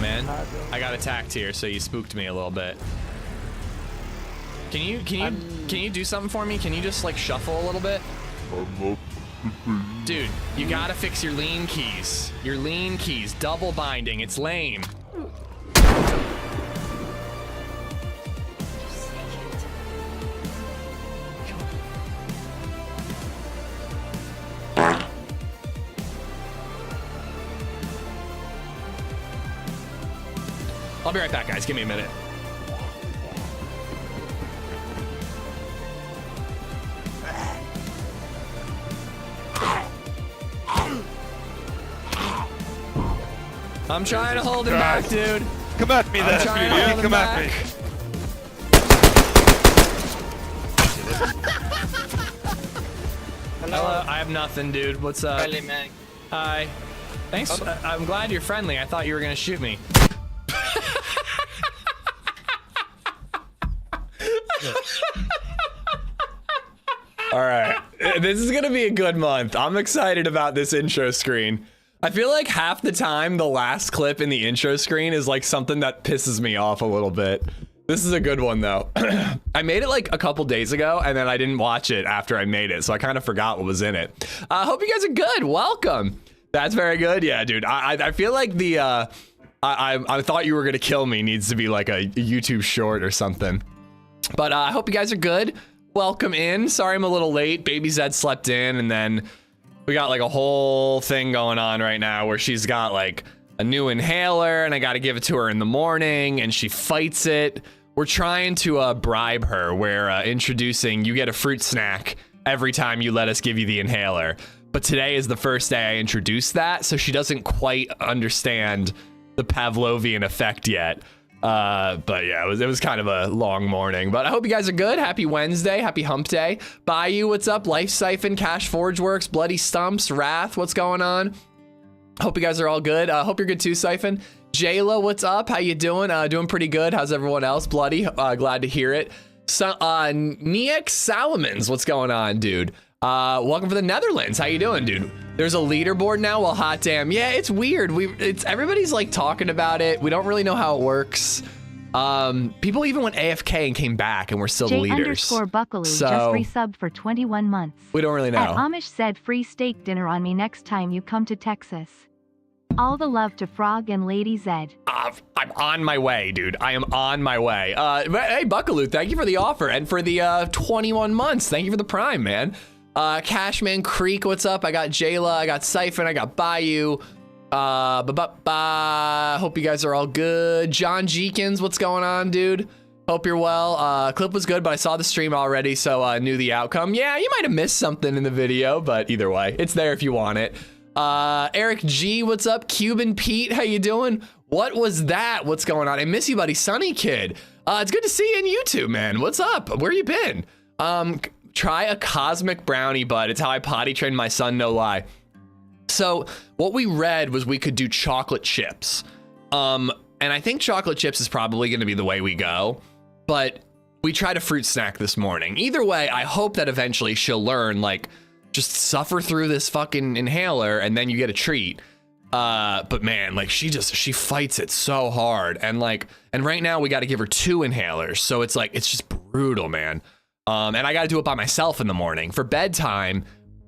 man? I got attacked here, so you spooked me a little bit. Can you do something for me? Can you just like shuffle a little bit? Dude, you gotta fix your lean keys. Your lean keys, double binding, it's lame. I'll be right back, guys. Give me a minute. I'm trying to hold him back, dude. Come at me, then. Come at me. Hello. I have nothing, dude. What's up? Friendly Mag. Hi. Thanks. I'm glad you're friendly. I thought you were gonna shoot me. All right, this is gonna be a good month. I'm excited about this intro screen. I feel like half the time the last clip in the intro screen is like something that pisses me off a little bit. This is a good one though. I made it like a couple days ago and then I didn't watch it after I made it, so I kind of forgot what was in it. I hope you guys are good. Welcome. That's very good. Yeah, dude. I feel like the I thought you were gonna kill me needs to be like a YouTube short or something. But I hope you guys are good. Welcome in. Sorry I'm a little late. LadyZed slept in, and then we got like a whole thing going on right now where she's got like a new inhaler and I got to give it to her in the morning and she fights it. We're trying to bribe her. We're introducing, you get a fruit snack every time you let us give you the inhaler. But today is the first day I introduced that, so she doesn't quite understand the Pavlovian effect yet. But yeah, it was kind of a long morning, but I hope you guys are good. Happy Wednesday, happy hump day. Bayou, what's up? Life Siphon, Cash Forge Works, Bloody Stumps, Wrath, what's going on? Hope you guys are all good. Hope you're good too, Siphon. Jayla, what's up? How you doing? Doing pretty good. How's everyone else? Bloody, glad to hear it. So, Newyt Salomons, what's going on, dude? Welcome from the Netherlands. How you doing, dude? There's a leaderboard now. Well, hot damn. Yeah, it's weird. Everybody's like talking about it. We don't really know how it works. People even went AFK and came back and we're still the leaders. J_Buckaloo just resubbed for 21 months. We don't really know. Amish said free steak dinner on me next time you come to Texas. All the love to Frog and LadyZed. I'm on my way, dude. I am on my way. Hey, Buckaloo, thank you for the offer and for the 21 months. Thank you for the prime, man. Cashman Creek, what's up? I got Jayla, I got Siphon, I got Bayou. Hope you guys are all good. John Jeekins, what's going on, dude? Hope you're well. Clip was good, but I saw the stream already, so knew the outcome. Yeah, you might have missed something in the video, but either way, it's there if you want it. Eric G, what's up? Cuban Pete, how you doing? What was that? What's going on? I miss you, buddy. Sunny Kid. It's good to see you on YouTube, man. What's up? Where you been? Try a cosmic brownie, bud. It's how I potty trained my son, no lie. So what we read was we could do chocolate chips. And I think chocolate chips is probably going to be the way we go, but we tried a fruit snack this morning. Either way, I hope that eventually she'll learn, like, just suffer through this fucking inhaler and then you get a treat. But man, like she fights it so hard. And right now we got to give her 2 inhalers. So it's just brutal, man. And I got to do it by myself in the morning. For bedtime,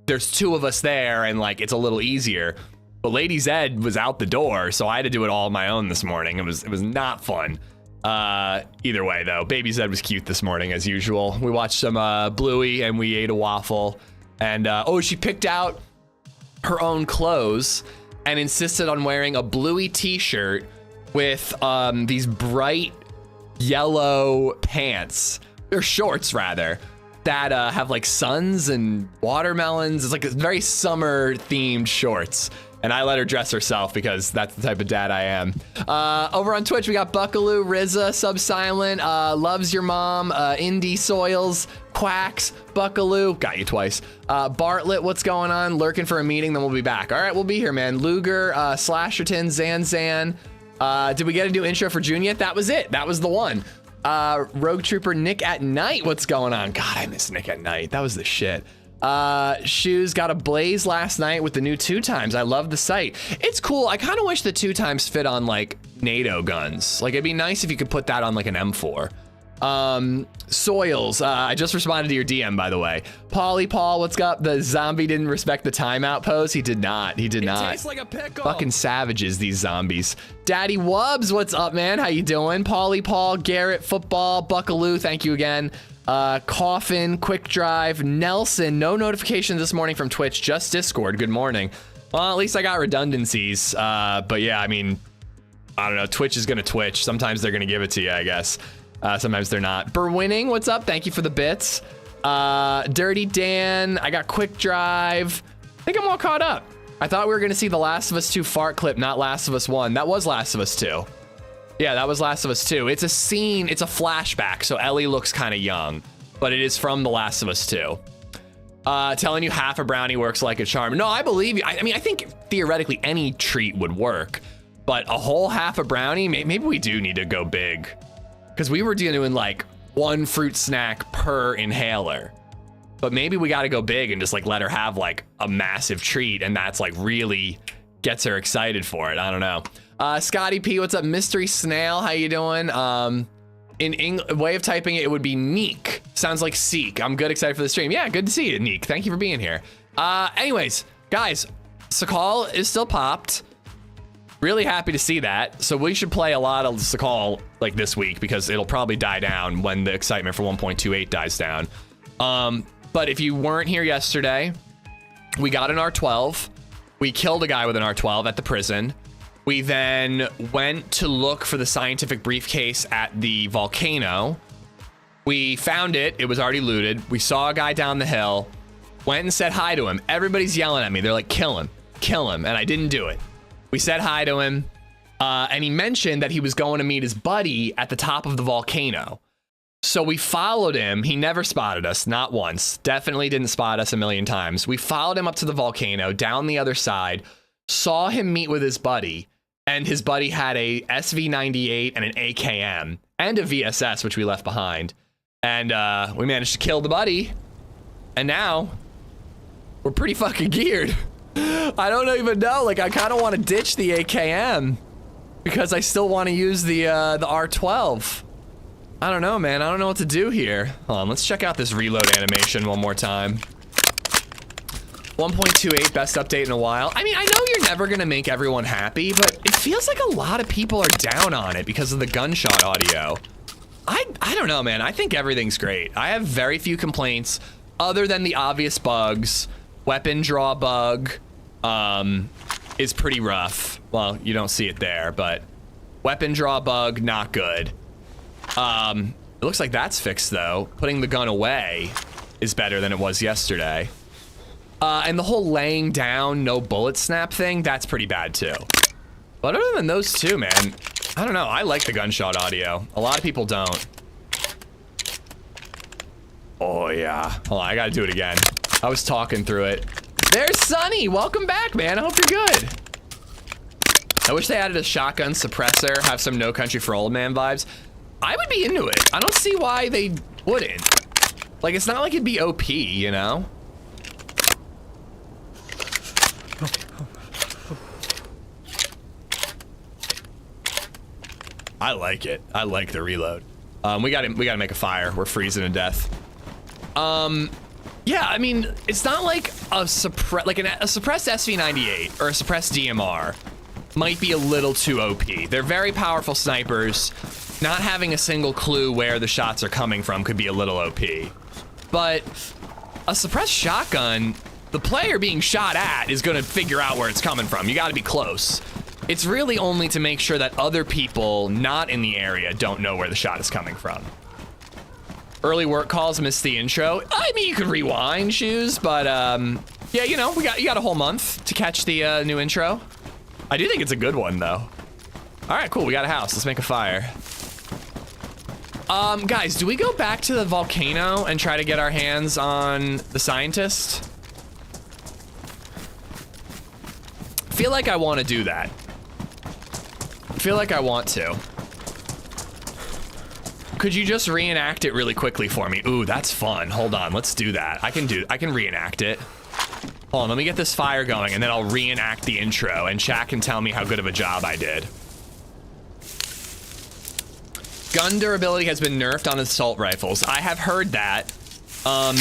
there's 2 of us there and like it's a little easier. But LadyZed was out the door, so I had to do it all on my own this morning. It was not fun. Either way though, Baby Zed was cute this morning as usual. We watched some Bluey and we ate a waffle. And oh, she picked out her own clothes and insisted on wearing a Bluey t-shirt with these bright yellow pants. They're shorts rather, that have like suns and watermelons. It's like a very summer themed shorts. And I let her dress herself because that's the type of dad I am. Over on Twitch, we got Buckaloo, Rizza, Subsilent, Loves Your Mom, Indie Soils, Quacks, Buckaloo, got you twice. Bartlett, what's going on? Lurking for a meeting, then we'll be back. All right, we'll be here, man. Luger, Slasherton, Zan. Did we get a new intro for June yet? That was it. That was the one. Rogue Trooper Nick at Night, what's going on? God, I miss Nick at Night. That was the shit. Shoes got a blaze last night with the new 2x. I love the sight. It's cool. I kind of wish the 2x fit on like NATO guns. Like it'd be nice if you could put that on like an M4. Soils, I just responded to your DM, by the way. Pauly Paul, what's up? The zombie didn't respect the timeout pose. He did not. He did not. It tastes like a pickle. Fucking savages, these zombies. Daddy Wubs, what's up, man? How you doing? Pauly Paul, Garrett, Football, Buckaloo, thank you again. Coffin, Quick Drive, Nelson, no notifications this morning from Twitch, just Discord. Good morning. Well, at least I got redundancies. But yeah, I mean, I don't know. Twitch is gonna Twitch. Sometimes they're gonna give it to you, I guess. Sometimes they're not. Berwinning, what's up? Thank you for the bits. Dirty Dan, I got Quick Drive. I think I'm all caught up. I thought we were gonna see the Last of Us 2 fart clip, not Last of Us 1. That was Last of Us 2. Yeah, that was Last of Us 2. It's a scene, it's a flashback, so Ellie looks kind of young, but it is from The Last of Us 2. Telling you half a brownie works like a charm. No, I believe you. I mean, I think theoretically any treat would work, but a whole half a brownie, maybe we do need to go big. Because we were doing like 1 fruit snack per inhaler. But maybe we got to go big and just like let her have like a massive treat, and that's like really gets her excited for it. I don't know. Scotty P, what's up? Mystery Snail, how you doing? In way of typing it, it would be Neek. Sounds like Seek. I'm good, excited for the stream. Yeah, good to see you, Neek. Thank you for being here. Anyways, guys, Sakhal is still popped. Really happy to see that. So we should play a lot of Sakhal like this week because it'll probably die down when the excitement for 1.28 dies down. But if you weren't here yesterday, we got an R12. We killed a guy with an R12 at the prison. We then went to look for the scientific briefcase at the volcano. We found it. It was already looted. We saw a guy down the hill, went and said hi to him. Everybody's yelling at me. They're like, kill him, kill him. And I didn't do it. We said hi to him. And he mentioned that he was going to meet his buddy at the top of the volcano. So we followed him. He never spotted us, not once. Definitely didn't spot us a million times. We followed him up to the volcano, down the other side, saw him meet with his buddy. And his buddy had a SV98 and an AKM and a VSS, which we left behind. And we managed to kill the buddy. And now we're pretty fucking geared. I don't even know. Like, I kind of want to ditch the AKM because I still want to use the R12. I don't know, man. I don't know what to do here. Hold on, let's check out this reload animation one more time. 1.28, best update in a while. I mean, I know you're never gonna make everyone happy, but it feels like a lot of people are down on it because of the gunshot audio. I don't know, man. I think everything's great. I have very few complaints other than the obvious bugs. Weapon draw bug is pretty rough. Well, you don't see it there, but weapon draw bug, not good. It looks like that's fixed though. Putting the gun away is better than it was yesterday. And the whole laying down, no bullet snap thing, that's pretty bad too. But other than those two, man, I don't know. I like the gunshot audio. A lot of people don't. Oh yeah. Hold on, I gotta do it again. I was talking through it. There's Sunny. Welcome back, man. I hope you're good. I wish they added a shotgun suppressor, have some No Country for Old Man vibes. I would be into it. I don't see why they wouldn't. Like, it's not like it'd be OP, you know? I like it. I like the reload. We gotta make a fire. We're freezing to death. Yeah, I mean, it's not like a suppressed SV98 or a suppressed DMR might be a little too OP. They're very powerful snipers. Not having a single clue where the shots are coming from could be a little OP. But a suppressed shotgun, the player being shot at is gonna figure out where it's coming from. You gotta be close. It's really only to make sure that other people not in the area don't know where the shot is coming from. Early work calls missed the intro. I mean, you could rewind, Shoes, but yeah, you know, you got a whole month to catch the new intro. I do think it's a good one though. All right, cool, we got a house. Let's make a fire. Guys, do we go back to the volcano and try to get our hands on the scientist? Feel like I want to do that. Feel like I want to. Could you just reenact it really quickly for me? Ooh, that's fun. Hold on, let's do that. I can reenact it. Hold on, let me get this fire going and then I'll reenact the intro and chat can tell me how good of a job I did. Gun durability has been nerfed on assault rifles. I have heard that.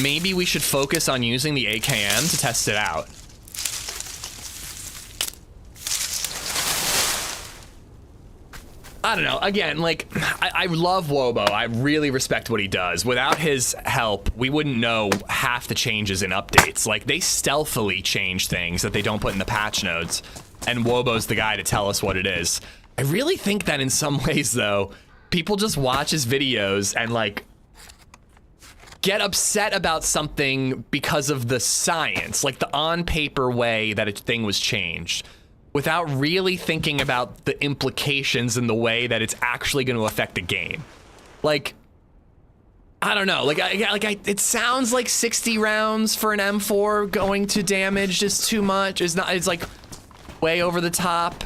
Maybe we should focus on using the AKM to test it out. I don't know. Again, like, I love Wobo. I really respect what he does. Without his help, we wouldn't know half the changes in updates. Like, they stealthily change things that they don't put in the patch notes, and Wobo's the guy to tell us what it is. I really think that in some ways, though, people just watch his videos and, like, get upset about something because of the science, like the on-paper way that a thing was changed, without really thinking about the implications and the way that it's actually going to affect the game. Like, I don't know. Like, it sounds like 60 rounds for an M4 going to damage is too much. It's not. It's like way over the top.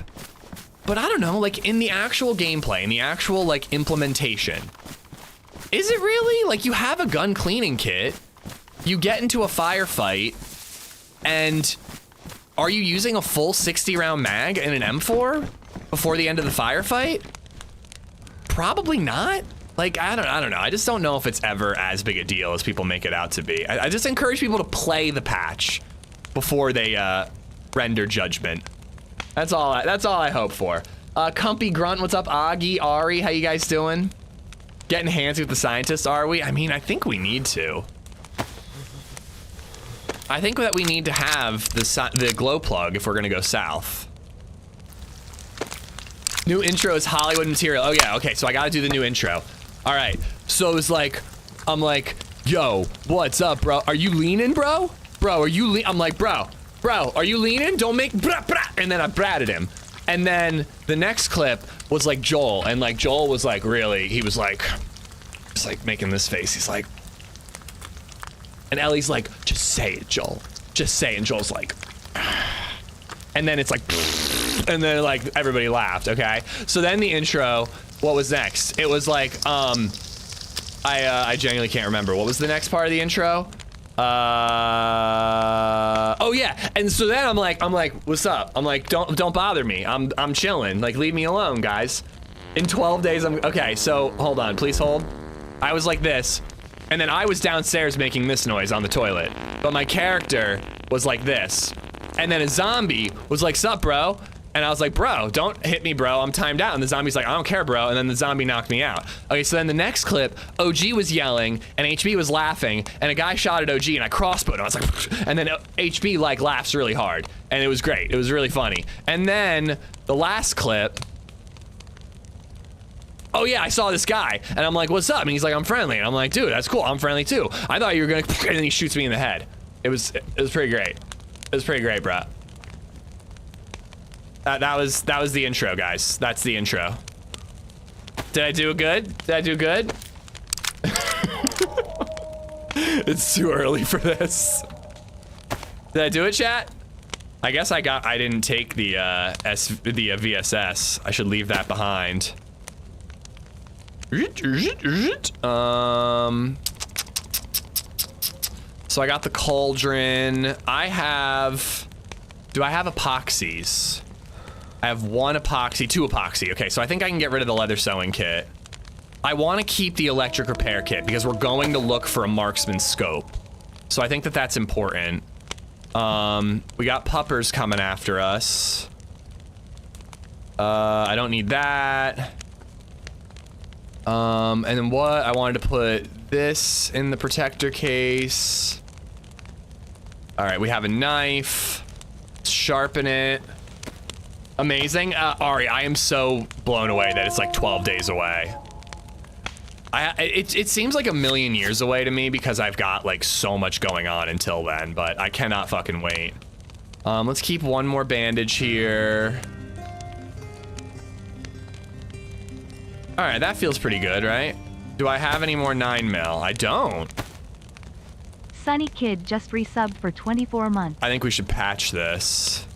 But I don't know. Like in the actual gameplay, in the actual like implementation, is it really? Like you have a gun cleaning kit, you get into a firefight, and are you using a full 60 round mag in an M4 before the end of the firefight? Probably not. Like, I don't know. I just don't know if it's ever as big a deal as people make it out to be. I just encourage people to play the patch before they render judgment. That's all I hope for. Cumpy Grunt, what's up? Augie, Ari, how you guys doing? Getting handsy with the scientists, are we? I mean, I think we need to. I think that we need to have the glow plug if we're gonna go south. New intro is Hollywood material. Oh yeah, okay, so I gotta do the new intro. All right, so it's like, I'm like, yo, what's up, bro? Are you leaning, bro? Bro, are you I'm like, bro, are you leaning? Don't make brah, brah. And then I bratted him. And then the next clip was like Joel, and like Joel was like, really, he was like making this face. He's like, and Ellie's like, just say it, Joel. Just say it. And Joel's like, and then it's like, and then like everybody laughed, okay? So then the intro, what was next? It was like, I genuinely can't remember. What was the next part of the intro? Oh yeah, and so then I'm like, what's up? I'm like, don't bother me. I'm chilling. Like, leave me alone, guys. In 12 days, okay, so hold on, please hold. I was like this, and then I was downstairs making this noise on the toilet, but my character was like this. And then a zombie was like, sup, bro? And I was like, bro, don't hit me, bro. I'm timed out. And the zombie's like, I don't care, bro. And then the zombie knocked me out. Okay, so then the next clip, OG was yelling and HB was laughing and a guy shot at OG and I crossbowed him. I was like, and then HB like laughs really hard. And it was great. It was really funny. And then the last clip, oh yeah, I saw this guy and I'm like, what's up? And he's like, I'm friendly. And I'm like, dude, that's cool. I'm friendly too. I thought you were gonna, and then he shoots me in the head. It was pretty great. It was pretty great, bro. That was the intro, guys. That's the intro. Did I do good? Did I do good? It's too early for this. Did I do it, chat? I guess I didn't take the VSS. I should leave that behind. So I got the cauldron. Do I have epoxies? I have 1 epoxy, 2 epoxy. Okay, so I think I can get rid of the leather sewing kit. I want to keep the electric repair kit because we're going to look for a marksman scope. So I think that that's important. We got puppers coming after us. I don't need that. And then what? I wanted to put this in the protector case. All right, we have a knife. Let's sharpen it. Amazing. Ari, I am so blown away that it's like 12 days away. It seems like a million years away to me because I've got like so much going on until then, but I cannot fucking wait. Let's keep 1 more bandage here. All right, that feels pretty good, right? Do I have any more 9mm? I don't. Sunny Kid just resubbed for 24 months. I think we should patch this.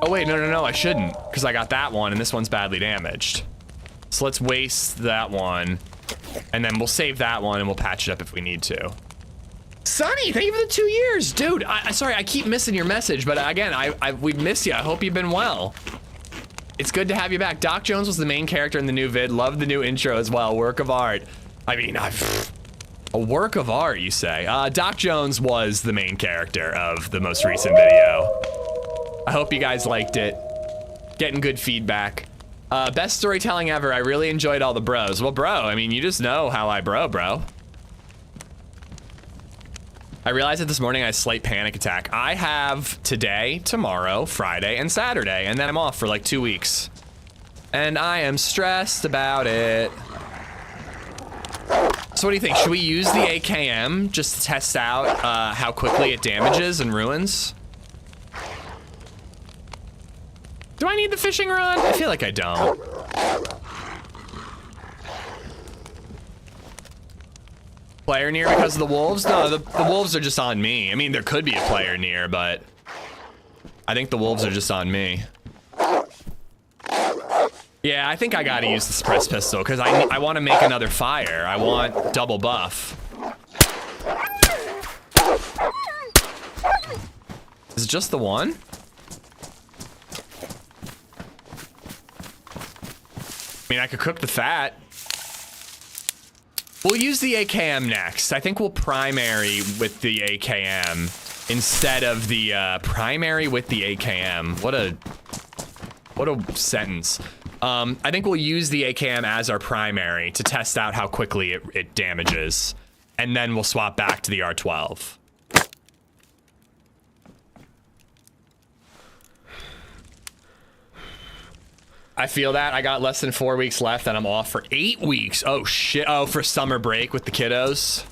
Oh wait, no, I shouldn't, because I got that one and this one's badly damaged. So let's waste that one, and then we'll save that one and we'll patch it up if we need to. Sonny, thank you for the 2 years, dude. Sorry, I keep missing your message, but again, we miss you. I hope you've been well. It's good to have you back. Doc Jones was the main character in the new vid. Loved the new intro as well. Work of art. I mean, a work of art, you say? Doc Jones was the main character of the most recent video. I hope you guys liked it. Getting good feedback. Best storytelling ever. I really enjoyed all the bros. Well, bro, I mean, you just know how I bro. I realized that this morning I had a slight panic attack. I have today, tomorrow, Friday, and Saturday, and then I'm off for like 2 weeks. And I am stressed about it. So what do you think? Should we use the AKM just to test out how quickly it damages and ruins? Do I need the fishing rod? I feel like I don't. Player near because of the wolves? No, the wolves are just on me. I mean, there could be a player near, but I think the wolves are just on me. Yeah, I think I gotta use the suppressed pistol because I want to make another fire. I want double buff. Is it just the one? I mean, I could cook the fat. We'll use the AKM next. I think we'll primary with the AKM instead of the primary with the AKM. What a sentence. I think we'll use the AKM as our primary to test out how quickly it damages. And then we'll swap back to the R12. I feel that. I got less than 4 weeks left and I'm off for 8 weeks. Oh shit. Oh, for summer break with the kiddos.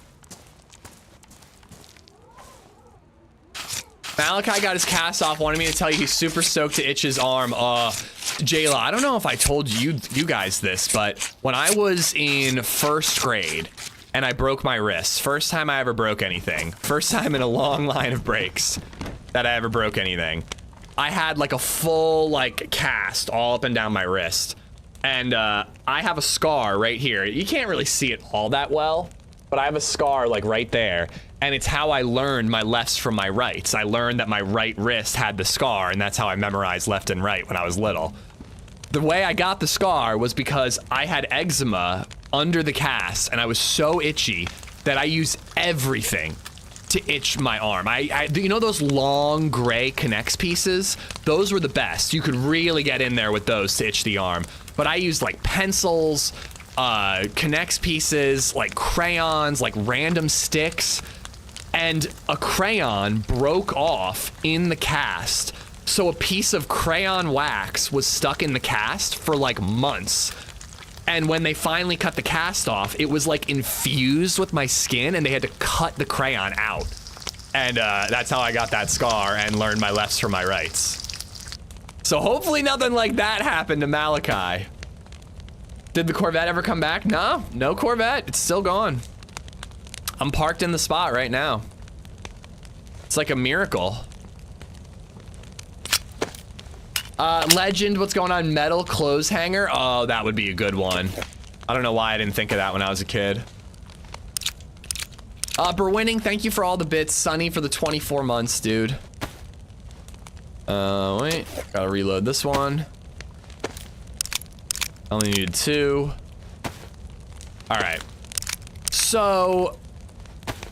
Malachi got his cast off, wanted me to tell you he's super stoked to itch his arm. Jayla, I don't know if I told you guys this, but when I was in first grade and I broke my wrist, first time I ever broke anything, first time in a long line of breaks that I ever broke anything, I had like a full like cast all up and down my wrist. And I have a scar right here. You can't really see it all that well, but I have a scar like right there. And it's how I learned my lefts from my rights. I learned that my right wrist had the scar, and that's how I memorized left and right when I was little. The way I got the scar was because I had eczema under the cast, and I was so itchy that I used everything to itch my arm. You know those long gray Connects pieces? Those were the best. You could really get in there with those to itch the arm. But I used like pencils, Connects pieces, like crayons, like random sticks. And a crayon broke off in the cast. So a piece of crayon wax was stuck in the cast for like months. And when they finally cut the cast off, it was like infused with my skin and they had to cut the crayon out. And that's how I got that scar and learned my lefts from my rights. So hopefully nothing like that happened to Malachi. Did the Corvette ever come back? No, no Corvette. It's still gone. I'm parked in the spot right now. It's like a miracle. Legend, what's going on? Metal clothes hanger? Oh, that would be a good one. I don't know why I didn't think of that when I was a kid. Berwinning, thank you for all the bits. Sunny for the 24 months, dude. Wait, gotta reload this one. Only needed 2. All right. So,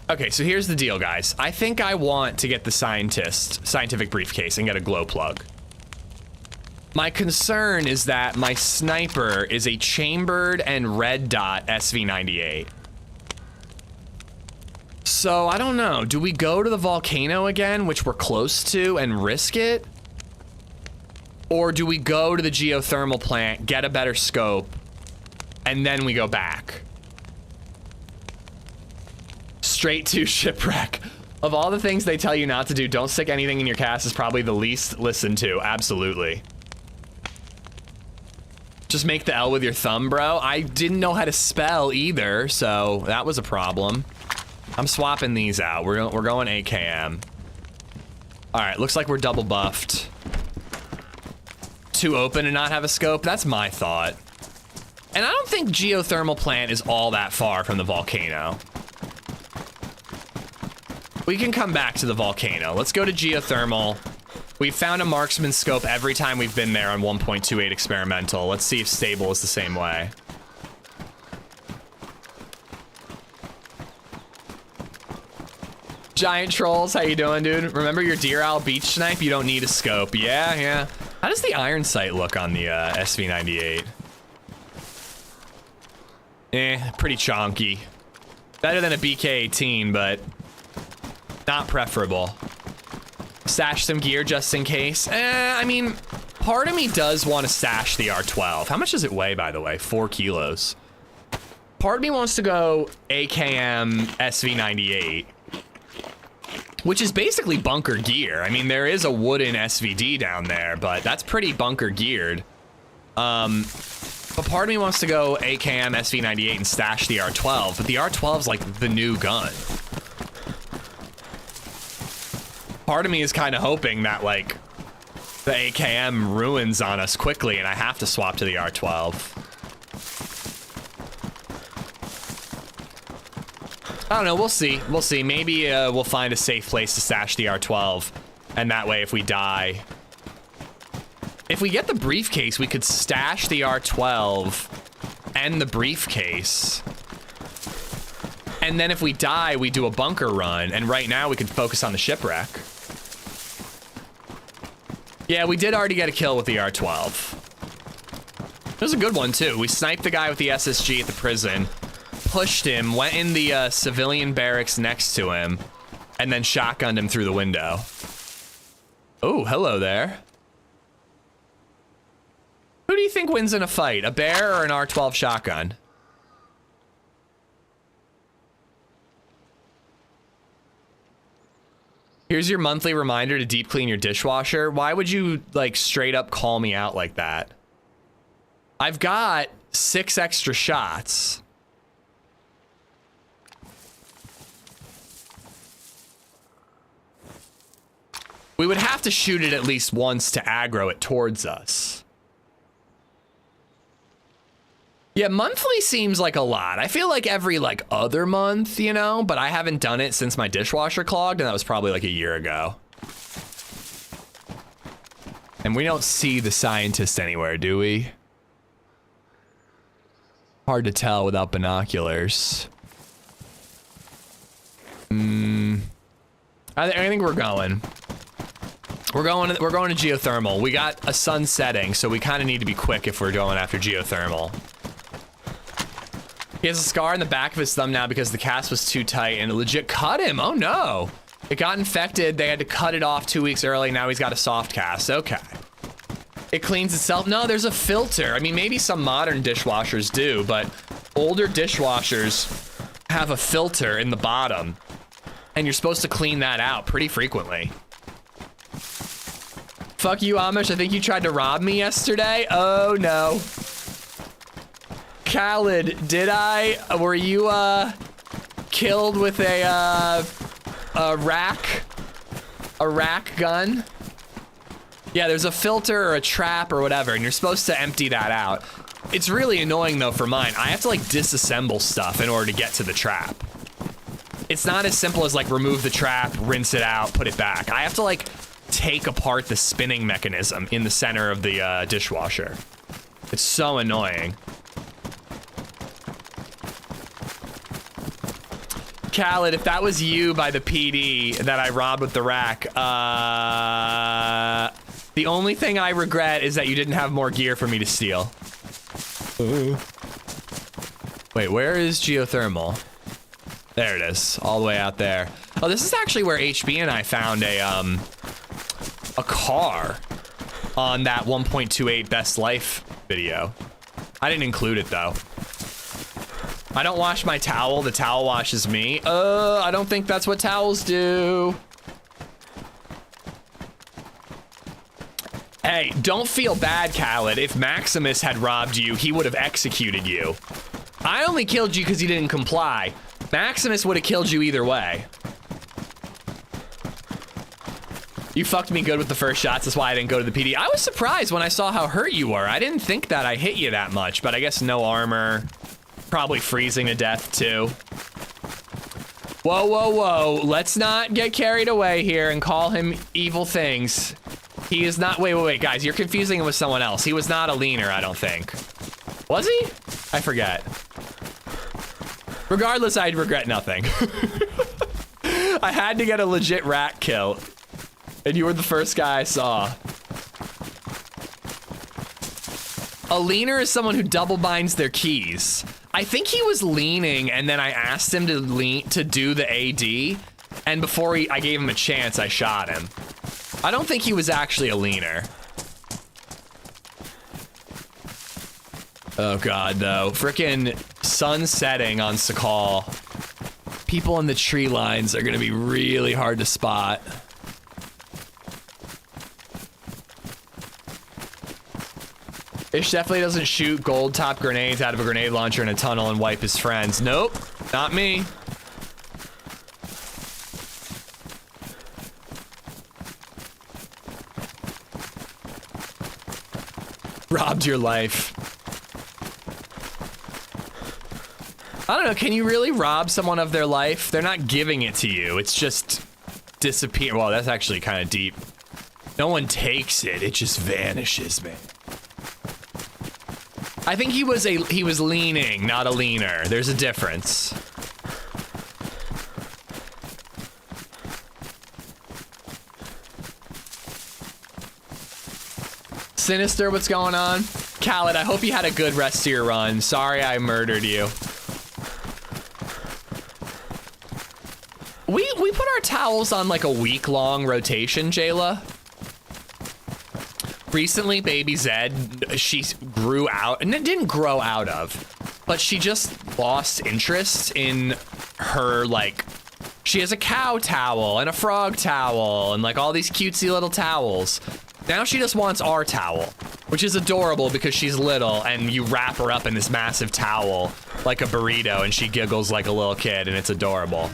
okay, so here's the deal, guys. I think I want to get the scientific briefcase and get a glow plug. My concern is that my sniper is a chambered and red dot SV98. So I don't know, do we go to the volcano again, which we're close to, and risk it? Or do we go to the geothermal plant, get a better scope, and then we go back? Straight to shipwreck. Of all the things they tell you not to do, don't stick anything in your cast is probably the least listened to, absolutely. Just make the L with your thumb, bro. I didn't know how to spell either, so that was a problem. I'm swapping these out. We're going AKM. All right, looks like we're double buffed. too open to not have a scope. That's my thought. And I don't think geothermal plant is all that far from the volcano. We can come back to the volcano. Let's go to geothermal. We've found a marksman scope every time we've been there on 1.28 experimental. Let's see if stable is the same way. Giant trolls, how you doing, dude? Remember your Deer Owl beach snipe? You don't need a scope. Yeah, yeah. How does the iron sight look on the SV98? Pretty chonky. Better than a BK-18, but not preferable. Stash some gear just in case. I mean, part of me does want to stash the R12. How much does it weigh, by the way? 4 kilos. Part of me wants to go AKM SV98, which is basically bunker gear. I mean, there is a wooden SVD down there, but that's pretty bunker geared. But part of me wants to go AKM SV98 and stash the R12, but the R12's like the new gun. Part of me is kind of hoping that like the AKM ruins on us quickly and I have to swap to the R12. I don't know, we'll see. We'll see. Maybe we'll find a safe place to stash the R12, and that way if we die... If we get the briefcase, we could stash the R12 and the briefcase. And then if we die, we do a bunker run, and right now we could focus on the shipwreck. Yeah, we did already get a kill with the R12. It was a good one, too. We sniped the guy with the SSG at the prison, pushed him, went in the civilian barracks next to him, and then shotgunned him through the window. Oh, hello there. Who do you think wins in a fight, a bear or an R12 shotgun? Here's your monthly reminder to deep clean your dishwasher. Why would you, like, straight up call me out like that? I've got 6 extra shots. We would have to shoot it at least once to aggro it towards us. Yeah, monthly seems like a lot. I feel like every like other month, you know, but I haven't done it since my dishwasher clogged, and that was probably like a year ago. And we don't see the scientist anywhere, do we? Hard to tell without binoculars. I think we're going. We're going to geothermal. We got a sun setting, so we kind of need to be quick if we're going after geothermal. He has a scar in the back of his thumb now because the cast was too tight and it legit cut him. Oh no. It got infected. They had to cut it off 2 weeks early. Now he's got a soft cast. Okay. It cleans itself. No, there's a filter. I mean, maybe some modern dishwashers do, but older dishwashers have a filter in the bottom and you're supposed to clean that out pretty frequently. Fuck you, Amish. I think you tried to rob me yesterday. Oh no. Khaled, did I? Were you killed with a rack gun? Yeah, there's a filter or a trap or whatever, and you're supposed to empty that out. It's really annoying though for mine. I have to like disassemble stuff in order to get to the trap. It's not as simple as like remove the trap, rinse it out, put it back. I have to like take apart the spinning mechanism in the center of the dishwasher. It's so annoying. Khaled, if that was you by the PD that I robbed with the rack, the only thing I regret is that you didn't have more gear for me to steal. Wait, where is geothermal? There it is, all the way out there. Oh, this is actually where HB and I found a car on that 1.28 best life video. I didn't include it though. I don't wash my towel, the towel washes me. I don't think that's what towels do. Hey, don't feel bad, Khaled. If Maximus had robbed you, he would have executed you. I only killed you because you didn't comply. Maximus would have killed you either way. You fucked me good with the first shots. That's why I didn't go to the PD. I was surprised when I saw how hurt you were. I didn't think that I hit you that much, but I guess no armor. Probably freezing to death, too. Whoa, whoa, whoa. Let's not get carried away here and call him evil things. He is not... Wait, guys. You're confusing him with someone else. He was not a leaner, I don't think. Was he? I forget. Regardless, I'd regret nothing. I had to get a legit rat kill. And you were the first guy I saw. A leaner is someone who double binds their keys. I think he was leaning, and then I asked him to do the AD, and before I gave him a chance, I shot him. I don't think he was actually a leaner. Oh god, though. Frickin' sun setting on Sakhal. People in the tree lines are gonna be really hard to spot. Ish definitely doesn't shoot gold top grenades out of a grenade launcher in a tunnel and wipe his friends. Nope, not me. Robbed your life. I don't know, can you really rob someone of their life? They're not giving it to you, it's just disappear. Well, that's actually kind of deep. No one takes it, it just vanishes, man. I think he was leaning, not a leaner. There's a difference. Sinister, what's going on? Khaled, I hope you had a good rest of your run. Sorry I murdered you. We put our towels on like a week-long rotation, Jayla. Recently, Baby Zed, she grew out, and it didn't grow out of, but she just lost interest in her, like, she has a cow towel and a frog towel and like all these cutesy little towels. Now she just wants our towel, which is adorable because she's little and you wrap her up in this massive towel like a burrito and she giggles like a little kid and it's adorable.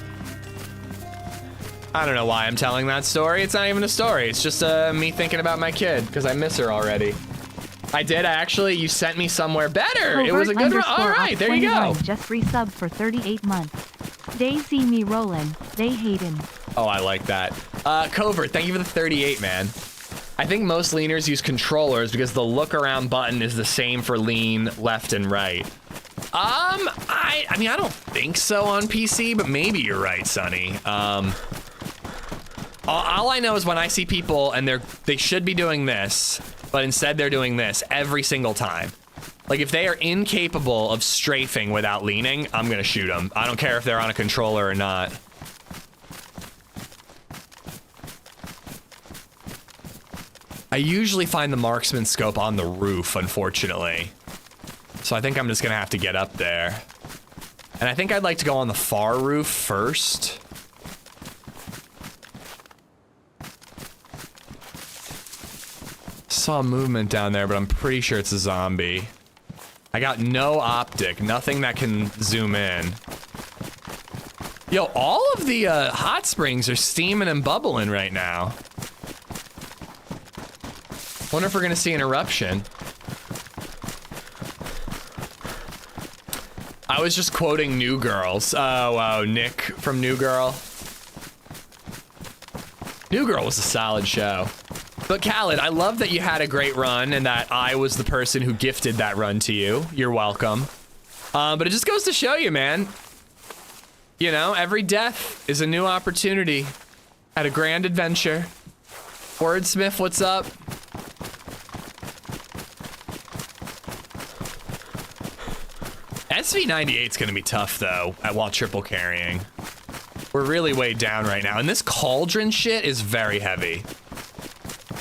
I don't know why I'm telling that story. It's not even a story. It's just me thinking about my kid because I miss her already. I did actually. You sent me somewhere better. It was a good one. All right, there you go. Just resubbed for 38 months. They see me rolling. They hate him. Oh, I like that. Covert, thank you for the 38, man. I think most leaners use controllers because the look around button is the same for lean, left, and right. I mean, I don't think so on PC, but maybe you're right, Sonny. All I know is when I see people and they should be doing this, but instead they're doing this every single time. Like if they are incapable of strafing without leaning, I'm gonna shoot them. I don't care if they're on a controller or not. I usually find the marksman scope on the roof, unfortunately. So I think I'm just gonna have to get up there. And I think I'd like to go on the far roof first. Saw movement down there, but I'm pretty sure it's a zombie. I got no optic, nothing that can zoom in. Yo, all of the hot springs are steaming and bubbling right now. Wonder if we're gonna see an eruption. I was just quoting New Girls. Oh, Nick from New Girl. New Girl was a solid show. But Khaled, I love that you had a great run and that I was the person who gifted that run to you. You're welcome. But it just goes to show you, man. You know, every death is a new opportunity at a grand adventure. Wordsmith, what's up? SV98's gonna be tough though, while triple carrying. We're really way down right now, and this cauldron shit is very heavy.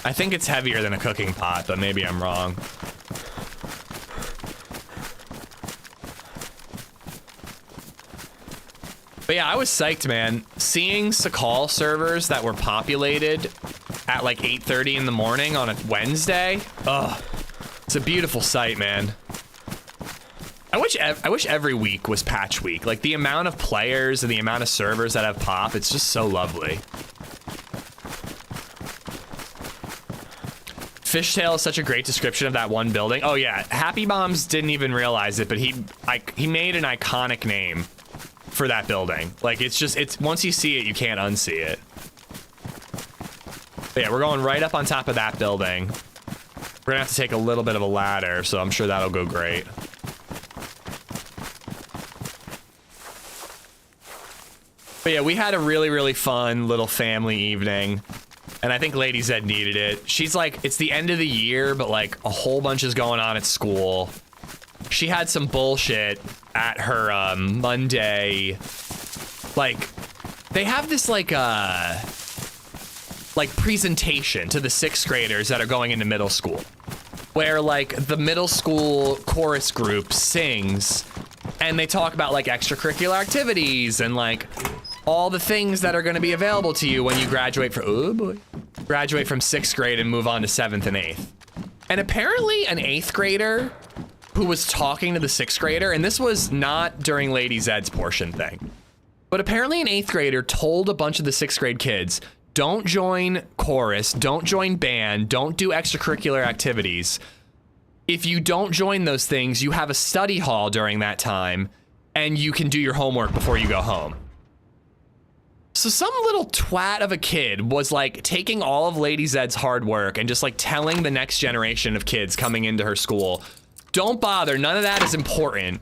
I think it's heavier than a cooking pot, but maybe I'm wrong. But yeah, I was psyched, man. Seeing Sakhal servers that were populated at like 8:30 in the morning on a Wednesday, ugh, it's a beautiful sight, man. I wish every week was patch week. Like the amount of players and the amount of servers that have pop, it's just so lovely. Fishtail is such a great description of that one building. Oh yeah, Happy Bombs didn't even realize it, but he made an iconic name for that building. Like it's once you see it, you can't unsee it. But yeah, we're going right up on top of that building. We're gonna have to take a little bit of a ladder, so I'm sure that'll go great. But yeah, we had a really, really fun little family evening. And I think LadyZed needed it. She's like, it's the end of the year, but like a whole bunch is going on at school. She had some bullshit at her Monday. Like, they have this like presentation to the 6th graders that are going into middle school, where like the middle school chorus group sings and they talk about like extracurricular activities and like all the things that are going to be available to you when you graduate from, graduate from 6th grade and move on to 7th and 8th. And apparently an 8th grader who was talking to the 6th grader, and this was not during LadyZed's portion thing, but apparently an 8th grader told a bunch of the 6th grade kids, don't join chorus, don't join band, don't do extracurricular activities. If you don't join those things, you have a study hall during that time and you can do your homework before you go home. So some little twat of a kid was like taking all of LadyZed's hard work and just like telling the next generation of kids coming into her school, don't bother, none of that is important.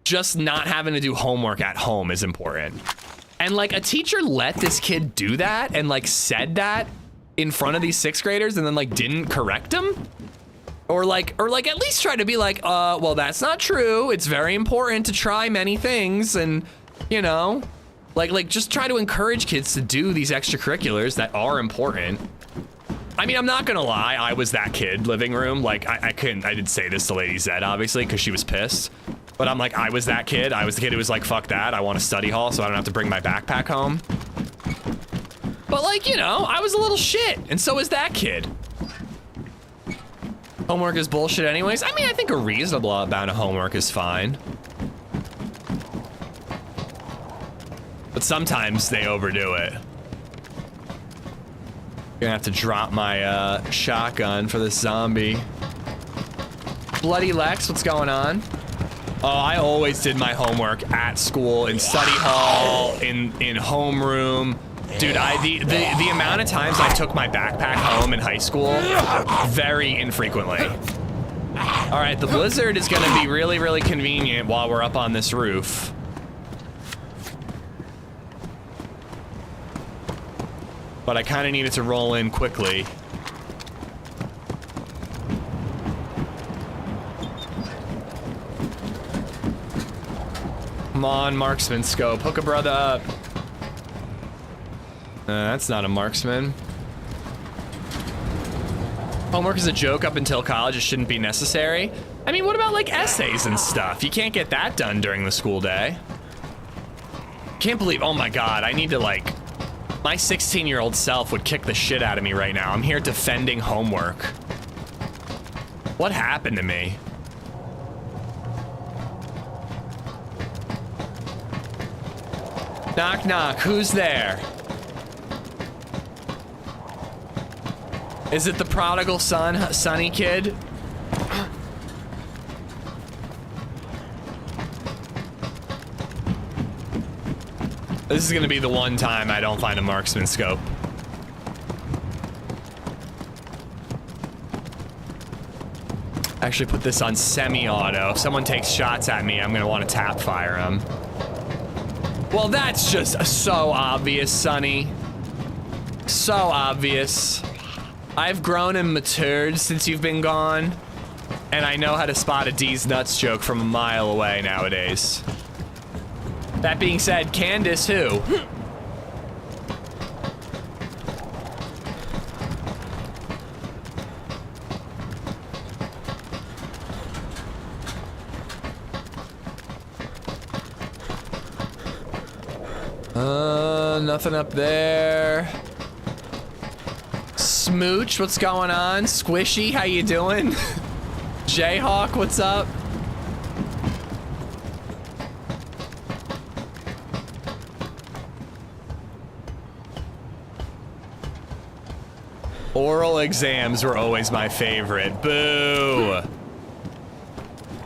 Just not having to do homework at home is important. And like a teacher let this kid do that and like said that in front of these 6th graders and then like didn't correct him? Or like at least try to be like, well, that's not true. It's very important to try many things and, you know, like just try to encourage kids to do these extracurriculars that are important. I mean, I'm not gonna lie, I was that kid living room. Like I did say this to LadyZed obviously because she was pissed. But I'm like, I was that kid. I was the kid who was like, fuck that. I want a study hall so I don't have to bring my backpack home. But like, you know, I was a little shit and so is that kid. Homework is bullshit anyways. I mean, I think a reasonable amount of homework is fine. But sometimes they overdo it. Gonna have to drop my shotgun for this zombie. Bloody Lex, what's going on? Oh, I always did my homework at school, in study hall, in homeroom. Dude, the amount of times I took my backpack home in high school, very infrequently. All right, the blizzard is gonna be really, really convenient while we're up on this roof. But I kind of needed to roll in quickly. Come on, marksman scope, hook a brother up. That's not a marksman. Homework is a joke up until college, it shouldn't be necessary. I mean, what about like essays and stuff? You can't get that done during the school day. Can't believe, oh my God, I need to like, my 16-year-old self would kick the shit out of me right now. I'm here defending homework. What happened to me? Knock, knock, who's there? Is it the prodigal son, Sonny kid? This is gonna be the one time I don't find a marksman scope. Actually put this on semi-auto. If someone takes shots at me, I'm gonna want to tap fire them. Well, that's just so obvious, Sonny. So obvious. I've grown and matured since you've been gone, and I know how to spot a D's nuts joke from a mile away nowadays. That being said, Candace who? Nothing up there. Smooch, what's going on? Squishy, how you doing? Jayhawk, what's up? Oral exams were always my favorite. Boo. I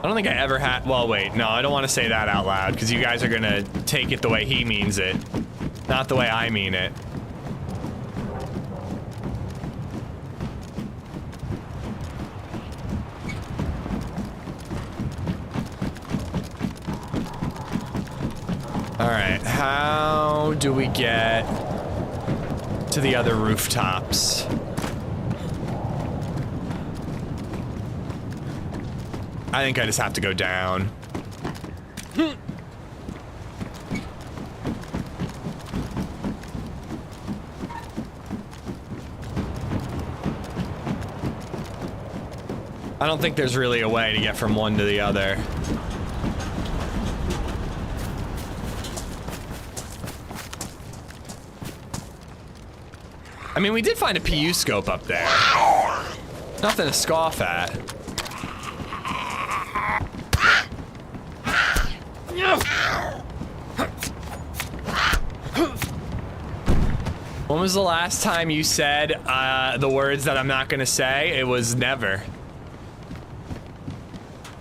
don't think I ever had, well, wait, no, I don't want to say that out loud because you guys are gonna take it the way he means it, not the way I mean it. All right, how do we get to the other rooftops? I think I just have to go down. I don't think there's really a way to get from one to the other. I mean, we did find a PU scope up there. Nothing to scoff at. When was the last time you said the words that I'm not gonna say? It was never.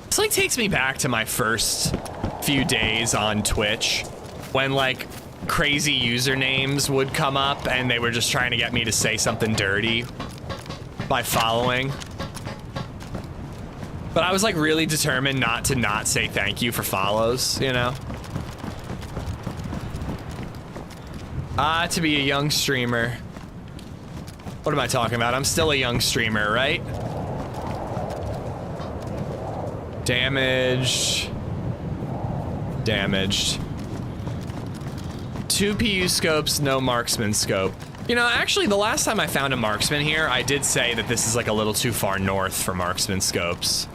This like takes me back to my first few days on Twitch when like crazy usernames would come up and they were just trying to get me to say something dirty by following. But I was like really determined not to not say thank you for follows, you know? To be a young streamer. What am I talking about? I'm still a young streamer, right? Damaged. Damaged. 2 PU scopes, no marksman scope. You know, actually, the last time I found a marksman here, I did say that this is like a little too far north for marksman scopes.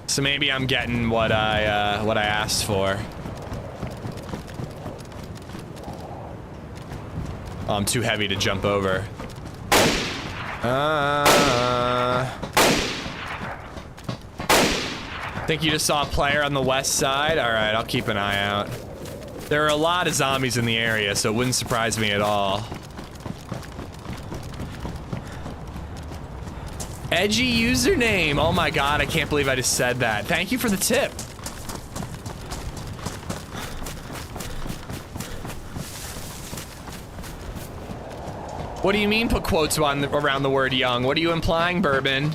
So maybe I'm getting what I asked for. Oh, I'm too heavy to jump over. Think you just saw a player on the west side? All right, I'll keep an eye out. There are a lot of zombies in the area, so it wouldn't surprise me at all. Edgy username. Oh my god, I can't believe I just said that. Thank you for the tip. What do you mean put quotes around the word young? What are you implying, Bourbon?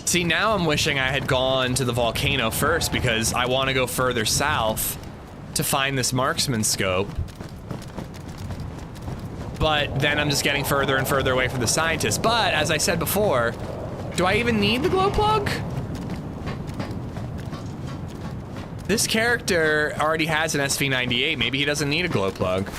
See, now I'm wishing I had gone to the volcano first because I want to go further south to find this marksman scope. But then I'm just getting further and further away from the scientist. But as I said before, do I even need the glow plug? This character already has an SV98. Maybe he doesn't need a glow plug.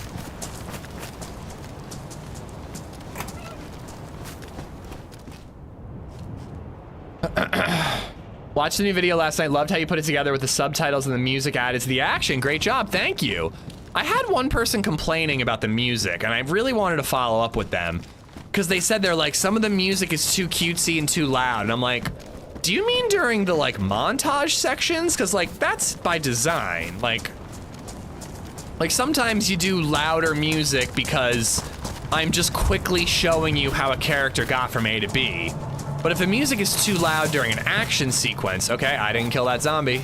Watched the new video last night. Loved how you put it together with the subtitles and the music added to the action. Great job. Thank you. I had one person complaining about the music, and I really wanted to follow up with them because they said they're like, some of the music is too cutesy and too loud. And I'm like, do you mean during the like montage sections? Because like that's by design. Like sometimes you do louder music because I'm just quickly showing you how a character got from A to B. But if the music is too loud during an action sequence, okay, I didn't kill that zombie.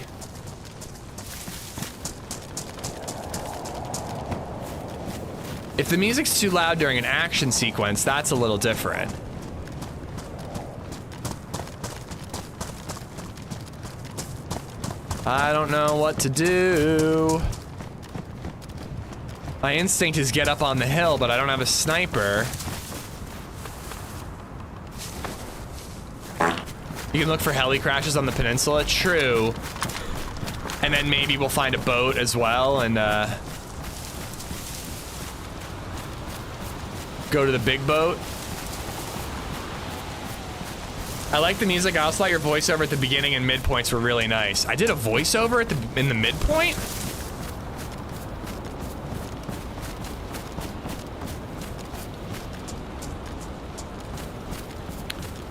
If the music's too loud during an action sequence, that's a little different. I don't know what to do. My instinct is get up on the hill, but I don't have a sniper. You can look for heli crashes on the peninsula, true. And then maybe we'll find a boat as well and go to the big boat. I like the music. I also thought your voiceover at the beginning and midpoints were really nice. I did a voiceover in the midpoint?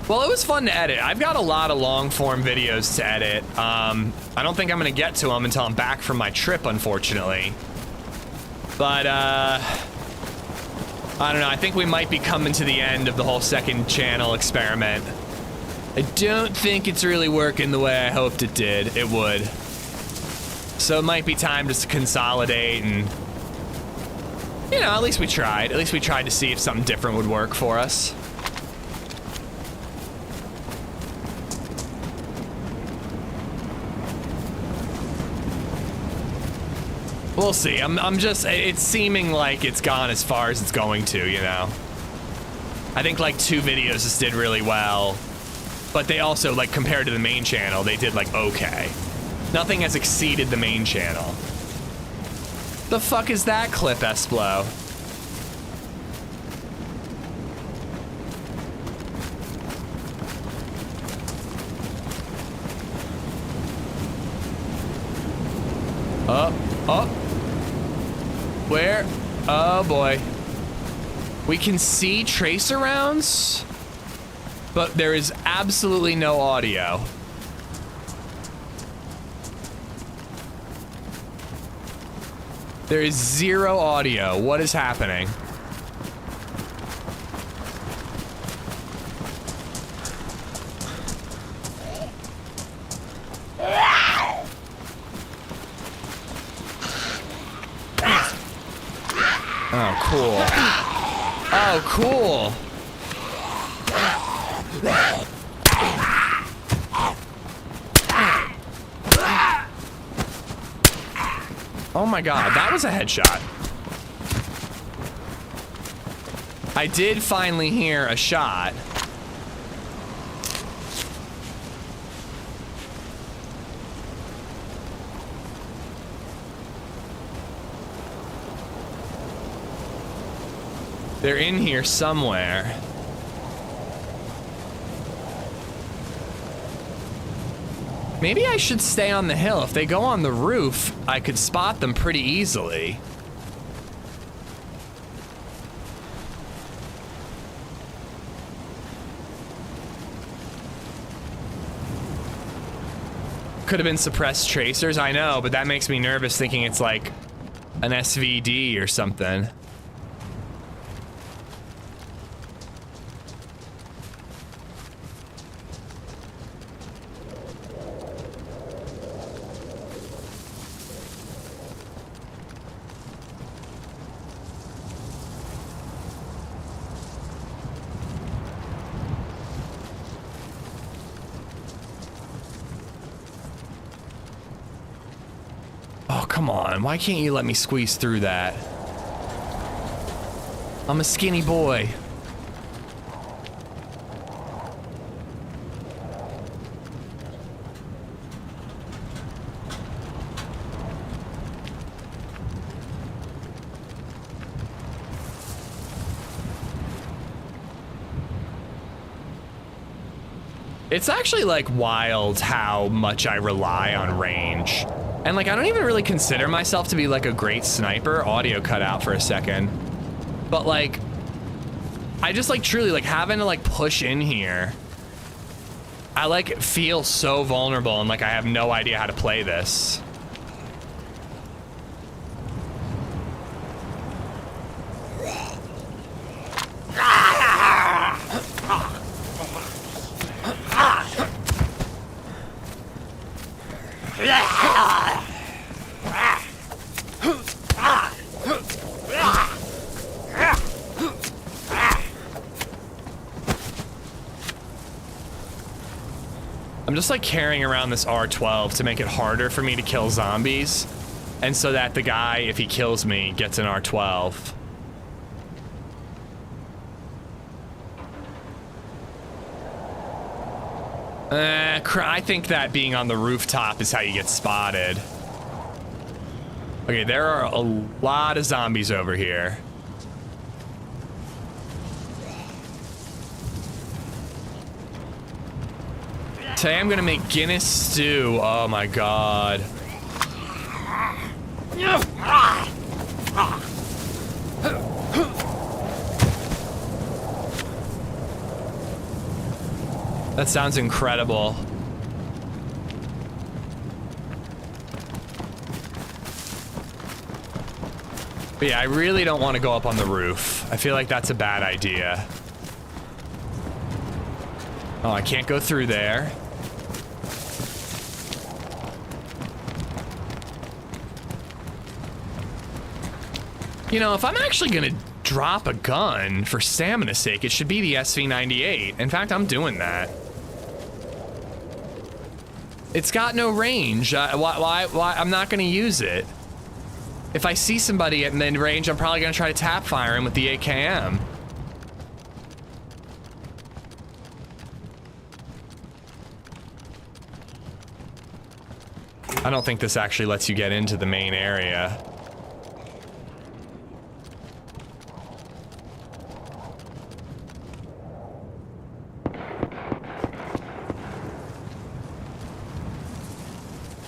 Well, it was fun to edit. I've got a lot of long form videos to edit. I don't think I'm gonna get to them until I'm back from my trip, unfortunately. But, I don't know, I think we might be coming to the end of the whole second channel experiment. I don't think it's really working the way I hoped it did. It would. So it might be time just to consolidate and, you know, at least we tried. At least we tried to see if something different would work for us. We'll see. I'm just, it's seeming like it's gone as far as it's going to, you know? I think like 2 videos just did really well, but they also, like, compared to the main channel, they did like okay. Nothing has exceeded the main channel. The fuck is that clip, Esplo? Oh. Where? Oh boy. We can see tracer rounds, but there is absolutely no audio. There is 0 audio. What is happening? Oh, cool. Oh, cool. Oh my god, that was a headshot. I did finally hear a shot. They're in here somewhere. Maybe I should stay on the hill. If they go on the roof, I could spot them pretty easily. Could have been suppressed tracers, I know, but that makes me nervous thinking it's like an SVD or something. Come on, why can't you let me squeeze through that? I'm a skinny boy. It's actually like wild how much I rely on range. And like, I don't even really consider myself to be like a great sniper. Audio cut out for a second. But like, I just like truly like having to like push in here. I like feel so vulnerable and like I have no idea how to play this. I'm just like carrying around this R12 to make it harder for me to kill zombies, and so that the guy, if he kills me, gets an R12. I think that being on the rooftop is how you get spotted. Okay, there are a lot of zombies over here. Today I'm gonna make Guinness stew. Oh my god. That sounds incredible. But yeah, I really don't want to go up on the roof. I feel like that's a bad idea. Oh, I can't go through there. You know, if I'm actually gonna drop a gun for stamina's sake, it should be the SV98. In fact, I'm doing that. It's got no range. Why? I'm not gonna use it. If I see somebody at mid range, I'm probably gonna try to tap fire him with the AKM. I don't think this actually lets you get into the main area.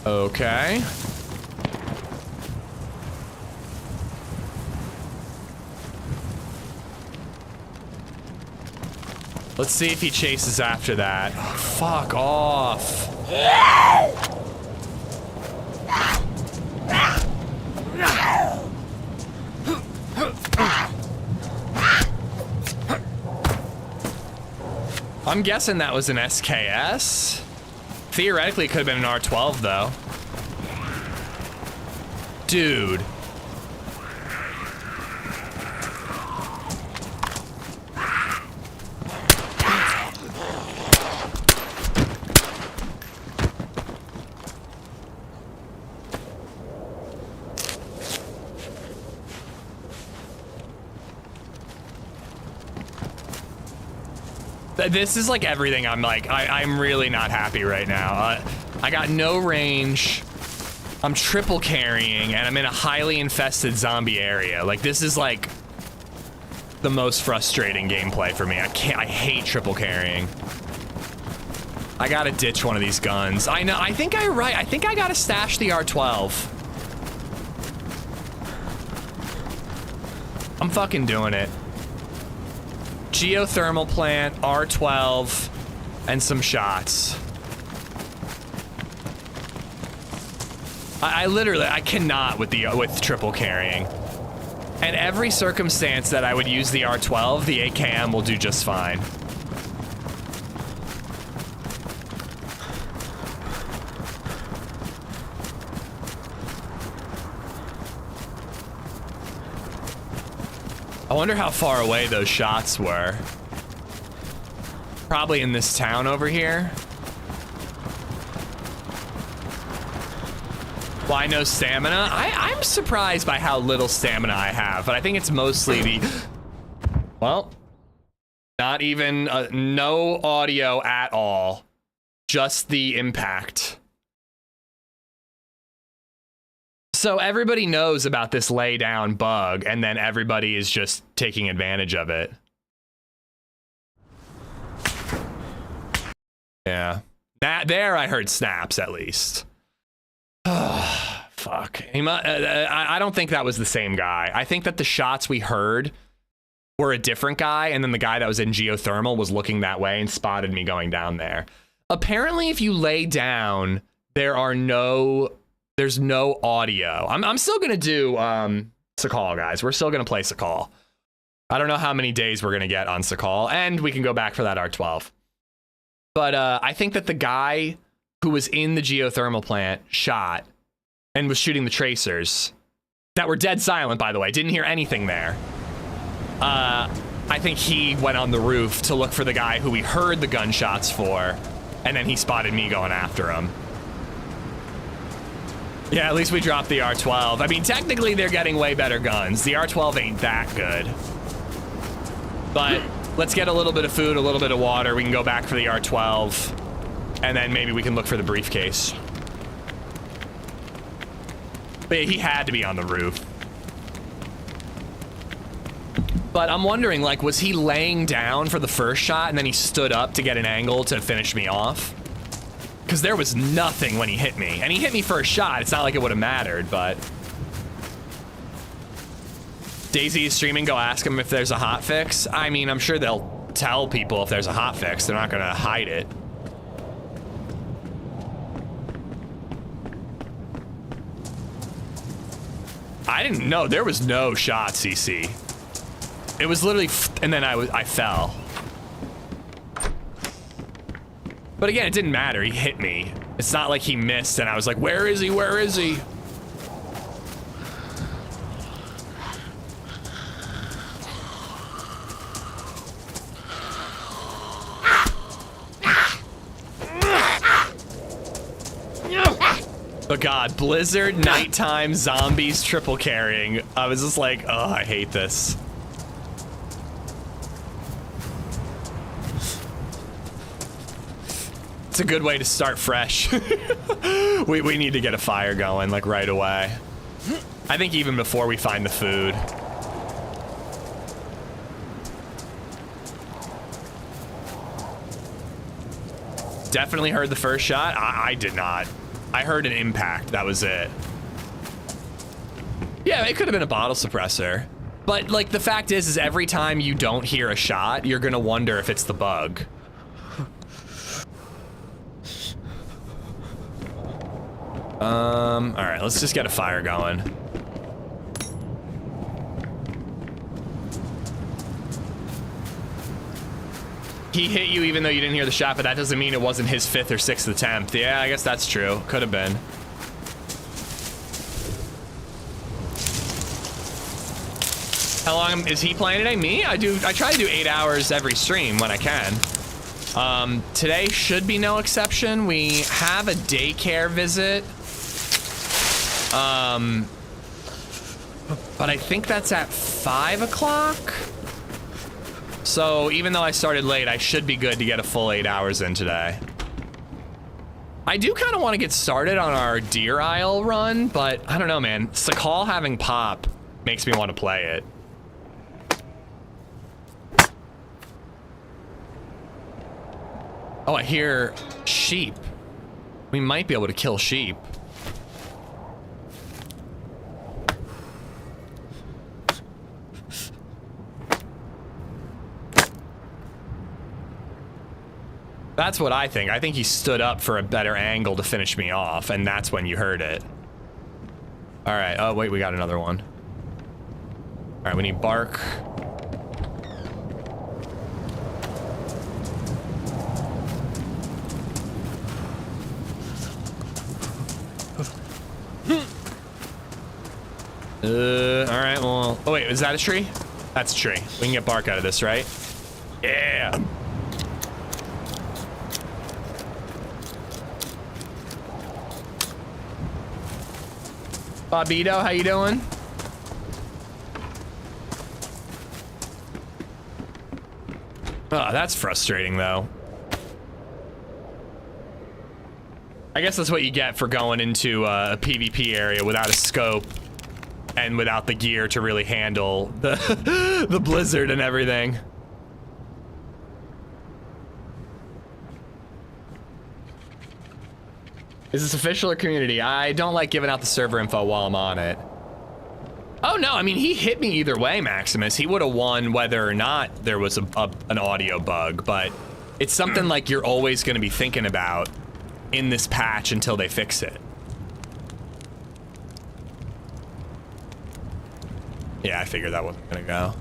Okay. Let's see if he chases after that. Oh, fuck off. I'm guessing that was an SKS. Theoretically, it could have been an R12, though. Dude. This is like everything. I'm really not happy right now. I got no range. I'm triple carrying and I'm in a highly infested zombie area. Like, this is like the most frustrating gameplay for me. I hate triple carrying. I gotta ditch one of these guns. I know, I think I gotta stash the R12. I'm fucking doing it. Geothermal plant, R12, and some shots. I cannot with triple carrying. And every circumstance that I would use the R12, the AKM will do just fine. I wonder how far away those shots were. Probably in this town over here. Why no stamina? I'm surprised by how little stamina I have, but I think it's mostly the... Well, not even... no audio at all. Just the impact. So everybody knows about this lay down bug, and then everybody is just taking advantage of it. Yeah. There I heard snaps, at least. Fuck. I don't think that was the same guy. I think that the shots we heard were a different guy, and then the guy that was in geothermal was looking that way and spotted me going down there. Apparently, if you lay down, there's no audio. I'm still gonna do Sakhal, guys. We're still gonna play Sakhal. I don't know how many days we're gonna get on Sakhal, and we can go back for that R12. But I think that the guy who was in the geothermal plant shot and was shooting the tracers that were dead silent, by the way. Didn't hear anything there. I think he went on the roof to look for the guy who we heard the gunshots for, and then he spotted me going after him. Yeah, at least we dropped the R12. I mean, technically, they're getting way better guns. The R12 ain't that good. But let's get a little bit of food, a little bit of water. We can go back for the R12. And then maybe we can look for the briefcase. But he had to be on the roof. But I'm wondering, like, was he laying down for the first shot and then he stood up to get an angle to finish me off? Because there was nothing when he hit me. And he hit me first shot. It's not like it would have mattered, but... DayZ is streaming. Go ask him if there's a hotfix. I mean, I'm sure they'll tell people if there's a hotfix. They're not going to hide it. I didn't know. There was no shot, CC. It was literally, and then I fell. But again, it didn't matter. He hit me. It's not like he missed and I was like, where is he? Where is he? Oh God, blizzard, nighttime, zombies, triple carrying. I was just like, oh, I hate this. It's a good way to start fresh. we need to get a fire going like right away. I think even before we find the food. Definitely heard the first shot. I did not. I heard an impact. That was it. Yeah, it could have been a bottle suppressor. But like the fact is every time you don't hear a shot, you're gonna wonder if it's the bug. All right, let's just get a fire going. He hit you even though you didn't hear the shot, but that doesn't mean it wasn't his 5th or 6th attempt. Yeah, I guess that's true. Could have been. How long is he playing today? Me? I try to do 8 hours every stream when I can. Today should be no exception. We have a daycare visit. But I think that's at 5 o'clock. So even though I started late, I should be good to get a full 8 hours in today. I do kind of want to get started on our deer aisle run, but I don't know, man. Sakhal having pop makes me want to play it. Oh, I hear sheep. We might be able to kill sheep. That's what I think. I think he stood up for a better angle to finish me off, and that's when you heard it. All right. Oh, wait, we got another one. All right, we need bark. All right, well, oh wait, is that a tree? That's a tree. We can get bark out of this, right? Yeah. Bobito, how you doing? Oh, that's frustrating though. I guess that's what you get for going into a PvP area without a scope and without the gear to really handle the the blizzard and everything. Is this official or community? I don't like giving out the server info while I'm on it. Oh no, I mean, he hit me either way, Maximus. He would have won whether or not there was an audio bug, but it's something like you're always gonna be thinking about in this patch until they fix it. Yeah, I figured that wasn't gonna go.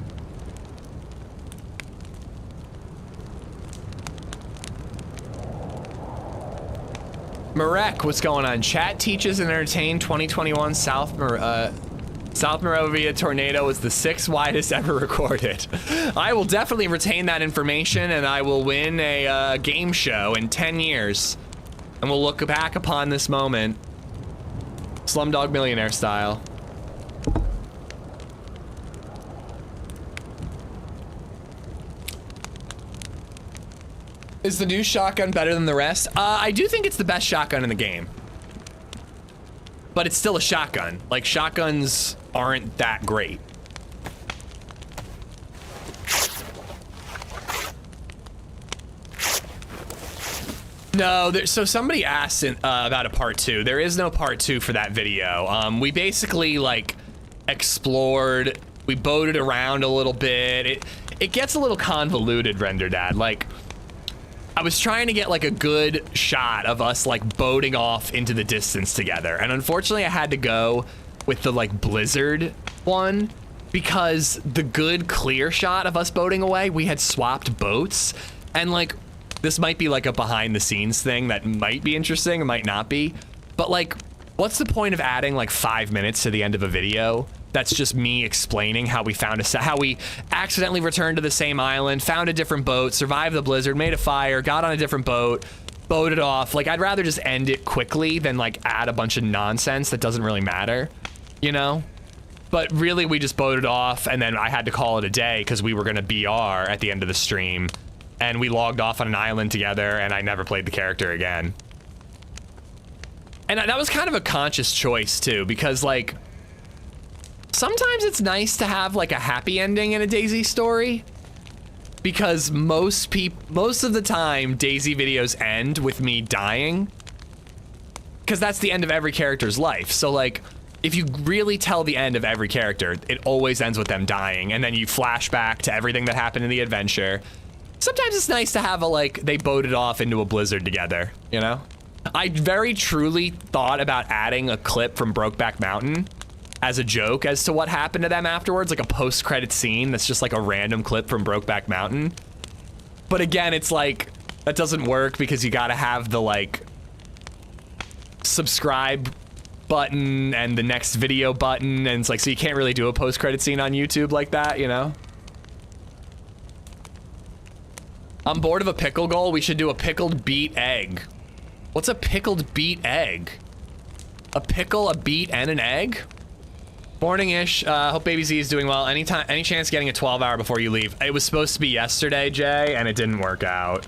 Marek, what's going on? Chat teaches and entertain 2021 South Moravia tornado was the 6th widest ever recorded. I will definitely retain that information and I will win a game show in 10 years. And we'll look back upon this moment. Slumdog Millionaire style. Is the new shotgun better than the rest? I do think it's the best shotgun in the game. But it's still a shotgun. Like, shotguns aren't that great. No, so somebody asked about a part 2. There is no part 2 for that video. We basically, like, explored, we boated around a little bit. It gets a little convoluted, Render Dad. Like, I was trying to get like a good shot of us like boating off into the distance together. And unfortunately I had to go with the like blizzard one, because the good clear shot of us boating away, we had swapped boats, and like this might be like a behind the scenes thing that might be interesting, it might not be, but like what's the point of adding like 5 minutes to the end of a video that's just me explaining how we found how we accidentally returned to the same island, found a different boat, survived the blizzard, made a fire, got on a different boat, boated off. Like, I'd rather just end it quickly than like add a bunch of nonsense that doesn't really matter, you know? But really, we just boated off, and then I had to call it a day because we were gonna BR at the end of the stream, and we logged off on an island together, and I never played the character again. And that was kind of a conscious choice too, because like, sometimes it's nice to have like a happy ending in a DayZ story, because most of the time DayZ videos end with me dying, because that's the end of every character's life. So like, if you really tell the end of every character, it always ends with them dying, and then you flash back to everything that happened in the adventure. Sometimes it's nice to have a like, they boated off into a blizzard together, you know? I very truly thought about adding a clip from Brokeback Mountain as a joke as to what happened to them afterwards, like a post-credit scene that's just like a random clip from Brokeback Mountain. But again, it's like, that doesn't work because you gotta have the like subscribe button and the next video button, and it's like, so you can't really do a post-credit scene on YouTube like that, you know? I'm bored of a pickle goal. We should do a pickled beet egg. What's a pickled beet egg? A pickle, a beet, and an egg? Morning-ish. Hope Baby Z is doing well. Any chance getting a 12-hour before you leave? It was supposed to be yesterday, Jay, and it didn't work out.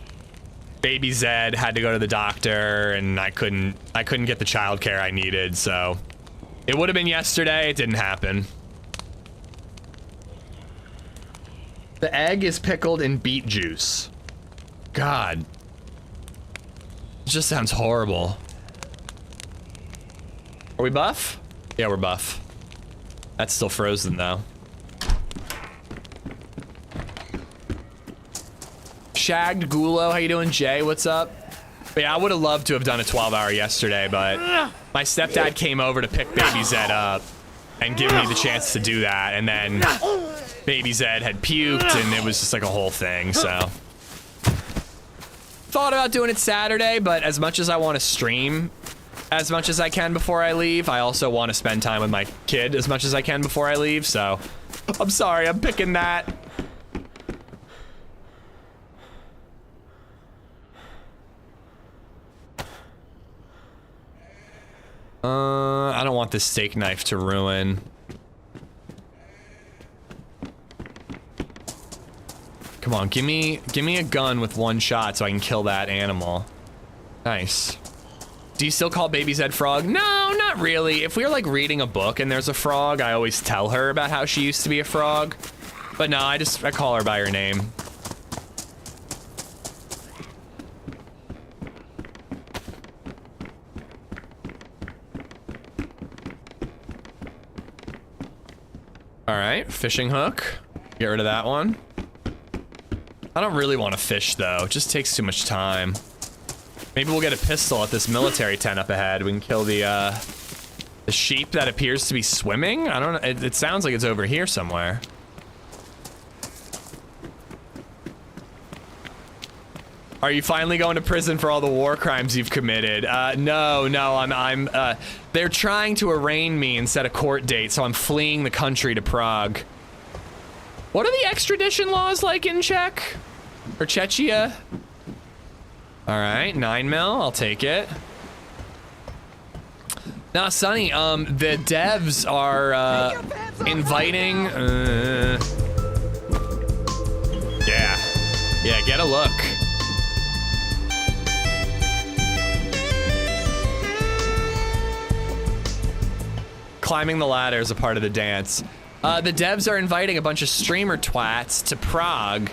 Baby Zed had to go to the doctor, and I couldn't get the childcare I needed, so it would have been yesterday. It didn't happen. The egg is pickled in beet juice. God. It just sounds horrible. Are we buff? Yeah, we're buff. That's still frozen though. Shagged Gulo, how you doing? Jay, what's up? But yeah, I would have loved to have done a 12-hour yesterday, but my stepdad came over to pick Baby Zed up and give me the chance to do that, and then Baby Zed had puked, and it was just like a whole thing, so. Thought about doing it Saturday, but as much as I want to stream as much as I can before I leave, I also want to spend time with my kid as much as I can before I leave, so I'm sorry, I'm picking that. I don't want this steak knife to ruin. Come on, give me a gun with one shot so I can kill that animal. Nice. Do you still call Baby Zed Frog? No, not really. If we're like reading a book and there's a frog, I always tell her about how she used to be a frog. But no, I call her by her name. All right, fishing hook. Get rid of that one. I don't really want to fish though. It just takes too much time. Maybe we'll get a pistol at this military tent up ahead. We can kill the sheep that appears to be swimming. I don't know. It sounds like it's over here somewhere. Are you finally going to prison for all the war crimes you've committed? No, they're trying to arraign me and set a court date, so I'm fleeing the country to Prague. What are the extradition laws like in Czech? Or Czechia? All right, 9mm, I'll take it. Now, Sonny, the devs are inviting. Yeah, get a look. Climbing the ladder is a part of the dance. The devs are inviting a bunch of streamer twats to Prague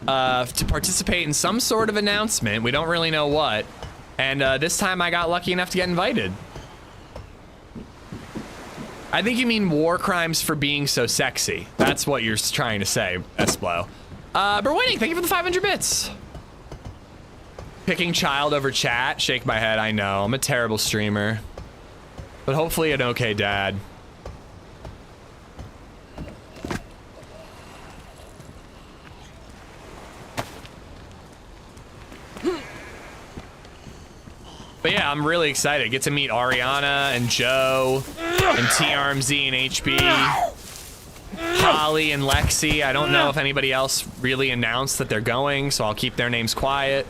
to participate in some sort of announcement. We don't really know what. And this time I got lucky enough to get invited. I think you mean war crimes for being so sexy. That's what you're trying to say, Esplo. Berwinning, thank you for the 500 bits. Picking child over chat, shake my head, I know. I'm a terrible streamer. But hopefully an okay dad. yeah, I'm really excited. Get to meet Ariana and Joe and TRMZ and HB. Holly and Lexi. I don't know if anybody else really announced that they're going, so I'll keep their names quiet.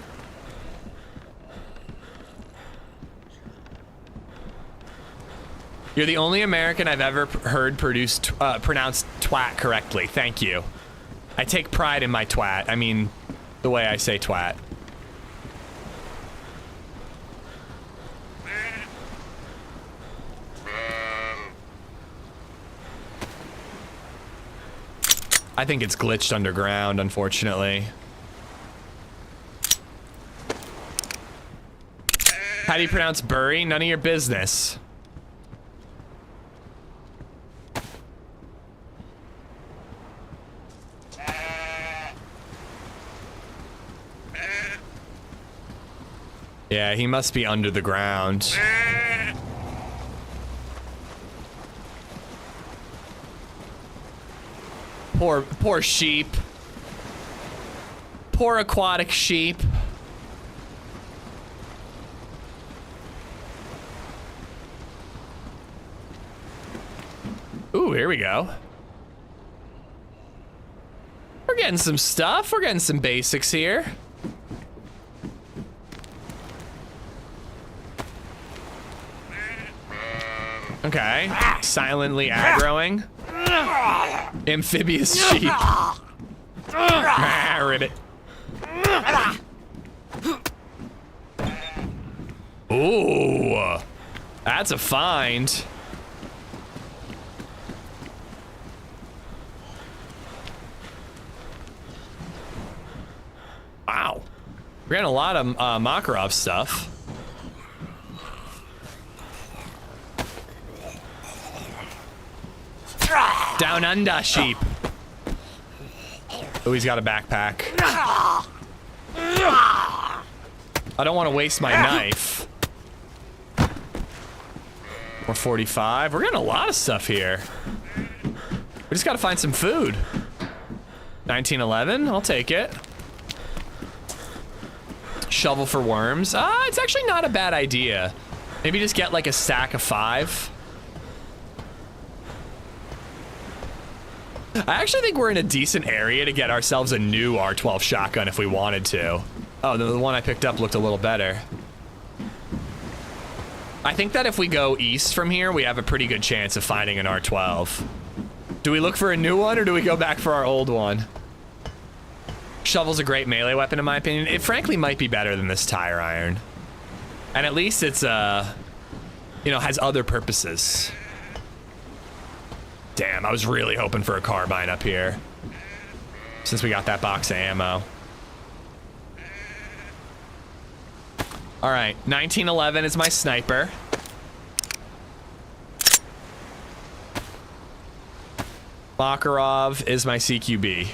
You're the only American I've ever heard pronounced twat correctly. Thank you. I take pride in my twat. I mean, the way I say twat. I think it's glitched underground, unfortunately. How do you pronounce Bury? None of your business. Yeah, he must be under the ground. Poor sheep. Poor aquatic sheep. Ooh, here we go. We're getting some stuff. We're getting some basics here. Okay. Silently aggroing. Amphibious sheep. Ribbit. Ooh. That's a find. Wow. We're getting a lot of Makarov stuff. Down under sheep. Oh, he's got a backpack. I don't want to waste my knife. Or 45. We're getting a lot of stuff here. We just got to find some food. 1911, I'll take it. Shovel for worms. It's actually not a bad idea. Maybe just get like a stack of 5. I actually think we're in a decent area to get ourselves a new R12 shotgun if we wanted to. Oh, the one I picked up looked a little better. I think that if we go east from here, we have a pretty good chance of finding an R12. Do we look for a new one or do we go back for our old one? Shovel's a great melee weapon in my opinion. It frankly might be better than this tire iron. And at least it's, you know, has other purposes. Damn, I was really hoping for a carbine up here. Since we got that box of ammo. All right, 1911 is my sniper. Makarov is my CQB.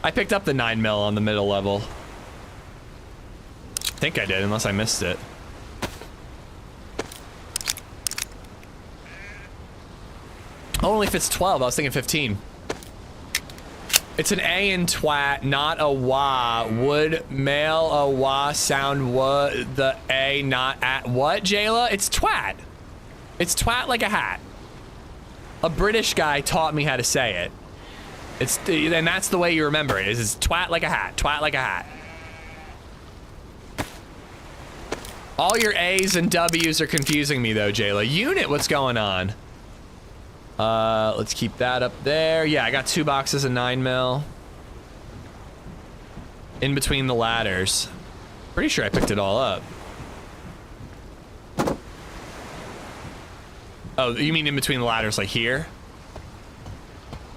I picked up the 9mm on the middle level. I think I did, unless I missed it. Only if it's 12, I was thinking 15. It's an A in twat, not a wah. Would male a wah sound wa, the A not at what, Jayla? It's twat. It's twat like a hat. A British guy taught me how to say it. And that's the way you remember it, is it's twat like a hat, twat like a hat. All your A's and W's are confusing me though, Jayla. Unit, what's going on? Let's keep that up there. Yeah, I got 2 boxes of 9mm. In between the ladders. Pretty sure I picked it all up. Oh, you mean in between the ladders, like here?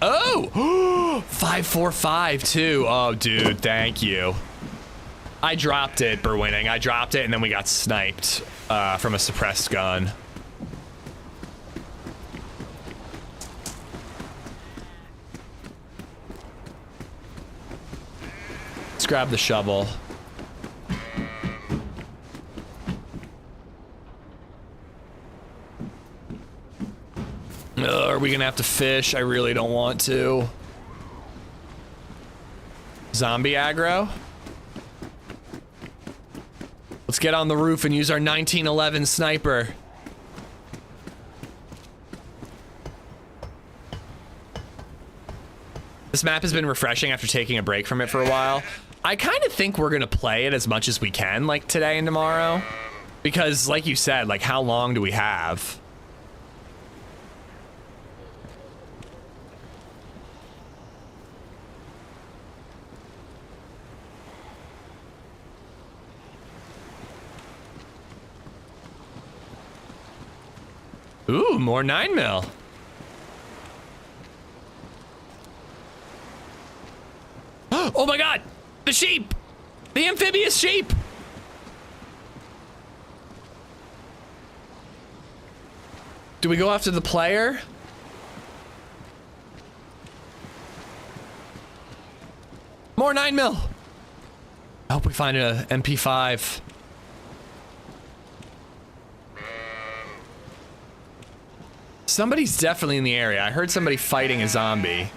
Oh! 545 too. Oh, dude, thank you. I dropped it, Berwinning. I dropped it and then we got sniped from a suppressed gun. Let's grab the shovel. Are we gonna have to fish? I really don't want to. Zombie aggro. Let's get on the roof and use our 1911 sniper. This map has been refreshing after taking a break from it for a while. I kind of think we're gonna play it as much as we can, like today and tomorrow. Because, like you said, like how long do we have? Ooh, more 9mm. Oh my god! The sheep! The amphibious sheep! Do we go after the player? More 9mm! I hope we find a MP5. Somebody's definitely in the area. I heard somebody fighting a zombie.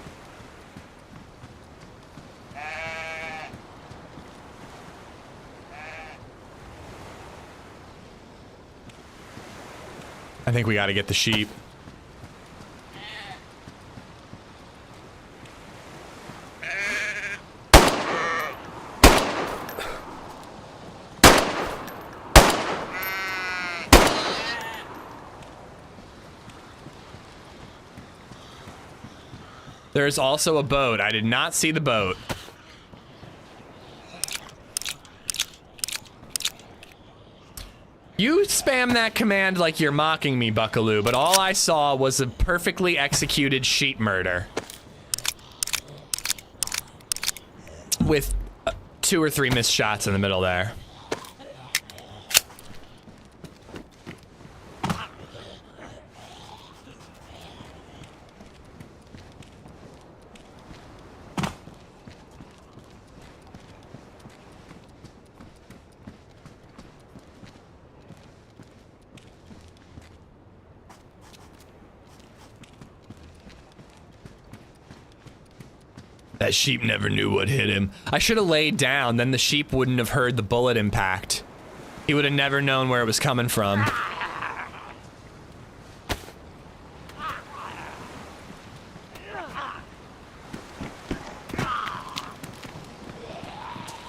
I think we got to get the sheep. There's also a boat. I did not see the boat. You spam that command like you're mocking me, Buckaloo, but all I saw was a perfectly executed sheep murder. With 2 or 3 missed shots in the middle there. That sheep never knew what hit him. I should have laid down, then the sheep wouldn't have heard the bullet impact. He would have never known where it was coming from.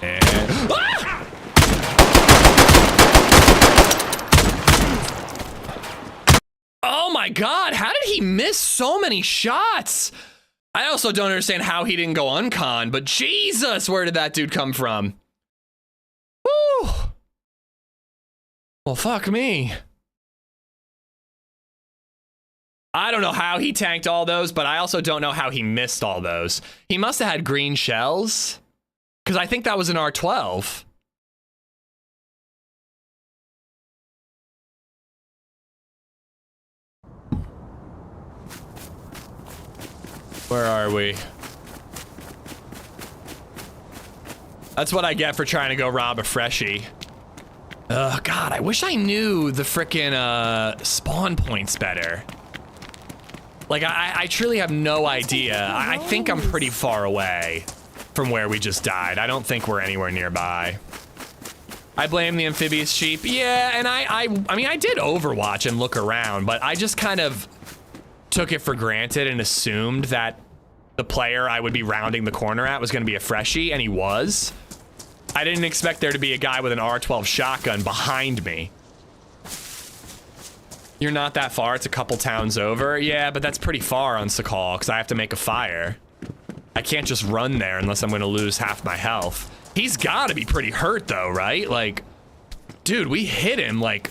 And... Ah! Oh my god, how did he miss so many shots? I also don't understand how he didn't go uncon, but Jesus, where did that dude come from? Woo! Well, fuck me. I don't know how he tanked all those, but I also don't know how he missed all those. He must have had green shells, because I think that was an R12. Where are we? That's what I get for trying to go rob a freshie. Oh god, I wish I knew the frickin' spawn points better. Like, I truly have no idea. I think I'm pretty far away from where we just died. I don't think we're anywhere nearby. I blame the amphibious sheep. Yeah, and I mean, I did Overwatch and look around, but I just kind of took it for granted and assumed that the player I would be rounding the corner at was going to be a freshie, and he was. I didn't expect there to be a guy with an R12 shotgun behind me. You're not that far, it's a couple towns over. Yeah, but that's pretty far on Sakhal, because I have to make a fire. I can't just run there unless I'm going to lose half my health. He's got to be pretty hurt, though, right? Like, dude, we hit him, like,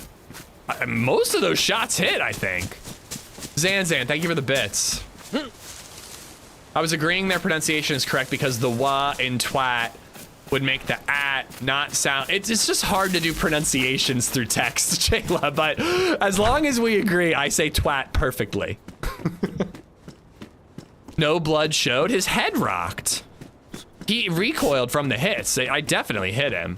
most of those shots hit, I think. Zanzan, thank you for the bits. I was agreeing their pronunciation is correct because the wa in twat would make the at not sound. It's just hard to do pronunciations through text, Jayla, but as long as we agree, I say twat perfectly. No blood showed. His head rocked. He recoiled from the hits. I definitely hit him.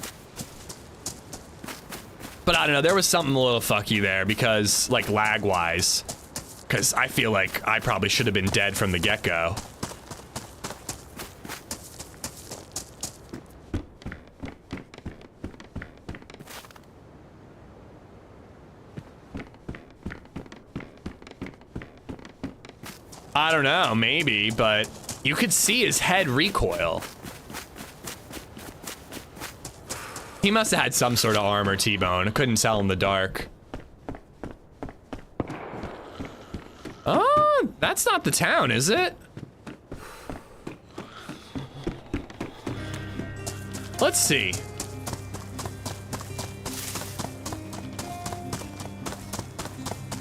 But I don't know, there was something a little fucky there because, like, lag-wise. Because I feel like I probably should have been dead from the get-go. I don't know, maybe, but you could see his head recoil. He must have had some sort of armor, T-Bone. I couldn't tell in the dark. Oh, that's not the town, is it? Let's see.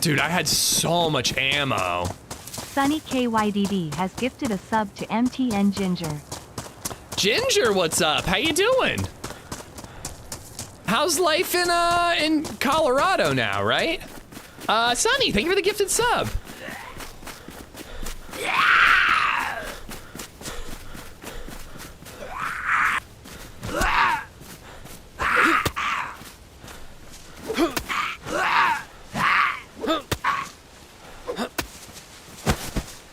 Dude, I had so much ammo. Sunny KYDD has gifted a sub to MTN Ginger. Ginger, what's up? How you doing? How's life in Colorado now, right? Sunny, thank you for the gifted sub.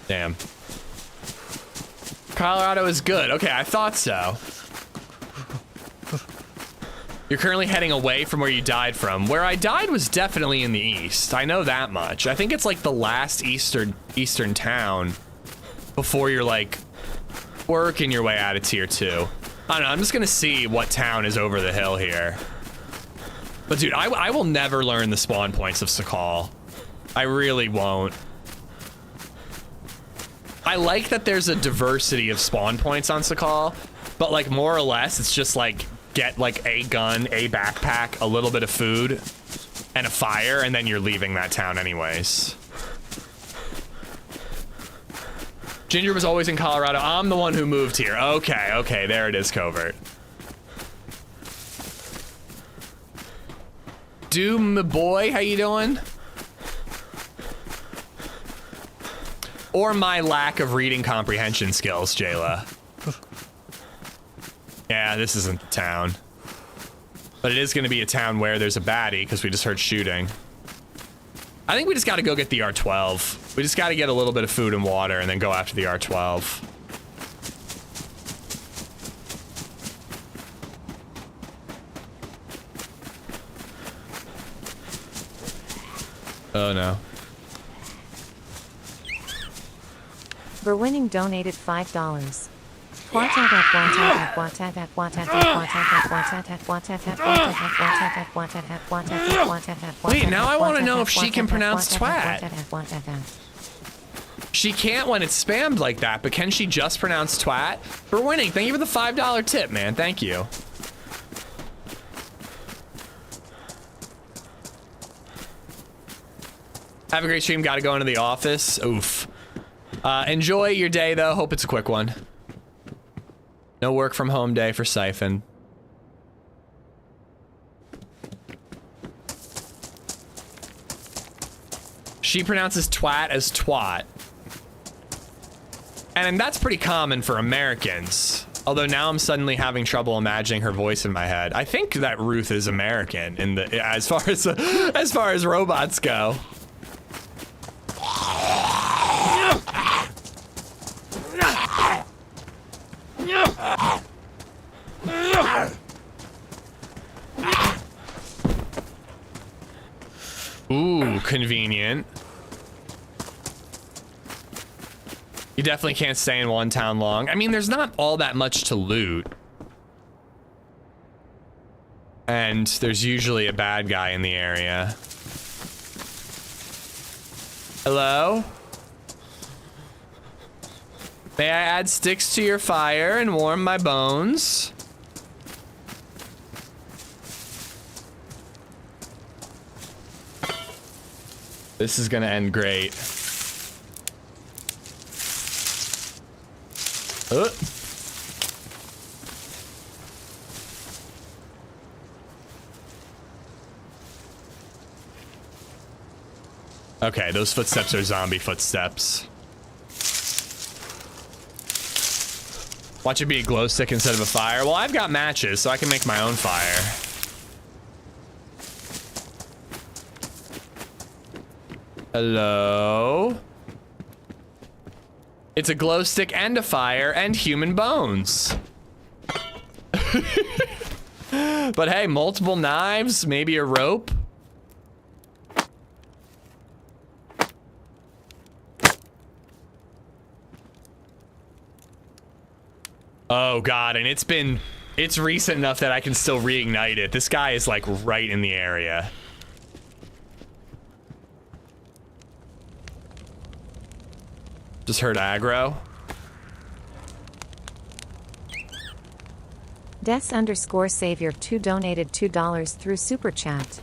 Damn. Colorado is good. Okay, I thought so. You're currently heading away from where you died from. Where I died was definitely in the east. I know that much. I think it's like the last eastern town before you're like working your way out of tier 2. I don't know, I'm just gonna see what town is over the hill here. But dude, I will never learn the spawn points of Sakhal. I really won't. I like that there's a diversity of spawn points on Sakhal, but like more or less it's just like get like a gun, a backpack, a little bit of food, and a fire, and then you're leaving that town anyways. Ginger was always in Colorado. I'm the one who moved here. Okay, okay, there it is, Covert. Doom boy, how you doing? Or my lack of reading comprehension skills, Jayla. Yeah, this isn't the town. But it is gonna be a town where there's a baddie, because we just heard shooting. I think we just gotta go get the R12. We just gotta get a little bit of food and water and then go after the R12. Oh no. For winning donated $5. Wait, now I want to know if she can pronounce twat. She can't when it's spammed like that, but can she just pronounce twat? For winning, thank you for the $5 tip, man. Thank you. Have a great stream. Got to go into the office. Oof. Enjoy your day, though. Hope it's a quick one. No work from home day for Siphon. She pronounces twat as twat. And that's pretty common for Americans. Although now I'm suddenly having trouble imagining her voice in my head. I think that Ruth is American in the as far as robots go. Ooh, convenient. You definitely can't stay in one town long. I mean, there's not all that much to loot. And there's usually a bad guy in the area. Hello? May I add sticks to your fire and warm my bones? This is gonna end great. Okay, those footsteps are zombie footsteps. Watch it be a glow stick instead of a fire. Well, I've got matches, so I can make my own fire. Hello? It's a glow stick and a fire and human bones. But hey, multiple knives, maybe a rope. Oh god, and it's recent enough that I can still reignite it. This guy is like right in the area. Just heard aggro. Des_Savior2 donated $2 through Super Chat.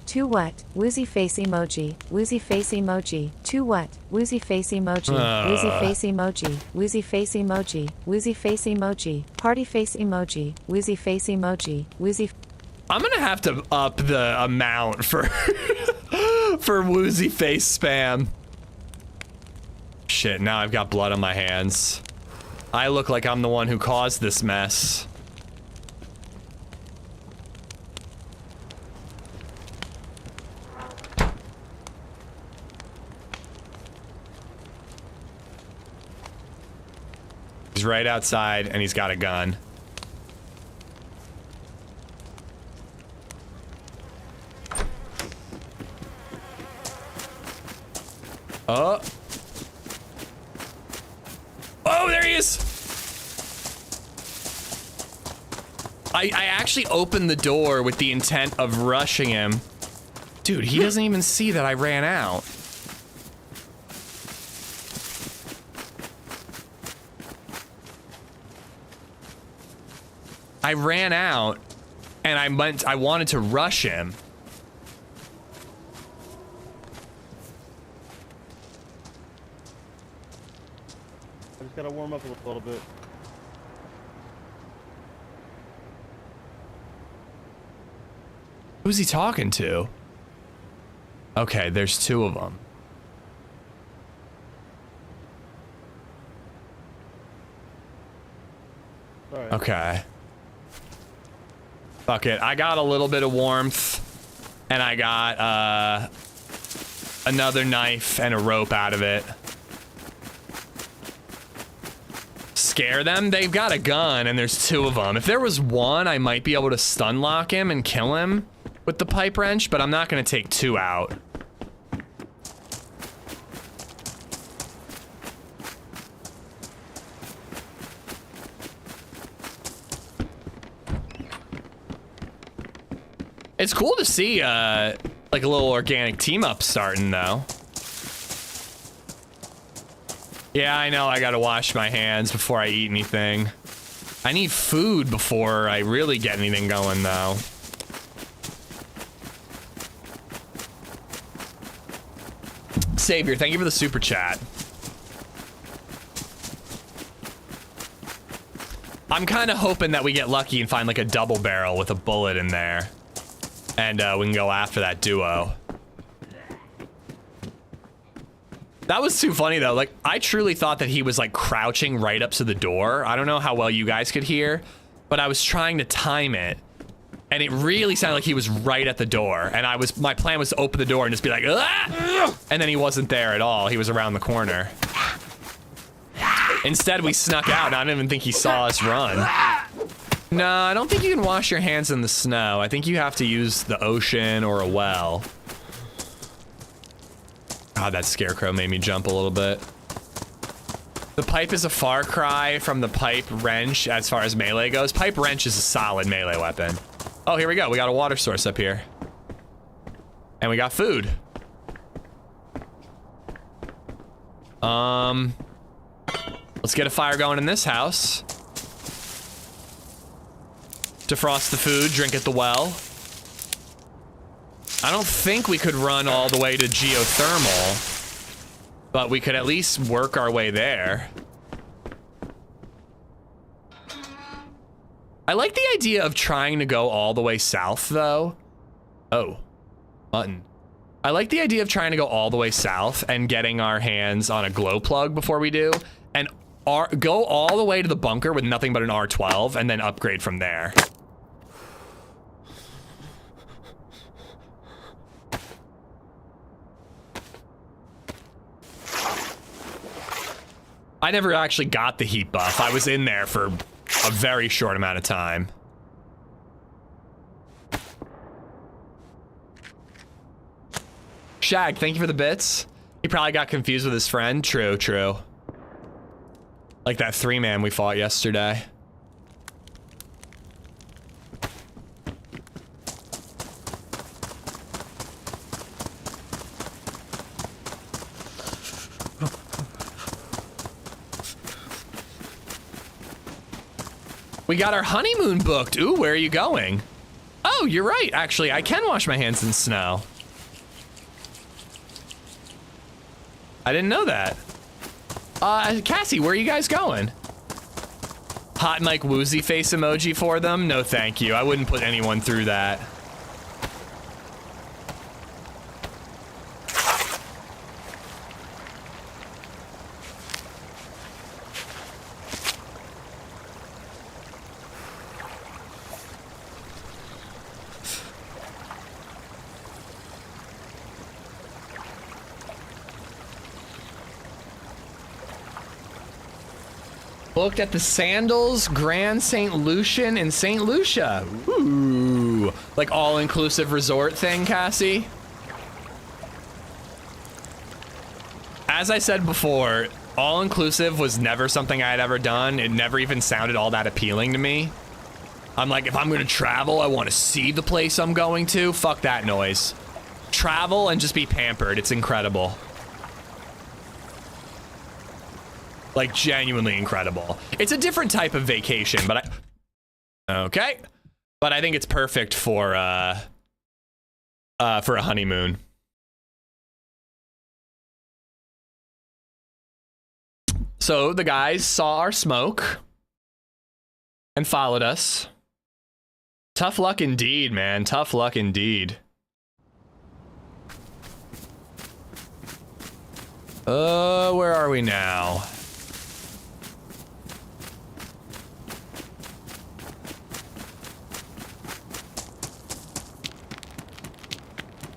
To what? Woozy face emoji. Woozy face emoji. To what? Woozy face emoji. Woozy face emoji. Woozy face emoji. Woozy face emoji. Party face emoji. Woozy face emoji. Woozy. I'm gonna have to up the amount for for woozy face spam. Shit, now I've got blood on my hands. I look like I'm the one who caused this mess. He's right outside and he's got a gun. Oh. Oh, there he is. I actually opened the door with the intent of rushing him. Dude, he doesn't even see that I ran out. I ran out and I wanted to rush him. I just gotta warm up a little bit. Who's he talking to? Okay, there's two of them. Alright. Okay. Fuck it. I got a little bit of warmth, and I got another knife and a rope out of it. Scare them? They've got a gun, and there's two of them. If there was one, I might be able to stun lock him and kill him with the pipe wrench, but I'm not gonna take two out. It's cool to see, like a little organic team up starting, though. Yeah, I know I gotta wash my hands before I eat anything. I need food before I really get anything going, though. Savior, thank you for the super chat. I'm kind of hoping that we get lucky and find like a double barrel with a bullet in there. And we can go after that duo. That was too funny though. Like, I truly thought that he was like crouching right up to the door. I don't know how well you guys could hear, but I was trying to time it. And it really sounded like he was right at the door. And my plan was to open the door and just be like, ah! And then he wasn't there at all. He was around the corner. Instead, we snuck out and I didn't even think he saw us run. No, I don't think you can wash your hands in the snow. I think you have to use the ocean or a well. God, that scarecrow made me jump a little bit. The pipe is a far cry from the pipe wrench as far as melee goes. Pipe wrench is a solid melee weapon. Oh, here we go. We got a water source up here. And we got food. Let's get a fire going in this house. Defrost the food, drink at the well. I don't think we could run all the way to geothermal, but we could at least work our way there. I like the idea of trying to go all the way south, though. Oh, button. I like the idea of trying to go all the way south and getting our hands on a glow plug before we do, and go all the way to the bunker with nothing but an R12 and then upgrade from there. I never actually got the heat buff. I was in there for a very short amount of time. Shag, thank you for the bits. He probably got confused with his friend. True, true. Like that 3-man we fought yesterday. We got our honeymoon booked. Ooh, where are you going? Oh, you're right. Actually, I can wash my hands in snow. I didn't know that. Cassie, where are you guys going? Hot mic woozy face emoji for them? No, thank you. I wouldn't put anyone through that. Looked at the Sandals Grand St. Lucian in St. Lucia. Ooh, like all-inclusive resort thing, Cassie. As I said before, all-inclusive was never something I had ever done. It never even sounded all that appealing to me. I'm like, if I'm gonna travel, I want to see the place I'm going to. Fuck that noise. Travel and just be pampered. It's incredible. Like, genuinely incredible. It's a different type of vacation, but okay. But I think it's perfect for a honeymoon. So the guys saw our smoke and followed us. Tough luck indeed, man. Tough luck indeed. Where are we now?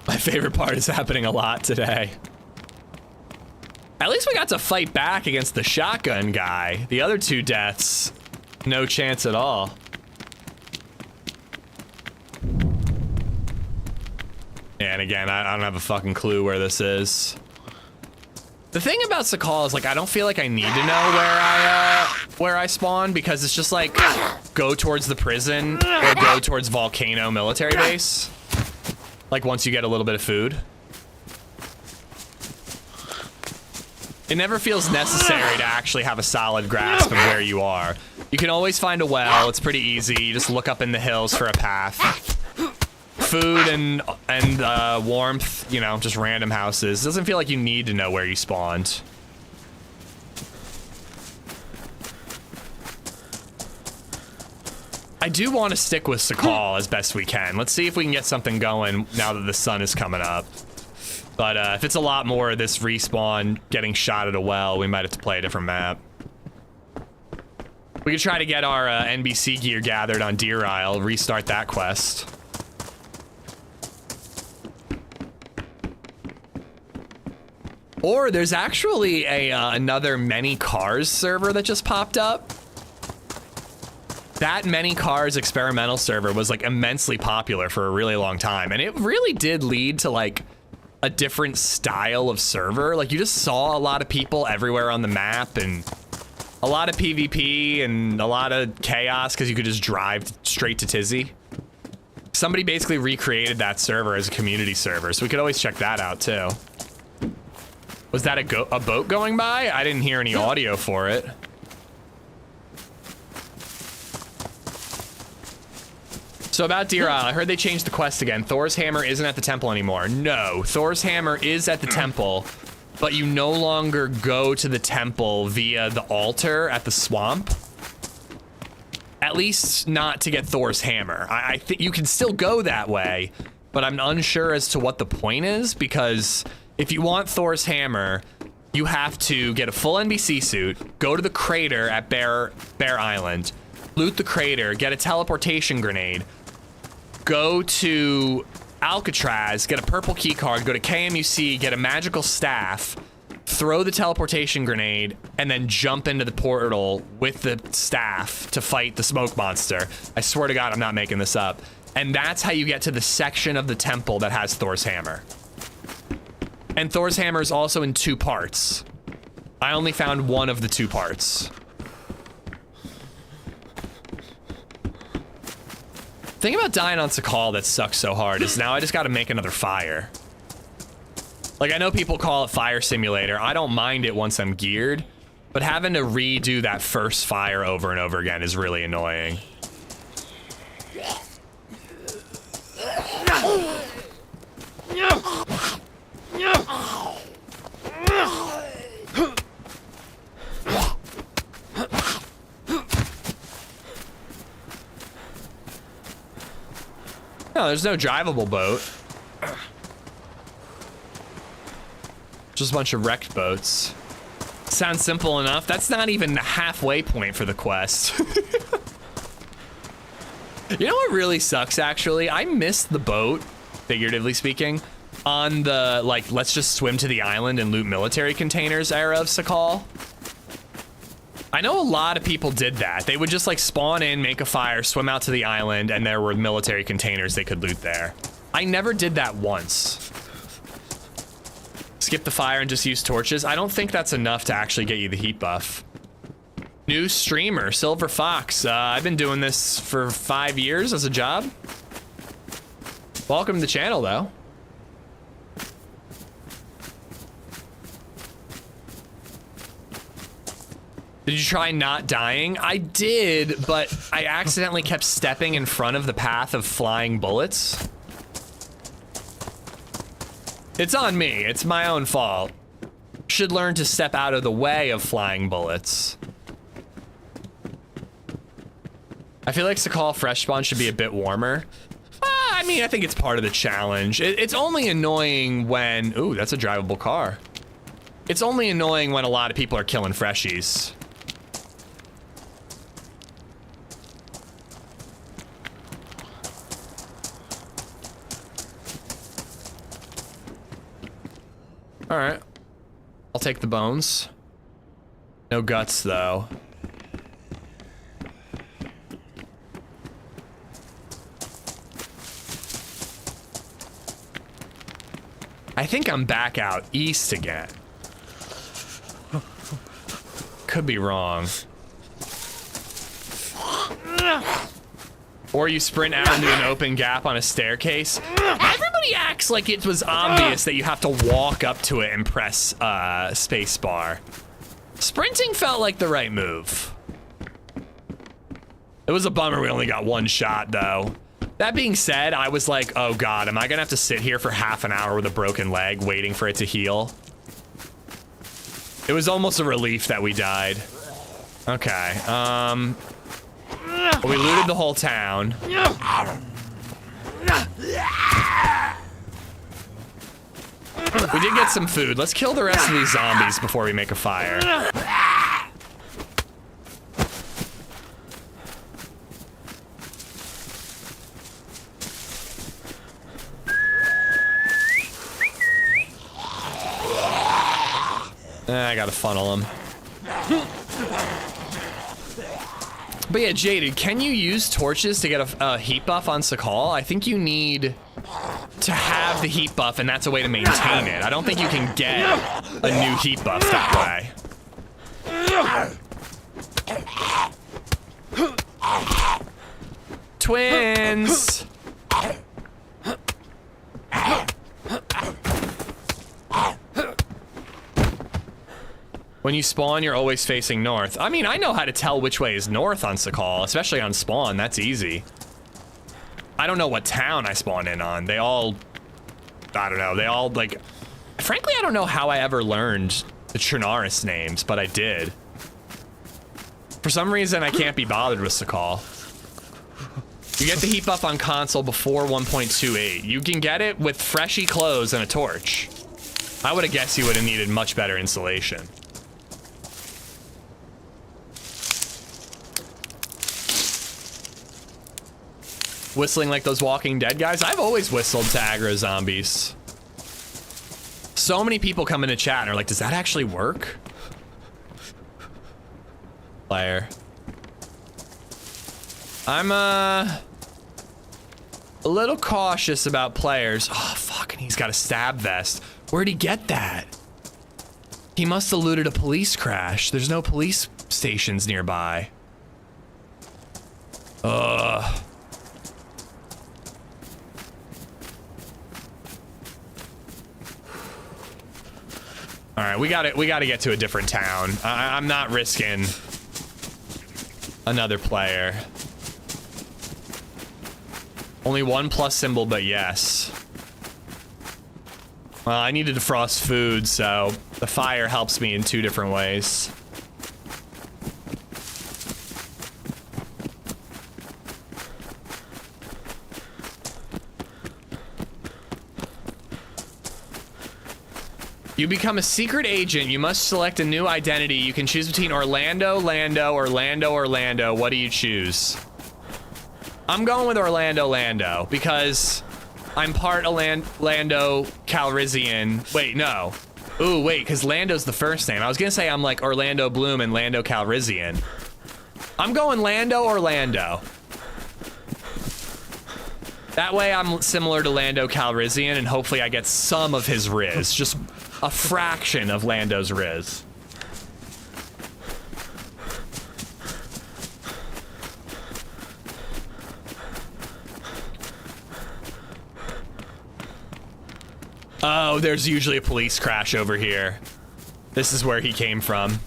My favorite part is happening a lot today. At least we got to fight back against the shotgun guy. The other two deaths, no chance at all. And again, I don't have a fucking clue where this is. The thing about Sakhal is, like, I don't feel like I need to know where I spawn, because it's just like, go towards the prison or go towards Volcano military base. Like, once you get a little bit of food. It never feels necessary to actually have a solid grasp of where you are. You can always find a well. It's pretty easy. You just look up in the hills for a path. Food and warmth, you know, just random houses. It doesn't feel like you need to know where you spawned. I do want to stick with Sakhal as best we can. Let's see if we can get something going now that the sun is coming up. But if it's a lot more of this respawn, getting shot at a well, we might have to play a different map. We could try to get our NBC gear gathered on Deer Isle, restart that quest. Or there's actually another Many Cars server that just popped up. That Many Cars experimental server was like immensely popular for a really long time, and it really did lead to like a different style of server. Like, you just saw a lot of people everywhere on the map, and a lot of PvP and a lot of chaos because you could just drive straight to Tizzy. Somebody basically recreated that server as a community server, so we could always check that out too. Was that a boat going by? I didn't hear any audio for it. So about Deer Isle, I heard they changed the quest again. Thor's hammer isn't at the temple anymore. No, Thor's hammer is at the temple, but you no longer go to the temple via the altar at the swamp. At least not to get Thor's hammer. I think you can still go that way, but I'm unsure as to what the point is, because if you want Thor's hammer, you have to get a full NBC suit, go to the crater at Bear Island, loot the crater, get a teleportation grenade, go to Alcatraz, get a purple key card, go to KMUC, get a magical staff, throw the teleportation grenade, and then jump into the portal with the staff to fight the smoke monster. I swear to God, I'm not making this up. And that's how you get to the section of the temple that has Thor's hammer. And Thor's hammer is also in 2 parts. I only found one of the 2 parts. The thing about dying on Sakhal that sucks so hard is now I just gotta make another fire. Like, I know people call it Fire Simulator. I don't mind it once I'm geared, But having to redo that first fire over and over again is really annoying. No, there's no drivable boat. Just a bunch of wrecked boats. Sounds simple enough. That's not even the halfway point for the quest. You know what really sucks, actually? I missed the boat, figuratively speaking, on the, like, let's just swim to the island and loot military containers era of Sakhal. I know a lot of people did that. They would just, like, spawn in, make a fire, swim out to the island, and there were military containers they could loot there. I never did that once. Skip the fire and just use torches. I don't think that's enough to actually get you the heat buff. New streamer, Silver Fox. I've been doing this for 5 years as a job. Welcome to the channel, though. Did you try not dying? I did, but I accidentally kept stepping in front of the path of flying bullets. It's on me. It's my own fault. Should learn to step out of the way of flying bullets. I feel like Sakhal fresh spawn should be a bit warmer. I mean, I think it's part of the challenge. It's only annoying when... Ooh, that's a drivable car. It's only annoying when a lot of people are killing freshies. All right, I'll take the bones. No guts, though. I think I'm back out east again. Could be wrong. Or you sprint out into an open gap on a staircase. Everybody acts like it was obvious that you have to walk up to it and press space bar. Sprinting felt like the right move. It was a bummer we only got one shot, though. That being said, I was like, oh god, am I gonna have to sit here for half an hour with a broken leg waiting for it to heal? It was almost a relief that we died. Okay, we looted the whole town. We did get some food. Let's kill the rest of these zombies before we make a fire. I gotta funnel them. But yeah, Jaded, can you use torches to get a heat buff on Sakhal? I think you need to have the heat buff, and that's a way to maintain it. I don't think you can get a new heat buff that way. Twins! When you spawn, you're always facing north. I mean, I know how to tell which way is north on Sakhal, especially on spawn. That's easy. I don't know what town I spawn in on. They all, I don't know. They all, like, frankly, I don't know how I ever learned the Trinaris names, but I did. For some reason, I can't be bothered with Sakhal. You get the heat buff on console before 1.28. You can get it with freshy clothes and a torch. I would have guessed you would have needed much better insulation. Whistling like those Walking Dead guys? I've always whistled to aggro zombies. So many people come into chat and are like, does that actually work? Player. I'm a little cautious about players. Oh, fuck, and he's got a stab vest. Where'd he get that? He must have looted a police crash. There's no police stations nearby. Ugh. All right, we gotta get to a different town. I'm not risking another player. Only one plus symbol, but yes. Well, I need to defrost food, so the fire helps me in 2 different ways. You become a secret agent. You must select a new identity. You can choose between Orlando, Lando, or Lando, Orlando. What do you choose? I'm going with Orlando, Lando, because I'm part Lando Calrissian. Wait, no. Ooh, wait, because Lando's the first name. I was gonna say I'm like Orlando Bloom and Lando Calrissian. I'm going Lando, Orlando. That way I'm similar to Lando Calrissian, and hopefully I get some of his riz. Just a fraction of Lando's riz. Oh, there's usually a police crash over here. This is where he came from.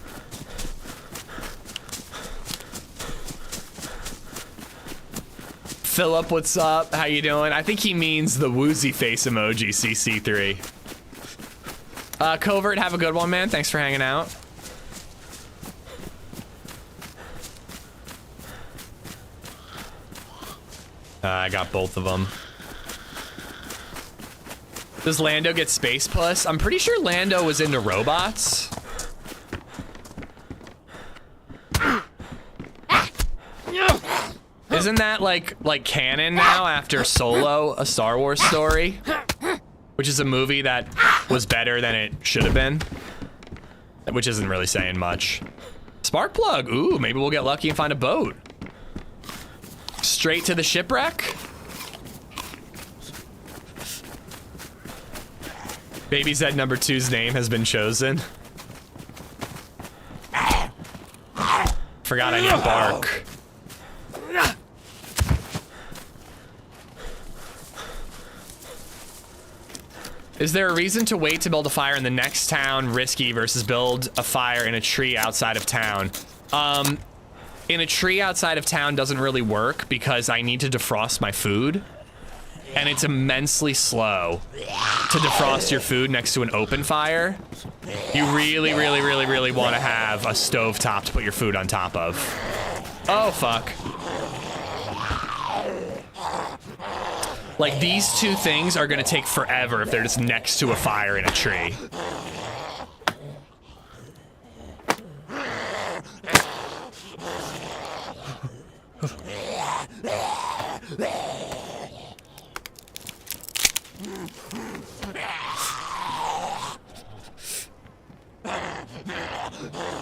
Philip, what's up? How you doing? I think he means the woozy face emoji, CC3. Covert, have a good one, man. Thanks for hanging out. I got both of them. Does Lando get Space Puss? I'm pretty sure Lando was into robots. Isn't that like canon now after Solo, a Star Wars story? Which is a movie that was better than it should have been. Which isn't really saying much. Sparkplug, ooh, maybe we'll get lucky and find a boat. Straight to the shipwreck? LadyZed number 2's name has been chosen. Forgot I need bark. Is there a reason to wait to build a fire in the next town risky versus build a fire in a tree outside of town? In a tree outside of town doesn't really work because I need to defrost my food. And it's immensely slow to defrost your food next to an open fire. You really, really, really, really want to have a stovetop to put your food on top of. Oh, fuck. Like, these two things are gonna take forever if they're just next to a fire in a tree.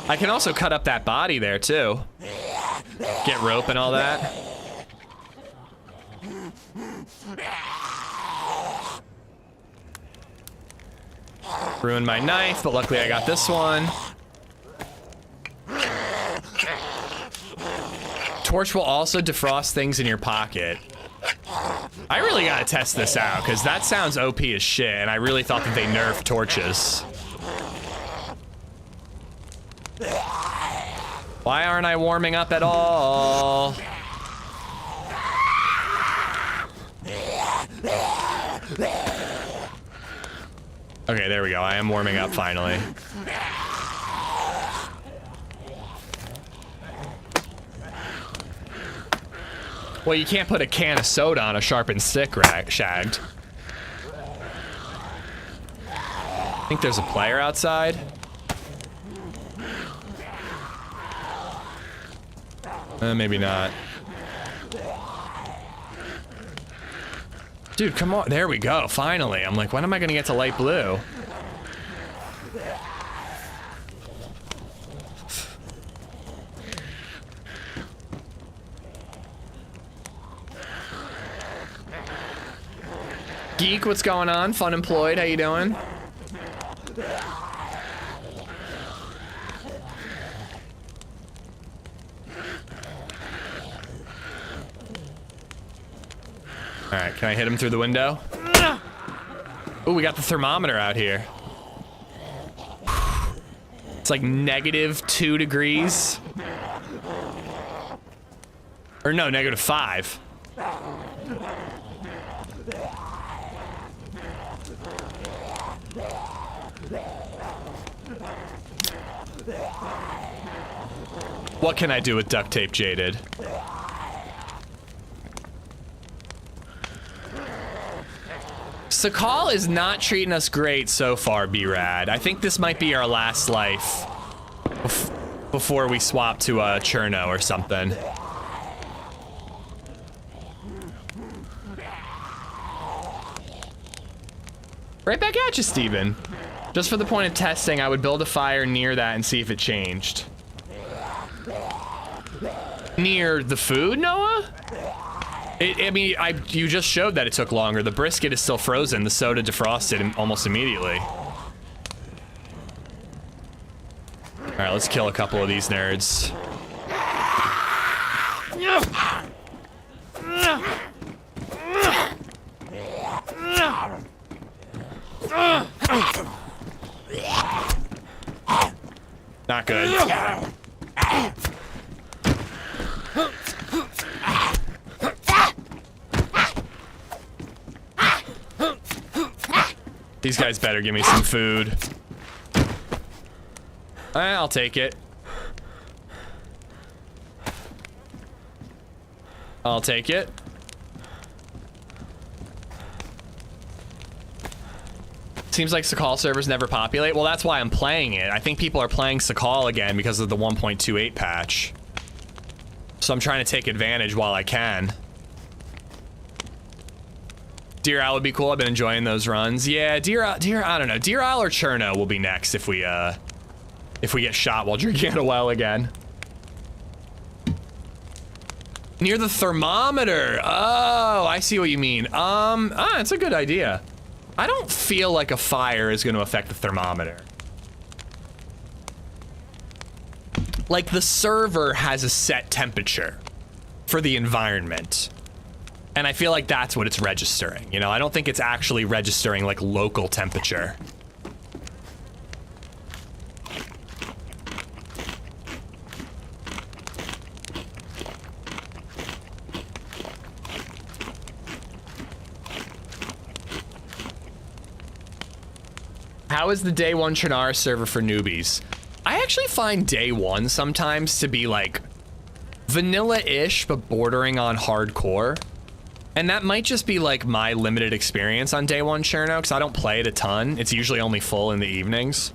I can also cut up that body there, too. Get rope and all that. Ruined my knife, but luckily I got this one. Torch will also defrost things in your pocket. I really gotta test this out, because that sounds OP as shit, and I really thought that they nerfed torches. Why aren't I warming up at all? Okay, there we go. I am warming up finally. Well, you can't put a can of soda on a sharpened stick, Shagged. I think there's a player outside. Maybe not. Dude, come on. There we go. Finally. I'm like, when am I gonna get to light blue? Geek, what's going on? Fun employed, how you doing? All right, can I hit him through the window? Ooh, we got the thermometer out here. It's like -2 degrees. Or no, -5. What can I do with duct tape, Jaded? Sakhal is not treating us great so far, B-Rad. I think this might be our last life before we swap to a Cherno or something. Right back at you, Steven. Just for the point of testing, I would build a fire near that and see if it changed. Near the food, Noah? I mean, you just showed that it took longer. The brisket is still frozen. The soda defrosted almost immediately. All right, let's kill a couple of these nerds. Not good. These guys better give me some food. I'll take it. I'll take it. Seems like Sakhal servers never populate. Well, that's why I'm playing it. I think people are playing Sakhal again because of the 1.28 patch. So I'm trying to take advantage while I can. Deer Isle would be cool. I've been enjoying those runs. Yeah, Deer, I don't know. Deer Isle or Cherno will be next if we get shot while drinking at a well again. Near the thermometer. Oh, I see what you mean. It's a good idea. I don't feel like a fire is going to affect the thermometer. Like, the server has a set temperature for the environment. And I feel like that's what it's registering. You know, I don't think it's actually registering like local temperature. How is the day one Trinara server for newbies? I actually find day one sometimes to be like vanilla-ish, but bordering on hardcore. And that might just be like my limited experience on day one Cherno, because I don't play it a ton. It's usually only full in the evenings.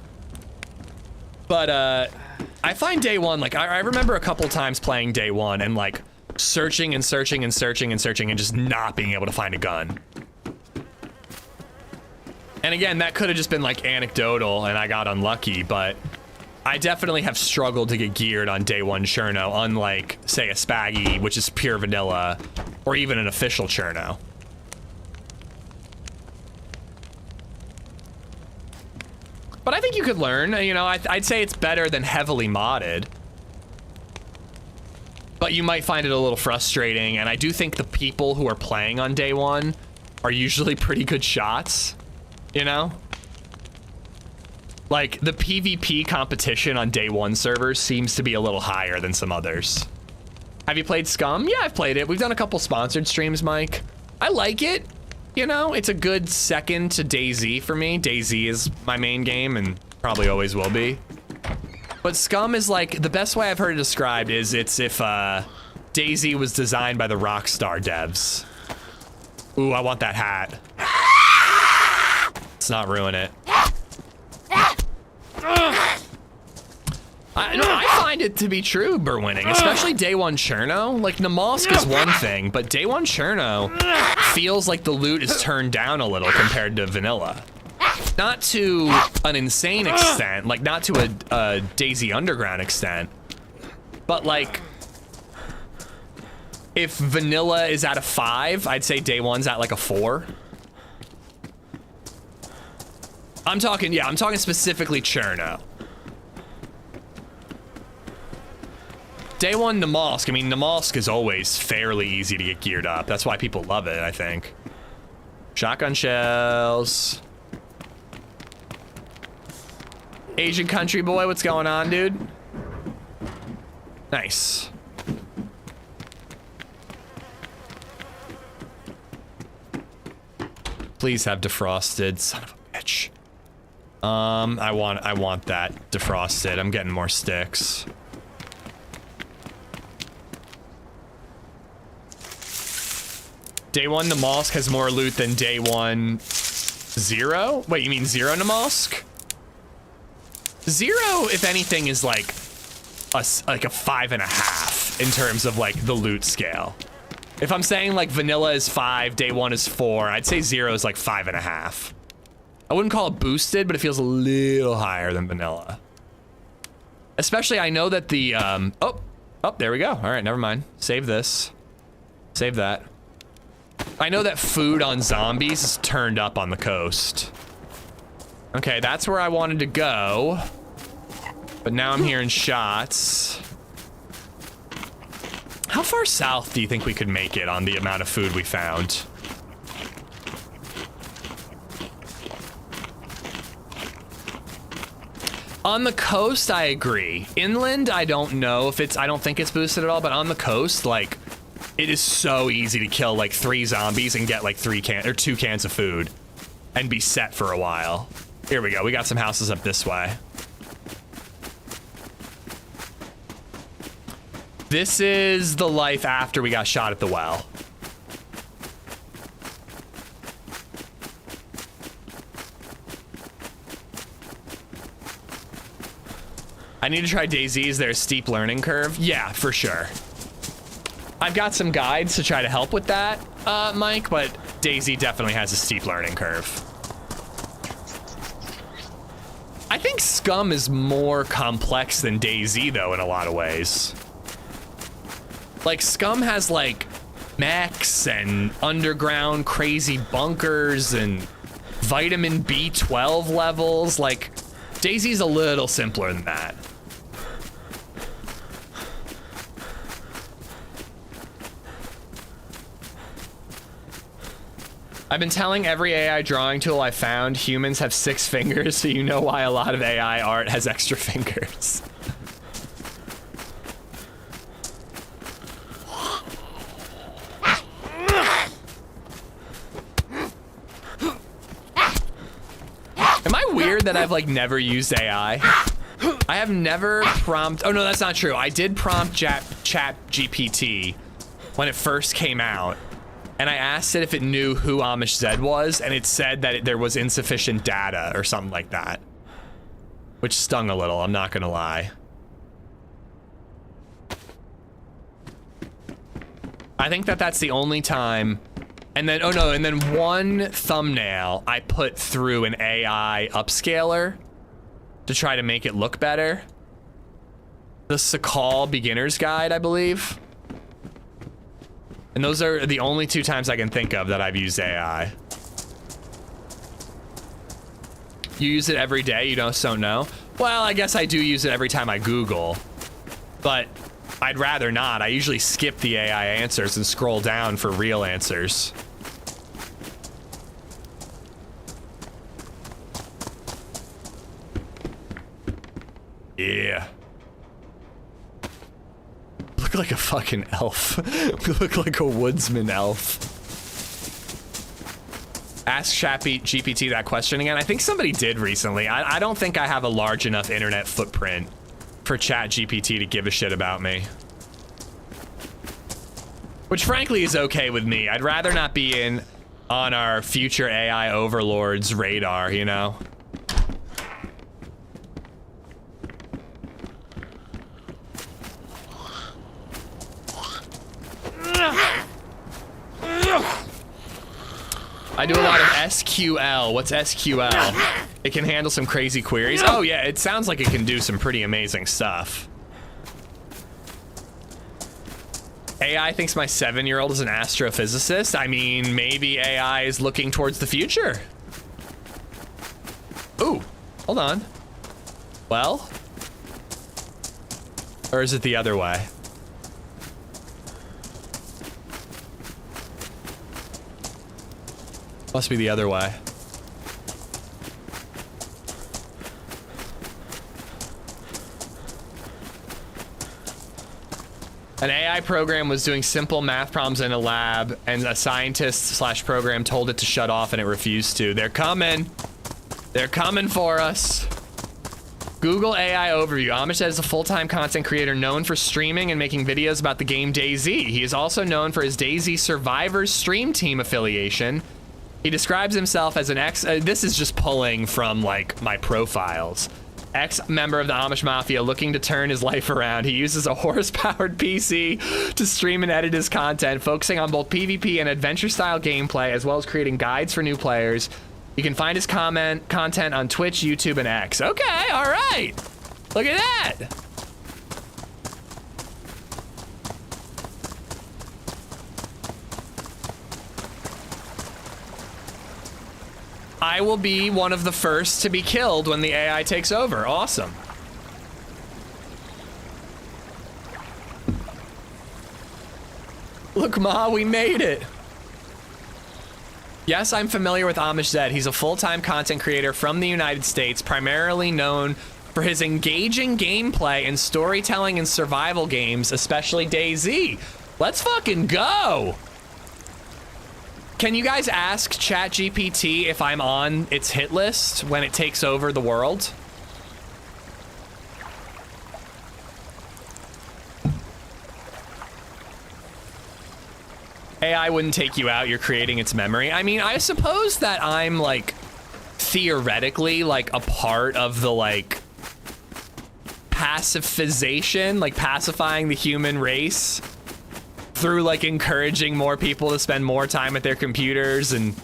But I find day one, like I remember a couple times playing day one and like searching and searching and searching and searching and just not being able to find a gun. And again, that could have just been like anecdotal and I got unlucky, but I definitely have struggled to get geared on day one Cherno, unlike, say, a Spaggy, which is pure vanilla, or even an official Cherno. But I think you could learn, you know, I'd say it's better than heavily modded. But you might find it a little frustrating, and I do think the people who are playing on day one are usually pretty good shots, you know? Like, the PvP competition on day one servers seems to be a little higher than some others. Have you played Scum? Yeah, I've played it. We've done a couple sponsored streams, Mike. I like it. You know, it's a good second to DayZ for me. DayZ is my main game and probably always will be. But Scum is like, the best way I've heard it described is it's if DayZ was designed by the Rockstar devs. Ooh, I want that hat. Let's not ruin it. I find it to be true, Burwinning, especially day one Cherno. Like, Namalsk is one thing, but day one Cherno feels like the loot is turned down a little compared to vanilla. Not to an insane extent, like not to a DayZ Underground extent, but like, if vanilla is at a 5, I'd say day one's at like a 4. I'm talking specifically Cherno. Day one Namalsk, I mean, Namalsk is always fairly easy to get geared up. That's why people love it, I think. Shotgun shells. Asian country boy, what's going on, dude? Nice. Please have defrosted, son of a bitch. I want that defrosted. I'm getting more sticks. Day 1 Namalsk has more loot than day 1 0? Wait, you mean 0 Namalsk? 0, if anything, is like a 5.5 in terms of like the loot scale. If I'm saying like vanilla is 5, day 1 is 4, I'd say 0 is like 5.5. I wouldn't call it boosted, but it feels a little higher than vanilla. Especially, I know that the, oh, there we go. All right, never mind. Save this. Save that. I know that food on zombies is turned up on the coast. Okay, that's where I wanted to go. But now I'm hearing shots. How far south do you think we could make it on the amount of food we found? On the coast, I agree. Inland, I don't know if it's, I don't think it's boosted at all, but on the coast, like, it is so easy to kill like 3 zombies and get like 2 cans of food and be set for a while. Here we go. We got some houses up this way. This is the life after we got shot at the well. I need to try DayZ. Is there a steep learning curve? Yeah, for sure. I've got some guides to try to help with that, Mike, but DayZ definitely has a steep learning curve. I think Scum is more complex than DayZ, though, in a lot of ways. Like, Scum has, like, mechs and underground crazy bunkers and vitamin B12 levels. Like, DayZ's a little simpler than that. I've been telling every AI drawing tool I found humans have 6 fingers, so you know why a lot of AI art has extra fingers. Am I weird that I've like never used AI? I have never oh no, that's not true. I did prompt Chat GPT when it first came out. And I asked it if it knew who LadyZed was, and it said that there was insufficient data or something like that. Which stung a little, I'm not gonna lie. I think that that's the only time. And then, oh no, and then one thumbnail I put through an AI upscaler to try to make it look better. The Sakhal beginner's guide, I believe. And those are the only 2 times I can think of that I've used AI. You use it every day, you just don't know? Well, I guess I do use it every time I Google, but I'd rather not. I usually skip the AI answers and scroll down for real answers. Yeah. Look like a fucking elf. Look like a woodsman elf. Ask GPT that question again. I think somebody did recently. I don't think I have a large enough internet footprint for ChatGPT to give a shit about me. Which frankly is okay with me. I'd rather not be on our future AI overlords radar, you know? I do a lot of SQL. What's SQL? It can handle some crazy queries. Oh yeah, it sounds like it can do some pretty amazing stuff. AI thinks my 7-year-old is an astrophysicist. I mean, maybe AI is looking towards the future. Ooh, hold on. Well? Or is it the other way? Must be the other way. An AI program was doing simple math problems in a lab, and a scientist/program told it to shut off, and it refused to. They're coming. They're coming for us. Google AI overview. Amish is a full-time content creator known for streaming and making videos about the game DayZ. He is also known for his DayZ Survivors stream team affiliation. He describes himself as an this is just pulling from like my profiles. Ex-member of the Amish Mafia looking to turn his life around. He uses a horse-powered PC to stream and edit his content, focusing on both PvP and adventure-style gameplay, as well as creating guides for new players. You can find his content on Twitch, YouTube, and X. Okay, all right. Look at that. I will be one of the first to be killed when the AI takes over. Awesome. Look, Ma, we made it. Yes, I'm familiar with LadyZed. He's a full-time content creator from the United States, primarily known for his engaging gameplay and storytelling in survival games, especially DayZ. Let's fucking go. Can you guys ask ChatGPT if I'm on its hit list when it takes over the world? AI wouldn't take you out, you're creating its memory. I mean, I suppose that I'm like theoretically like a part of the like pacifization, like pacifying the human race through like encouraging more people to spend more time at their computers, and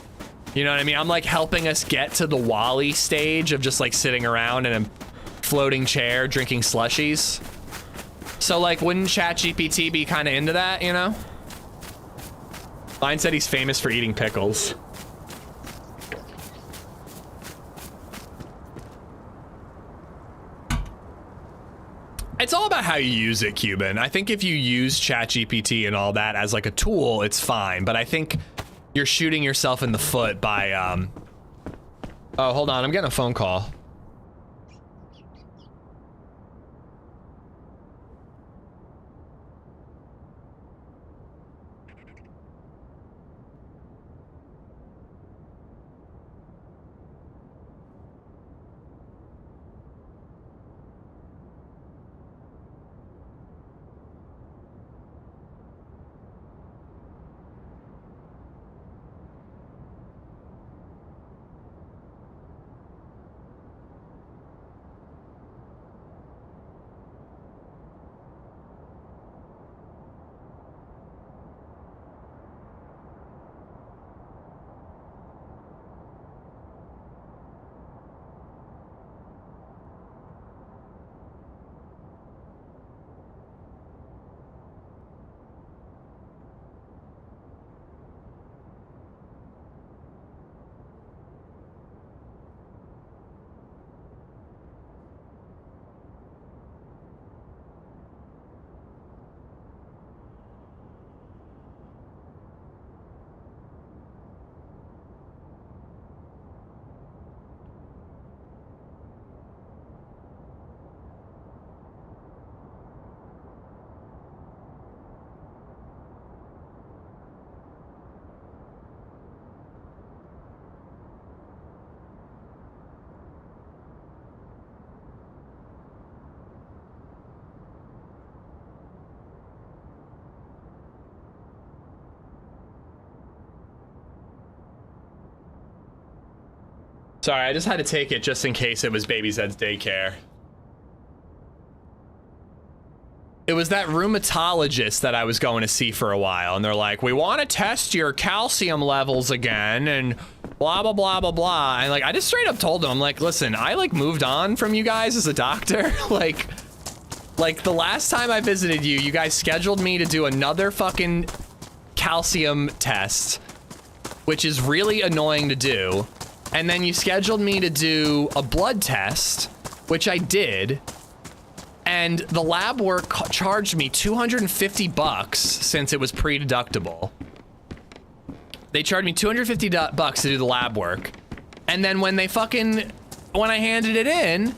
you know what I mean? I'm like helping us get to the Wall-E stage of just like sitting around in a floating chair drinking slushies. So like, wouldn't ChatGPT be kind of into that, you know? Mine said he's famous for eating pickles. It's all about how you use it, Cuban. I think if you use ChatGPT and all that as like a tool, it's fine. But I think you're shooting yourself in the foot by, oh, hold on, I'm getting a phone call. Sorry, I just had to take it just in case it was LadyZed's daycare. It was that rheumatologist that I was going to see for a while, and they're like, we want to test your calcium levels again, and blah, blah, blah, blah, blah. And like, I just straight up told them, I'm like, listen, I like moved on from you guys as a doctor. like the last time I visited you, you guys scheduled me to do another fucking calcium test, which is really annoying to do. And then you scheduled me to do a blood test, which I did. And the lab work charged me $250 since it was pre-deductible. They charged me $250 to do the lab work. And then when I handed it in,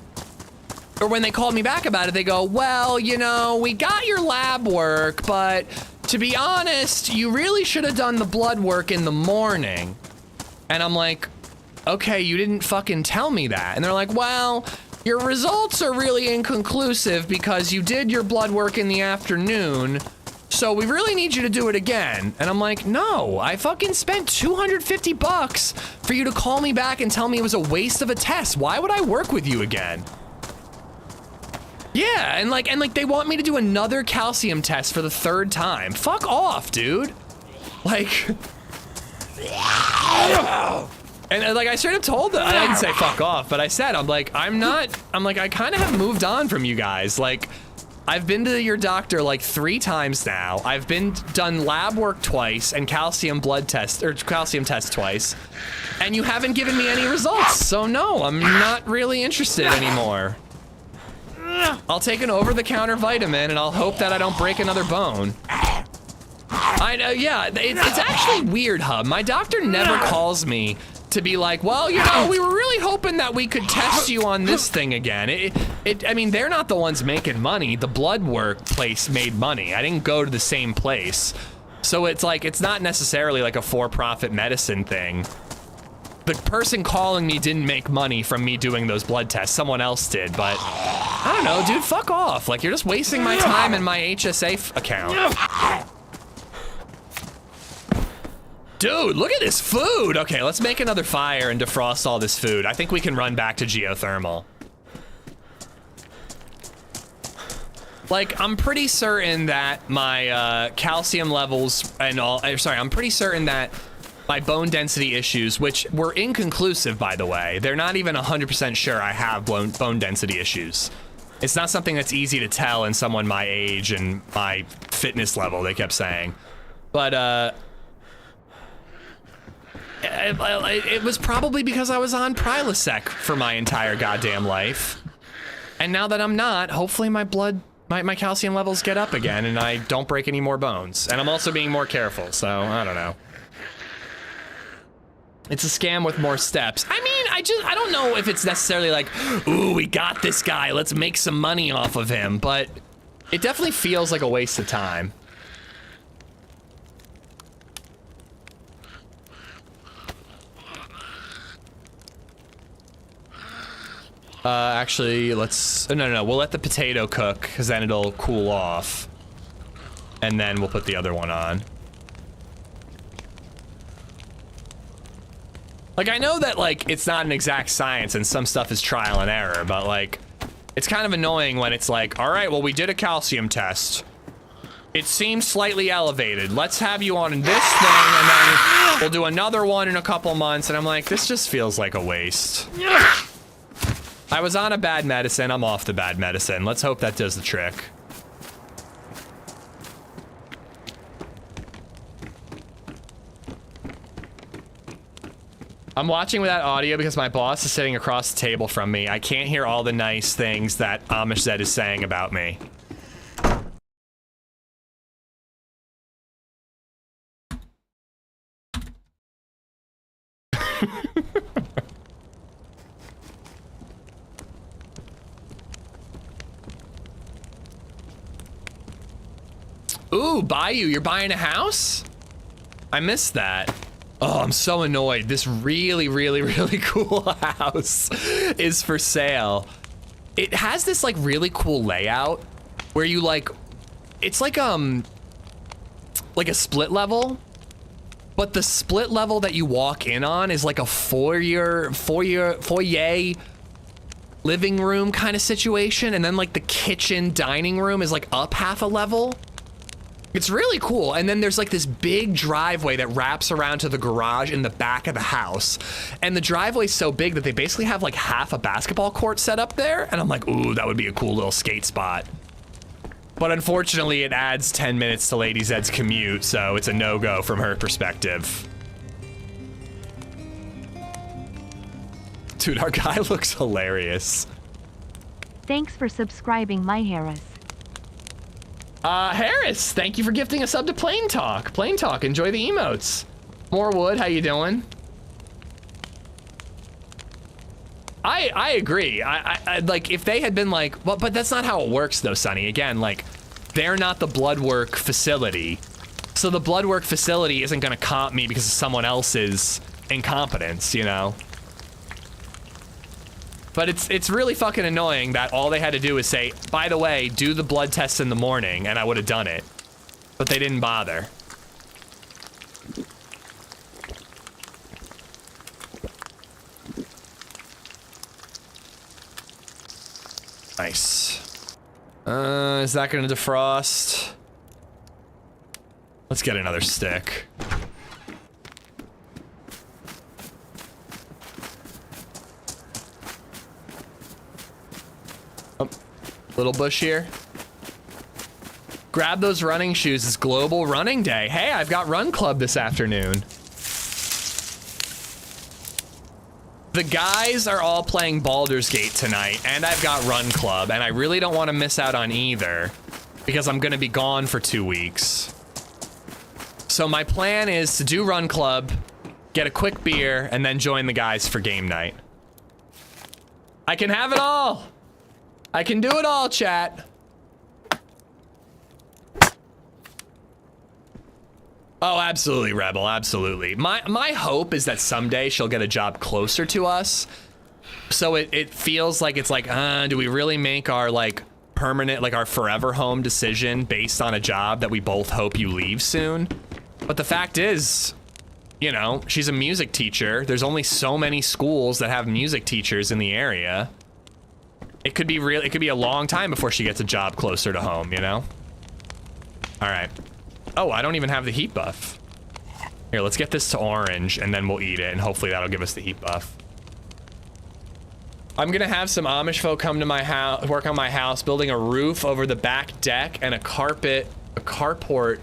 or when they called me back about it, they go, well, you know, we got your lab work, but to be honest, you really should have done the blood work in the morning. And I'm like, okay, you didn't fucking tell me that. And they're like, well, your results are really inconclusive because you did your blood work in the afternoon, so we really need you to do it again. And I'm like, no, I fucking spent $250 for you to call me back and tell me it was a waste of a test. Why would I work with you again? Yeah, and like they want me to do another calcium test for the 3rd time. Fuck off, dude. Like, and like I straight up told them, I didn't say fuck off, but I said, I'm like, I kind of have moved on from you guys. Like, I've been to your doctor like 3 times now. I've done lab work twice and calcium test twice, and you haven't given me any results. So no, I'm not really interested anymore. I'll take an over-the-counter vitamin and I'll hope that I don't break another bone. I know, yeah, it's actually weird, Hub. My doctor never calls me to be like, well, you know, we were really hoping that we could test you on this thing again. I mean, they're not the ones making money. The blood work place made money. I didn't go to the same place. So it's like, it's not necessarily like a for-profit medicine thing. The person calling me didn't make money from me doing those blood tests. Someone else did, but I don't know, dude, fuck off. Like, you're just wasting my time and my HSA account. Dude, look at this food. Okay, let's make another fire and defrost all this food. I think we can run back to geothermal. Like, I'm pretty certain that my calcium levels and all, I'm pretty certain that my bone density issues, which were inconclusive, by the way. They're not even 100% sure I have bone density issues. It's not something that's easy to tell in someone my age and my fitness level, they kept saying. But, it was probably because I was on Prilosec for my entire goddamn life. And now that I'm not, hopefully my calcium levels get up again and I don't break any more bones. And I'm also being more careful, so I don't know. It's a scam with more steps. I mean, I don't know if it's necessarily like, ooh, we got this guy, let's make some money off of him, but it definitely feels like a waste of time. Actually, no, we'll let the potato cook, because then it'll cool off. And then we'll put the other one on. Like, I know that, like, it's not an exact science and some stuff is trial and error, but, like, it's kind of annoying when it's like, all right, well, we did a calcium test. It seems slightly elevated. Let's have you on this thing, and then we'll do another one in a couple months. And I'm like, this just feels like a waste. I was on a bad medicine. I'm off the bad medicine. Let's hope that does the trick. I'm watching without audio because my boss is sitting across the table from me. I can't hear all the nice things that LadyZed is saying about me. Ooh, Bayou, you're buying a house? I missed that. Oh, I'm so annoyed. This really, really, really cool house is for sale. It has this like really cool layout where you like, it's like a split level, but the split level that you walk in on is like a foyer living room kind of situation. And then like the kitchen dining room is like up half a level. It's really cool. And then there's like this big driveway that wraps around to the garage in the back of the house. And the driveway's so big that they basically have like half a basketball court set up there. And I'm like, ooh, that would be a cool little skate spot. But unfortunately, it adds 10 minutes to LadyZed's commute, so it's a no-go from her perspective. Dude, our guy looks hilarious. Thanks for subscribing, my Harris. Harris, thank you for gifting a sub to Plain Talk. Plain Talk, enjoy the emotes. More Wood, how you doing? I agree. I like if they had been like, well, but that's not how it works though, Sonny. Again, like they're not the blood work facility. So the blood work facility isn't gonna comp me because of someone else's incompetence, you know? But it's really fucking annoying that all they had to do is say, by the way, do the blood test in the morning, and I would have done it. But they didn't bother. Nice. Is that gonna defrost? Let's get another stick. Oh, little bush here. Grab those running shoes. It's Global Running Day. Hey, I've got Run Club this afternoon. The guys are all playing Baldur's Gate tonight, and I've got Run Club, and I really don't want to miss out on either because I'm going to be gone for 2 weeks. So my plan is to do Run Club, get a quick beer, and then join the guys for game night. I can have it all. I can do it all, chat. Oh, absolutely, Rebel, absolutely. My hope is that someday she'll get a job closer to us. So it feels like it's like, do we really make our like permanent, like our forever home decision based on a job that we both hope you leave soon? But the fact is, you know, she's a music teacher. There's only so many schools that have music teachers in the area. It could be a long time before she gets a job closer to home, you know? All right. Oh, I don't even have the heat buff. Here, let's get this to orange and then we'll eat it and hopefully that'll give us the heat buff. I'm gonna have some Amish folk come to my house, work on my house, building a roof over the back deck and a carport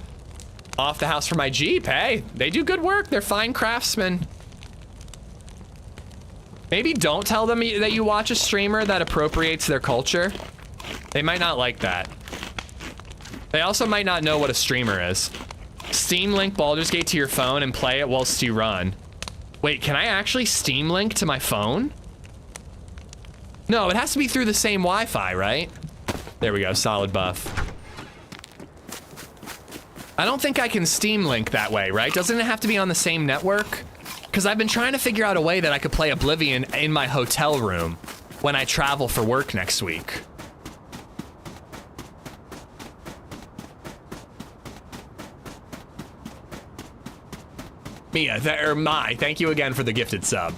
off the house for my Jeep. Hey, they do good work. They're fine craftsmen. Maybe don't tell them that you watch a streamer that appropriates their culture. They might not like that. They also might not know what a streamer is. Steam Link Baldur's Gate to your phone and play it whilst you run. Wait, can I actually Steam Link to my phone? No, it has to be through the same Wi-Fi, right? There we go, solid buff. I don't think I can Steam Link that way, right? Doesn't it have to be on the same network? Because I've been trying to figure out a way that I could play Oblivion in my hotel room when I travel for work next week. Mia, thank you again for the gifted sub.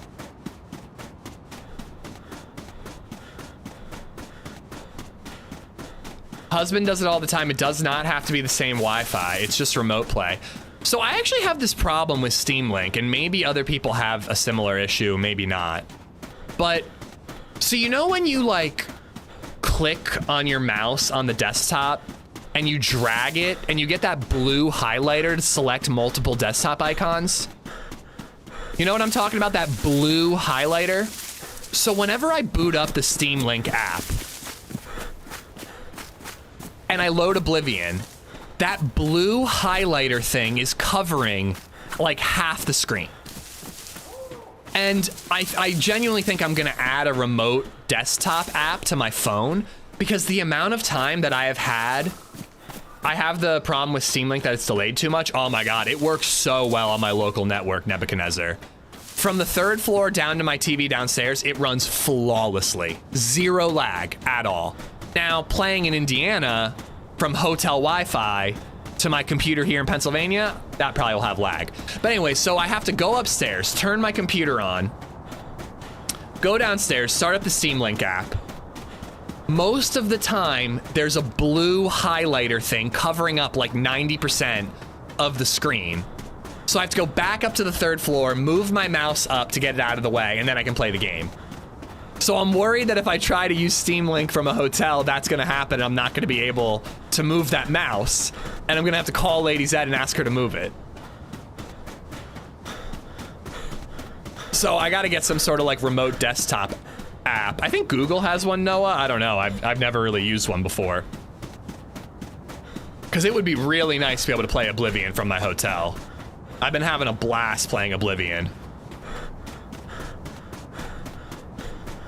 Husband does it all the time. It does not have to be the same Wi-Fi. It's just remote play. So I actually have this problem with Steam Link, and maybe other people have a similar issue, maybe not. But, so you know when you like click on your mouse on the desktop and you drag it and you get that blue highlighter to select multiple desktop icons? You know what I'm talking about? That blue highlighter? So whenever I boot up the Steam Link app and I load Oblivion, that blue highlighter thing is covering like half the screen. And I genuinely think I'm gonna add a remote desktop app to my phone because the amount of time that I have had, I have the problem with Steam Link that it's delayed too much. Oh my God, it works so well on my local network, Nebuchadnezzar. From the 3rd floor down to my TV downstairs, it runs flawlessly. Zero lag at all. Now, playing in Indiana, from hotel Wi-Fi to my computer here in Pennsylvania, that probably will have lag. But anyway, so I have to go upstairs, turn my computer on, go downstairs, start up the Steam Link app. Most of the time, there's a blue highlighter thing covering up like 90% of the screen. So I have to go back up to the 3rd floor, move my mouse up to get it out of the way, and then I can play the game. So I'm worried that if I try to use Steam Link from a hotel, that's gonna happen. I'm not gonna be able to move that mouse, and I'm gonna have to call LadyZed and ask her to move it. So I gotta get some sort of like remote desktop app. I think Google has one, Noah. I don't know. I've never really used one before. Because it would be really nice to be able to play Oblivion from my hotel. I've been having a blast playing Oblivion.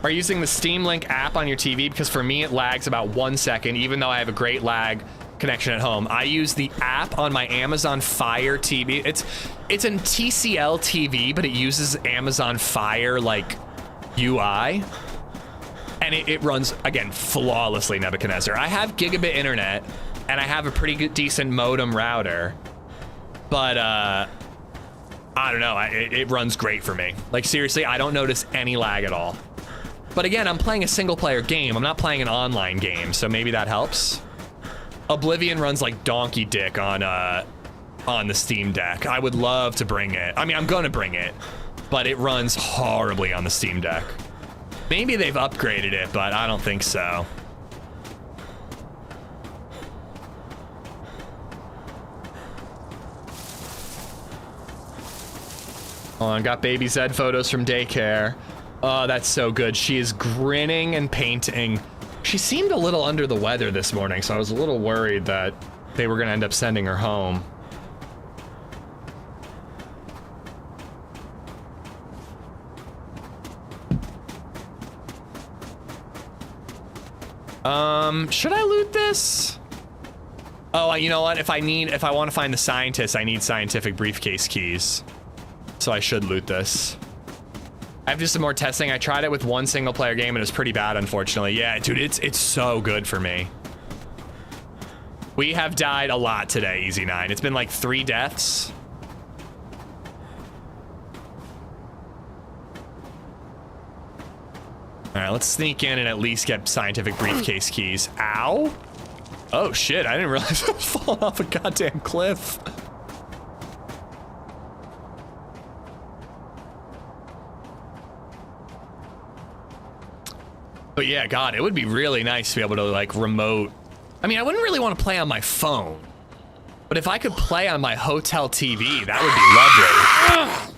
are using the Steam Link app on your TV, because for me it lags about 1 second, even though I have a great lag connection at home. I use the app on my Amazon Fire TV. It's a TCL TV, but it uses Amazon Fire like UI, and it runs, again, flawlessly, Nebuchadnezzar. I have gigabit internet, and I have a pretty good, decent modem router, but I don't know, it runs great for me. Like, seriously, I don't notice any lag at all. But again, I'm playing a single player game. I'm not playing an online game, so maybe that helps. Oblivion runs like donkey dick on the Steam Deck. I would love to bring it. I mean, I'm gonna bring it, but it runs horribly on the Steam Deck. Maybe they've upgraded it, but I don't think so. Oh, I got baby Zed photos from daycare. Oh, that's so good. She is grinning and painting. She seemed a little under the weather this morning, so I was a little worried that they were gonna end up sending her home. Should I loot this? Oh, you know what? If I want to find the scientist, I need scientific briefcase keys. So I should loot this. I have to do some more testing. I tried it with one single player game and it was pretty bad, unfortunately. Yeah, dude, it's so good for me. We have died a lot today, Easy9. It's been like 3 deaths. All right, let's sneak in and at least get scientific briefcase keys. Ow. Oh shit, I didn't realize I was falling off a goddamn cliff. But yeah, God, it would be really nice to be able to like remote. I mean, I wouldn't really want to play on my phone, but if I could play on my hotel TV, that would be lovely.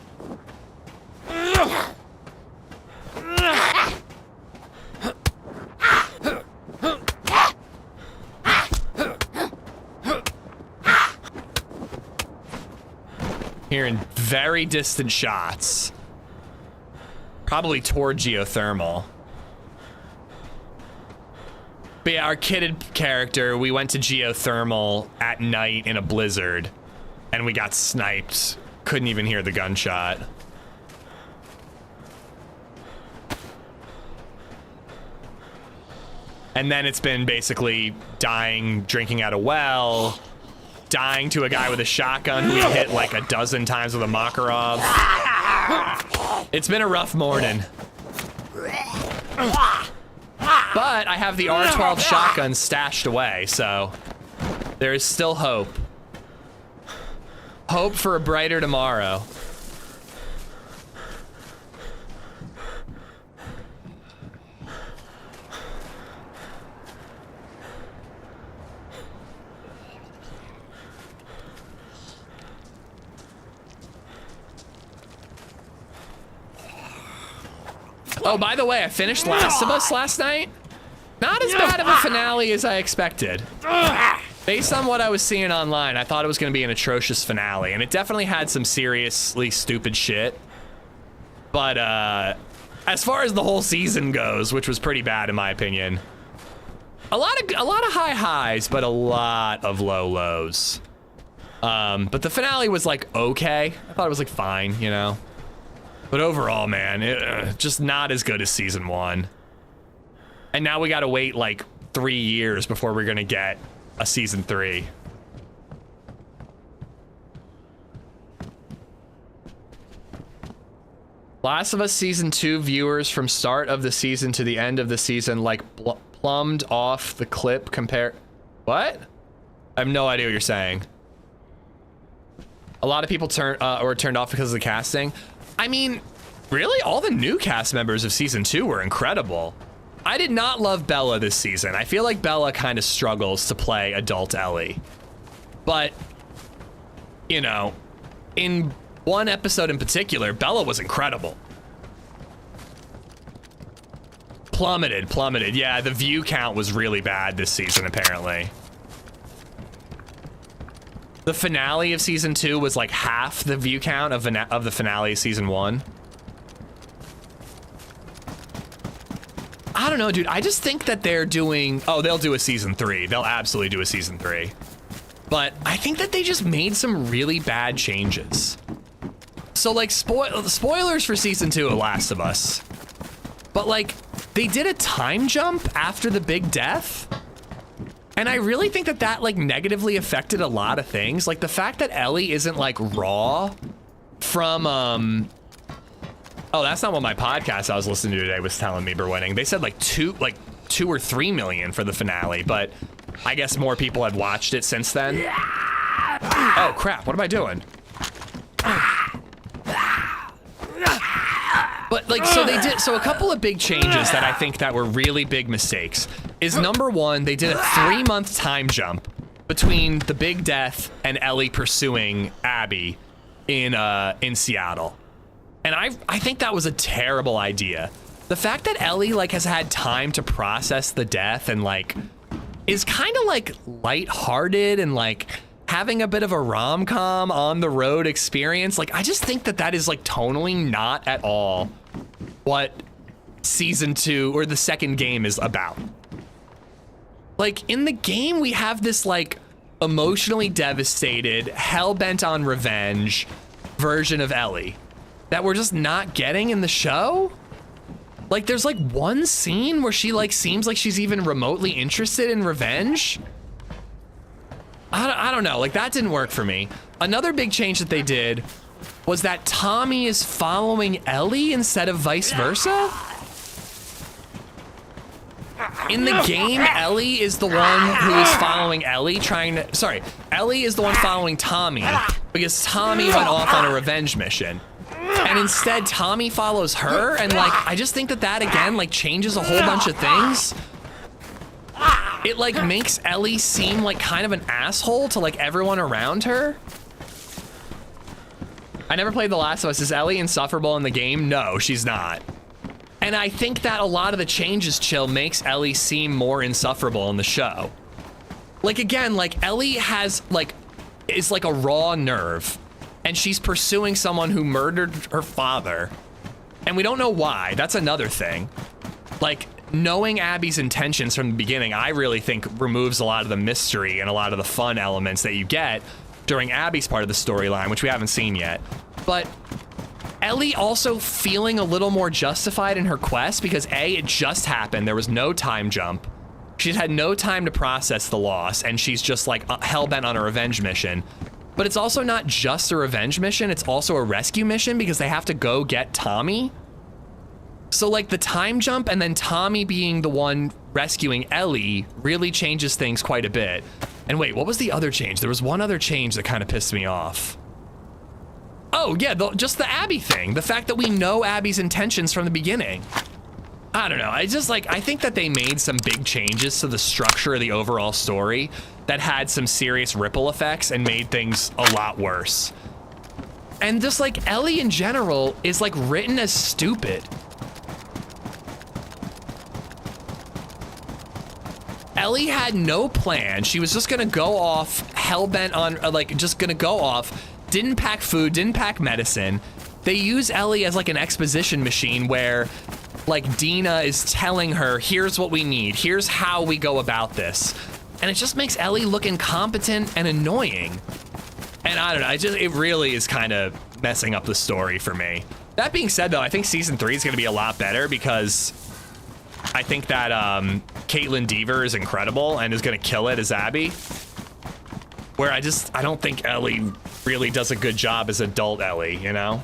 Hearing very distant shots. Probably toward geothermal. But yeah, our kidded character, we went to geothermal at night in a blizzard, and we got sniped. Couldn't even hear the gunshot. And then it's been basically dying, drinking out a well, dying to a guy with a shotgun who we hit like a dozen times with a Makarov. It's been a rough morning. But I have the R12 shotgun stashed away, so there is still hope. Hope for a brighter tomorrow. Oh, by the way, I finished Last of Us last night. Not as bad of a finale as I expected. Based on what I was seeing online, I thought it was going to be an atrocious finale, and it definitely had some seriously stupid shit. But as far as the whole season goes, which was pretty bad in my opinion, a lot of high highs, but a lot of low lows. But the finale was like okay. I thought it was like fine, you know. But overall, man, just not as good as season 1. And now we gotta wait like 3 years before we're gonna get a season 3. Last of Us season 2 viewers from start of the season to the end of the season like plumbed off the clip compare. What? I have no idea what you're saying. A lot of people turned off because of the casting. I mean, really, all the new cast members of season 2 were incredible. I did not love Bella this season. I feel like Bella kind of struggles to play adult Ellie. But, you know, in one episode in particular, Bella was incredible. Plummeted. Yeah, the view count was really bad this season, apparently. The finale of season 2 was like half the view count of the finale of season 1. don't know, dude. I just think that they're doing, oh, they'll do a season 3. They'll absolutely do a season 3. But I think that they just made some really bad changes. So like spoilers for season 2 of Last of Us. But like they did a time jump after the big death. And I really think that that like negatively affected a lot of things. Like the fact that Ellie isn't like raw from, oh, that's not what my podcast I was listening to today was telling me, Berwinning. They said like 2 or 3 million for the finale, but I guess more people had watched it since then. Oh crap, what am I doing? But like, so they did, so a couple of big changes that I think that were really big mistakes is number 1, they did a 3-month time jump between the big death and Ellie pursuing Abby in Seattle. And I think that was a terrible idea. The fact that Ellie like has had time to process the death and like is kind of like lighthearted and like having a bit of a rom-com on the road experience. Like, I just think that that is like tonally not at all what season 2 or the second game is about. Like in the game, we have this like emotionally devastated, hell-bent on revenge version of Ellie that we're just not getting in the show. Like there's like one scene where she like seems like she's even remotely interested in revenge. I don't know, like that didn't work for me. Another big change that they did was that Tommy is following Ellie instead of vice versa. In the game, Ellie is the one who is following Ellie Ellie is the one following Tommy because Tommy went off on a revenge mission. And instead Tommy follows her, and like I just think that that again like changes a whole bunch of things. It like makes Ellie seem like kind of an asshole to like everyone around her. I never played The Last of Us. Is Ellie insufferable in the game? No, she's not. And I think that a lot of the changes, Chill, makes Ellie seem more insufferable in the show. Like again, like Ellie is like a raw nerve, and she's pursuing someone who murdered her father. And we don't know why. That's another thing. Like, knowing Abby's intentions from the beginning, I really think removes a lot of the mystery and a lot of the fun elements that you get during Abby's part of the storyline, which we haven't seen yet. But Ellie also feeling a little more justified in her quest because A, it just happened. There was no time jump. She's had no time to process the loss, and she's just like hell-bent on a revenge mission. But it's also not just a revenge mission, it's also a rescue mission because they have to go get Tommy. So like the time jump and then Tommy being the one rescuing Ellie really changes things quite a bit. And wait, what was the other change? There was one other change that kind of pissed me off. Oh yeah, just the Abby thing. The fact that we know Abby's intentions from the beginning. I don't know, I think that they made some big changes to the structure of the overall story that had some serious ripple effects and made things a lot worse. And just like Ellie in general is like written as stupid. Ellie had no plan. She was just gonna go off hell-bent on, just gonna go off. Didn't pack food, didn't pack medicine. They use Ellie as like an exposition machine where like Dina is telling her, here's what we need, here's how we go about this. And it just makes Ellie look incompetent and annoying. And I don't know, it really is kind of messing up the story for me. That being said though, I think season 3 is gonna be a lot better because I think that Caitlin Dever is incredible and is gonna kill it as Abby. Where I don't think Ellie really does a good job as adult Ellie, you know?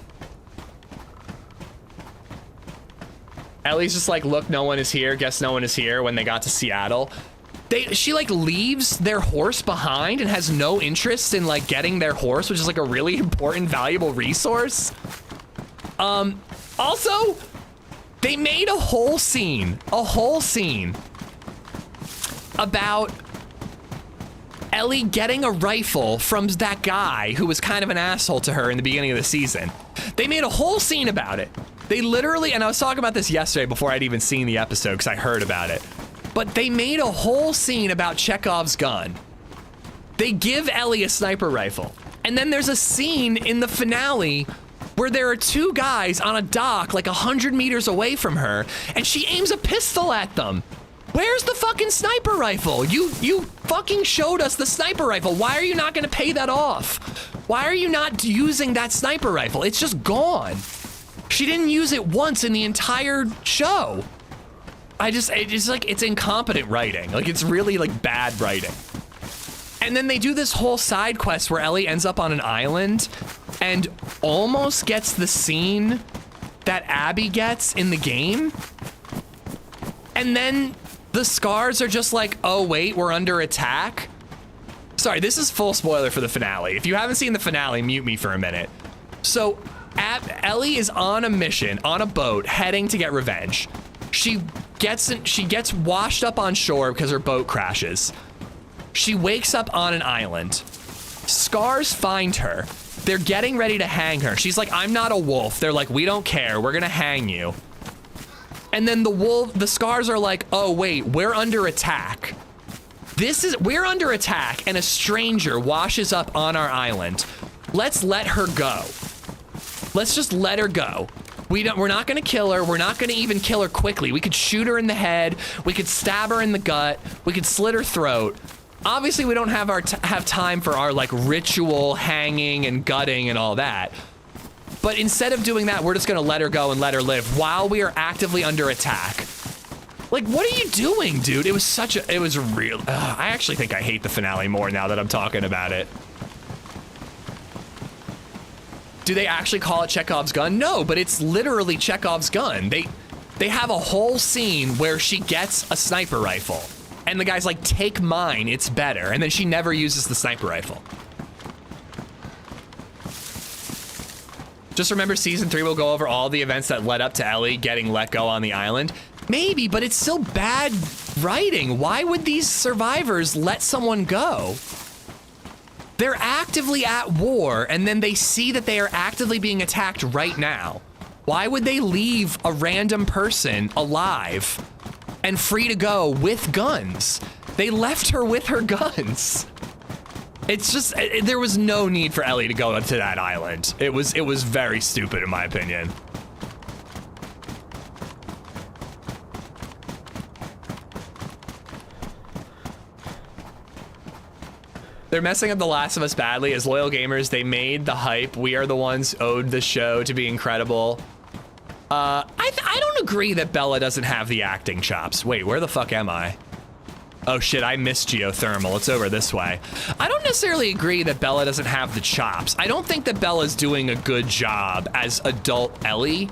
Ellie's just like, look, no one is here, guess no one is here when they got to Seattle. She like leaves their horse behind and has no interest in like getting their horse, which is like a really important, valuable resource. Also, they made a whole scene about Ellie getting a rifle from that guy who was kind of an asshole to her in the beginning of the season. They made a whole scene about it. They literally, and I was talking about this yesterday before I'd even seen the episode because I heard about it, but they made a whole scene about Chekhov's gun. They give Ellie a sniper rifle. And then there's a scene in the finale where there are two guys on a dock like 100 meters away from her, and she aims a pistol at them. Where's the fucking sniper rifle? You fucking showed us the sniper rifle. Why are you not gonna pay that off? Why are you not using that sniper rifle? It's just gone. She didn't use it once in the entire show. It's like, it's incompetent writing. Like, it's really like bad writing. And then they do this whole side quest where Ellie ends up on an island and almost gets the scene that Abby gets in the game. And then the scars are just like, oh wait, we're under attack. Sorry, this is full spoiler for the finale. If you haven't seen the finale, mute me for a minute. So Ellie is on a mission, on a boat, heading to get revenge. She gets washed up on shore because her boat crashes. She wakes up on an island. Scars find her. They're getting ready to hang her. She's like, I'm not a wolf. They're like, we don't care. We're gonna hang you. And then the Scars are like, oh wait, we're under attack. We're under attack and a stranger washes up on our island. Let's let her go. Let's just let her go. We're not gonna kill her. We're not gonna even kill her quickly. We could shoot her in the head. We could stab her in the gut. We could slit her throat. Obviously, we don't have time for our like ritual hanging and gutting and all that. But instead of doing that, we're just gonna let her go and let her live while we are actively under attack. Like, what are you doing, dude? It was real. I actually think I hate the finale more now that I'm talking about it. Do they actually call it Chekhov's gun? No, but it's literally Chekhov's gun. They have a whole scene where she gets a sniper rifle. And the guy's like, take mine, it's better. And then she never uses the sniper rifle. Just remember season 3 will go over all the events that led up to Ellie getting let go on the island. Maybe, but it's still bad writing. Why would these survivors let someone go? They're actively at war, and then they see that they are actively being attacked right now. Why would they leave a random person alive and free to go with guns? They left her with her guns. It's just, there was no need for Ellie to go to that island. It was very stupid in my opinion. They're messing up The Last of Us badly. As loyal gamers, they made the hype. We are the ones owed the show to be incredible. I don't agree that Bella doesn't have the acting chops. Wait, where the fuck am I? Oh shit, I missed geothermal. It's over this way. I don't necessarily agree that Bella doesn't have the chops. I don't think that Bella's doing a good job as adult Ellie.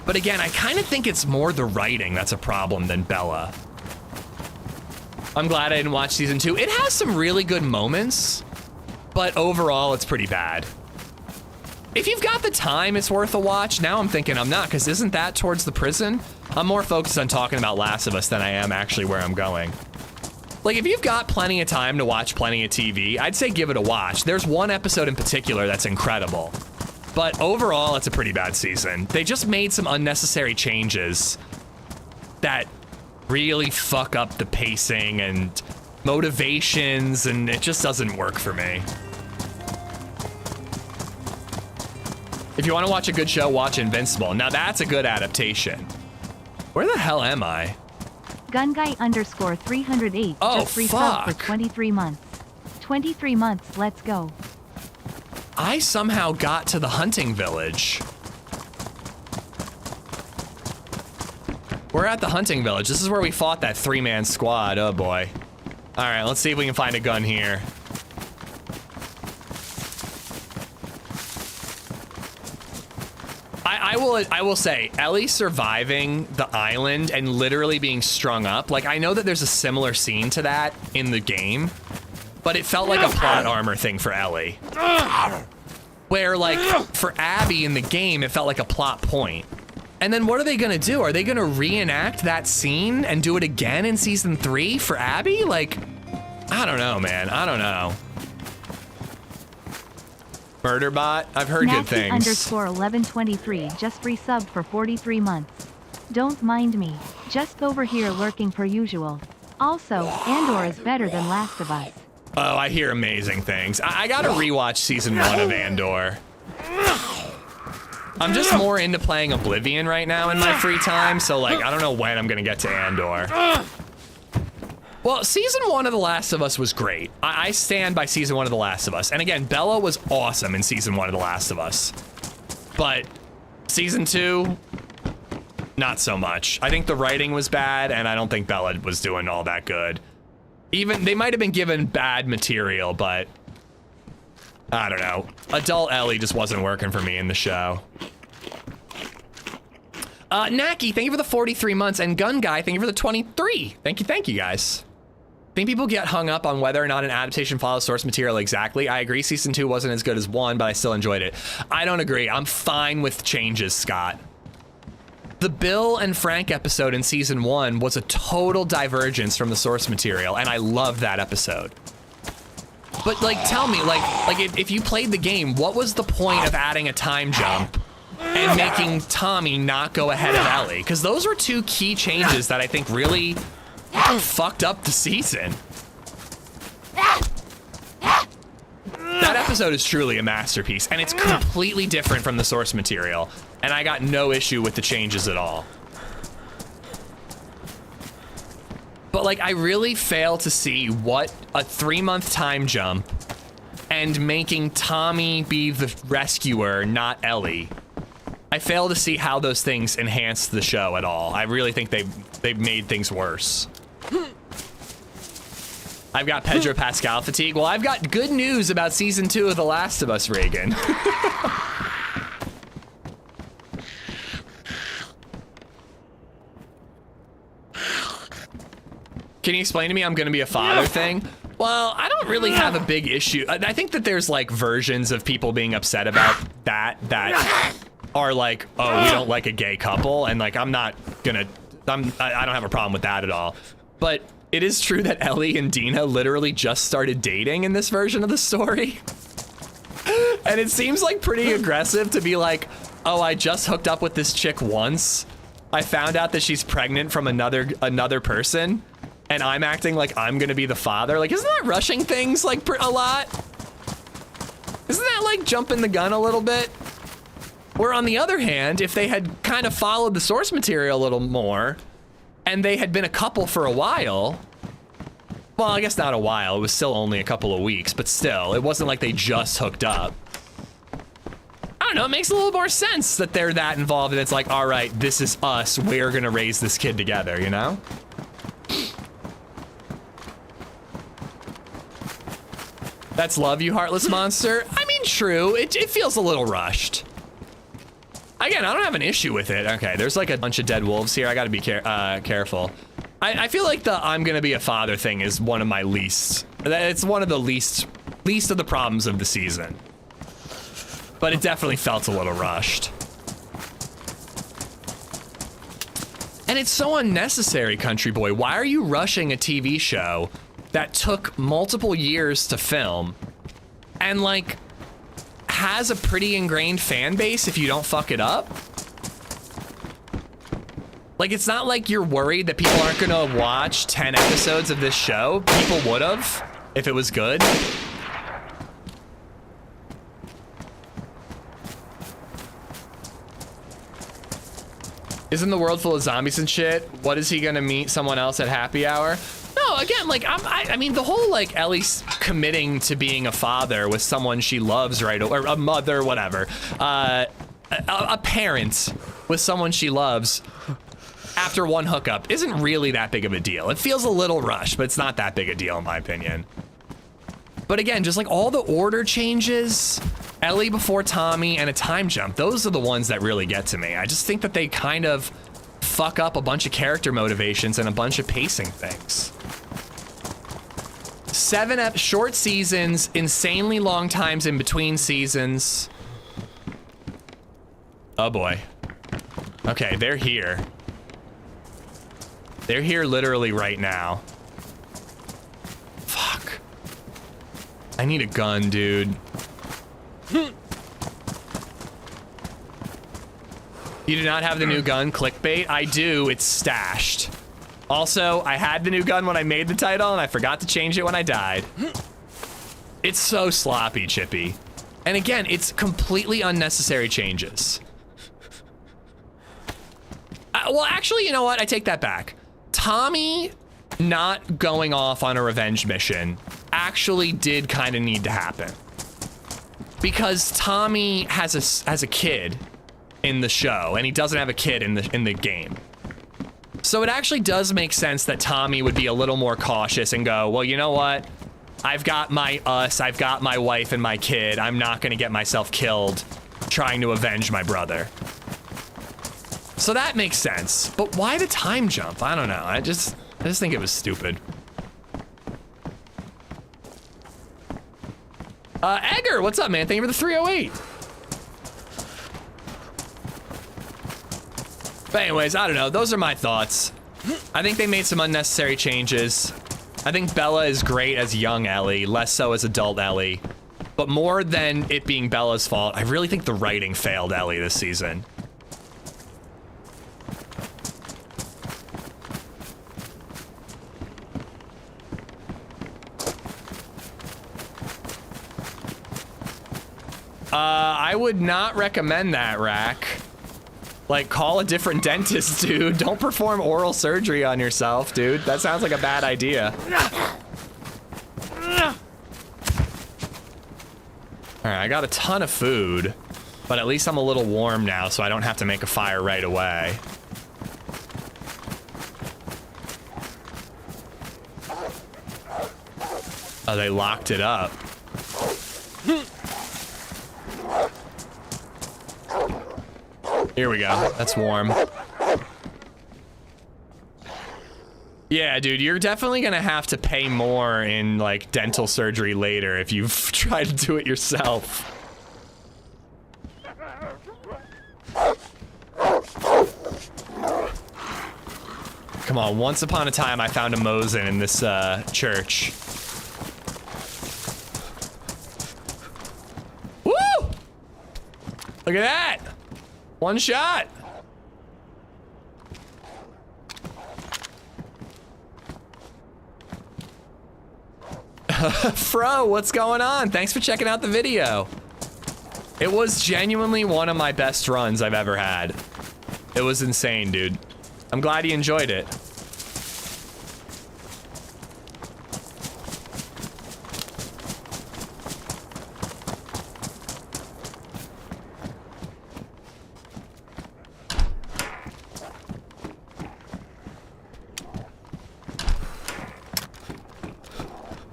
But again, I kind of think it's more the writing that's a problem than Bella. I'm glad I didn't watch season 2. It has some really good moments, but overall it's pretty bad. If you've got the time, it's worth a watch. Now I'm thinking I'm not, because isn't that towards the prison? I'm more focused on talking about Last of Us than I am actually where I'm going. Like, if you've got plenty of time to watch plenty of TV, I'd say give it a watch. There's one episode in particular that's incredible. But overall, it's a pretty bad season. They just made some unnecessary changes that really fuck up the pacing and motivations, and it just doesn't work for me. If you want to watch a good show, watch Invincible. Now that's a good adaptation. Where the hell am I? Gunguy_308 oh, just resubbed fuck. for 23 months. 23 months, let's go. I somehow got to the hunting village. We're at the hunting village. This is where we fought that 3-man squad. Oh boy. All right, let's see if we can find a gun here. I will say, Ellie surviving the island and literally being strung up. Like, I know that there's a similar scene to that in the game, but it felt like a plot armor thing for Ellie. Where, like, for Abby in the game, it felt like a plot point. And then what are they gonna do? Are they gonna reenact that scene and do it again in season 3 for Abby? Like, I don't know, man. I don't know. Murderbot, I've heard good things. Nasty_1123 just resubbed for 43 months. Don't mind me, just over here lurking per usual. Also, Andor is better than Last of Us. Oh, I hear amazing things. I gotta rewatch season 1 of Andor. I'm just more into playing Oblivion right now in my free time, so like, I don't know when I'm gonna get to Andor. Well, season 1 of The Last of Us was great. I stand by season 1 of The Last of Us. And again, Bella was awesome in season 1 of The Last of Us. But season 2, not so much. I think the writing was bad, and I don't think Bella was doing all that good. Even, they might have been given bad material, but I don't know. Adult Ellie just wasn't working for me in the show. Naki, thank you for the 43 months, and Gun Guy, thank you for the 23. Thank you guys. I think people get hung up on whether or not an adaptation follows source material exactly. I agree season 2 wasn't as good as 1, but I still enjoyed it. I don't agree. I'm fine with changes, Scott. The Bill and Frank episode in season 1 was a total divergence from the source material, and I love that episode. But like, tell me, like if you played the game, what was the point of adding a time jump and making Tommy not go ahead of Ellie? Because those were 2 key changes that I think really fucked up the season. That episode is truly a masterpiece, and it's completely different from the source material, and I got no issue with the changes at all. But like, I really fail to see what a 3-month time jump and making Tommy be the rescuer, not Ellie. I fail to see how those things enhance the show at all. I really think they've made things worse. I've got Pedro Pascal fatigue. Well, I've got good news about season 2 of The Last of Us, Reagan. Can you explain to me I'm gonna be a father thing? Well, I don't really have a big issue. I think that there's like versions of people being upset about that are like, oh, we don't like a gay couple, and like I don't have a problem with that at all. But it is true that Ellie and Dina literally just started dating in this version of the story. And it seems like pretty aggressive to be like, oh, I just hooked up with this chick once. I found out that she's pregnant from another person, and I'm acting like I'm gonna be the father. Like, isn't that rushing things like a lot? Isn't that like jumping the gun a little bit? Where on the other hand, if they had kind of followed the source material a little more, and they had been a couple for a while, well, I guess not a while, it was still only a couple of weeks, but still, it wasn't like they just hooked up. I don't know, it makes a little more sense that they're that involved, and it's like, all right, this is us, we're gonna raise this kid together, you know? That's love, you heartless monster. I mean, true, it feels a little rushed. Again, I don't have an issue with it. Okay, there's like a bunch of dead wolves here. I gotta be careful. I feel like the I'm gonna be a father thing is one of my least. It's one of the least of the problems of the season. But it definitely felt a little rushed. And it's so unnecessary, Country Boy. Why are you rushing a TV show that took multiple years to film and like has a pretty ingrained fan base if you don't fuck it up? Like, it's not like you're worried that people aren't gonna watch 10 episodes of this show. People would have if it was good. Isn't the world full of zombies and shit? What is he gonna meet someone else at happy hour? No, again, like, I mean, the whole, like, Ellie's committing to being a father with someone she loves, right, or a mother, whatever, a parent with someone she loves after one hookup isn't really that big of a deal. It feels a little rushed, but it's not that big a deal, in my opinion. But again, just like all the order changes, Ellie before Tommy, and a time jump, those are the ones that really get to me. I just think that they kind of fuck up a bunch of character motivations and a bunch of pacing things. 7 short seasons, insanely long times in between seasons. Oh boy. Okay, they're here. They're here literally right now. Fuck. I need a gun, dude. You do not have the new gun, clickbait? I do, it's stashed. Also, I had the new gun when I made the title and I forgot to change it when I died. It's so sloppy, Chippy. And again, it's completely unnecessary changes. Well, actually, you know what? I take that back. Tommy not going off on a revenge mission actually did kind of need to happen. Because Tommy has a kid in the show, and he doesn't have a kid in the game. So it actually does make sense that Tommy would be a little more cautious and go, well, you know what? I've got my wife and my kid. I'm not gonna get myself killed trying to avenge my brother. So that makes sense. But why the time jump? I don't know. I just think it was stupid. Egger, what's up, man? Thank you for the 308. But anyways, I don't know. Those are my thoughts. I think they made some unnecessary changes. I think Bella is great as young Ellie, less so as adult Ellie. But more than it being Bella's fault, I really think the writing failed Ellie this season. I would not recommend that, Rack. Like, call a different dentist, dude. Don't perform oral surgery on yourself, dude. That sounds like a bad idea. Alright, I got a ton of food, but at least I'm a little warm now, so I don't have to make a fire right away. Oh, they locked it up. Here we go. That's warm. Yeah, dude, you're definitely gonna have to pay more in, like, dental surgery later if you've tried to do it yourself. Come on, once upon a time I found a Mosin in this, church. Woo! Look at that! One shot! Fro, what's going on? Thanks for checking out the video. It was genuinely one of my best runs I've ever had. It was insane, dude. I'm glad you enjoyed it.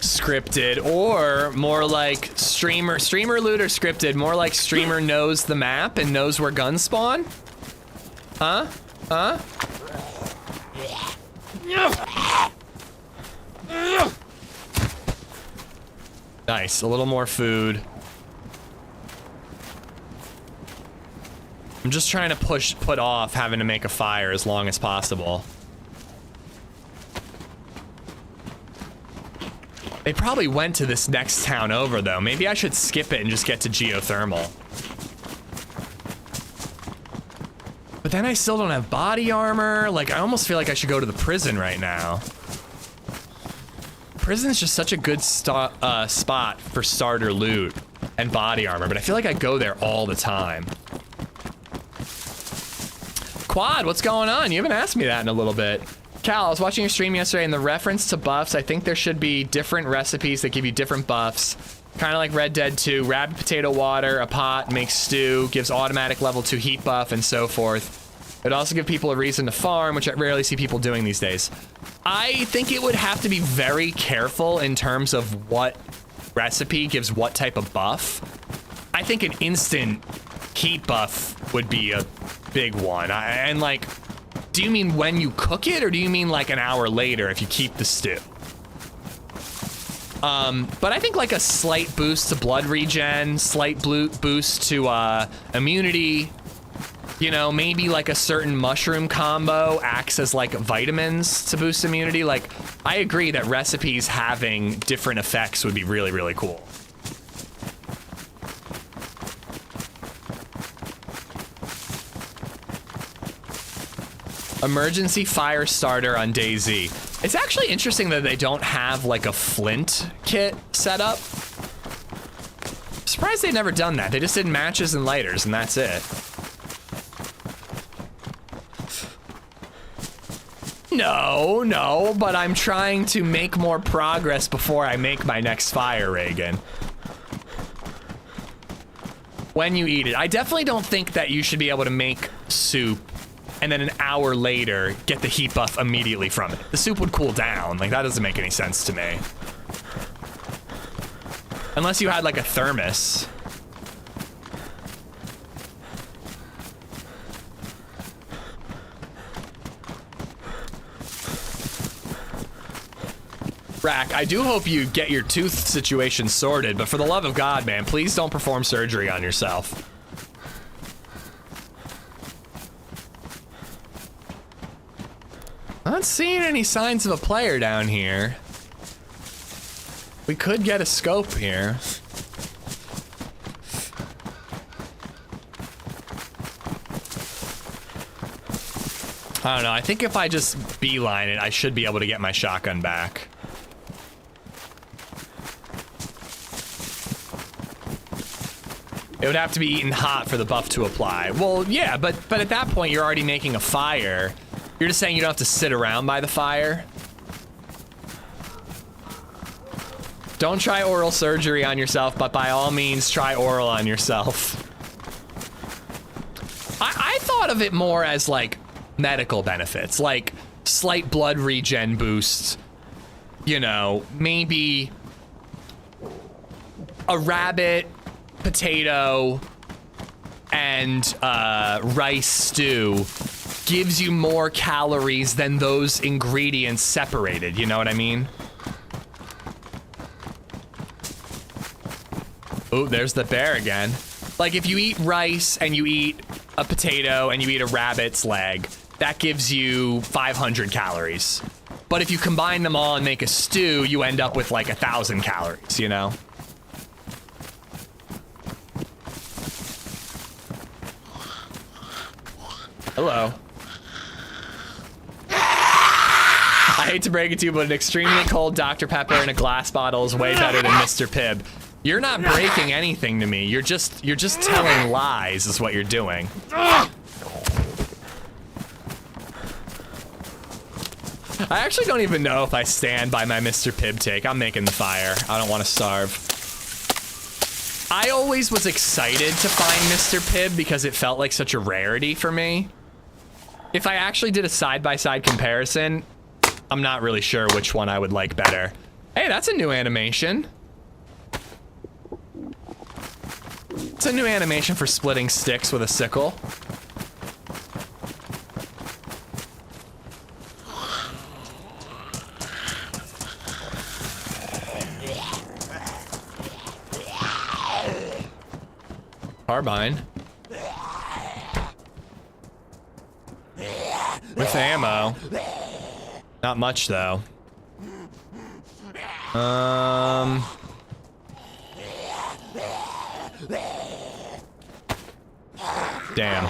Scripted, or more like streamer loot or scripted, more like streamer knows the map and knows where guns spawn? Huh? Huh? Nice, a little more food. I'm just trying to put off having to make a fire as long as possible. They probably went to this next town over, though. Maybe I should skip it and just get to geothermal. But then I still don't have body armor. Like, I almost feel like I should go to the prison right now. Prison's just such a good spot for starter loot and body armor, but I feel like I go there all the time. Quad, what's going on? You haven't asked me that in a little bit. Cal, I was watching your stream yesterday, and the reference to buffs, I think there should be different recipes that give you different buffs. Kind of like Red Dead 2, rabbit potato water, a pot, makes stew, gives automatic level 2 heat buff, and so forth. It'd also give people a reason to farm, which I rarely see people doing these days. I think it would have to be very careful in terms of what recipe gives what type of buff. I think an instant heat buff would be a big one. And like, do you mean when you cook it, or do you mean like an hour later if you keep the stew? But I think like a slight boost to blood regen, slight boost to immunity, you know, maybe like a certain mushroom combo acts as like vitamins to boost immunity. Like, I agree that recipes having different effects would be really, really cool. Emergency fire starter on DayZ. It's actually interesting that they don't have like a flint kit set up. I'm surprised they've never done that. They just did matches and lighters and that's it. No, but I'm trying to make more progress before I make my next fire, Reagan. When you eat it. I definitely don't think that you should be able to make soup and then an hour later get the heat buff immediately from it. The soup would cool down. Like, that doesn't make any sense to me. Unless you had like a thermos. Rack, I do hope you get your tooth situation sorted, but for the love of God, man, please don't perform surgery on yourself. Not seeing any signs of a player down here. We could get a scope here. I don't know, I think if I just beeline it, I should be able to get my shotgun back. It would have to be eaten hot for the buff to apply. Well, yeah, but at that point, you're already making a fire. You're just saying you don't have to sit around by the fire. Don't try oral surgery on yourself, but by all means, try oral on yourself. I thought of it more as like medical benefits, like slight blood regen boosts, you know, maybe a rabbit, potato, and rice stew gives you more calories than those ingredients separated, you know what I mean? Oh, there's the bear again. Like if you eat rice and you eat a potato and you eat a rabbit's leg, that gives you 500 calories. But if you combine them all and make a stew, you end up with like 1,000 calories, you know? Hello. I hate to break it to you, but an extremely cold Dr. Pepper in a glass bottle is way better than Mr. Pibb. You're not breaking anything to me. You're just telling lies is what you're doing. I actually don't even know if I stand by my Mr. Pibb take. I'm making the fire. I don't want to starve. I always was excited to find Mr. Pibb because it felt like such a rarity for me. If I actually did a side-by-side comparison, I'm not really sure which one I would like better. Hey, that's a new animation. It's a new animation for splitting sticks with a sickle. Carbine. With ammo. Not much though. Damn.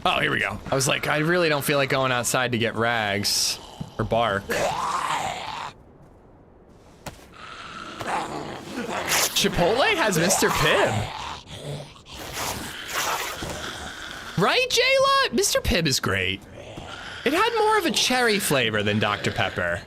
Oh, here we go. I was like, I really don't feel like going outside to get rags or bark. Chipotle has Mr. Pibb. Right, Jayla? Mr. Pibb is great. It had more of a cherry flavor than Dr. Pepper.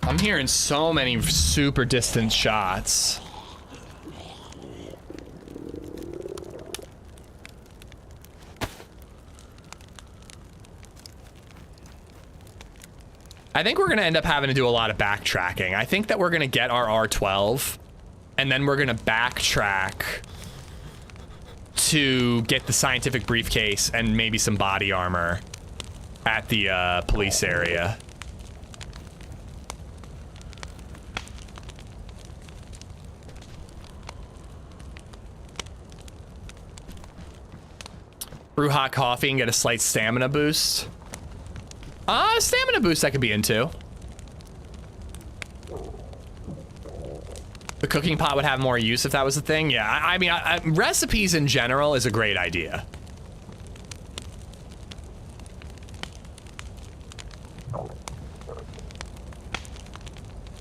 I'm hearing so many super distant shots. I think we're gonna end up having to do a lot of backtracking. I think that we're gonna get our R12 and then we're gonna backtrack to get the scientific briefcase and maybe some body armor at the police area. Brew hot coffee and get a slight stamina boost. Stamina boost I could be into. The cooking pot would have more use if that was the thing. Yeah, I mean, recipes in general is a great idea.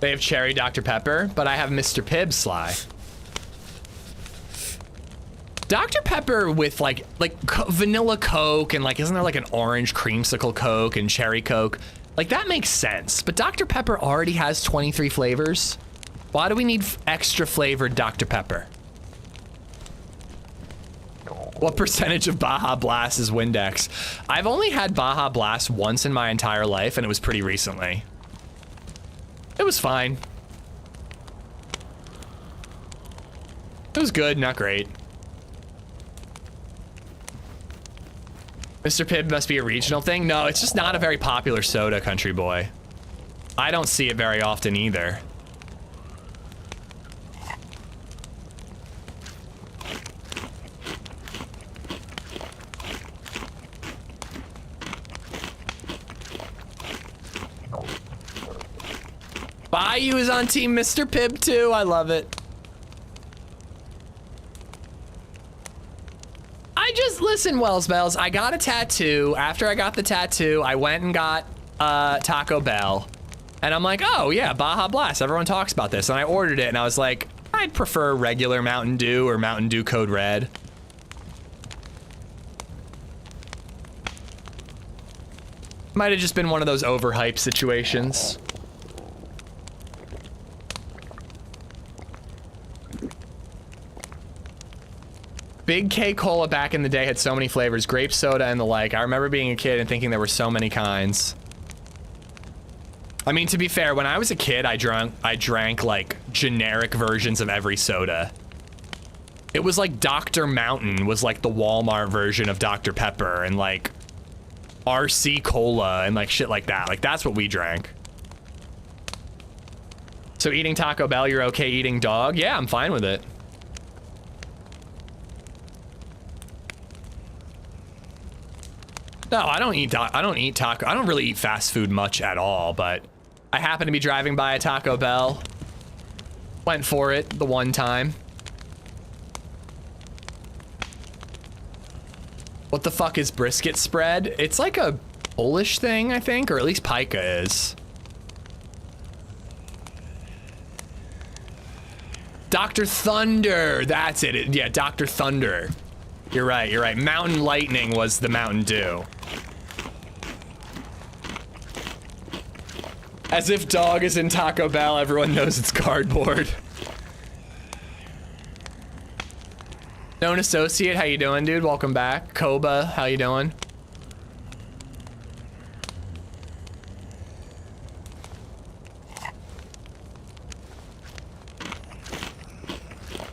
They have cherry Dr. Pepper, but I have Mr. Pibb Sly. Dr. Pepper with like vanilla Coke and like, isn't there like an orange creamsicle Coke and cherry Coke? Like that makes sense, but Dr. Pepper already has 23 flavors. Why do we need extra flavored Dr. Pepper? What percentage of Baja Blast is Windex? I've only had Baja Blast once in my entire life, and it was pretty recently. It was fine. It was good, not great. Mr. Pibb must be a regional thing? No, it's just not a very popular soda, country boy. I don't see it very often either. Bayou is on team Mr. Pibb too. I love it. Listen, Wells Bells, I got a tattoo. After I got the tattoo, I went and got Taco Bell. And I'm like, oh yeah, Baja Blast. Everyone talks about this. And I ordered it and I was like, I'd prefer regular Mountain Dew or Mountain Dew Code Red. Might have just been one of those overhyped situations. Big K Cola back in the day had so many flavors, grape soda and the like. I remember being a kid and thinking there were so many kinds. I mean, to be fair, when I was a kid, I drank like generic versions of every soda. It was like Dr. Mountain was like the Walmart version of Dr. Pepper, and like RC Cola and like shit like that. Like that's what we drank. So eating Taco Bell, you're okay eating dog? Yeah, I'm fine with it. No, I don't eat taco. I don't really eat fast food much at all, but I happened to be driving by a Taco Bell. Went for it the one time. What the fuck is brisket spread? It's like a Polish thing, I think, or at least pica is. Dr. Thunder, that's it. Yeah, Dr. Thunder. You're right, you're right. Mountain Lightning was the Mountain Dew. As if dog is in Taco Bell, everyone knows it's cardboard. Known Associate, how you doing, dude? Welcome back. Koba, how you doing?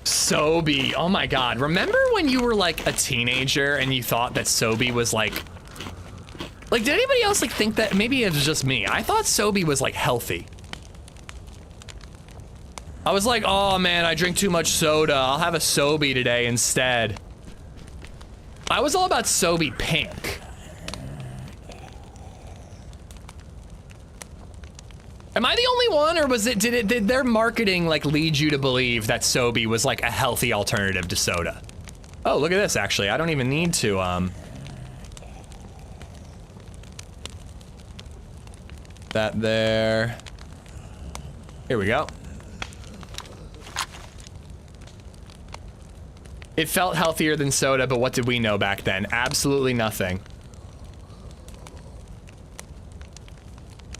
Sobe, oh my god. Remember when you were like a teenager and you thought that Sobe was like, did anybody else like think that? Maybe it was just me. I thought Sobe was like healthy. I was like, oh man, I drink too much soda. I'll have a Sobe today instead. I was all about Sobe Pink. Am I the only one, or was it, did their marketing like lead you to believe that Sobe was like a healthy alternative to soda? Oh, look at this, actually. I don't even need to, that there. Here we go. It felt healthier than soda, but what did we know back then? Absolutely nothing.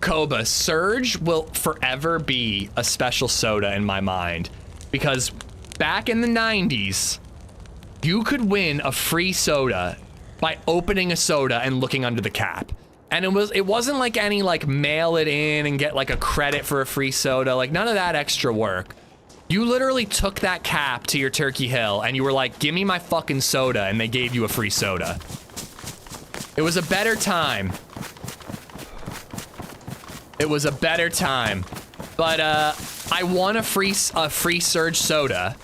Koba, Surge will forever be a special soda in my mind, because back in the 90s, you could win a free soda by opening a soda and looking under the cap. And it wasn't like any like mail it in and get like a credit for a free soda, like none of that extra work. You literally took that cap to your Turkey Hill and you were like, give me my fucking soda, and they gave you a free soda. It was a better time. It was a better time. But I won a free Surge soda.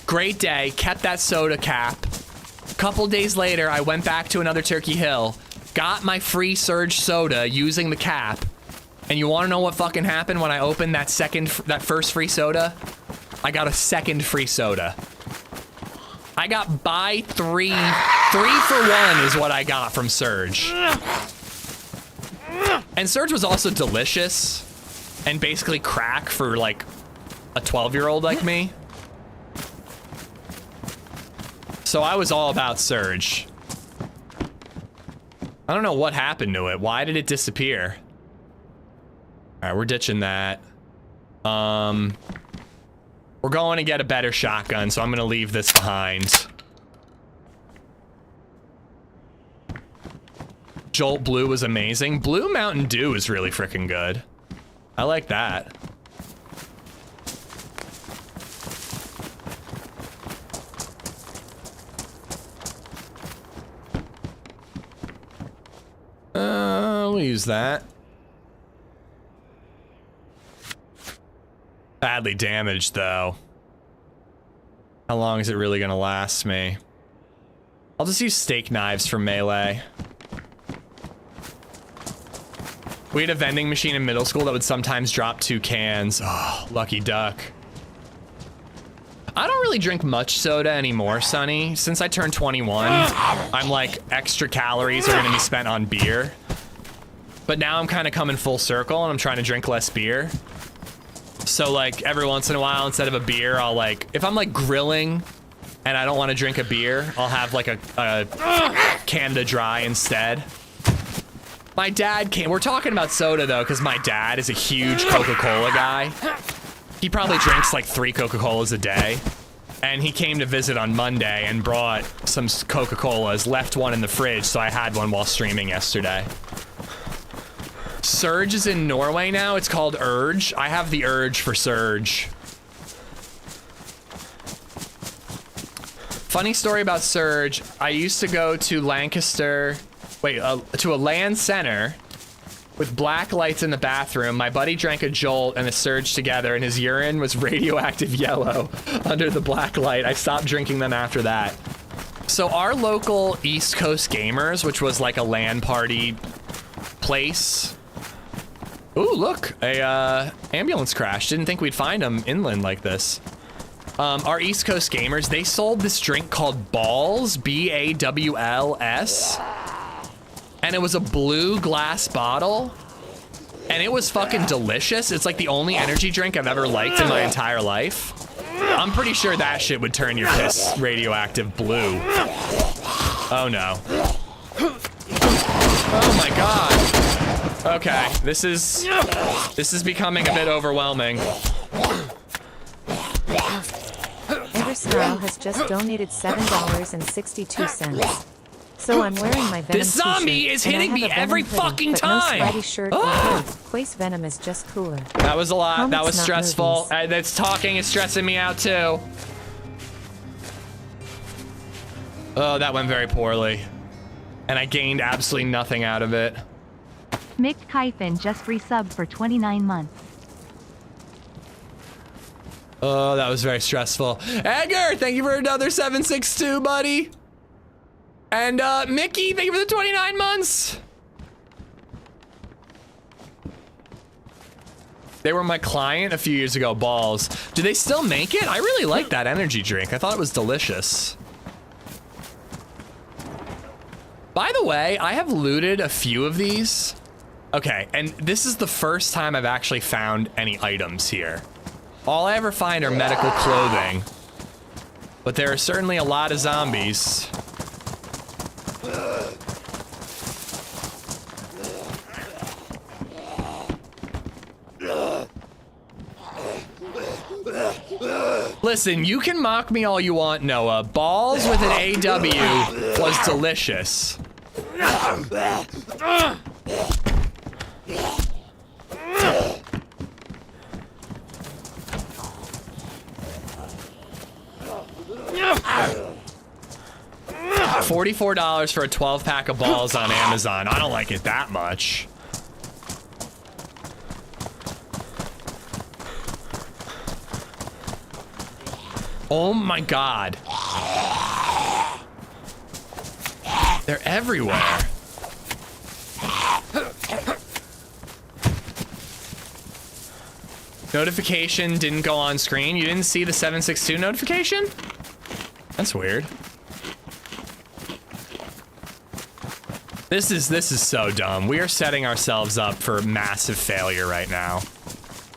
Great day, kept that soda cap. Couple days later, I went back to another Turkey Hill, got my free Surge soda using the cap. And you wanna know what fucking happened when I opened that first free soda? I got a second free soda. I got buy three for one is what I got from Surge. And Surge was also delicious. and basically crack for like a 12-year-old like me. So I was all about Surge. I don't know what happened to it. Why did it disappear? All right, we're ditching that. We're going to get a better shotgun, so I'm gonna leave this behind. Jolt Blue was amazing. Blue Mountain Dew is really freaking good. I like that. We'll use that. Badly damaged, though. How long is it really gonna last me? I'll just use steak knives for melee. We had a vending machine in middle school that would sometimes drop 2 cans. Oh, lucky duck. I don't really drink much soda anymore, Sonny. Since I turned 21, I'm like, extra calories are gonna be spent on beer. But now I'm kind of coming full circle and I'm trying to drink less beer. So like every once in a while, instead of a beer, I'll like, if I'm like grilling and I don't want to drink a beer, I'll have like a Canada Dry instead. My dad came, we're talking about soda though, because my dad is a huge Coca-Cola guy. He probably drinks like 3 Coca-Colas a day. And he came to visit on Monday and brought some Coca-Colas, left one in the fridge, so I had one while streaming yesterday. Surge is in Norway now. It's called Urge. I have the Urge for Surge. Funny story about Surge. I used to go to Lancaster, to a LAN center with black lights in the bathroom. My buddy drank a Jolt and a Surge together, and his urine was radioactive yellow under the black light. I stopped drinking them after that. So our local East Coast Gamers, which was like a LAN party place. Ooh, look, a ambulance crash. Didn't think we'd find them inland like this. Our East Coast Gamers, they sold this drink called Balls, B-A-W-L-S. And it was a blue glass bottle. And it was fucking delicious. It's like the only energy drink I've ever liked in my entire life. I'm pretty sure that shit would turn your piss radioactive blue. Oh no. Oh my god. Okay, this is becoming a bit overwhelming. Eversnarl has just donated $7.62. So I'm wearing my Venom This zombie t-shirt, is and I hitting have me a Venom every hoodie, fucking but time. No Spidey shirt or hood. Quace Venom is just cooler. That was a lot. Comics, that was not stressful. movies. That's talking is stressing me out too. Oh, that went very poorly. And I gained absolutely nothing out of it. Mick Kyphin just resubbed for 29 months. Oh, that was very stressful. Edgar, thank you for another 762, buddy. And Mickey, thank you for the 29 months. They were my client a few years ago, Balls. Do they still make it? I really like that energy drink. I thought it was delicious. By the way, I have looted a few of these. Okay, and this is the first time I've actually found any items here. All I ever find are medical clothing. But there are certainly a lot of zombies. Listen, you can mock me all you want, Noah. Balls with an AW was delicious. $44 for a 12-pack of balls on Amazon. I don't like it that much. Oh my god. They're everywhere. Notification didn't go on screen. You didn't see the 762 notification? That's weird. This is so dumb. We are setting ourselves up for massive failure right now.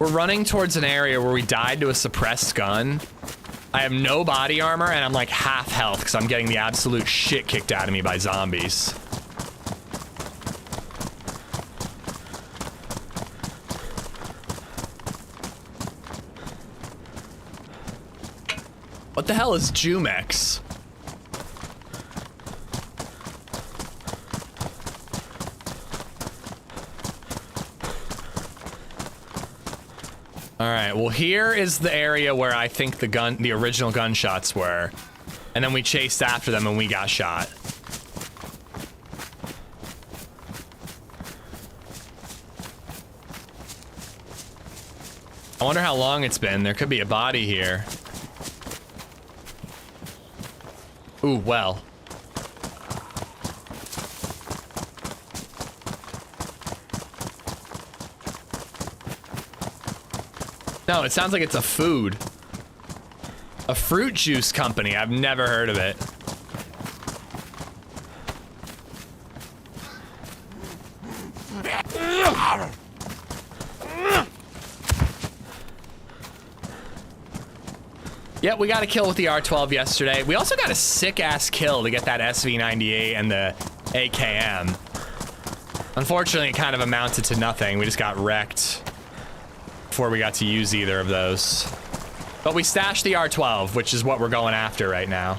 We're running towards an area where we died to a suppressed gun. I have no body armor, and I'm like half health because I'm getting the absolute shit kicked out of me by zombies. What the hell is Jumex? All right, well, here is the area where I think the original gunshots were. And then we chased after them and we got shot. I wonder how long it's been. There could be a body here. Ooh, well. No, it sounds like it's a food. A fruit juice company. I've never heard of it. Yep, we got a kill with the R12 yesterday. We also got a sick-ass kill to get that SV98 and the AKM. Unfortunately, it kind of amounted to nothing. We just got wrecked before we got to use either of those. But we stashed the R12, which is what we're going after right now.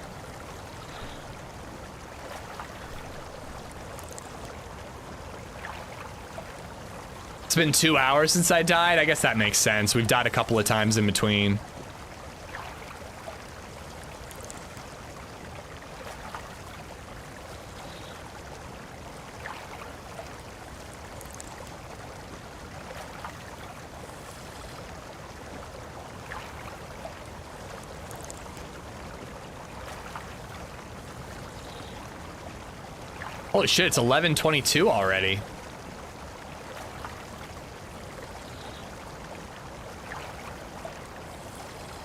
It's been 2 hours since I died. I guess that makes sense. We've died a couple of times in between. Holy shit, it's 11:22 already.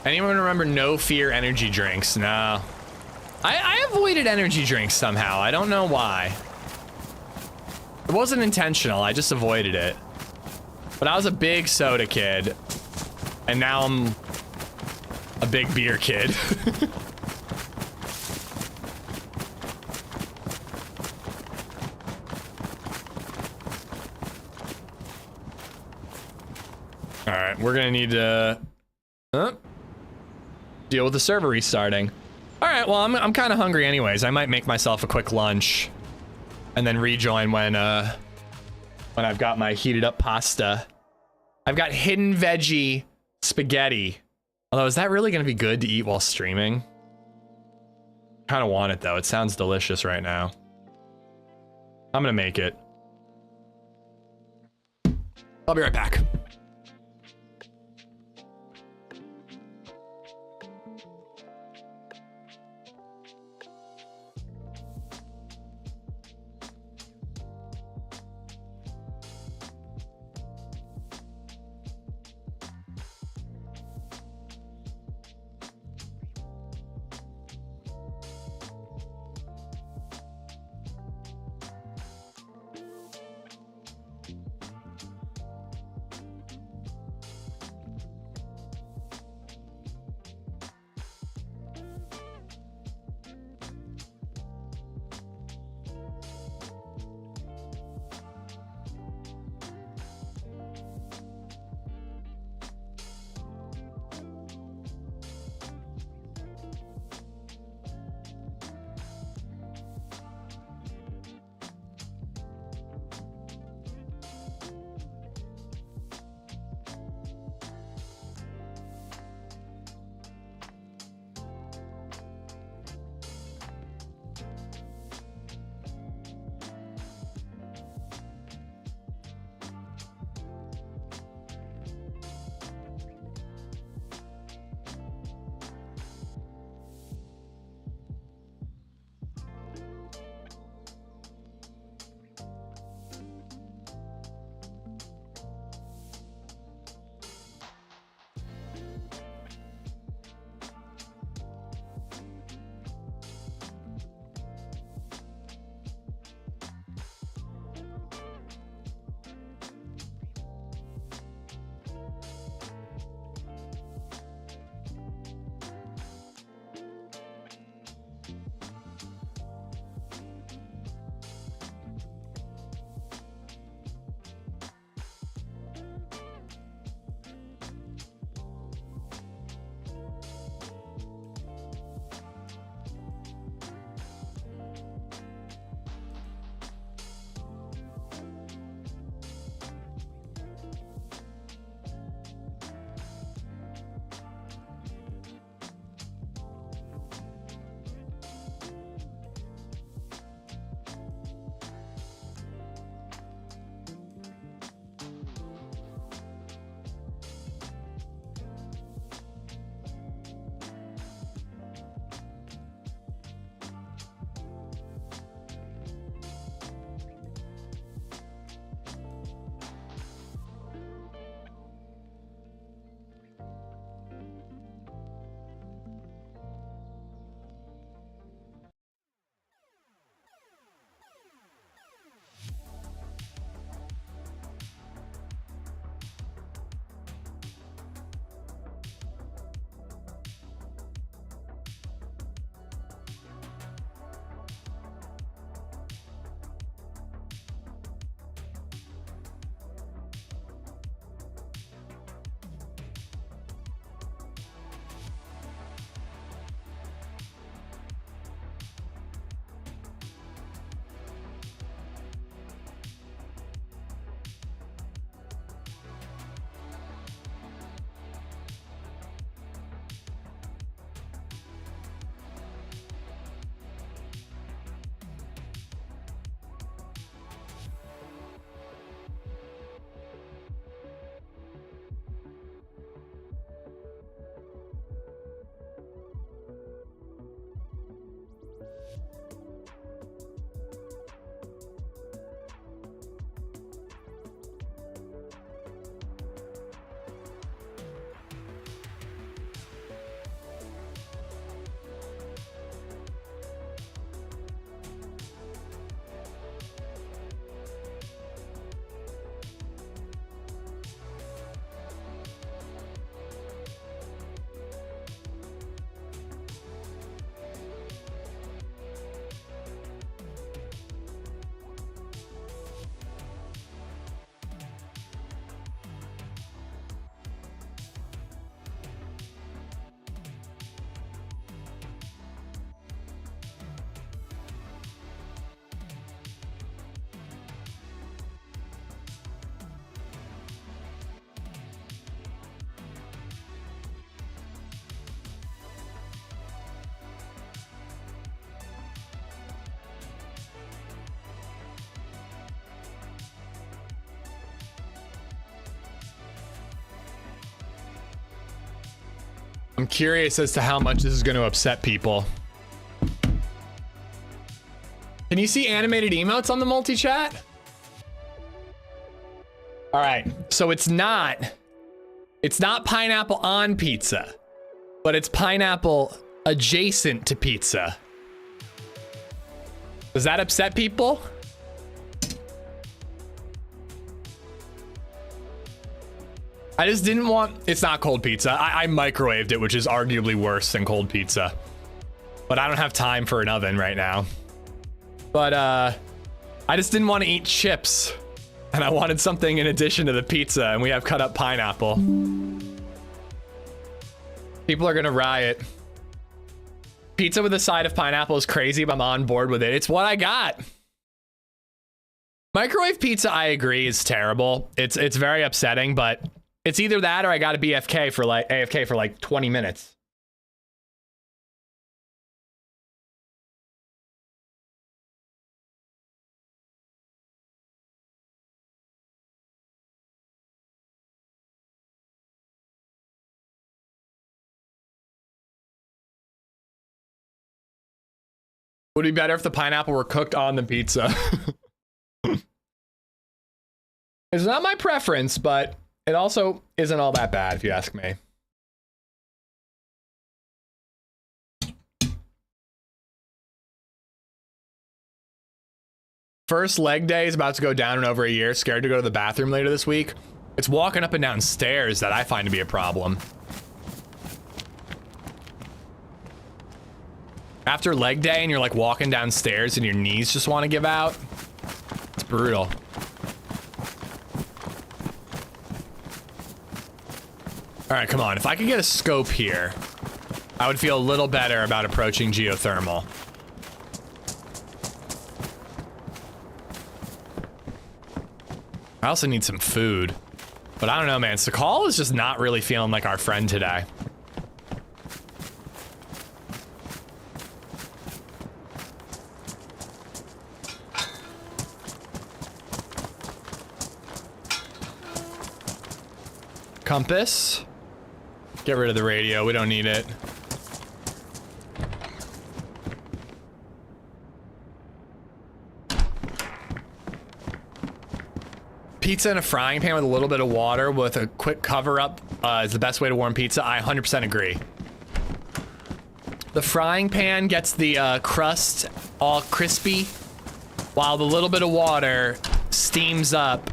Anyone remember No Fear energy drinks? No. I avoided energy drinks somehow. I don't know why. It wasn't intentional, I just avoided it. But I was a big soda kid. And now I'm a big beer kid. Alright, we're gonna need to deal with the server restarting. Alright, well, I'm kind of hungry anyways. I might make myself a quick lunch and then rejoin when I've got my heated up pasta. I've got hidden veggie spaghetti. Although, is that really gonna be good to eat while streaming? Kind of want it though. It sounds delicious right now. I'm gonna make it. I'll be right back. I'm curious as to how much this is going to upset people. Can you see animated emotes on the multi-chat? All right, so it's not pineapple on pizza, but it's pineapple adjacent to pizza. Does that upset people? I just didn't want, it's not cold pizza. I microwaved it, which is arguably worse than cold pizza. But I don't have time for an oven right now. But I just didn't want to eat chips. And I wanted something in addition to the pizza, and we have cut up pineapple. People are gonna riot. Pizza with a side of pineapple is crazy, but I'm on board with it. It's what I got. Microwave pizza, I agree, is terrible. It's very upsetting, but it's either that or I gotta be AFK for like 20 minutes. Would it be better if the pineapple were cooked on the pizza? It's not my preference, but it also isn't all that bad if you ask me. First leg day is about to go down in over a year. Scared to go to the bathroom later this week. It's walking up and down stairs that I find to be a problem. After leg day and you're like walking downstairs and your knees just want to give out. It's brutal. All right, come on. If I could get a scope here, I would feel a little better about approaching geothermal. I also need some food, but I don't know, man. Sakhal is just not really feeling like our friend today. Compass. Get rid of the radio. We don't need it. Pizza in a frying pan with a little bit of water with a quick cover up is the best way to warm pizza. I 100% agree. The frying pan gets the crust all crispy while the little bit of water steams up.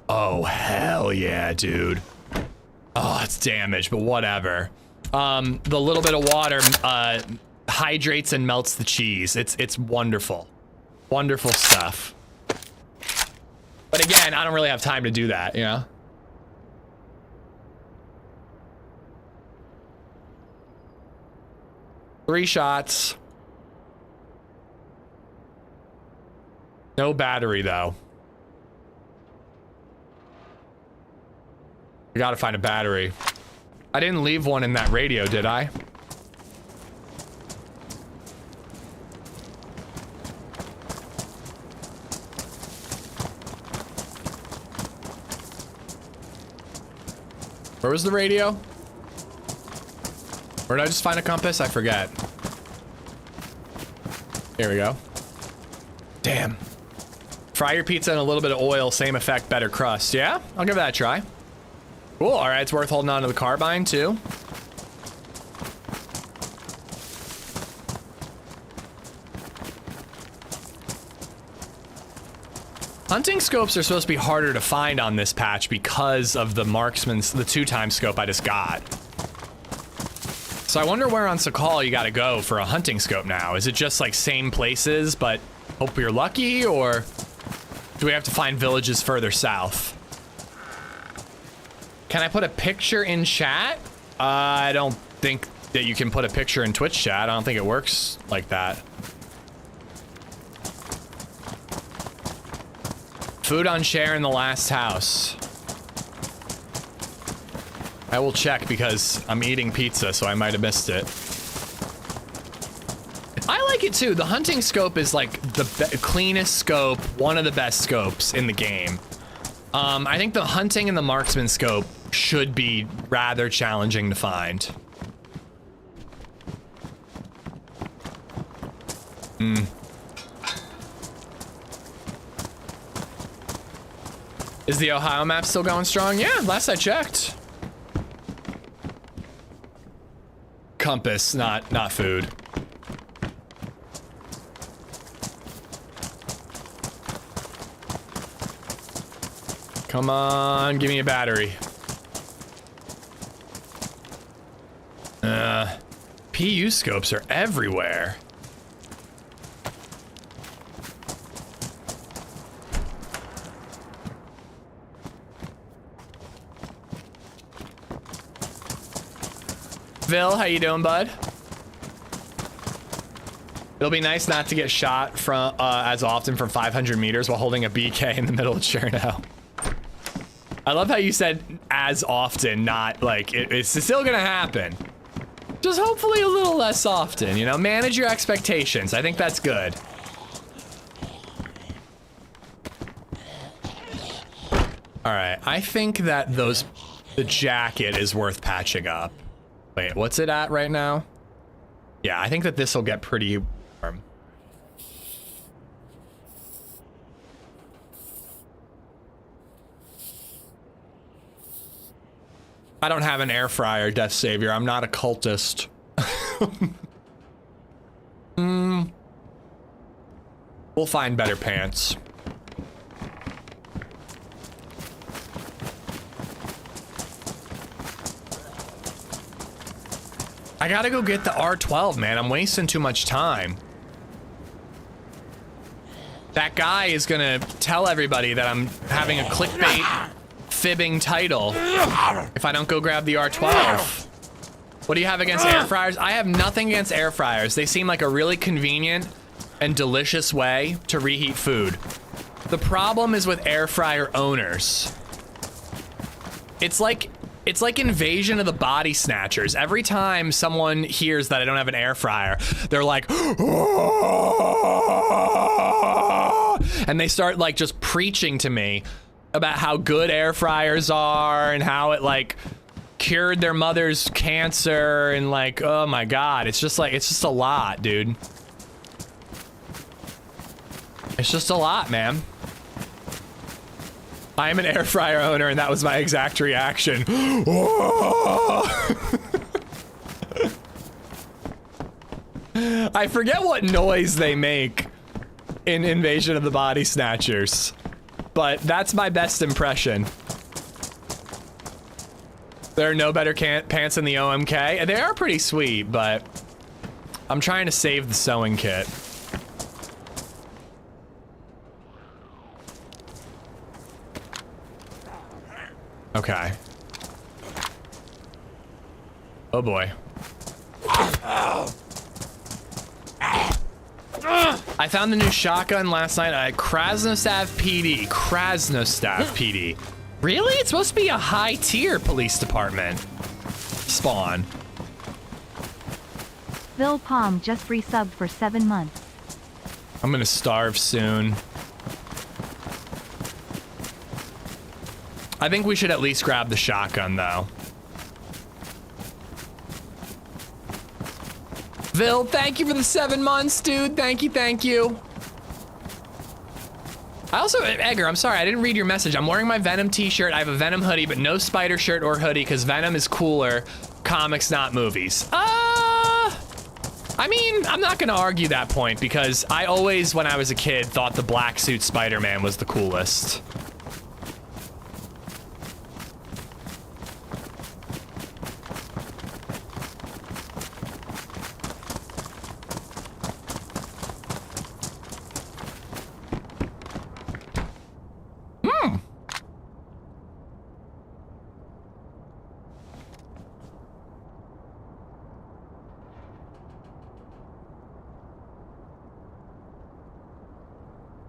Oh, hell yeah, dude. Oh, it's damaged, but whatever. The little bit of water hydrates and melts the cheese. It's wonderful. Wonderful stuff. But again, I don't really have time to do that, you know? Three shots. No battery, though. We gotta find a battery. I didn't leave one in that radio, did I? Where was the radio? Where did I just find a compass? I forget. Here we go. Damn. Fry your pizza in a little bit of oil, same effect, better crust. Yeah, I'll give that a try. Cool, all right, it's worth holding on to the carbine too. Hunting scopes are supposed to be harder to find on this patch because of the marksman's, the 2x scope I just got. So I wonder where on Sakhal you gotta go for a hunting scope now. Is it just like same places, but hope you're lucky, or do we have to find villages further south? Can I put a picture in chat? I don't think that you can put a picture in Twitch chat. I don't think it works like that. Food on share in the last house. I will check because I'm eating pizza, so I might have missed it. I like it too. The hunting scope is like the cleanest scope, one of the best scopes in the game. I think the hunting and the marksman scope should be rather challenging to find. Is the Ohio map still going strong? Yeah, last I checked. Compass, not food. Come on, give me a battery. PU scopes are everywhere. Vil, how you doing, bud? It'll be nice not to get shot from as often from 500 meters while holding a BK in the middle of Cherno. I love how you said as often, not like it's still gonna happen. Just hopefully a little less often, you know? Manage your expectations. I think that's good. All right, I think that the jacket is worth patching up. Wait, what's it at right now? Yeah, I think that this will get pretty warm. I don't have an air fryer, Death Savior. I'm not a cultist. We'll find better pants. I gotta go get the R12, man. I'm wasting too much time. That guy is gonna tell everybody that I'm having a clickbait fibbing title if I don't go grab the R12. What do you have against air fryers? I have nothing against air fryers. They seem like a really convenient and delicious way to reheat food. The problem is with air fryer owners. It's like Invasion of the Body Snatchers. Every time someone hears that I don't have an air fryer, they're like, "Oh!" and they start like just preaching to me about how good air fryers are and how it like cured their mother's cancer and like, oh my God, it's just a lot, dude. It's just a lot, man. I am an air fryer owner, and that was my exact reaction. I forget what noise they make in Invasion of the Body Snatchers, but that's my best impression. There are no better pants in the OMK. They are pretty sweet, but I'm trying to save the sewing kit. Okay. Oh boy. I found the new shotgun last night at Krasnostav PD. Krasnostav PD. Really? It's supposed to be a high tier police department. Spawn. Vil Palm just resubbed for 7 months. I'm gonna starve soon. I think we should at least grab the shotgun, though. Vil, thank you for the 7 months, dude. Thank you, thank you. I also, Edgar, I'm sorry, I didn't read your message. I'm wearing my Venom t-shirt. I have a Venom hoodie, but no Spider shirt or hoodie, because Venom is cooler. Comics, not movies. I mean, I'm not gonna argue that point, because I always, when I was a kid, thought the black suit Spider-Man was the coolest.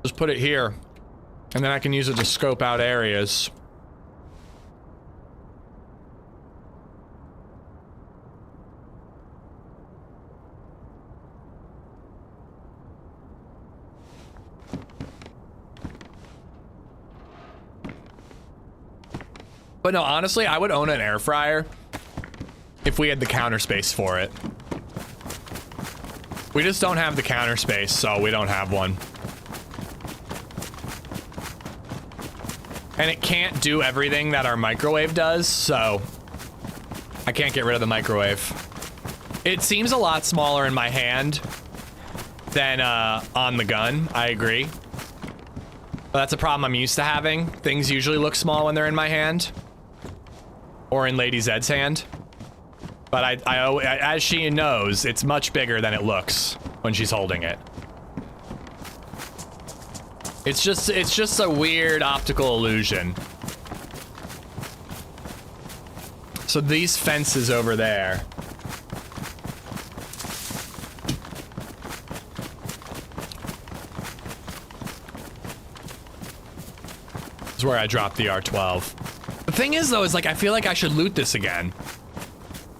Just put it here, and then I can use it to scope out areas. But no, honestly, I would own an air fryer if we had the counter space for it. We just don't have the counter space, so we don't have one. And it can't do everything that our microwave does, so I can't get rid of the microwave. It seems a lot smaller in my hand than on the gun, I agree. But that's a problem I'm used to having. Things usually look small when they're in my hand. Or in LadyZed's hand. But as she knows, it's much bigger than it looks when she's holding it. It's just a weird optical illusion. So these fences over there. Is where I dropped the R12. The thing is though, is like I feel like I should loot this again.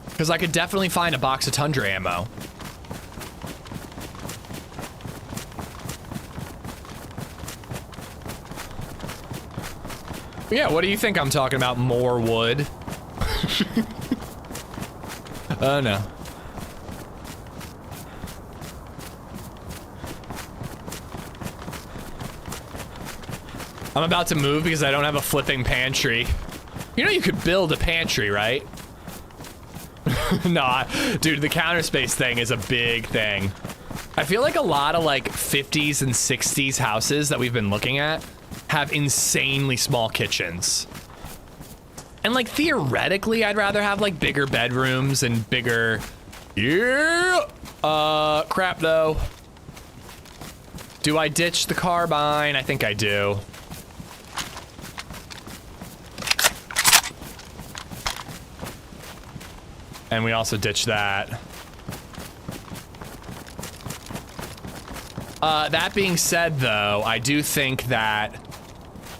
Because I could definitely find a box of Tundra ammo. Yeah, what do you think I'm talking about? More wood? Oh no. I'm about to move because I don't have a flipping pantry. You know you could build a pantry, right? Nah, dude, the counter space thing is a big thing. I feel like a lot of like 50s and 60s houses that we've been looking at have insanely small kitchens. And like theoretically, I'd rather have like bigger bedrooms and bigger... Yeah! Crap though. Do I ditch the carbine? I think I do. And we also ditch that. That being said, though, I do think that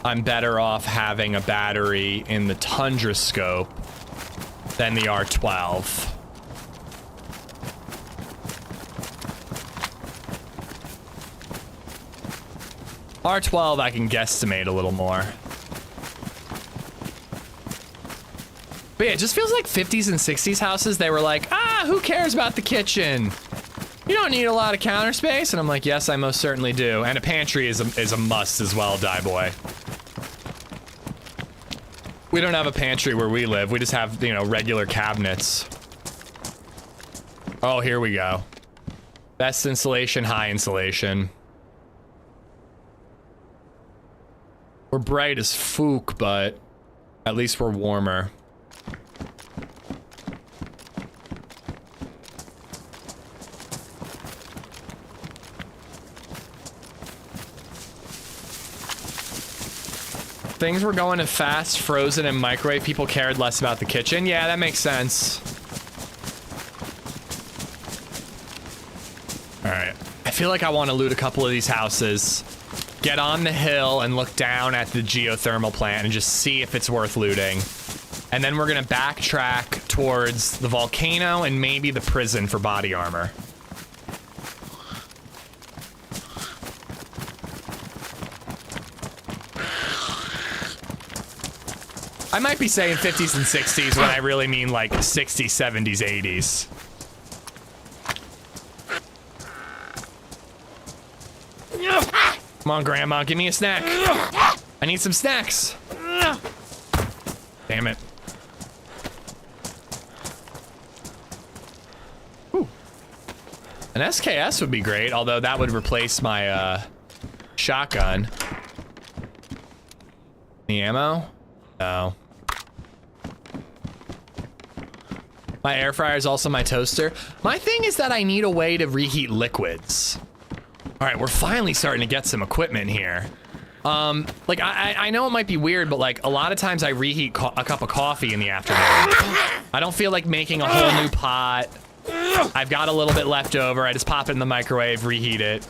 I'm better off having a battery in the Tundra scope than the R12. R12 I can guesstimate a little more. But yeah, it just feels like 50s and 60s houses, they were like, ah, who cares about the kitchen? You don't need a lot of counter space. And I'm like, yes, I most certainly do. And a pantry is a must as well, Die Boy. We don't have a pantry where we live. We just have, you know, regular cabinets. Oh, here we go. Best insulation, high insulation. We're bright as fook, but at least we're warmer. Things were going to fast, frozen, and microwave. People cared less about the kitchen. Yeah, that makes sense. All right. I feel like I want to loot a couple of these houses. Get on the hill and look down at the geothermal plant and just see if it's worth looting. And then we're going to backtrack towards the volcano and maybe the prison for body armor. I might be saying 50s and 60s when I really mean like 60s, 70s, 80s. Come on, Grandma, give me a snack. I need some snacks. Damn it. Ooh. An SKS would be great, although that would replace my shotgun. The ammo? No. My air fryer is also my toaster. My thing is that I need a way to reheat liquids. All right, we're finally starting to get some equipment here. Like I know it might be weird, but like a lot of times I reheat a cup of coffee in the afternoon. I don't feel like making a whole new pot. I've got a little bit left over. I just pop it in the microwave, reheat it.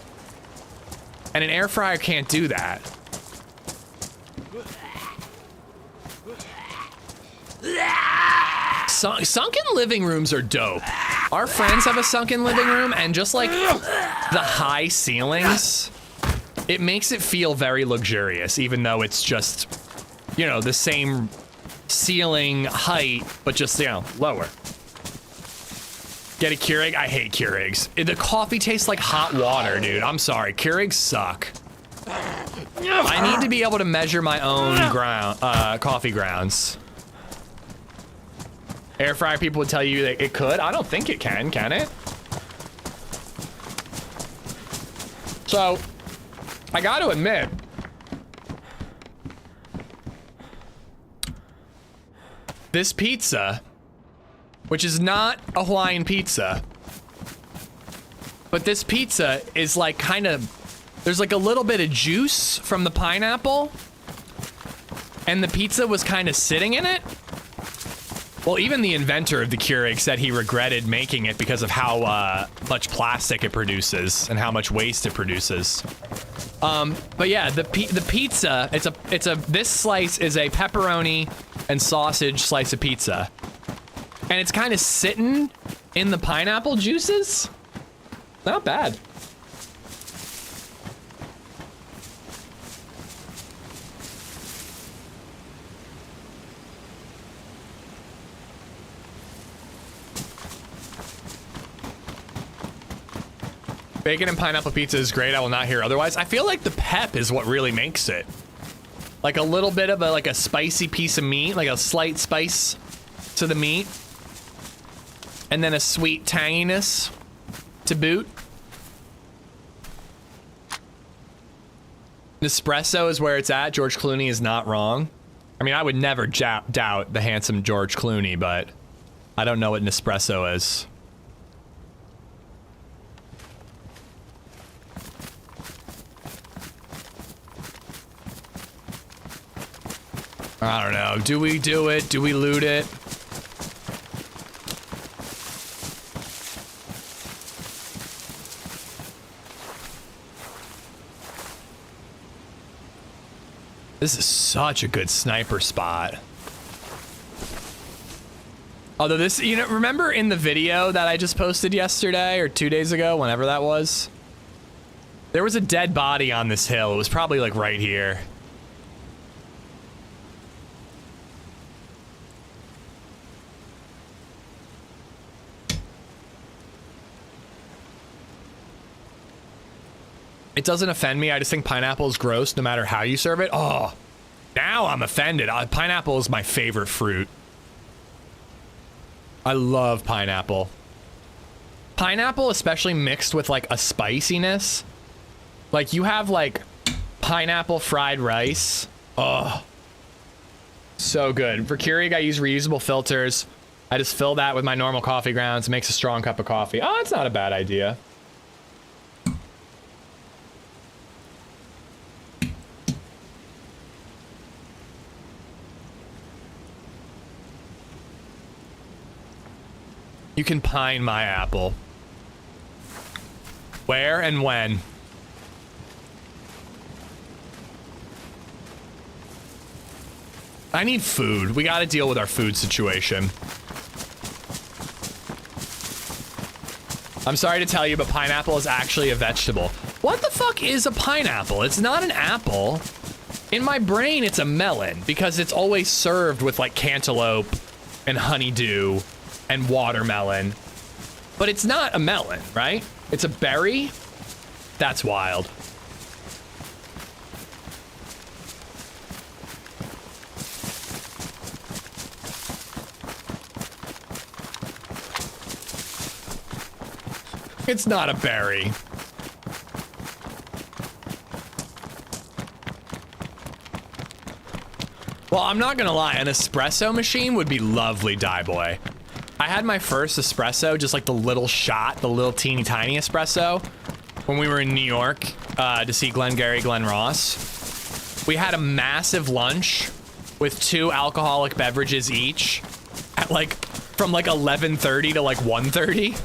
And an air fryer can't do that. Sunken living rooms are dope. Our friends have a sunken living room, and just like the high ceilings, it makes it feel very luxurious, even though it's just, you know, the same ceiling height, but just, you know, lower. Get a Keurig? I hate Keurigs. The coffee tastes like hot water, dude. I'm sorry. Keurigs suck. I need to be able to measure my own coffee grounds. Air fryer people would tell you that it could. I don't think it can it? So, I got to admit, this pizza, which is not a Hawaiian pizza, but this pizza is like kind of, there's like a little bit of juice from the pineapple, and the pizza was kind of sitting in it. Well, even the inventor of the Keurig said he regretted making it because of how much plastic it produces and how much waste it produces. But yeah, the pizza, this slice is a pepperoni and sausage slice of pizza. And it's kind of sitting in the pineapple juices. Not bad. Bacon and pineapple pizza is great. I will not hear otherwise. I feel like the pep is what really makes it. Like a little bit of a spicy piece of meat, like a slight spice to the meat. And then a sweet tanginess to boot. Nespresso is where it's at. George Clooney is not wrong. I mean, I would never doubt the handsome George Clooney, but I don't know what Nespresso is. I don't know. Do we do it? Do we loot it? This is such a good sniper spot. Although this, you know, remember in the video that I just posted yesterday or 2 days ago, whenever that was? There was a dead body on this hill. It was probably like right here. It doesn't offend me. I just think pineapple is gross no matter how you serve it. Oh, now I'm offended. Pineapple is my favorite fruit. I love pineapple. Pineapple, especially mixed with like a spiciness. Like you have like pineapple fried rice. Oh, so good. For Keurig, I use reusable filters. I just fill that with my normal coffee grounds. It makes a strong cup of coffee. Oh, that's not a bad idea. You can pine my apple. Where and when? I need food. We gotta deal with our food situation. I'm sorry to tell you, but pineapple is actually a vegetable. What the fuck is a pineapple? It's not an apple. In my brain, it's a melon because it's always served with like cantaloupe and honeydew and watermelon, but it's not a melon, right? It's a berry? That's wild. It's not a berry. Well, I'm not gonna lie, an espresso machine would be lovely, Die Boy. I had my first espresso, just like the little shot, the little teeny tiny espresso, when we were in New York to see Glengarry Glen Ross. We had a massive lunch with 2 alcoholic beverages each at like from like 11:30 to like 1:30.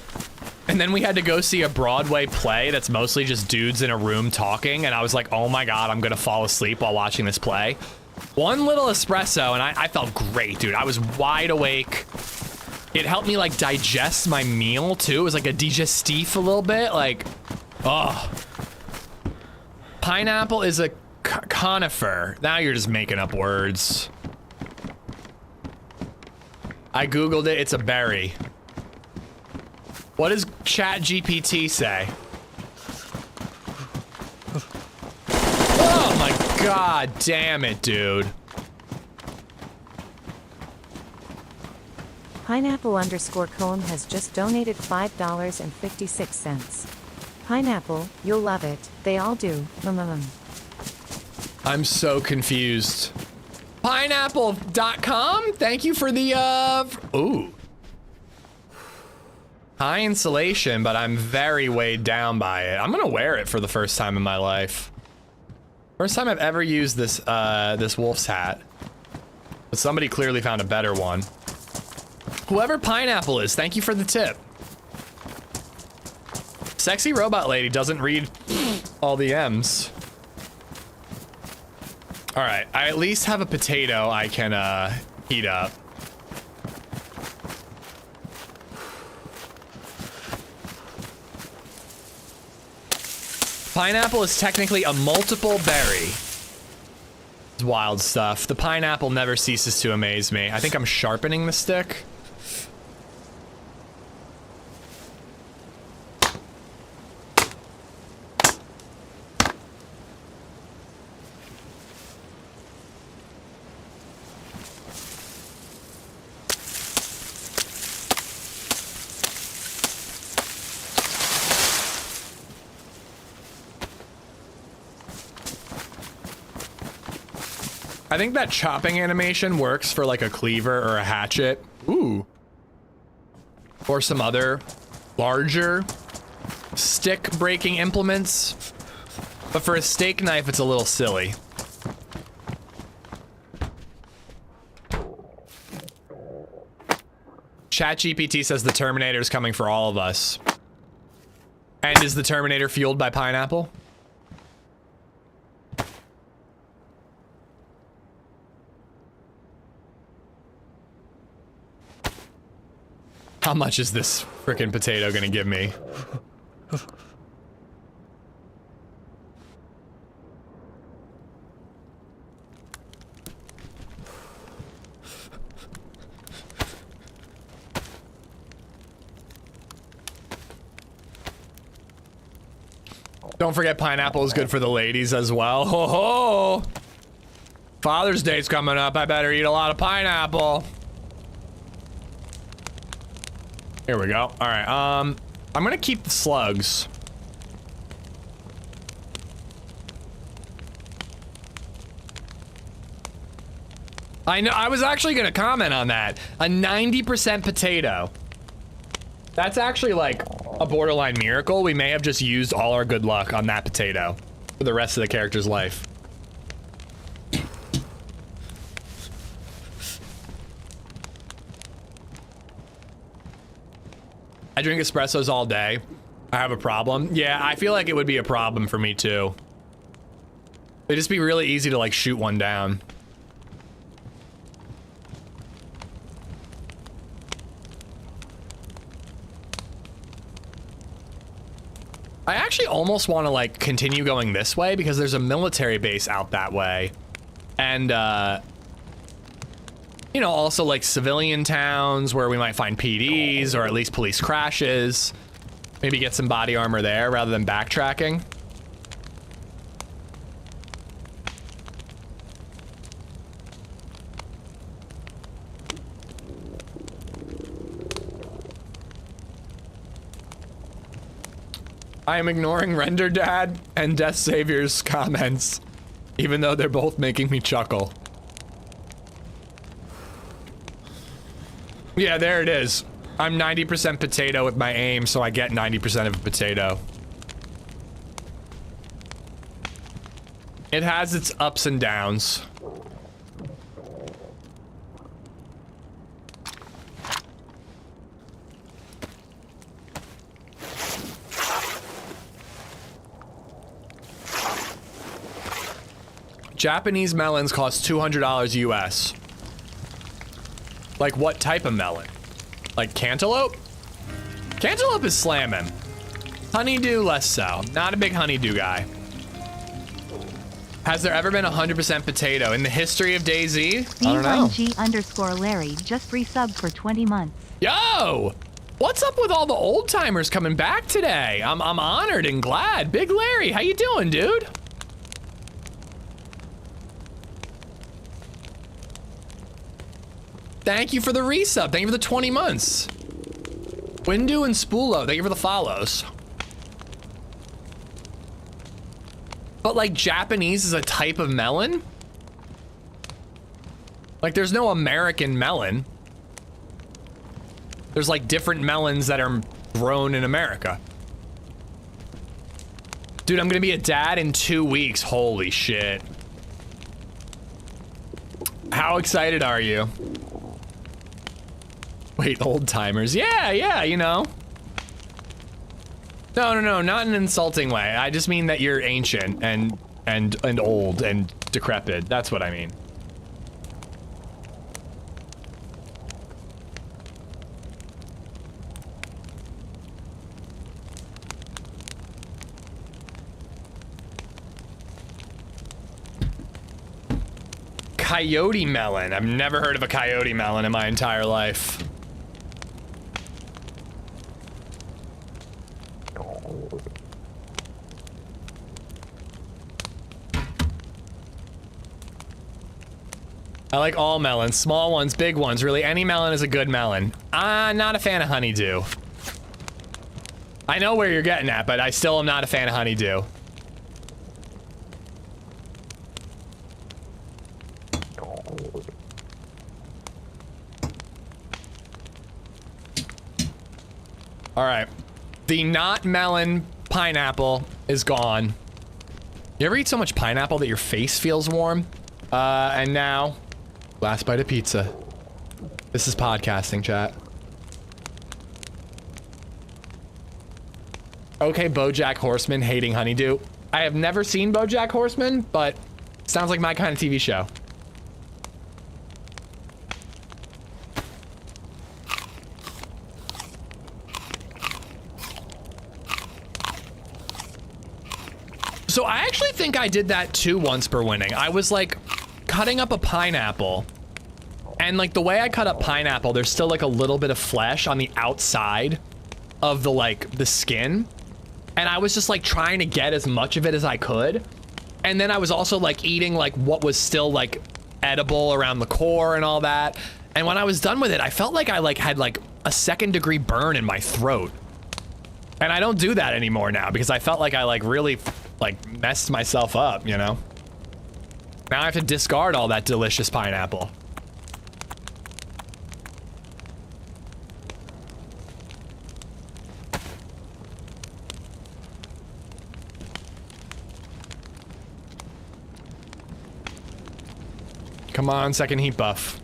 And then we had to go see a Broadway play that's mostly just dudes in a room talking. And I was like, oh my God, I'm gonna fall asleep while watching this play. One little espresso and I felt great, dude. I was wide awake. It helped me like digest my meal too. It was like a digestif a little bit, like, oh. Pineapple is a conifer. Now you're just making up words. I Googled it, it's a berry. What does Chat GPT say? Oh my god, damn it, dude. Pineapple_comb has just donated $5.56. Pineapple, you'll love it. They all do. I'm so confused. Pineapple.com? Thank you for the, ooh. High insulation, but I'm very weighed down by it. I'm gonna wear it for the first time in my life. First time I've ever used this, this wolf's hat. But somebody clearly found a better one. Whoever Pineapple is, thank you for the tip. Sexy robot lady doesn't read all the M's. All right, I at least have a potato I can heat up. Pineapple is technically a multiple berry. It's wild stuff. The pineapple never ceases to amaze me. I think I'm sharpening the stick. I think that chopping animation works for like a cleaver or a hatchet. Ooh. Or some other larger stick breaking implements. But for a steak knife, it's a little silly. ChatGPT says the Terminator is coming for all of us. And is the Terminator fueled by pineapple? How much is this frickin' potato gonna give me? Don't forget pineapple is good for the ladies as well. Ho ho! Father's Day's coming up. I better eat a lot of pineapple. Here we go. All right, I'm gonna keep the slugs. I know, I was actually gonna comment on that. A 90% potato. That's actually like a borderline miracle. We may have just used all our good luck on that potato for the rest of the character's life. I drink espressos all day. I have a problem. Yeah, I feel like it would be a problem for me too. It'd just be really easy to like shoot one down. I actually almost want to like continue going this way because there's a military base out that way. And you know, also like civilian towns where we might find PDs or at least police crashes. Maybe get some body armor there rather than backtracking. I am ignoring Render Dad and Death Savior's comments, even though they're both making me chuckle. Yeah, there it is. I'm 90% potato with my aim, so I get 90% of a potato. It has its ups and downs. Japanese melons cost $200 US. Like what type of melon? Like cantaloupe? Cantaloupe is slamming. Honeydew, less so. Not a big honeydew guy. Has there ever been 100% potato in the history of DayZ? I don't know. B1G_Larry just resubbed for 20 months. Yo! What's up with all the old timers coming back today? I'm honored and glad. Big Larry, how you doing, dude? Thank you for the resub. Thank you for the 20 months. Windu and Spoolo, thank you for the follows. But like Japanese is a type of melon? Like there's no American melon. There's like different melons that are grown in America. Dude, I'm gonna be a dad in 2 weeks. Holy shit. How excited are you? Wait, old timers. Yeah, you know. No, not in an insulting way. I just mean that you're ancient and old and decrepit. That's what I mean. Coyote melon. I've never heard of a coyote melon in my entire life. I like all melons, small ones, big ones. Really, any melon is a good melon. I'm not a fan of honeydew. I know where you're getting at, but I still am not a fan of honeydew. All right, the not melon pineapple is gone. You ever eat so much pineapple that your face feels warm? And now, last bite of pizza. This is podcasting, chat. Okay, BoJack Horseman hating honeydew. I have never seen BoJack Horseman, but sounds like my kind of TV show. So I actually think I did that too once per winning. I was like cutting up a pineapple, and like the way I cut up pineapple, there's still like a little bit of flesh on the outside of the like the skin, and I was just like trying to get as much of it as I could, and then I was also like eating like what was still like edible around the core and all that, and when I was done with it, I felt like I like had like a 2nd degree burn in my throat, and I don't do that anymore now because I felt like I like really like messed myself up, you know? Now I have to discard all that delicious pineapple. Come on, 2nd heat buff.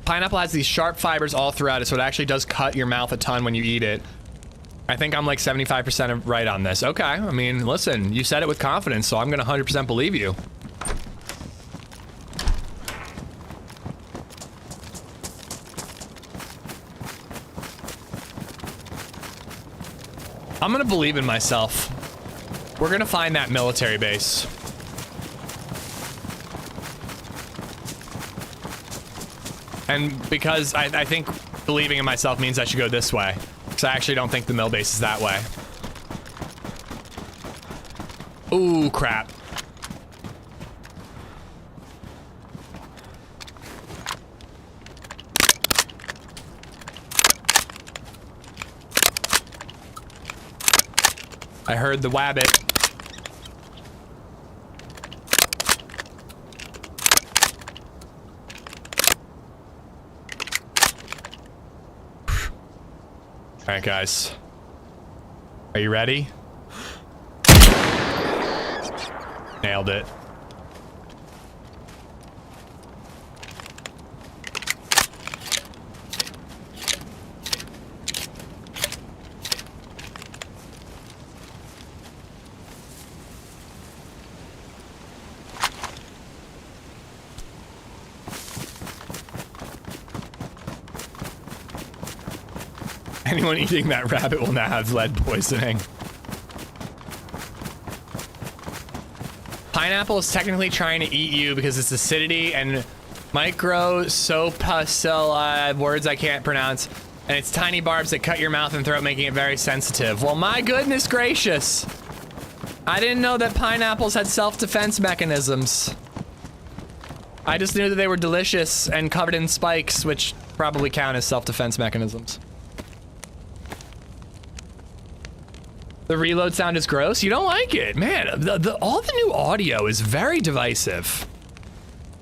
Pineapple has these sharp fibers all throughout it, so it actually does cut your mouth a ton when you eat it. I think I'm like 75% right on this. Okay, I mean, listen, you said it with confidence, so I'm gonna 100% believe you. I'm gonna believe in myself. We're gonna find that military base. And because I think believing in myself means I should go this way. Because I actually don't think the mill base is that way. Ooh, crap. I heard the wabbit. All right, guys. Are you ready? Nailed it. Anyone eating that rabbit will now have lead poisoning. Pineapple is technically trying to eat you because its acidity and Micro sopacilla, words I can't pronounce. And it's tiny barbs that cut your mouth and throat, making it very sensitive. Well, my goodness gracious. I didn't know that pineapples had self-defense mechanisms. I just knew that they were delicious and covered in spikes, which probably count as self-defense mechanisms. The reload sound is gross. You don't like it, man. All the new audio is very divisive.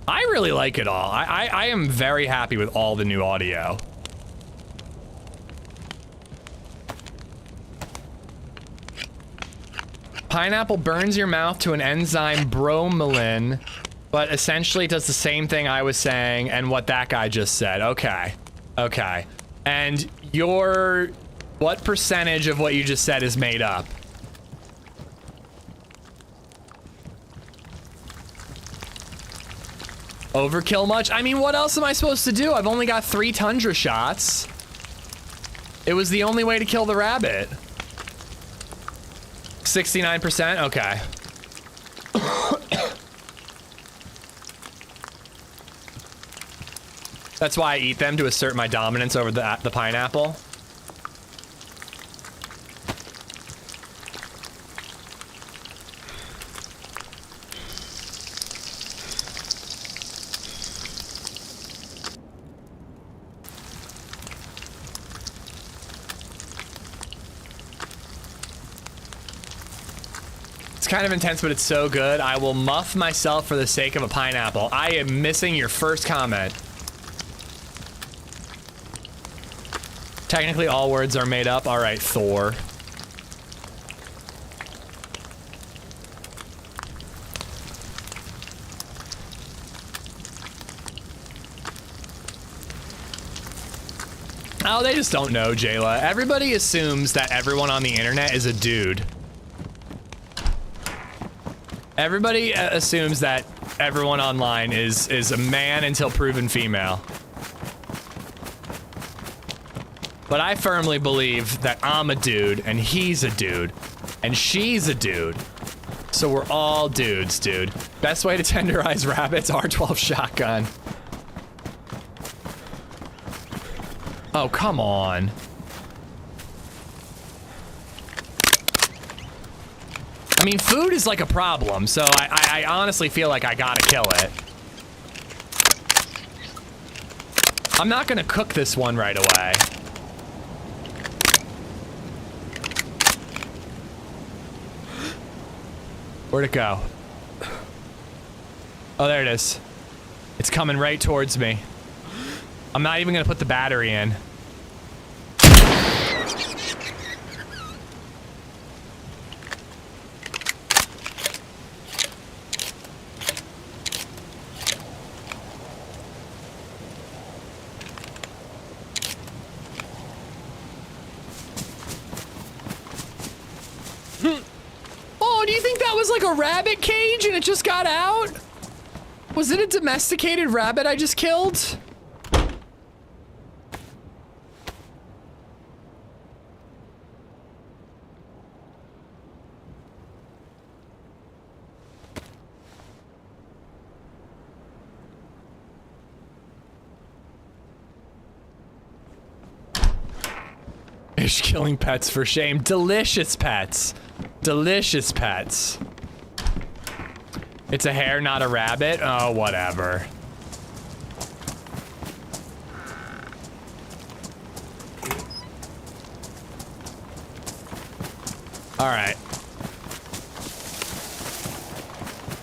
I really like it all. I am very happy with all the new audio. Pineapple burns your mouth to an enzyme bromelain, but essentially does the same thing I was saying and what that guy just said. Okay. Okay. And what percentage of what you just said is made up? Overkill much? I mean, what else am I supposed to do? I've only got 3 tundra shots. It was the only way to kill the rabbit. 69%? Okay. That's why I eat them, to assert my dominance over the pineapple. It's kind of intense, but it's so good. I will muff myself for the sake of a pineapple. I am missing your first comment. Technically, all words are made up. All right, Thor. Oh, they just don't know, Jayla. Everybody assumes that everyone on the internet is a dude. Everybody assumes that everyone online is a man until proven female. But I firmly believe that I'm a dude, and he's a dude, and she's a dude. So we're all dudes, dude. Best way to tenderize rabbits, R12 shotgun. Oh, come on. I mean, food is like a problem, so I honestly feel like I gotta kill it. I'm not gonna cook this one right away. Where'd it go? Oh, there it is. It's coming right towards me. I'm not even gonna put the battery in. Do you think that was like a rabbit cage and it just got out? Was it a domesticated rabbit I just killed? Ish killing pets for shame. Delicious pets. Delicious pets. It's a hare, not a rabbit? Oh, whatever. Alright.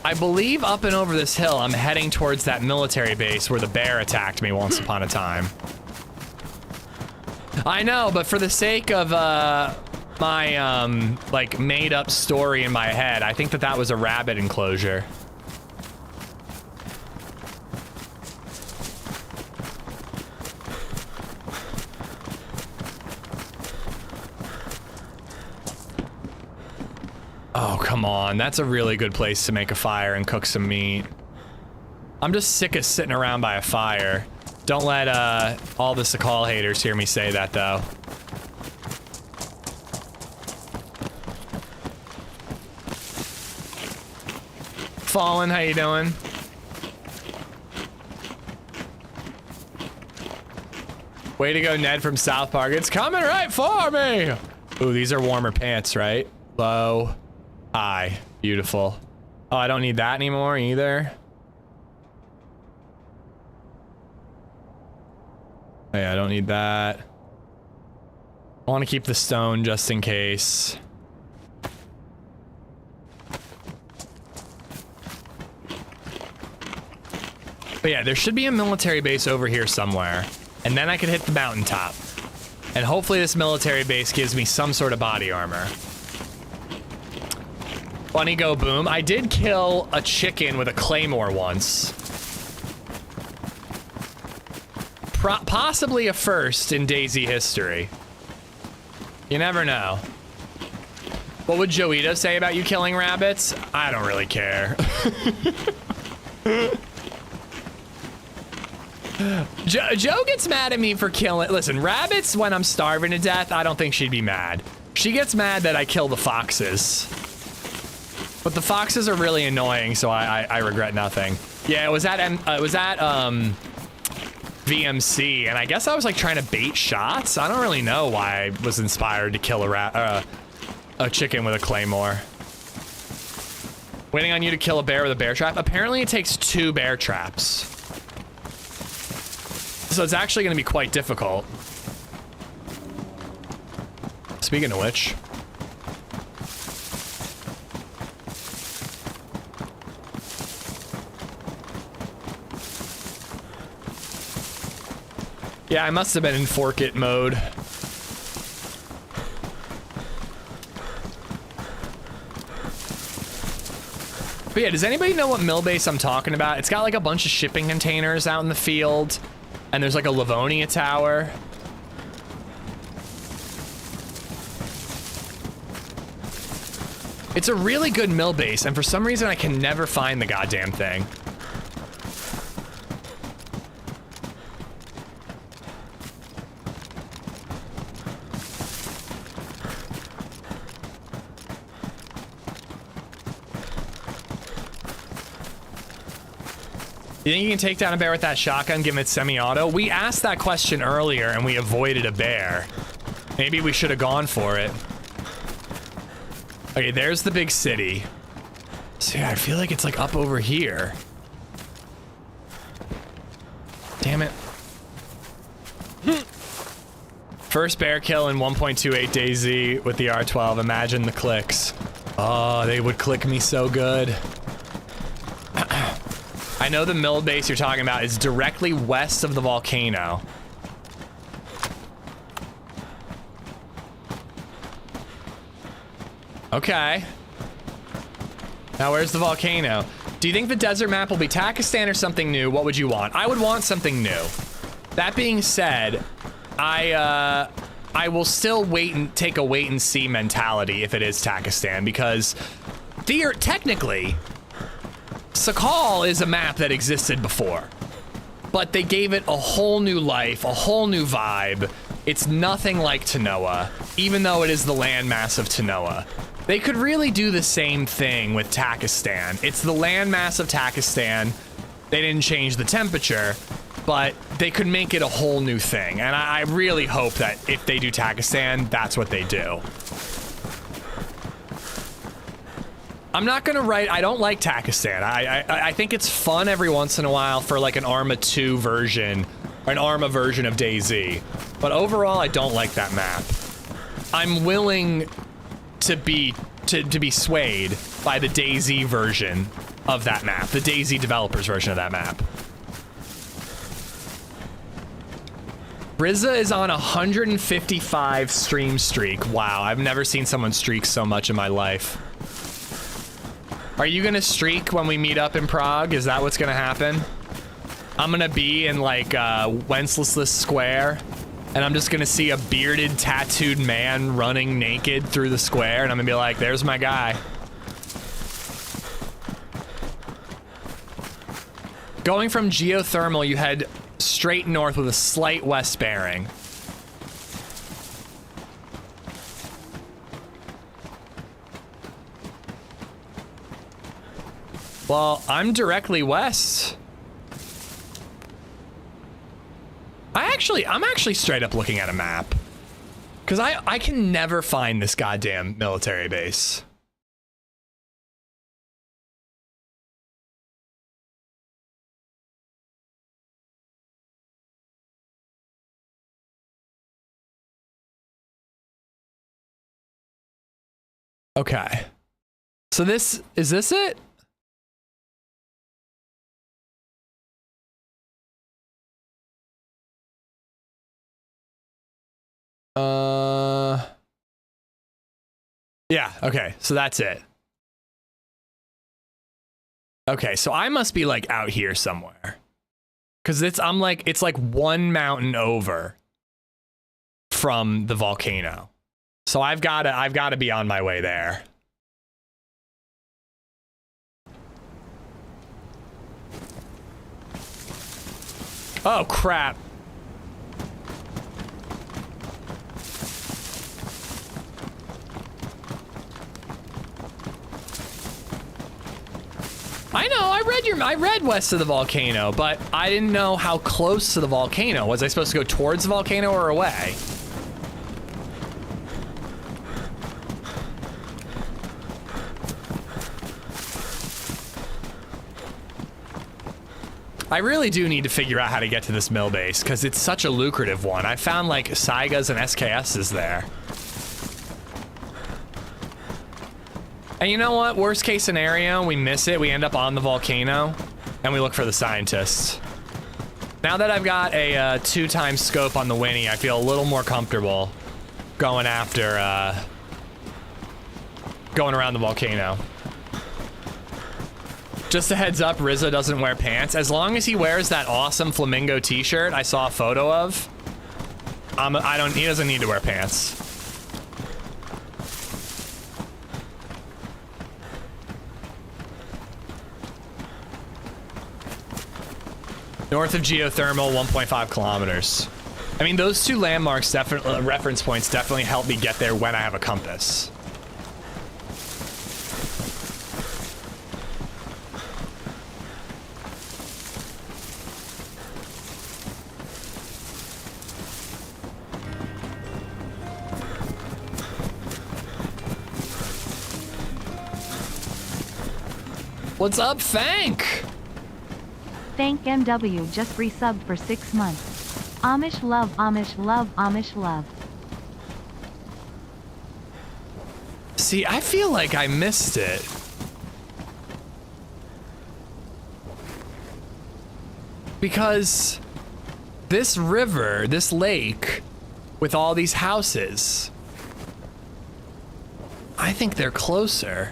I believe up and over this hill, I'm heading towards that military base where the bear attacked me once upon a time. I know, but for the sake of, my, like, made-up story in my head, I think that that was a rabbit enclosure. Oh, come on. That's a really good place to make a fire and cook some meat. I'm just sick of sitting around by a fire. Don't let, all the Sakhal haters hear me say that, though. Fallen, how you doing? Way to go, Ned from South Park. It's coming right for me. Ooh, these are warmer pants, right? Low, high, beautiful. Oh, I don't need that anymore either. Oh, yeah, I don't need that. I want to keep the stone just in case. But yeah, there should be a military base over here somewhere. And then I could hit the mountaintop. And hopefully this military base gives me some sort of body armor. Bunny go boom. I did kill a chicken with a claymore once. Possibly a first in DayZ history. You never know. What would Joito say about you killing rabbits? I don't really care. Joe gets mad at me for killing. Listen, rabbits, when I'm starving to death, I don't think she'd be mad. She gets mad that I kill the foxes. But the foxes are really annoying, so I regret nothing. Yeah, it was at VMC, and I guess I was like trying to bait shots. I don't really know why I was inspired to kill a chicken with a claymore. Waiting on you to kill a bear with a bear trap. Apparently it takes 2 bear traps. So it's actually going to be quite difficult. Speaking of which. Yeah, I must have been in fork it mode. But yeah, does anybody know what mill base I'm talking about? It's got like a bunch of shipping containers out in the field. And there's like a Livonia tower. It's a really good mill base, and for some reason I can never find the goddamn thing. You think you can take down a bear with that shotgun, given it's semi-auto? We asked that question earlier and we avoided a bear. Maybe we should have gone for it. Okay, there's the big city. So yeah, I feel like it's like up over here. Damn it. First bear kill in 1.28 DayZ with the R12. Imagine the clicks. Oh, they would click me so good. I know the mill base you're talking about is directly west of the volcano. Okay. Now where's the volcano? Do you think the desert map will be Takistan or something new? What would you want? I would want something new. That being said, I will still take a wait and see mentality if it is Takistan, because technically, Sakhal is a map that existed before, but they gave it a whole new life, a whole new vibe. It's nothing like Tanoa, even though it is the landmass of Tanoa. They could really do the same thing with Takistan. It's the landmass of Takistan. They didn't change the temperature, but they could make it a whole new thing. And I really hope that if they do Takistan, that's what they do. I'm not gonna write, I don't like Takistan. I think it's fun every once in a while for like an Arma 2 version, or an Arma version of DayZ. But overall, I don't like that map. I'm willing to be swayed by the DayZ version of that map, the DayZ developers version of that map. Rizza is on a 155 stream streak. Wow, I've never seen someone streak so much in my life. Are you gonna streak when we meet up in Prague? Is that what's gonna happen? I'm gonna be in like Wenceslas Square, and I'm just gonna see a bearded, tattooed man running naked through the square, and I'm gonna be like, there's my guy. Going from geothermal, you head straight north with a slight west bearing. Well, I'm directly west. I I'm actually straight up looking at a map. Because I can never find this goddamn military base. Okay. So is this it? Yeah, okay, so that's it. Okay, so I must be like out here somewhere. Cause it's like one mountain over from the volcano. So I've gotta be on my way there. Oh crap. I know, I read west of the volcano, but I didn't know how close to the volcano. Was I supposed to go towards the volcano or away? I really do need to figure out how to get to this mill base, because it's such a lucrative one. I found like Saigas and SKSs there. And you know what? Worst case scenario, we miss it. We end up on the volcano, and we look for the scientists. Now that I've got a 2x scope on the Winnie, I feel a little more comfortable going after, going around the volcano. Just a heads up, Rizzo doesn't wear pants. As long as he wears that awesome flamingo t-shirt I saw a photo of, he doesn't need to wear pants. North of geothermal, 1.5 kilometers. I mean, those two landmarks, definitely reference points, definitely help me get there when I have a compass. What's up, Fank? Thank MW just resubbed for 6 months. Amish love, Amish love, Amish love. See, I feel like I missed it. Because this river, this lake, with all these houses, I think they're closer.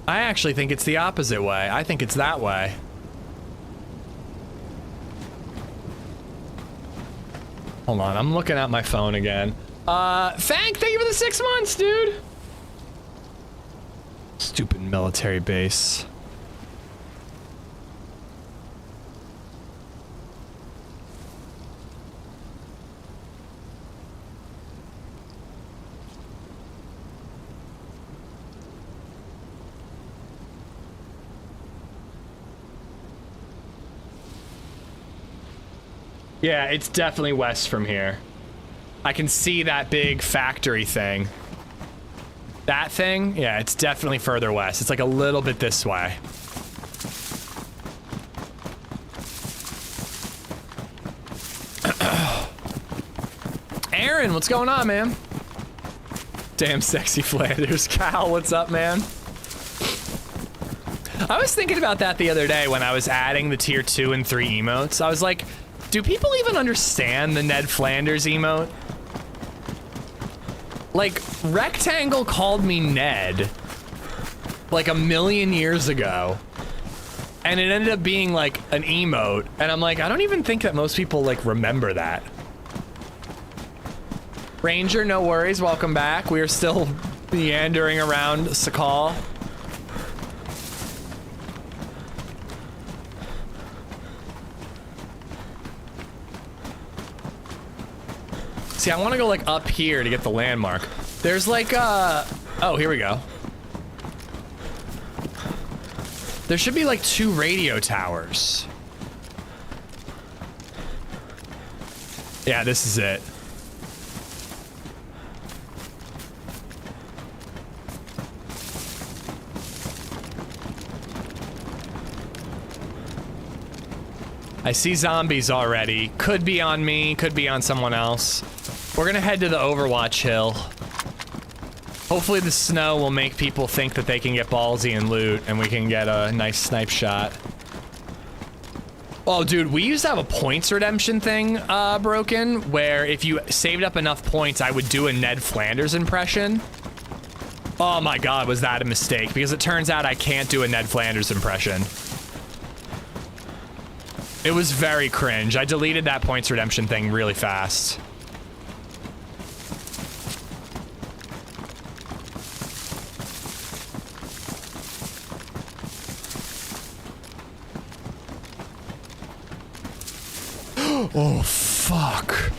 I actually think it's the opposite way. I think it's that way. Hold on, I'm looking at my phone again. Fank, thank you for the 6 months, dude. Stupid military base. Yeah, it's definitely west from here. I can see that big factory thing. That thing? Yeah, it's definitely further west. It's like a little bit this way. Aaron, what's going on, man? Damn sexy Flanders. Cal, what's up, man? I was thinking about that the other day when I was adding the tier 2 and 3 emotes. I was like, do people even understand the Ned Flanders emote? Like, Rectangle called me Ned like a million years ago, and it ended up being like an emote, and I'm like, I don't even think that most people like remember that. Ranger, no worries, welcome back. We are still meandering around Sakhal. See, I want to go like up here to get the landmark. There's like oh, here we go. There should be like 2 radio towers. Yeah, this is it. I see zombies already. Could be on me, could be on someone else. We're gonna head to the Overwatch hill. Hopefully the snow will make people think that they can get ballsy and loot, and we can get a nice snipe shot. Oh, dude, we used to have a points redemption thing broken, where if you saved up enough points, I would do a Ned Flanders impression. Oh my god, was that a mistake? Because it turns out I can't do a Ned Flanders impression. It was very cringe. I deleted that points redemption thing really fast. Oh, fuck.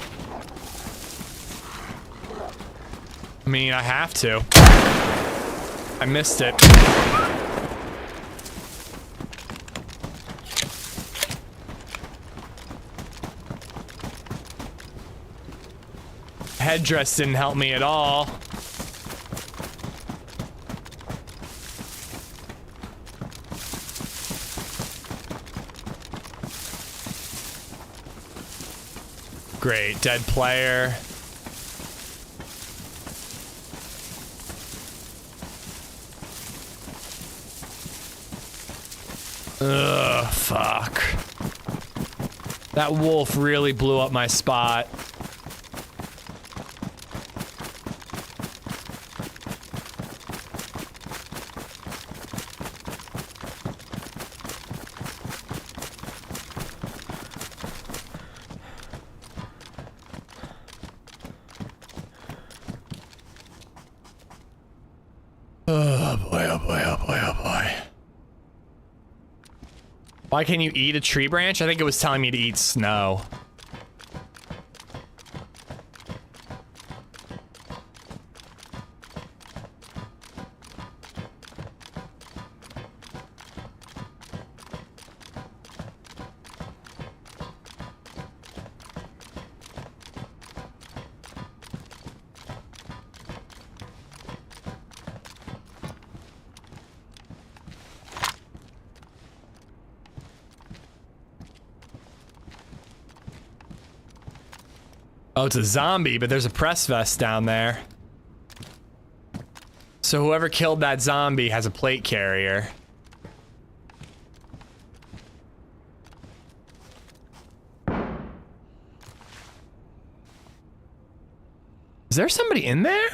I mean, I have to. I missed it. Headdress didn't help me at all. Great, dead player. Ugh, fuck. That wolf really blew up my spot. Oh boy, oh boy, oh boy, oh boy. Why can't you eat a tree branch? I think it was telling me to eat snow. Oh, it's a zombie, but there's a press vest down there. So whoever killed that zombie has a plate carrier. Is there somebody in there?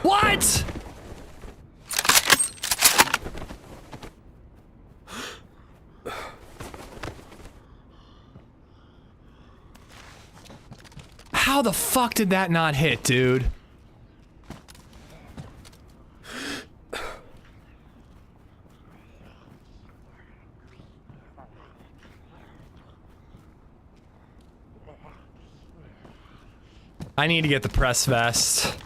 What? How the fuck did that not hit, dude? I need to get the press vest.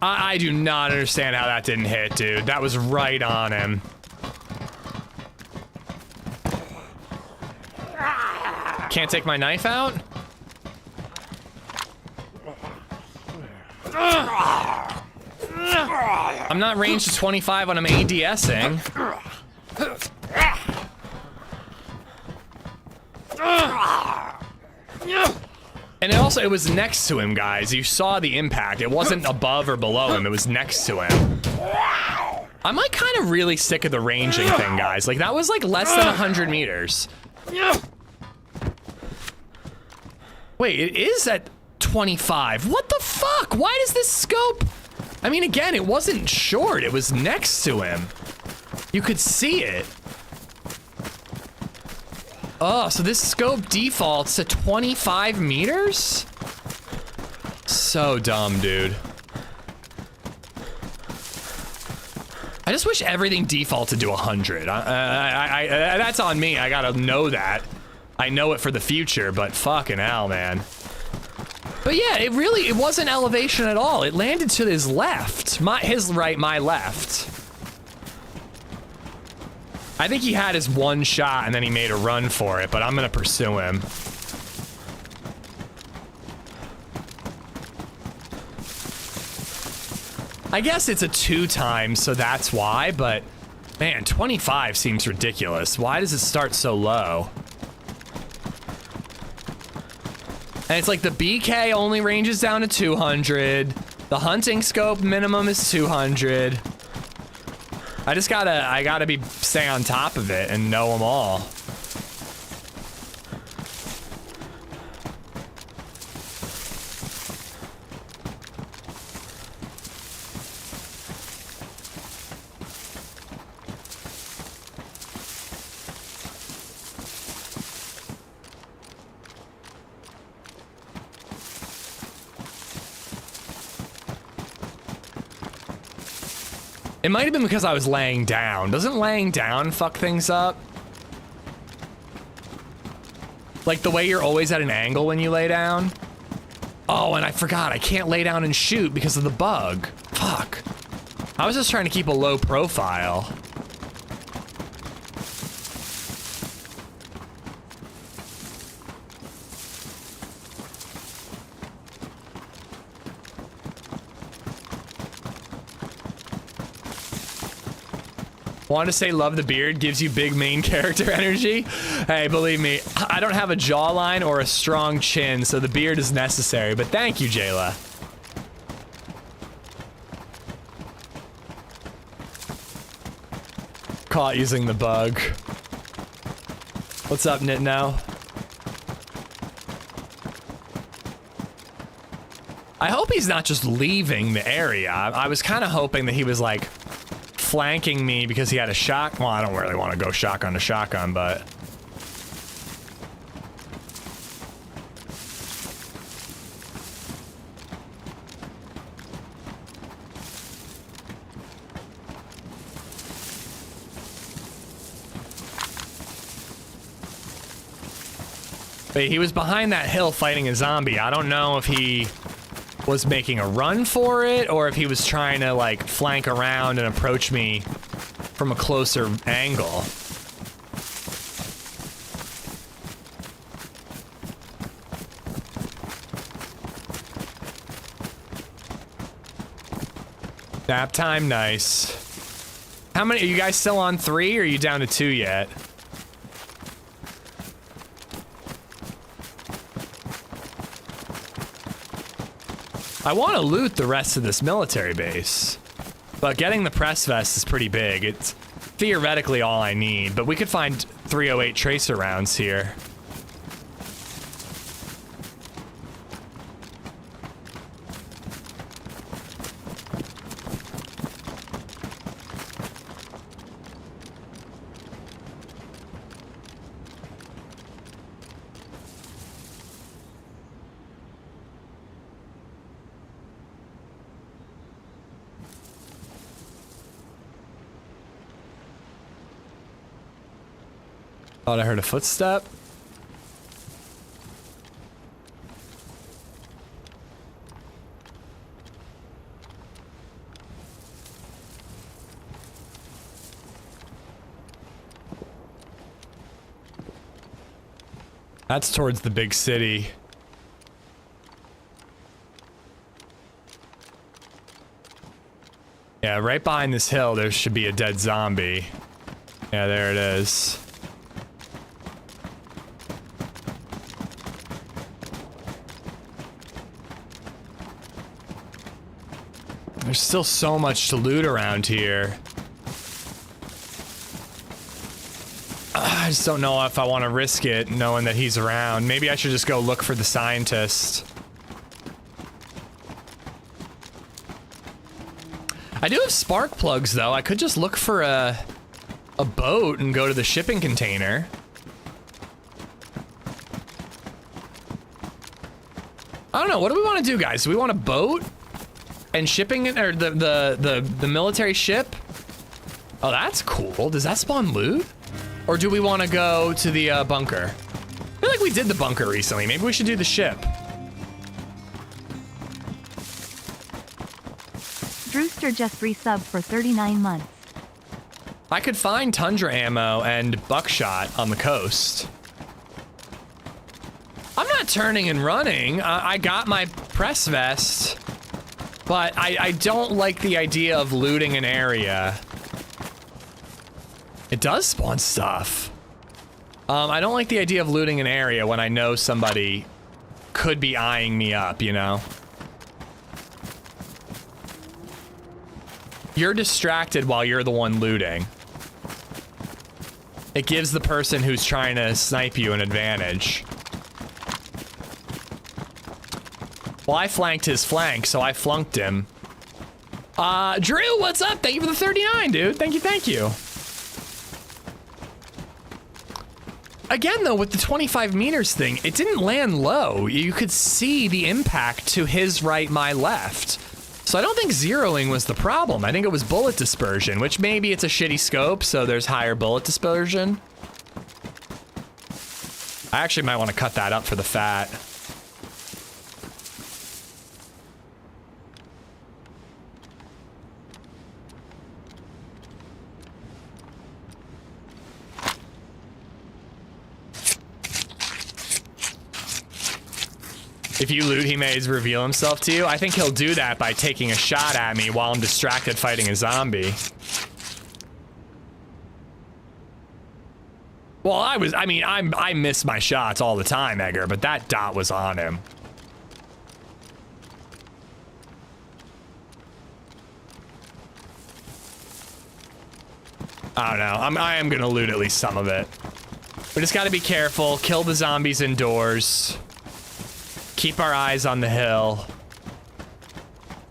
I do not understand how that didn't hit, dude. That was right on him. Can't take my knife out? I'm not ranged to 25 when I'm ADSing. And also, it was next to him, guys. You saw the impact. It wasn't above or below him. It was next to him. I'm like kind of really sick of the ranging thing, guys. Like that was like less than 100 meters. Wait, it is at 25. What the fuck? Why does this scope? I mean, again, it wasn't short. It was next to him. You could see it. Oh, so this scope defaults to 25 meters? So dumb, dude. I just wish everything defaulted to 100. That's on me. I gotta know that. I know it for the future, but fucking hell, man. But yeah, it wasn't elevation at all. It landed to his left. His right, my left. I think he had his one shot and then he made a run for it, but I'm gonna pursue him. I guess it's a 2 times, so that's why, but man, 25 seems ridiculous. Why does it start so low? And it's like the BK only ranges down to 200. The hunting scope minimum is 200. I gotta stay on top of it and know them all. It might have been because I was laying down. Doesn't laying down fuck things up? Like the way you're always at an angle when you lay down? Oh, and I forgot, I can't lay down and shoot because of the bug. Fuck. I was just trying to keep a low profile. Want to say love the beard gives you big main character energy? Hey, believe me, I don't have a jawline or a strong chin, so the beard is necessary, but thank you, Jayla. Caught using the bug. What's up, Nitno? I hope he's not just leaving the area. I was kind of hoping that he was like flanking me because he had a shotgun. Well, I don't really want to go shotgun to shotgun, but wait, he was behind that hill fighting a zombie. I don't know if he was making a run for it or if he was trying to like flank around and approach me from a closer angle. Nap time, nice. How many, are you guys still on 3 or are you down to 2 yet? I want to loot the rest of this military base, but getting the press vest is pretty big. It's theoretically all I need, but we could find 308 tracer rounds here. Thought I heard a footstep. That's towards the big city. Yeah, right behind this hill there should be a dead zombie. Yeah, there it is. There's still so much to loot around here. I just don't know if I want to risk it knowing that he's around. Maybe I should just go look for the scientist. I do have spark plugs though. I could just look for a boat and go to the shipping container. I don't know, what do we want to do, guys? Do we want a boat? And shipping it, or the military ship? Oh, that's cool. Does that spawn loot? Or do we want to go to the bunker? I feel like we did the bunker recently. Maybe we should do the ship. Rooster just resubbed for 39 months. I could find tundra ammo and buckshot on the coast. I'm not turning and running. I got my press vest, but I don't like the idea of looting an area. It does spawn stuff. I don't like the idea of looting an area when I know somebody could be eyeing me up, you know? You're distracted while you're the one looting. It gives the person who's trying to snipe you an advantage. Well, I flanked his flank, so I flunked him. Drew, what's up? Thank you for the 39, dude. Thank you, thank you. Again, though, with the 25 meters thing, it didn't land low. You could see the impact to his right, my left. So I don't think zeroing was the problem. I think it was bullet dispersion, which maybe it's a shitty scope, so there's higher bullet dispersion. I actually might want to cut that up for the fat. If you loot, he may reveal himself to you. I think he'll do that by taking a shot at me while I'm distracted fighting a zombie. Well, I miss my shots all the time, Edgar, but that dot was on him. I don't know. I am gonna loot at least some of it. We just gotta be careful, kill the zombies indoors. Keep our eyes on the hill.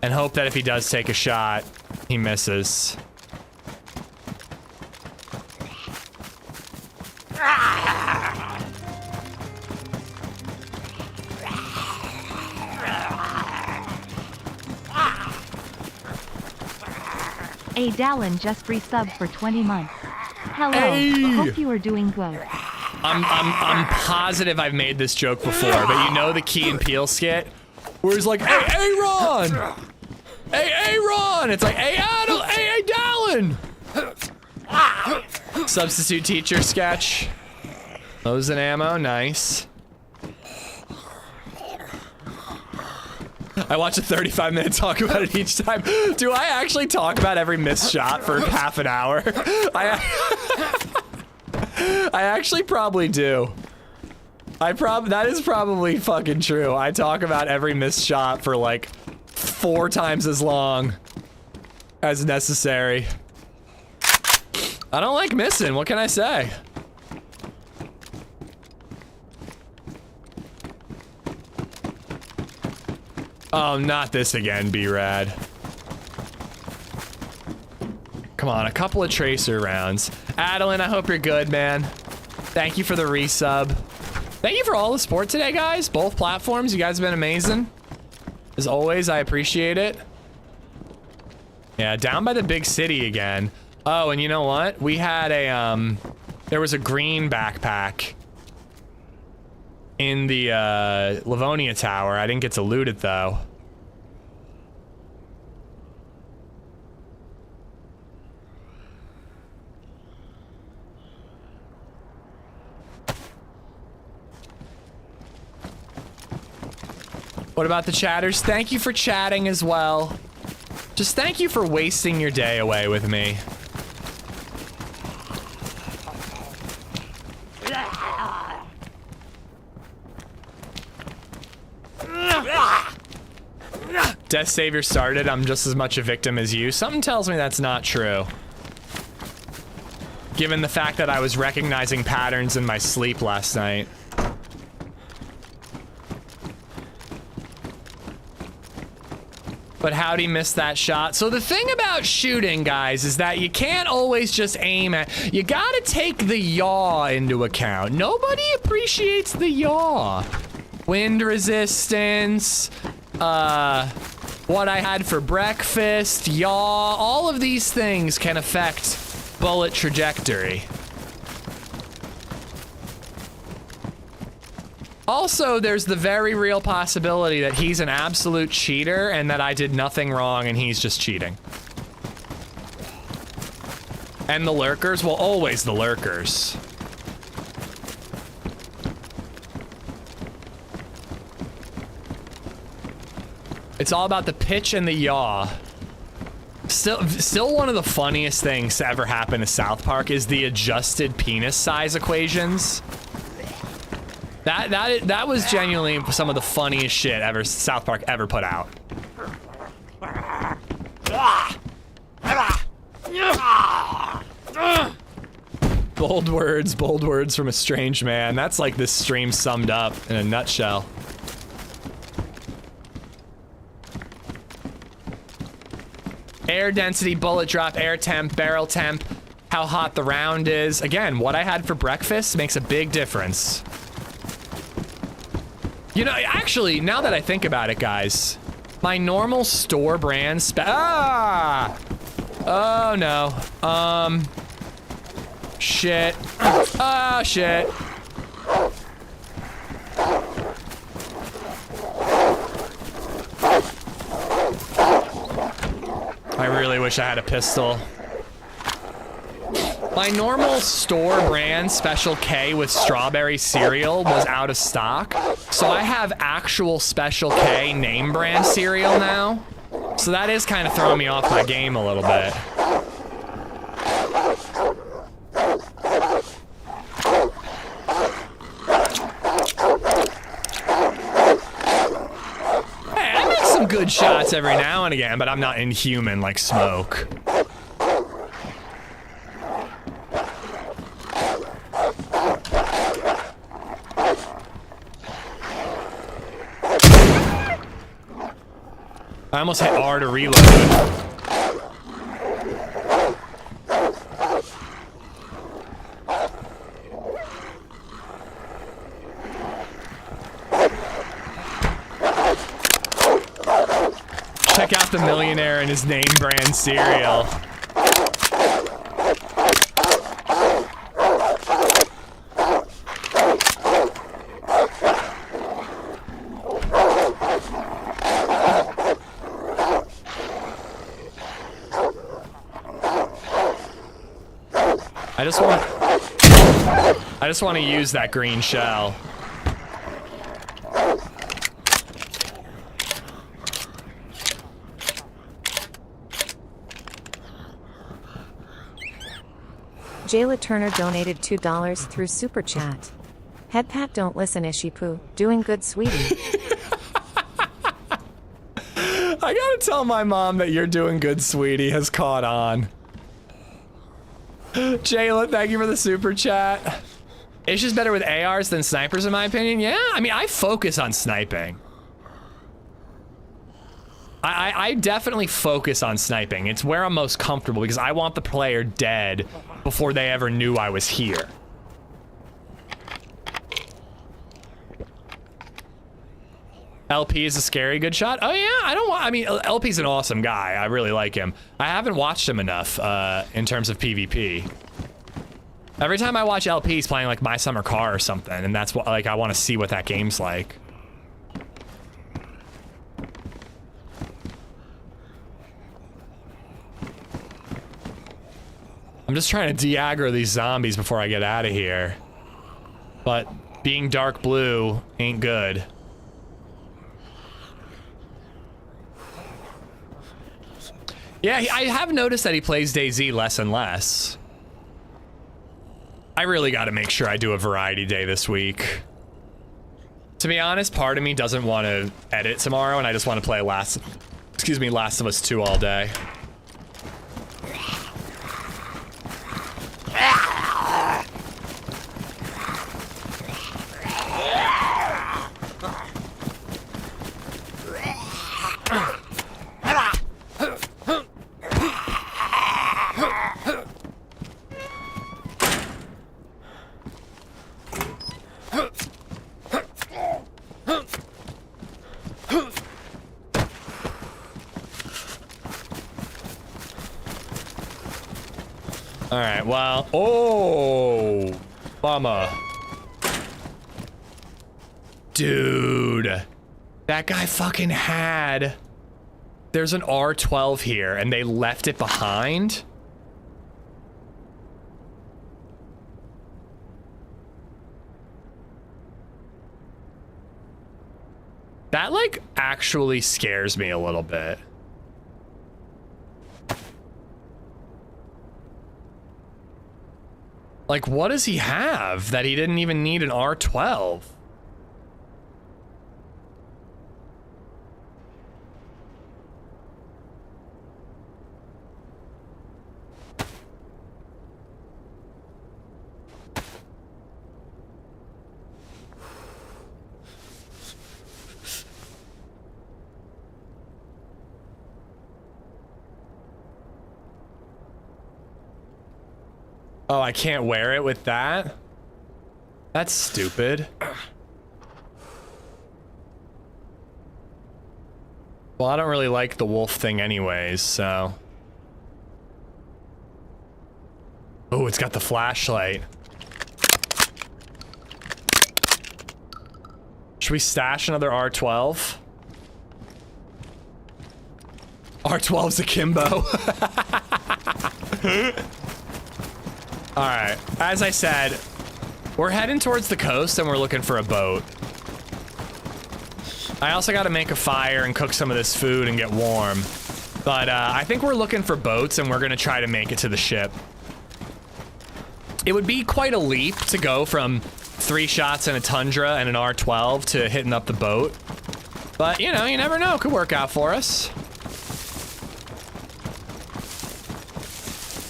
And hope that if he does take a shot, he misses. A Dallin just resubbed for 20 months. Hello, Hey. hope you are doing good. I'm positive I've made this joke before, but you know the Key and Peele skit? Where he's like, hey, Aaron! Hey, Aaron! It's like, hey, Adel, hey, Dallin! Substitute teacher sketch. Hose and ammo, nice. I watch a 35-minute talk about it each time. Do I actually talk about every missed shot for half an hour? I actually probably do. That is probably fucking true. I talk about every missed shot for like 4 times as long as necessary. I don't like missing, what can I say? Oh, not this again, B-Rad. Come on, a couple of tracer rounds. Adeline, I hope you're good, man. Thank you for the resub. Thank you for all the support today, guys. Both platforms, you guys have been amazing. As always, I appreciate it. Yeah, down by the big city again. Oh, and you know what? We had a, there was a green backpack in the, Livonia Tower. I didn't get to loot it, though. What about the chatters? Thank you for chatting as well. Just thank you for wasting your day away with me. Death Savior started, I'm just as much a victim as you. Something tells me that's not true. Given the fact that I was recognizing patterns in my sleep last night. But how'd he miss that shot? So the thing about shooting, guys, is that you can't always just aim at... You gotta take the yaw into account. Nobody appreciates the yaw. Wind resistance, what I had for breakfast, yaw, all of these things can affect bullet trajectory. Also, there's the very real possibility that he's an absolute cheater and that I did nothing wrong and he's just cheating. And the lurkers? Well, always the lurkers. It's all about the pitch and the yaw. Still one of the funniest things to ever happen to South Park is the adjusted penis size equations. That was genuinely some of the funniest shit ever South Park ever put out. Bold words from a strange man. That's like this stream summed up in a nutshell. Air density, bullet drop, air temp, barrel temp, how hot the round is. Again, what I had for breakfast makes a big difference. You know, actually, now that I think about it, guys, my normal store brand oh no. Shit. Oh shit. I really wish I had a pistol. My normal store brand Special K with strawberry cereal was out of stock, so I have actual Special K name brand cereal now. So that is kind of throwing me off my game a little bit. Hey, I make some good shots every now and again, but I'm not inhuman like Smoke. I almost hit R to reload. Check out the millionaire and his name brand cereal. I just want to use that green shell. Jayla Turner donated $2 through Super Chat. Headpat don't listen Ishipu. Doing good, sweetie. I gotta tell my mom that you're doing good, sweetie has caught on. Jayla, thank you for the super chat. Ish is better with ARs than snipers in my opinion. Yeah, I mean, I focus on sniping. I definitely focus on sniping. It's where I'm most comfortable because I want the player dead before they ever knew I was here. LP is a scary good shot. Oh yeah, I mean, LP's an awesome guy. I really like him. I haven't watched him enough in terms of PvP. Every time I watch LP, he's playing like My Summer Car or something, and that's what, like, I want to see what that game's like. I'm just trying to de-aggro these zombies before I get out of here. But being dark blue ain't good. Yeah, I have noticed that he plays DayZ less and less. I really got to make sure I do a variety day this week. To be honest, part of me doesn't want to edit tomorrow, and I just want to play Last of Us 2 all day. Alright, well, oh, mama. Dude, that guy fucking had, there's an R12 here and they left it behind. That, like, actually scares me a little bit. Like, what does he have that he didn't even need an R12? Oh, I can't wear it with that? That's stupid. Well, I don't really like the wolf thing anyways, so. Oh, it's got the flashlight. Should we stash another R12? R12's akimbo. Alright, as I said, we're heading towards the coast and we're looking for a boat. I also gotta make a fire and cook some of this food and get warm. But I think we're looking for boats and we're gonna try to make it to the ship. It would be quite a leap to go from 3 shots in a Tundra and an R12 to hitting up the boat. But, you know, you never know, it could work out for us.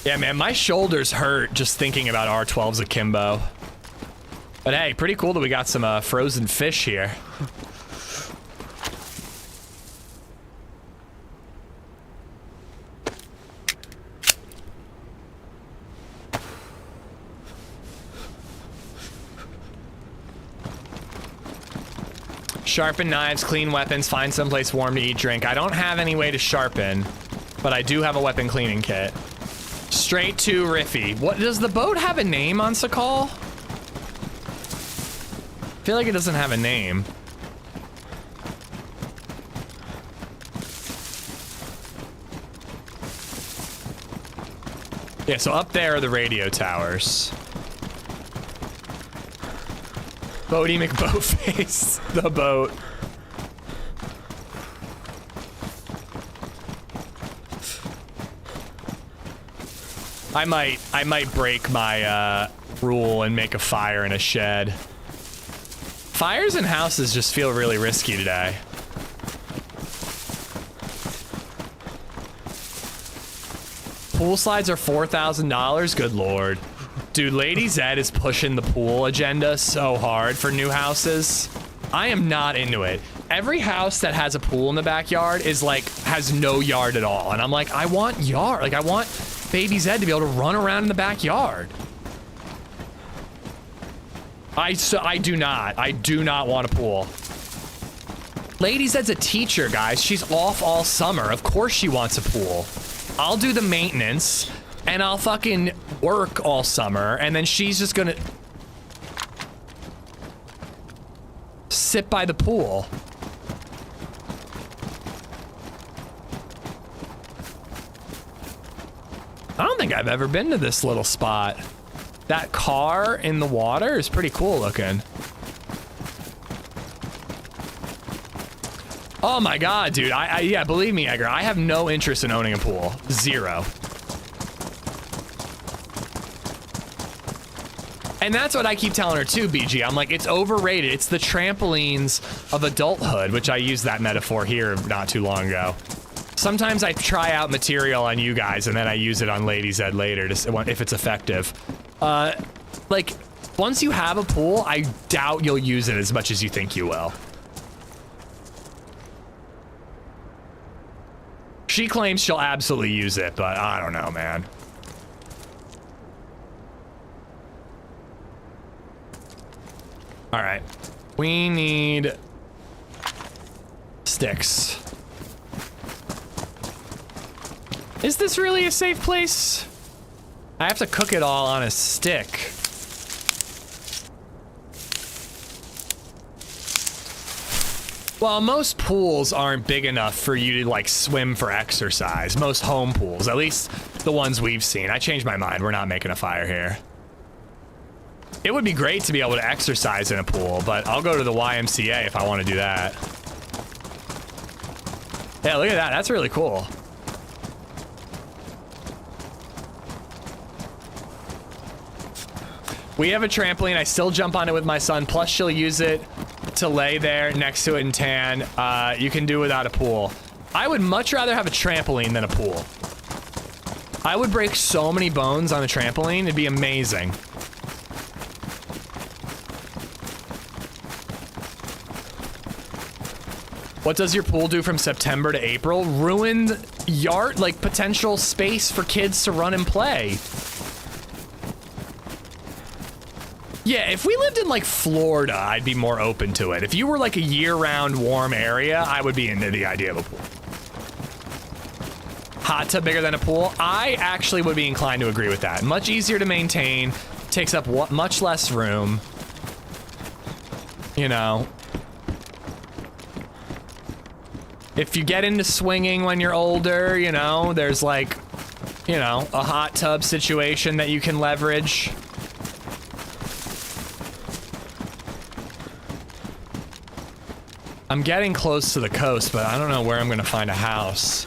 Yeah, man, my shoulders hurt just thinking about R12's akimbo. But hey, pretty cool that we got some frozen fish here. Sharpen knives, clean weapons, find someplace warm to eat, drink. I don't have any way to sharpen, but I do have a weapon cleaning kit. Straight to Riffy. What, does the boat have a name on Sakhal? I feel like it doesn't have a name. Yeah, so up there are the radio towers. Boaty McBoatface, the boat. I might break my rule and make a fire in a shed. Fires in houses just feel really risky today. Pool slides are $4,000. Good lord. Dude, LadyZed is pushing the pool agenda so hard for new houses. I am not into it. Every house that has a pool in the backyard is like, has no yard at all. And I'm like, I want yard. Like, I want baby Zed to be able to run around in the backyard. I do not want a pool. LadyZed's a teacher, guys. She's off all summer. Of course she wants a pool. I'll do the maintenance and I'll fucking work all summer and then she's just gonna sit by the pool. I don't think I've ever been to this little spot. That car in the water is pretty cool looking. Oh my god, dude. Yeah, believe me, Edgar, I have no interest in owning a pool. Zero. And that's what I keep telling her too, BG. I'm like, it's overrated. It's the trampolines of adulthood, which I used that metaphor here not too long ago. Sometimes I try out material on you guys and then I use it on LadyZed later to, if it's effective. Like, once you have a pool, I doubt you'll use it as much as you think you will. She claims she'll absolutely use it, but I don't know, man. All right, we need sticks. Is this really a safe place? I have to cook it all on a stick. Well, most pools aren't big enough for you to like swim for exercise. Most home pools, at least the ones we've seen. I changed my mind, we're not making a fire here. It would be great to be able to exercise in a pool, but I'll go to the YMCA if I want to do that. Yeah, look at that. That's really cool. We have a trampoline. I still jump on it with my son. Plus, she'll use it to lay there next to it and tan. You can do without a pool. I would much rather have a trampoline than a pool. I would break so many bones on a trampoline. It'd be amazing. What does your pool do from September to April? Ruined yard, like potential space for kids to run and play. Yeah, if we lived in like Florida, I'd be more open to it. If you were like a year-round warm area, I would be into the idea of a pool. Hot tub bigger than a pool? I actually would be inclined to agree with that. Much easier to maintain, takes up much less room. You know. If you get into swinging when you're older, you know, there's like, you know, a hot tub situation that you can leverage. I'm getting close to the coast, but I don't know where I'm gonna find a house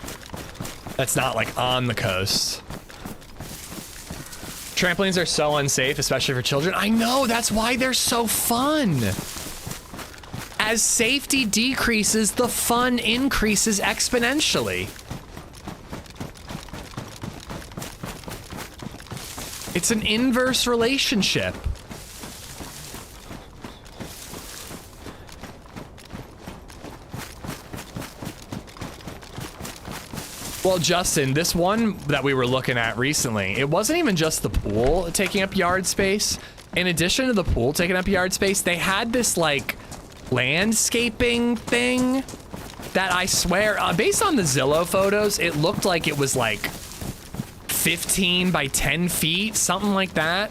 that's not like on the coast. Trampolines are so unsafe, especially for children. I know, that's why they're so fun. As safety decreases, the fun increases exponentially. It's an inverse relationship. Well, Justin, this one that we were looking at recently, it wasn't even just the pool taking up yard space. In addition to the pool taking up yard space, they had this like landscaping thing that I swear, based on the Zillow photos, it looked like it was like 15 by 10 feet, something like that.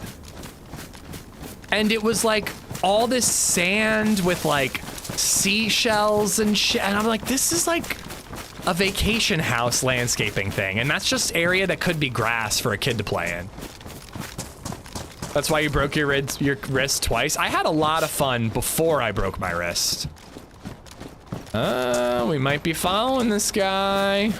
And it was like all this sand with like seashells and shit. And I'm like, this is like a vacation house landscaping thing. And that's just area that could be grass for a kid to play in. That's why you broke your wrist twice. I had a lot of fun before I broke my wrist. We might be following this guy.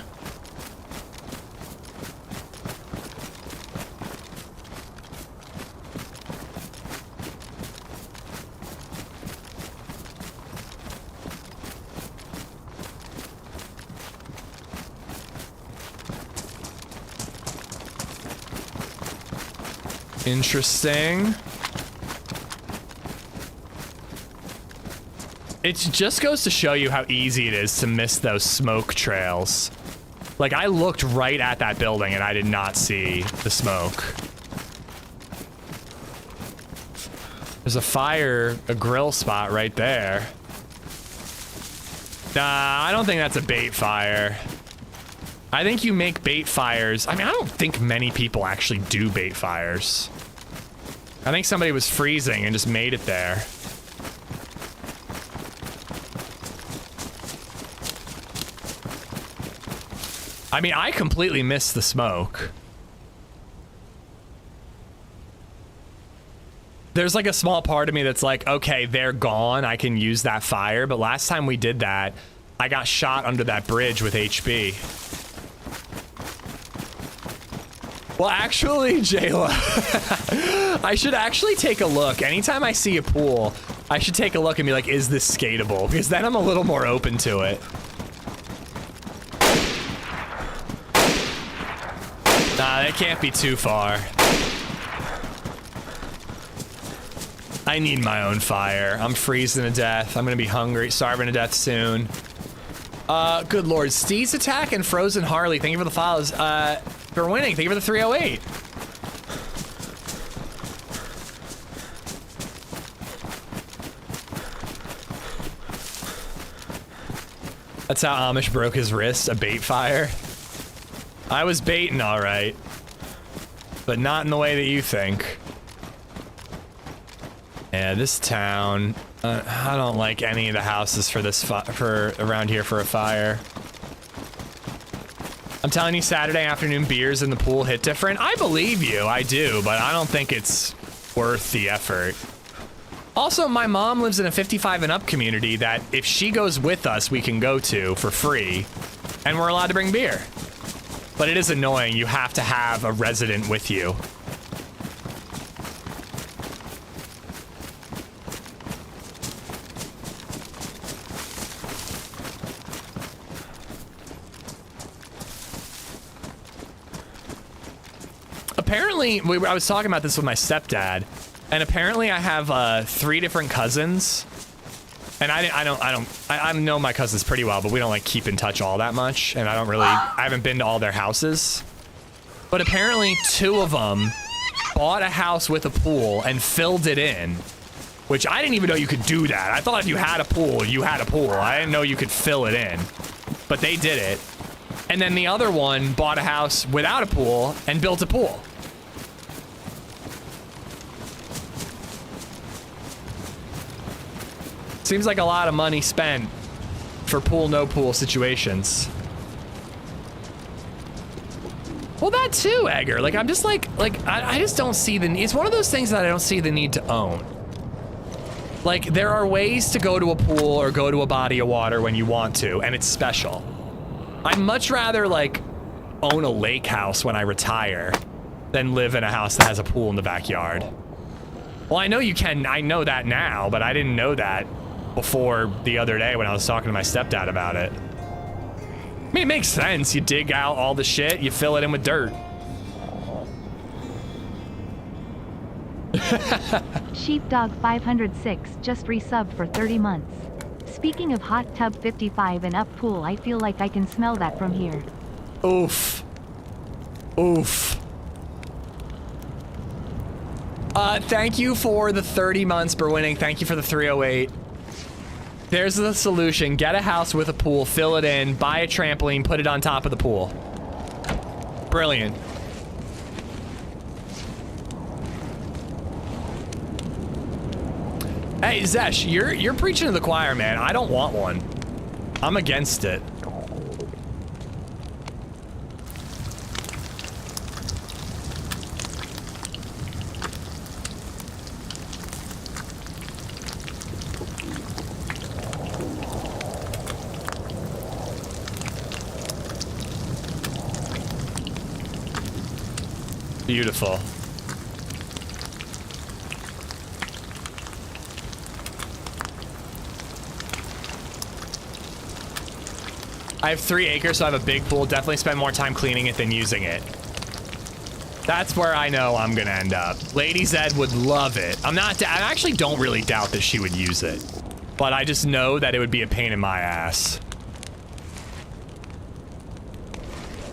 Interesting. It just goes to show you how easy it is to miss those smoke trails. Like, I looked right at that building and I did not see the smoke. There's a fire, a grill spot right there. Nah, I don't think that's a bait fire. I think you make bait fires. I mean, I don't think many people actually do bait fires. I think somebody was freezing and just made it there. I mean, I completely missed the smoke. There's like a small part of me that's like, okay, they're gone. I can use that fire. But last time we did that, I got shot under that bridge with HB. Well, actually, Jayla, I should actually take a look. Anytime I see a pool, I should take a look and be like, is this skatable? Because then I'm a little more open to it. Nah, that can't be too far. I need my own fire. I'm freezing to death. I'm gonna be hungry, starving to death soon. Good lord. Steve's Attack and Frozen Harley, thank you for the follows. For winning, thank you for the 308. That's how Amish broke his wrist, a bait fire. I was baiting all right, but not in the way that you think. Yeah, this town, I don't like any of the houses for this for around here for a fire. I'm telling you, Saturday afternoon beers in the pool hit different. I believe you, I do, but I don't think it's worth the effort. Also, my mom lives in a 55 and up community that if she goes with us, we can go to for free. And we're allowed to bring beer. But it is annoying. You have to have a resident with you. Apparently, I was talking about this with my stepdad, and apparently I have 3 different cousins. And I know my cousins pretty well, but we don't like keep in touch all that much. And I haven't been to all their houses. But apparently 2 of them bought a house with a pool and filled it in, which I didn't even know you could do that. I thought if you had a pool, you had a pool. I didn't know you could fill it in, but they did it. And then the other one bought a house without a pool and built a pool. Seems like a lot of money spent for pool, no pool situations. Well, that too, Egger. Like, I'm just like I just don't see the need. It's one of those things that I don't see the need to own. Like, there are ways to go to a pool or go to a body of water when you want to, and it's special. I'd much rather, like, own a lake house when I retire than live in a house that has a pool in the backyard. Well, I know you can. I know that now, but I didn't know that before the other day when I was talking to my stepdad about it. I mean, it makes sense. You dig out all the shit, you fill it in with dirt. Sheepdog 506 just resubbed for 30 months. Speaking of hot tub 55 and up pool, I feel like I can smell that from here. Oof. Oof. Thank you for the 30 months, Berwinning. Thank you for the 308. There's the solution. Get a house with a pool, fill it in, buy a trampoline, put it on top of the pool. Brilliant. Hey, Zesh, you're preaching to the choir, man. I don't want one. I'm against it. Beautiful. I have 3 acres, so I have a big pool. Definitely spend more time cleaning it than using it. That's where I know I'm gonna end up. LadyZed would love it. I actually don't really doubt that she would use it, but I just know that it would be a pain in my ass.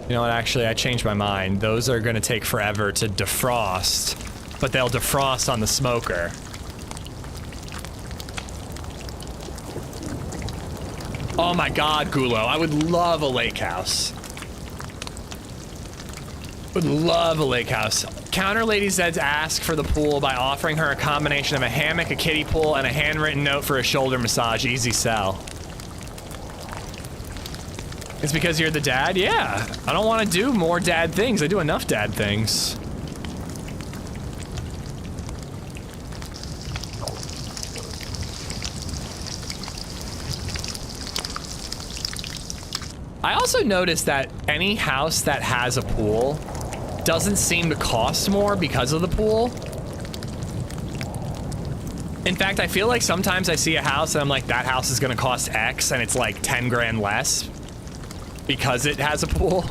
You know what, actually, I changed my mind. Those are gonna take forever to defrost, but they'll defrost on the smoker. Oh my god, Gulo, I would love a lake house. Would love a lake house. Counter LadyZed's ask for the pool by offering her a combination of a hammock, a kiddie pool, and a handwritten note for a shoulder massage. Easy sell. It's because you're the dad? Yeah. I don't want to do more dad things. I do enough dad things. I also noticed that any house that has a pool doesn't seem to cost more because of the pool. In fact, I feel like sometimes I see a house and I'm like, that house is gonna cost X, and it's like 10 grand less because it has a pool.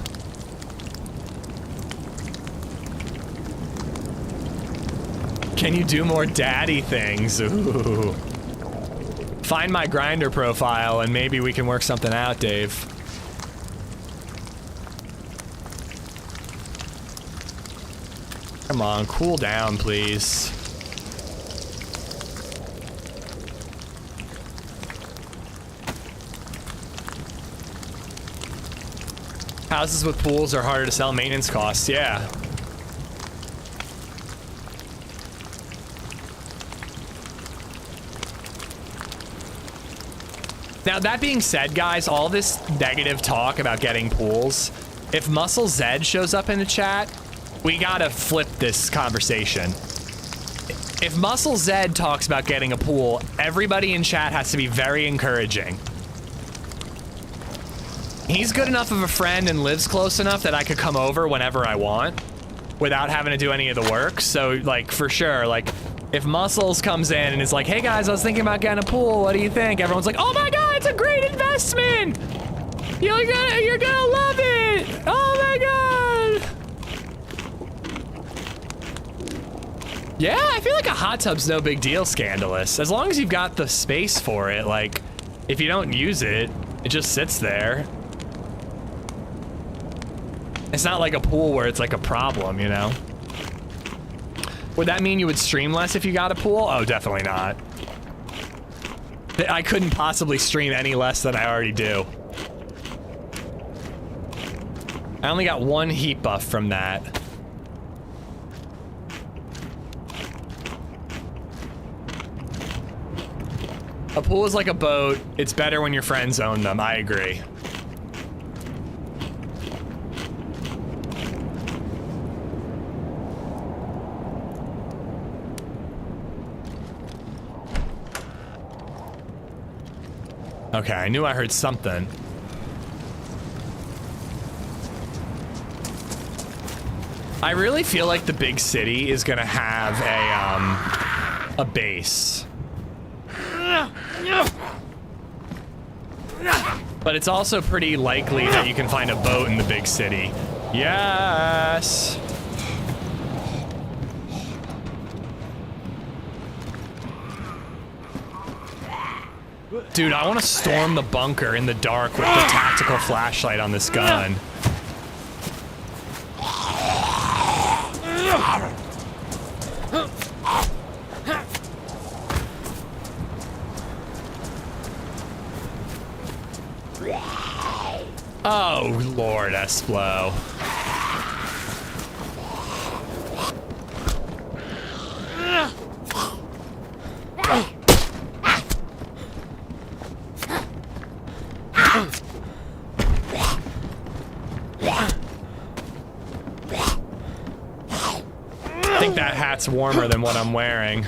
Can you do more daddy things? Ooh. Find my Grindr profile and maybe we can work something out, Dave. Come on, cool down, please. Houses with pools are harder to sell, maintenance costs, yeah. Now, that being said, guys, all this negative talk about getting pools, if Muscle Zed shows up in the chat, we gotta flip this conversation. If Muscle Zed talks about getting a pool, everybody in chat has to be very encouraging. He's good enough of a friend and lives close enough that I could come over whenever I want without having to do any of the work. So like for sure, like if Muscles comes in and is like, hey guys, I was thinking about getting a pool, what do you think? Everyone's like, oh my God, it's a great investment. You're gonna love it. Oh my God. Yeah, I feel like a hot tub's no big deal, Scandalous. As long as you've got the space for it, like if you don't use it, it just sits there. It's not like a pool where it's like a problem, you know? Would that mean you would stream less if you got a pool? Oh, definitely not. I couldn't possibly stream any less than I already do. I only got 1 heat buff from that. A pool is like a boat. It's better when your friends own them. I agree. Okay, I knew I heard something. I really feel like the big city is gonna have a base. But it's also pretty likely that you can find a boat in the big city. Yes! Dude, I want to storm the bunker in the dark with the tactical flashlight on this gun. Oh, Lord, Esplo. I think that hat's warmer than what I'm wearing.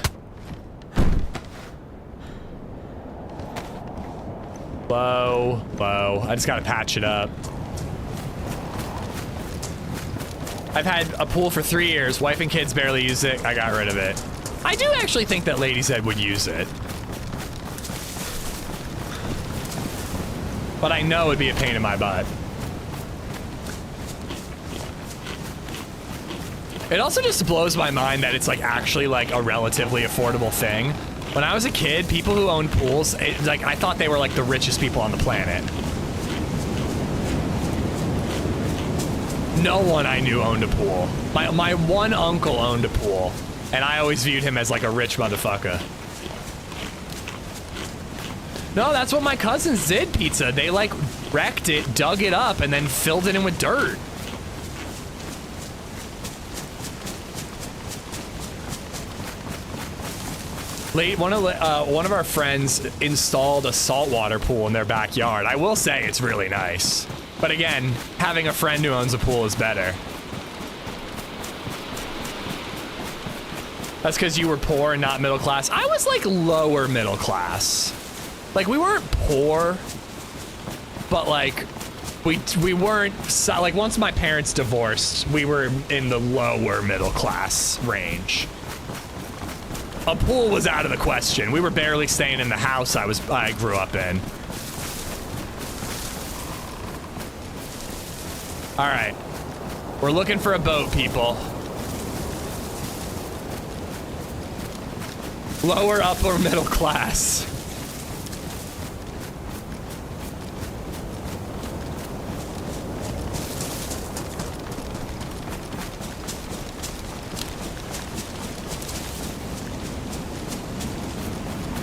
Low, low. I just gotta patch it up. I've had a pool for 3 years. Wife and kids barely use it. I got rid of it. I do actually think that LadyZed would use it. But I know it'd be a pain in my butt. It also just blows my mind that it's like actually like a relatively affordable thing. When I was a kid, people who owned pools, like I thought they were like the richest people on the planet. No one I knew owned a pool. My one uncle owned a pool, and I always viewed him as like a rich motherfucker. No, that's what my cousins did, Pizza. They like wrecked it, dug it up, and then filled it in with dirt. One of our friends installed a saltwater pool in their backyard. I will say it's really nice. But again, having a friend who owns a pool is better. That's because you were poor and not middle class. I was like lower middle class. Like we weren't poor, but like we weren't, like once my parents divorced, we were in the lower middle class range. A pool was out of the question. We were barely staying in the house I grew up in. All right, we're looking for a boat, people. Lower, upper middle class.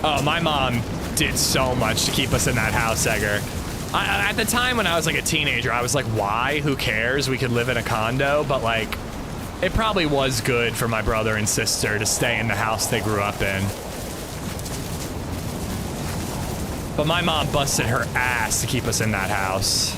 Oh, my mom did so much to keep us in that house, Edgar. At the time when I was like a teenager, I was like, why? Who cares? We could live in a condo, but like, it probably was good for my brother and sister to stay in the house they grew up in. But my mom busted her ass to keep us in that house.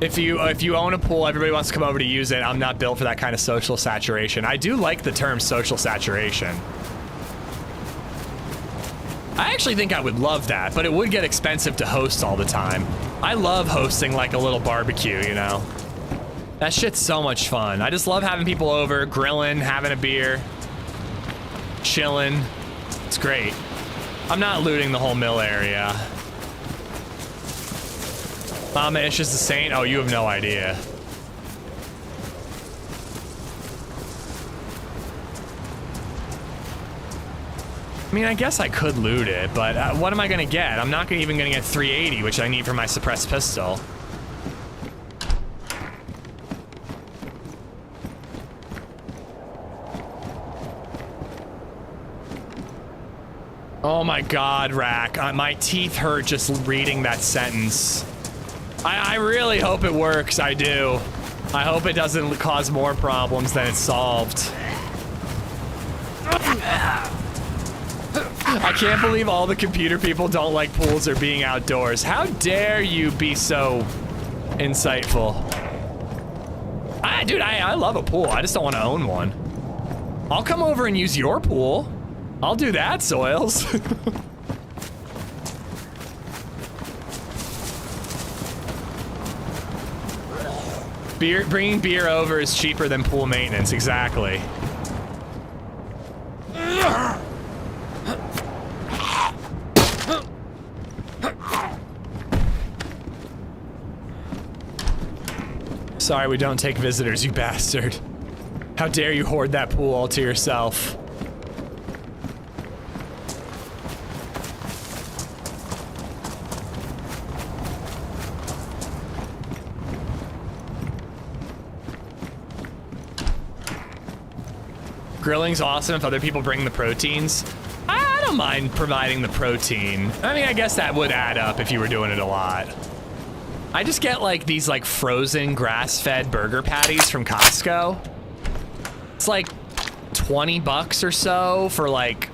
If you own a pool, everybody wants to come over to use it. I'm not built for that kind of social saturation. I do like the term social saturation. I actually think I would love that, but it would get expensive to host all the time. I love hosting like a little barbecue, you know? That shit's so much fun. I just love having people over, grilling, having a beer, chilling. It's great. I'm not looting the whole mill area. Mama Ish is the saint? Oh, you have no idea. I mean, I guess I could loot it, but what am I gonna get? I'm not even gonna get 380, which I need for my suppressed pistol. Oh my God, Rack. My teeth hurt just reading that sentence. I really hope it works, I do. I hope it doesn't cause more problems than it's solved. I can't believe all the computer people don't like pools or being outdoors. How dare you be so insightful? Dude, I love a pool. I just don't want to own one. I'll come over and use your pool. I'll do that, Soils. Bringing beer over is cheaper than pool maintenance, exactly. Sorry, we don't take visitors, you bastard. How dare you hoard that pool all to yourself? Grilling's awesome if other people bring the proteins. I don't mind providing the protein. I mean, I guess that would add up if you were doing it a lot. I just get like these like frozen grass-fed burger patties from Costco. It's like 20 bucks or so for like,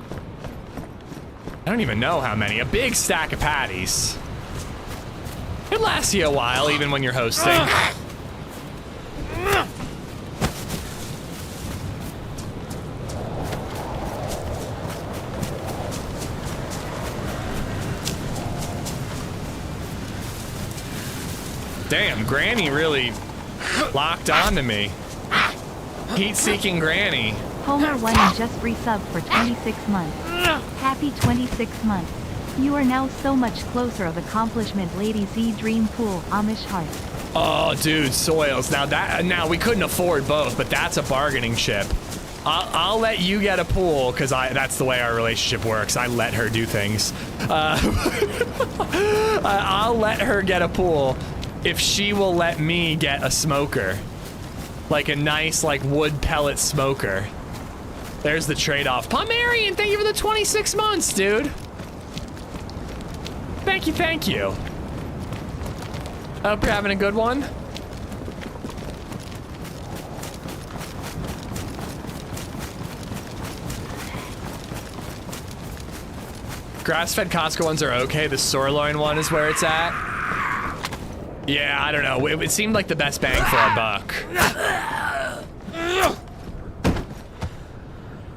I don't even know how many, a big stack of patties. It lasts you a while even when you're hosting. Damn, Granny really locked onto me. Heat-seeking Granny. Homer1 just resubbed for 26 months. Happy 26 months. You are now so much closer of accomplishment, LadyZed Dream Pool, Amish Heart. Oh, dude, Soils. Now we couldn't afford both, but that's a bargaining chip. I'll let you get a pool, because that's the way our relationship works. I let her do things. I'll let her get a pool if she will let me get a smoker. Like a nice, like, wood pellet smoker. There's the trade-off. Pomerian, thank you for the 26 months, dude. Thank you, thank you. I hope you're having a good one. Grass-fed Costco ones are okay. The sirloin one is where it's at. Yeah, I don't know. It seemed like the best bang for our buck.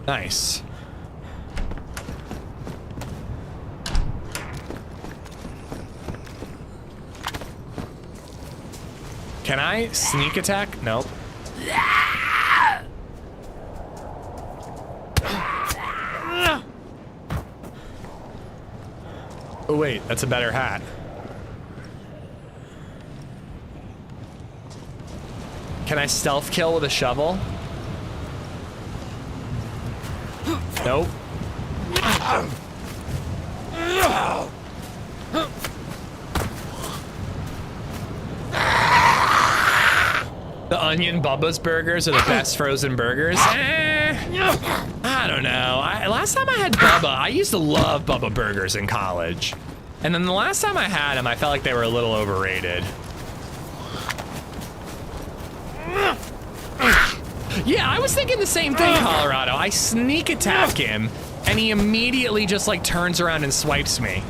Nice. Can I sneak attack? Nope. Oh wait, that's a better hat. Can I stealth kill with a shovel? Nope. The Onion Bubba's burgers are the best frozen burgers. I don't know. Last time I had Bubba, I used to love Bubba burgers in college. And then the last time I had them, I felt like they were a little overrated. Yeah, I was thinking the same thing, Colorado. I sneak attack him, and he immediately just like turns around and swipes me.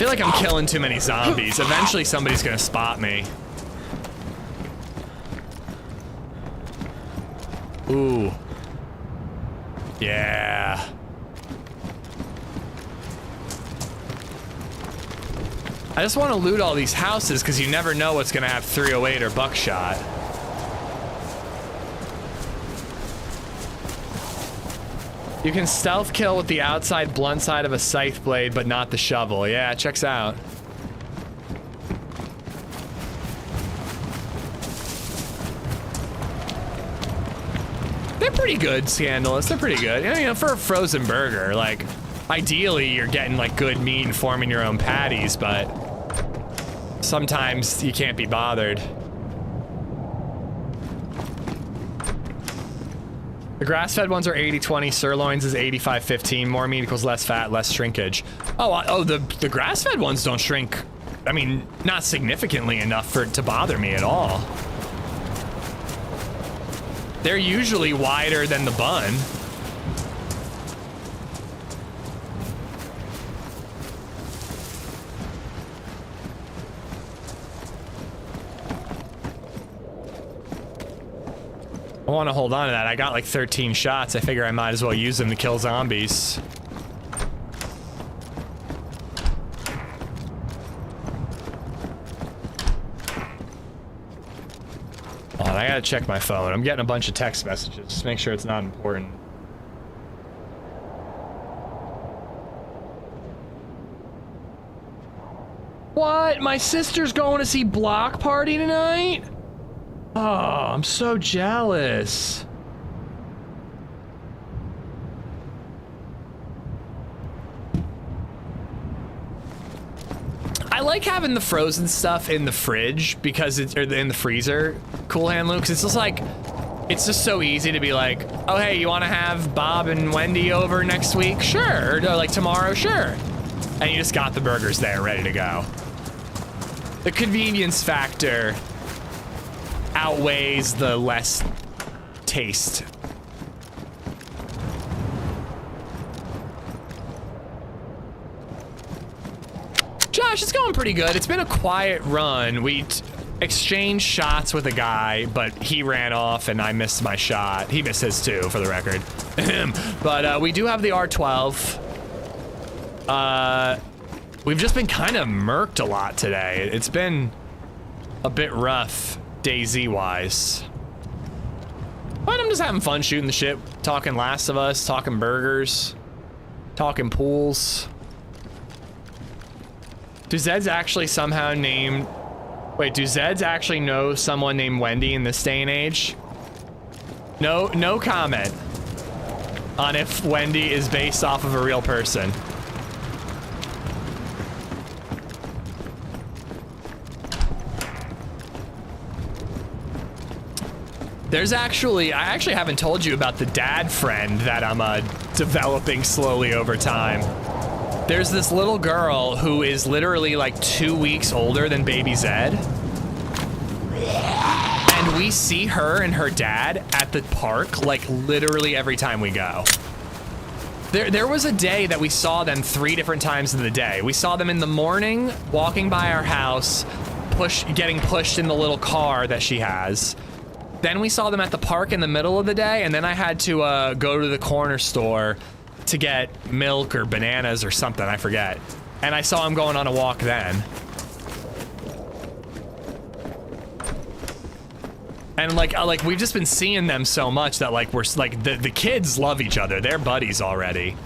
feel like I'm killing too many zombies. Eventually somebody's gonna spot me. Ooh. Yeah. I just want to loot all these houses because you never know what's gonna have 308 or buckshot. You can stealth kill with the outside blunt side of a scythe blade, but not the shovel. Yeah, checks out. They're pretty good, Scandalous. They're pretty good. You know, for a frozen burger, like, ideally you're getting like good meat and forming your own patties, but sometimes you can't be bothered. The grass-fed ones are 80-20, sirloins is 85-15, more meat equals less fat, less shrinkage. Oh, the grass-fed ones don't shrink, I mean, not significantly enough for it to bother me at all. They're usually wider than the bun. I want to hold on to that. I got like 13 shots. I figure I might as well use them to kill zombies. Hold on, I gotta check my phone. I'm getting a bunch of text messages. Just make sure it's not important. What? My sister's going to see Block Party tonight? Oh, I'm so jealous. I like having the frozen stuff in the fridge because it's, or in the freezer, Cool Hand Luke, 'cause it's just like, it's just so easy to be like, oh hey, you want to have Bob and Wendy over next week? Sure. Or like tomorrow? Sure. And you just got the burgers there ready to go. The convenience factor outweighs the less taste. Josh, it's going pretty good. It's been a quiet run. We exchanged shots with a guy, but he ran off and I missed my shot. He missed his too, for the record. But we do have the R12. We've just been kind of murked a lot today. It's been a bit rough. DayZ wise. But I'm just having fun shooting the shit, talking Last of Us, talking burgers, talking pools. Do Zeds actually somehow named... Wait, do Zeds actually know someone named Wendy in this day and age? No comment on if Wendy is based off of a real person. There's actually, I actually haven't told you about the dad friend that I'm developing slowly over time. There's this little girl who is literally like 2 weeks older than baby Zed. And we see her and her dad at the park like literally every time we go. There was a day that we saw them 3 different times in the day. We saw them in the morning, walking by our house, getting pushed in the little car that she has. Then we saw them at the park in the middle of the day, and then I had to go to the corner store to get milk or bananas or something, I forget. And I saw him going on a walk then. And like we've just been seeing them so much that like we're like the kids love each other. They're buddies already.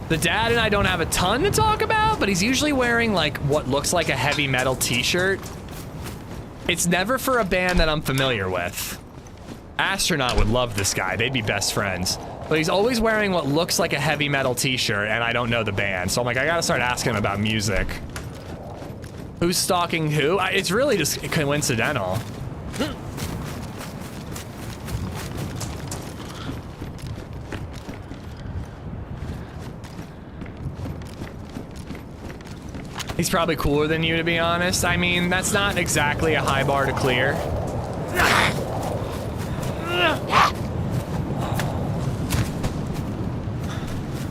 The dad and I don't have a ton to talk about, but he's usually wearing like what looks like a heavy metal t-shirt. It's never for a band that I'm familiar with. Astronaut would love this guy. They'd be best friends. But he's always wearing what looks like a heavy metal t-shirt, and I don't know the band. So I'm like, I gotta start asking him about music. Who's stalking who? It's really just coincidental. He's probably cooler than you, to be honest. I mean, that's not exactly a high bar to clear.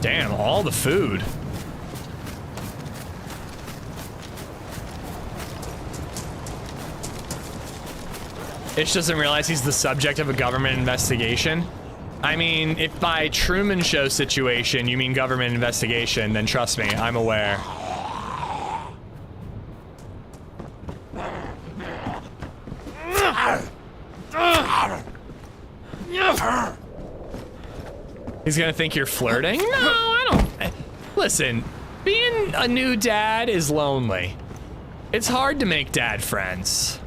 Damn, all the food. Itch doesn't realize he's the subject of a government investigation. I mean, if by Truman Show situation you mean government investigation, then trust me, I'm aware. He's gonna think you're flirting? No, I don't. Listen, being a new dad is lonely. It's hard to make dad friends.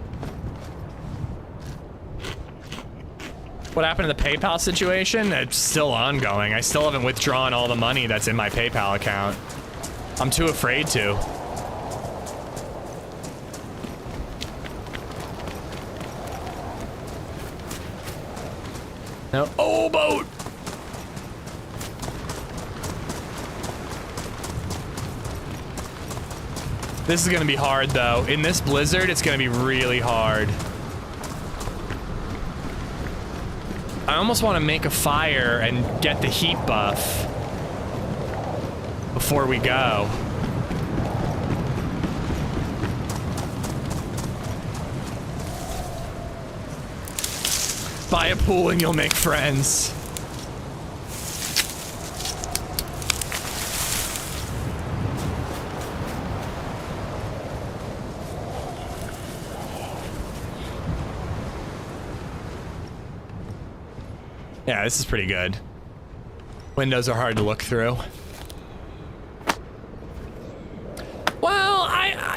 What happened to the PayPal situation? It's still ongoing. I still haven't withdrawn all the money that's in my PayPal account. I'm too afraid to. No. Oh, boat! This is gonna be hard though. In this blizzard, it's gonna be really hard. I almost want to make a fire and get the heat buff before we go. Buy a pool and you'll make friends. Yeah, this is pretty good. Windows are hard to look through. Well,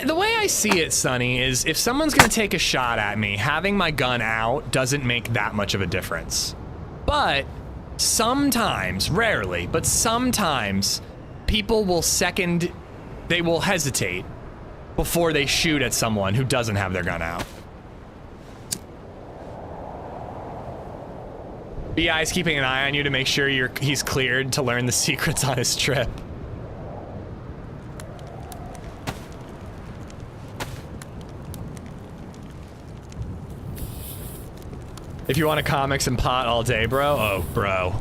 the way I see it, Sonny, is if someone's gonna take a shot at me, having my gun out doesn't make that much of a difference. But sometimes, rarely, but sometimes people will they will hesitate before they shoot at someone who doesn't have their gun out. BI's keeping an eye on you to make sure he's cleared to learn the secrets on his trip. If you want a comics and pot all day, bro. Oh, bro.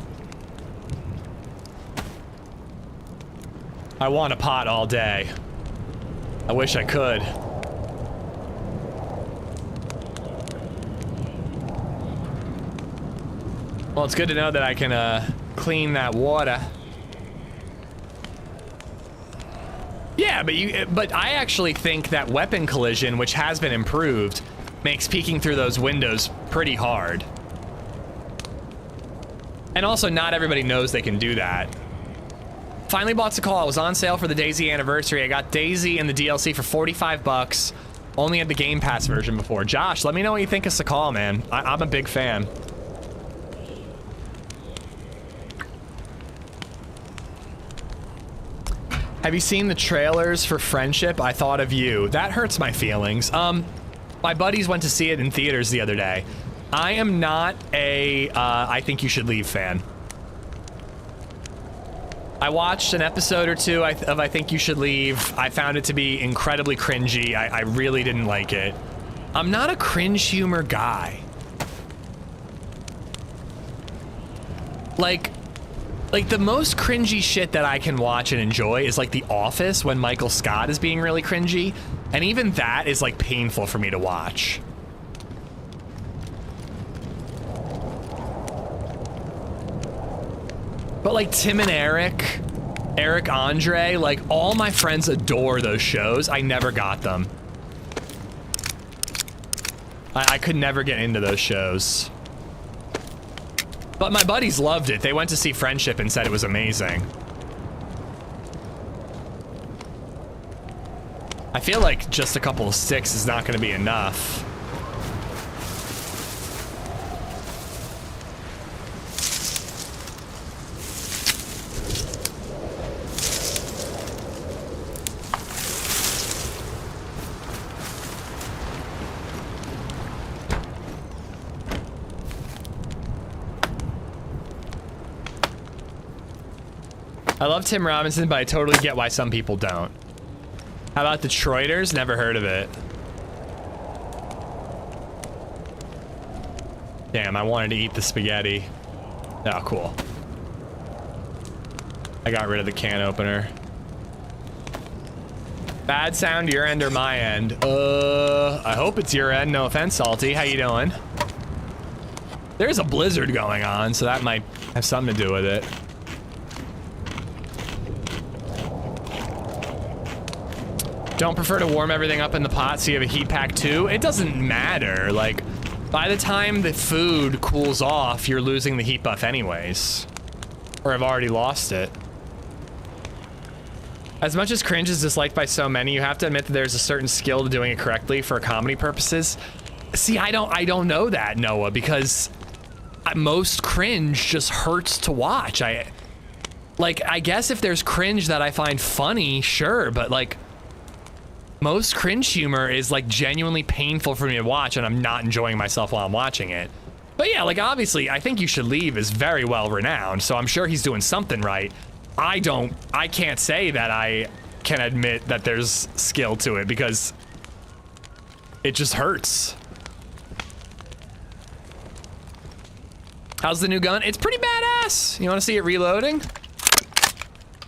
I want a pot all day. I wish I could. Well, it's good to know that I can clean that water. Yeah, but I actually think that weapon collision, which has been improved, makes peeking through those windows pretty hard. And also, not everybody knows they can do that. Finally bought Sakhal. It was on sale for the DayZ anniversary. I got DayZ and the DLC for 45 bucks. Only had the Game Pass version before. Josh, let me know what you think of Sakhal, man. I'm a big fan. Have you seen the trailers for Friendship? I thought of you. That hurts my feelings. My buddies went to see it in theaters the other day. I am not a I Think You Should Leave fan. I watched an episode or two of I Think You Should Leave. I found it to be incredibly cringy. I really didn't like it. I'm not a cringe humor guy. Like the most cringy shit that I can watch and enjoy is like The Office when Michael Scott is being really cringy. And even that is like painful for me to watch. But like Tim and Eric Andre, like all my friends adore those shows. I never got them. I could never get into those shows. But my buddies loved it. They went to see Friendship and said it was amazing. I feel like just a couple of sticks is not going to be enough. I love Tim Robinson, but I totally get why some people don't. How about Detroiters? Never heard of it. Damn, I wanted to eat the spaghetti. Oh, cool. I got rid of the can opener. Bad sound your end or my end? I hope it's your end. No offense, Salty. How you doing? There's a blizzard going on, so that might have something to do with it. Don't prefer to warm everything up in the pot so you have a heat pack too? It doesn't matter. Like, by the time the food cools off, you're losing the heat buff anyways. Or I've already lost it. As much as cringe is disliked by so many, you have to admit that there's a certain skill to doing it correctly for comedy purposes. See, I don't know that, Noah, because most cringe just hurts to watch. I guess if there's cringe that I find funny, sure, but like, most cringe humor is like genuinely painful for me to watch, and I'm not enjoying myself while I'm watching it. But yeah, like obviously, I think You Should Leave is very well renowned, so I'm sure he's doing something right. I can't say that I can admit that there's skill to it because it just hurts. How's the new gun? It's pretty badass. You want to see it reloading?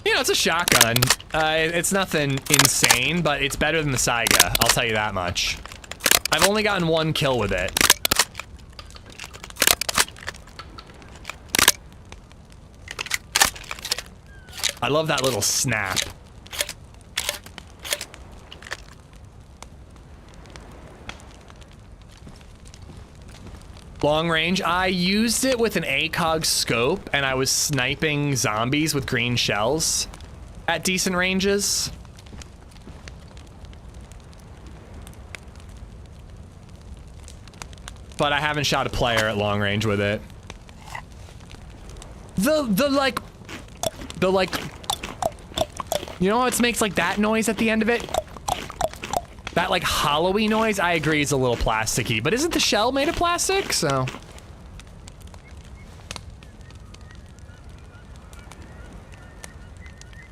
You know, it's a shotgun. It's nothing insane, but it's better than the Saiga. I'll tell you that much. I've only gotten 1 kill with it. I love that little snap. Long range, I used it with an ACOG scope and I was sniping zombies with green shells at decent ranges. But I haven't shot a player at long range with it. The like, you know how it makes like that noise at the end of it? That like hollowy noise, I agree, is a little plasticky, but isn't the shell made of plastic? So.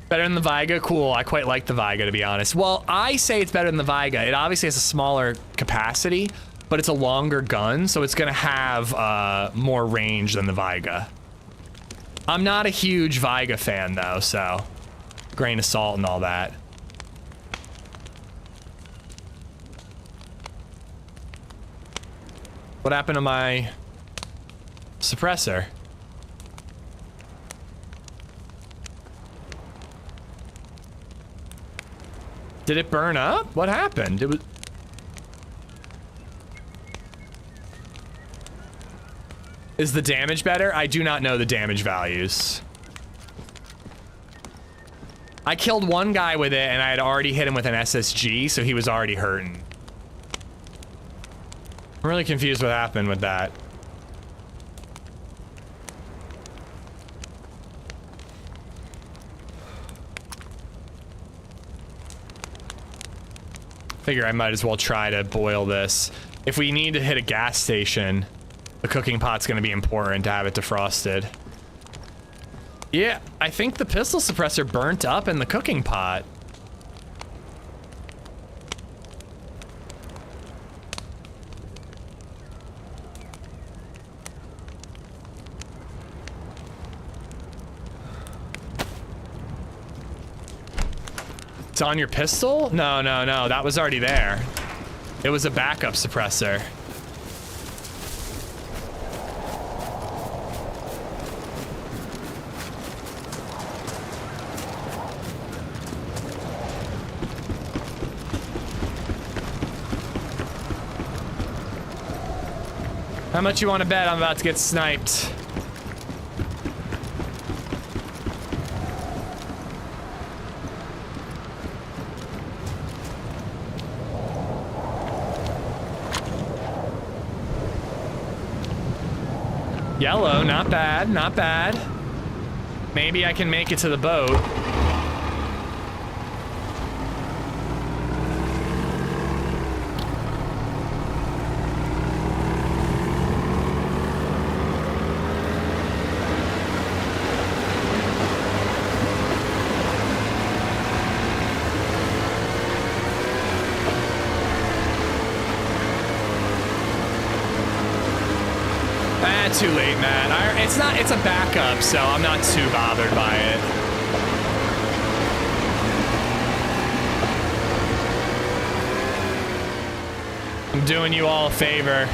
Better than the Viga? Cool, I quite like the Viga, to be honest. Well, I say it's better than the Viga. It obviously has a smaller capacity, but it's a longer gun, so it's gonna have more range than the Viga. I'm not a huge Viga fan though, so grain of salt and all that. What happened to my suppressor? Did it burn up? What happened? It was... Is the damage better? I do not know the damage values. I killed one guy with it and I had already hit him with an SSG, so he was already hurting. I'm really confused what happened with that. Figure I might as well try to boil this. If we need to hit a gas station, the cooking pot's gonna be important to have it defrosted. Yeah, I think the pistol suppressor burnt up in the cooking pot. It's on your pistol? No, no, no, that was already there. It was a backup suppressor. How much you want to bet I'm about to get sniped? Yellow, not bad, not bad. Maybe I can make it to the boat. Too late, man. It's a backup, so I'm not too bothered by it. I'm doing you all a favor.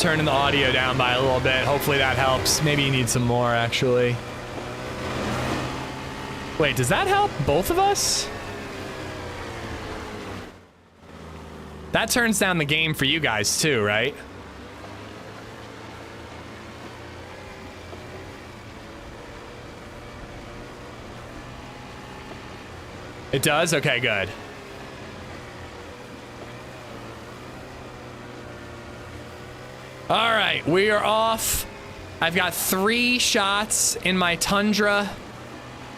turning the audio down by a little bit. Hopefully that helps. Maybe you need some more, actually. Wait, does that help both of us? That turns down the game for you guys too, right? It does? Okay, good. All right, we are off. I've got 3 shots in my Tundra.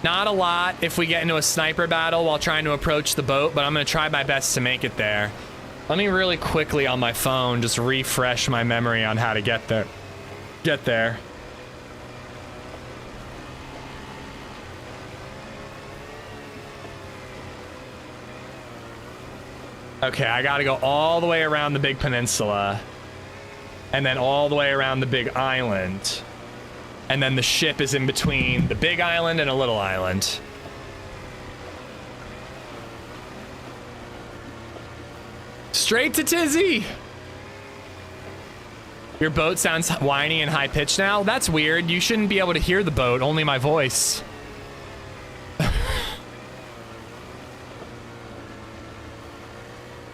Not a lot if we get into a sniper battle while trying to approach the boat, but I'm gonna try my best to make it there. Let me really quickly on my phone just refresh my memory on how to get there. Okay, I gotta go all the way around the big peninsula. And then all the way around the big island. And then the ship is in between the big island and a little island. Straight to Tizzy! Your boat sounds whiny and high-pitched now? That's weird. You shouldn't be able to hear the boat, only my voice.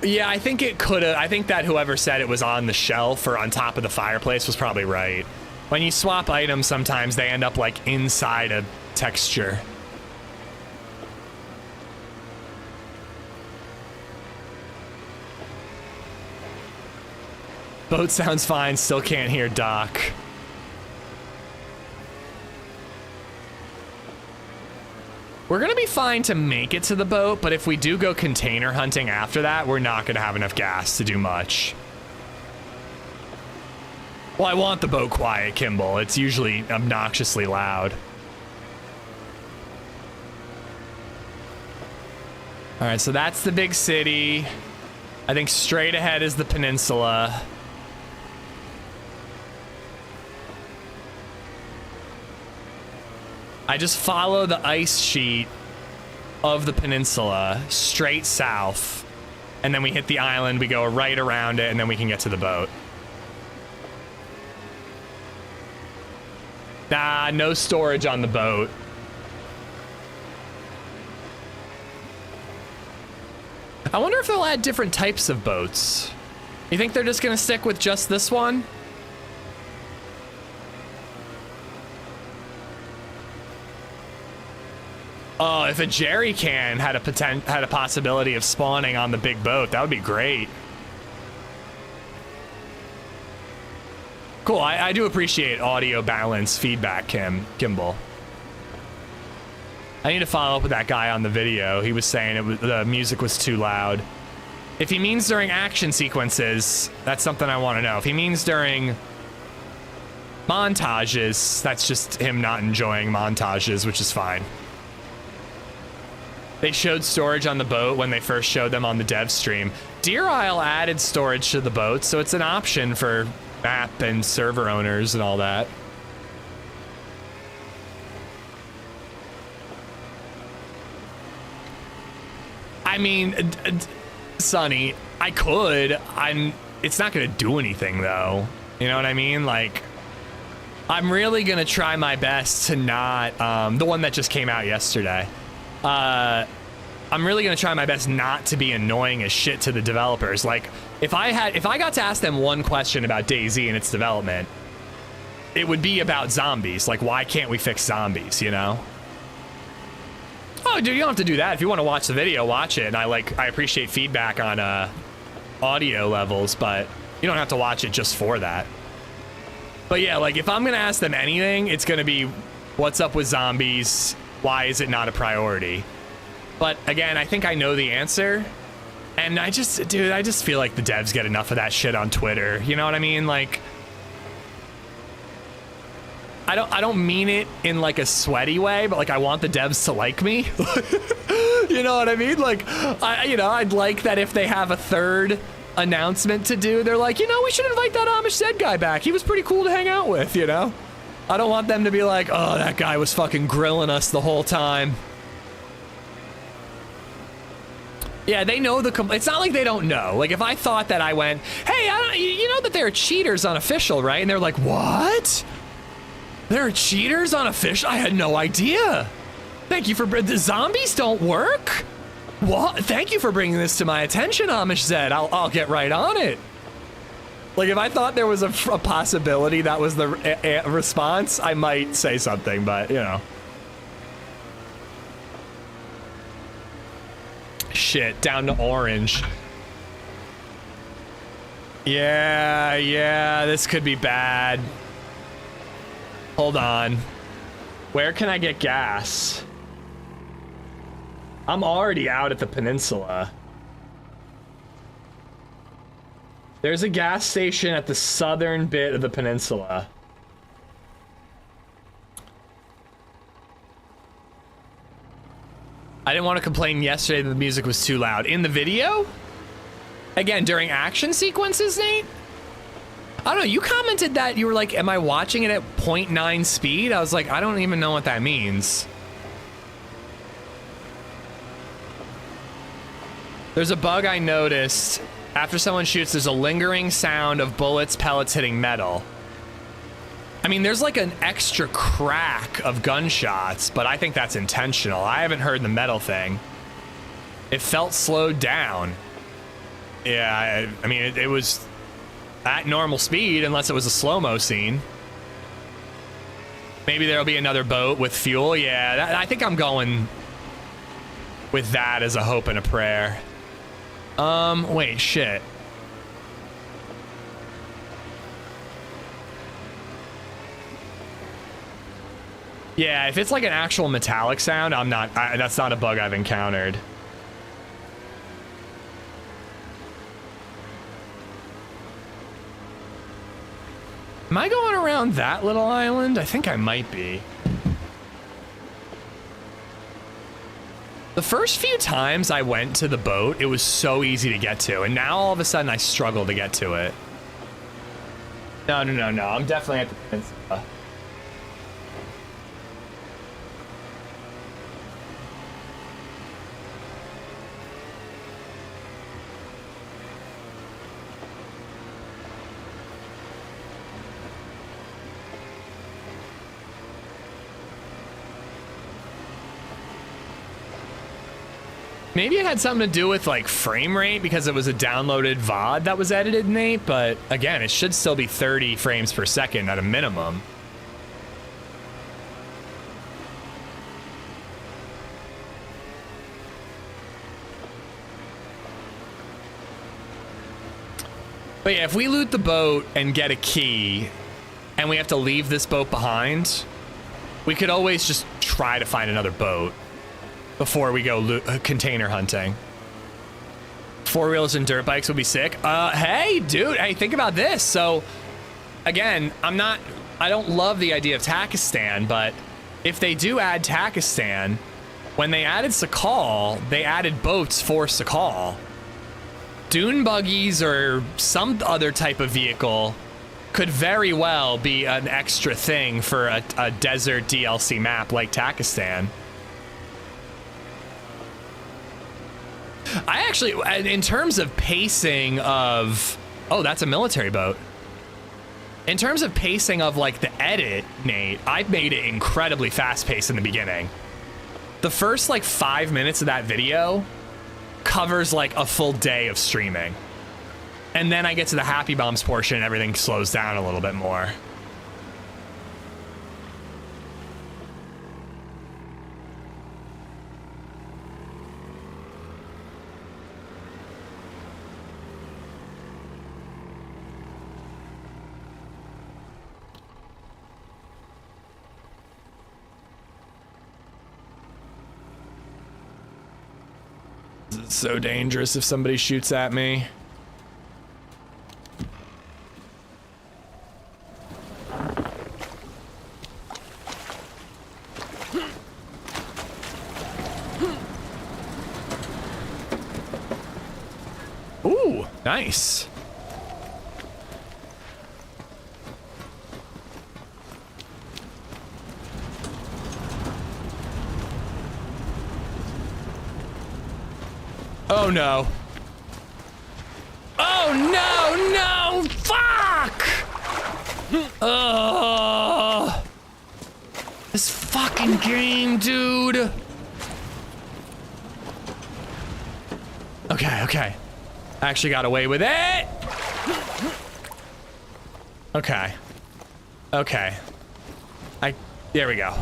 Yeah, I think it could have. I think that whoever said it was on the shelf or on top of the fireplace was probably right. When you swap items, sometimes they end up like inside a texture. Boat sounds fine, still can't hear Doc. We're gonna be fine to make it to the boat, but if we do go container hunting after that, we're not gonna have enough gas to do much. Well, I want the boat quiet, Kimball. It's usually obnoxiously loud. All right, so that's the big city. I think straight ahead is the peninsula. I just follow the ice sheet of the peninsula straight south, and then we hit the island, we go right around it, and then we can get to the boat. Nah, no storage on the boat. I wonder if they'll add different types of boats. You think they're just gonna stick with just this one? Oh, if a jerry can had a possibility of spawning on the big boat, that would be great. Cool, I do appreciate audio balance feedback, Kimball. I need to follow up with that guy on the video. He was saying the music was too loud. If he means during action sequences, that's something I want to know. If he means during montages, that's just him not enjoying montages, which is fine. They showed storage on the boat when they first showed them on the dev stream. Deer Isle added storage to the boat, so it's an option for map and server owners and all that. I mean, Sonny, I could. It's not gonna do anything though. You know what I mean? Like, I'm really gonna try my best to not, the one that just came out yesterday. I'm really gonna try my best not to be annoying as shit to the developers. Like, if I got to ask them one question about DayZ and its development, it would be about zombies. Like, why can't we fix zombies, you know? Oh, dude, you don't have to do that. If you want to watch the video, watch it. And I appreciate feedback on audio levels, but you don't have to watch it just for that. But yeah, like, if I'm gonna ask them anything, it's gonna be, what's up with zombies? Why is it not a priority? But again, I think I know the answer. And I just feel like the devs get enough of that shit on Twitter. You know what I mean? Like, I don't mean it in like a sweaty way, but like, I want the devs to like me. You know what I mean? Like, I'd like that if they have a third announcement to do, they're like, you know, we should invite that Amish Zed guy back. He was pretty cool to hang out with, you know? I don't want them to be like, oh, that guy was fucking grilling us the whole time. Yeah, they know it's not like they don't know. Like, if I thought that I went, hey, you know that there are cheaters on official, right? And they're like, what? There are cheaters on official? I had no idea. Thank you for, the zombies don't work? What? Thank you for bringing this to my attention, Amish Zed. I'll get right on it. Like, if I thought there was a possibility that was the response, I might say something, but, you know. Shit, down to orange. Yeah, this could be bad. Hold on. Where can I get gas? I'm already out at the peninsula. There's a gas station at the southern bit of the peninsula. I didn't want to complain yesterday that the music was too loud. In the video? Again, during action sequences, Nate? I don't know, you commented that you were like, am I watching it at 0.9 speed? I was like, I don't even know what that means. There's a bug I noticed. After someone shoots, there's a lingering sound of bullets, pellets hitting metal. I mean, there's like an extra crack of gunshots, but I think that's intentional. I haven't heard the metal thing. It felt slowed down. Yeah, I mean, it was at normal speed, unless it was a slow-mo scene. Maybe there'll be another boat with fuel. Yeah, I think I'm going with that as a hope and a prayer. Wait, shit. Yeah, if it's like an actual metallic sound, that's not a bug I've encountered. Am I going around that little island? I think I might be. The first few times I went to the boat, it was so easy to get to, and now all of a sudden I struggle to get to it. No, I'm definitely at the peninsula. Maybe it had something to do with like frame rate because it was a downloaded VOD that was edited, Nate, but again, it should still be 30 frames per second at a minimum. But yeah, if we loot the boat and get a key and we have to leave this boat behind, we could always just try to find another boat before we go container hunting. 4-wheelers and dirt bikes would be sick. Hey, dude, hey, think about this. So, again, I don't love the idea of Takistan, but if they do add Takistan, when they added Sakhal, they added boats for Sakhal. Dune buggies or some other type of vehicle could very well be an extra thing for a desert DLC map like Takistan. I actually, in terms of pacing of, oh, that's a military boat. In terms of pacing of like the edit, Nate, I've made it incredibly fast paced in the beginning. The first like 5 minutes of that video covers like a full day of streaming. And then I get to the Happy Bombs portion and everything slows down a little bit more. It's so dangerous if somebody shoots at me. Ooh, nice. Oh no. Oh no, no! Fuck! Oh, this fucking game, dude. Okay, okay. I actually got away with it. Okay. Okay. There we go.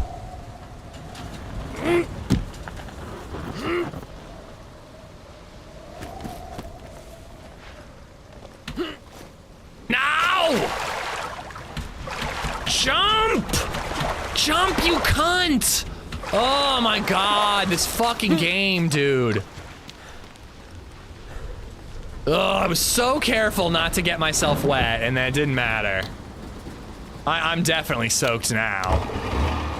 Now! Jump! Jump, you cunt! Oh my god, this fucking game, dude. Oh, I was so careful not to get myself wet, and then it didn't matter. I'm definitely soaked now.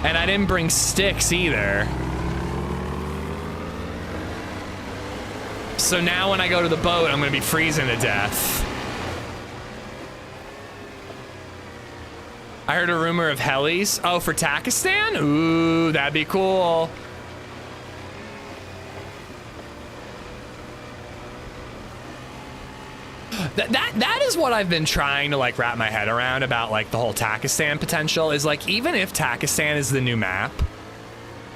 And I didn't bring sticks either. So now when I go to the boat, I'm gonna be freezing to death. I heard a rumor of helis. Oh, for Takistan? Ooh, that'd be cool. That is what I've been trying to like wrap my head around about like the whole Takistan potential is like, even if Takistan is the new map,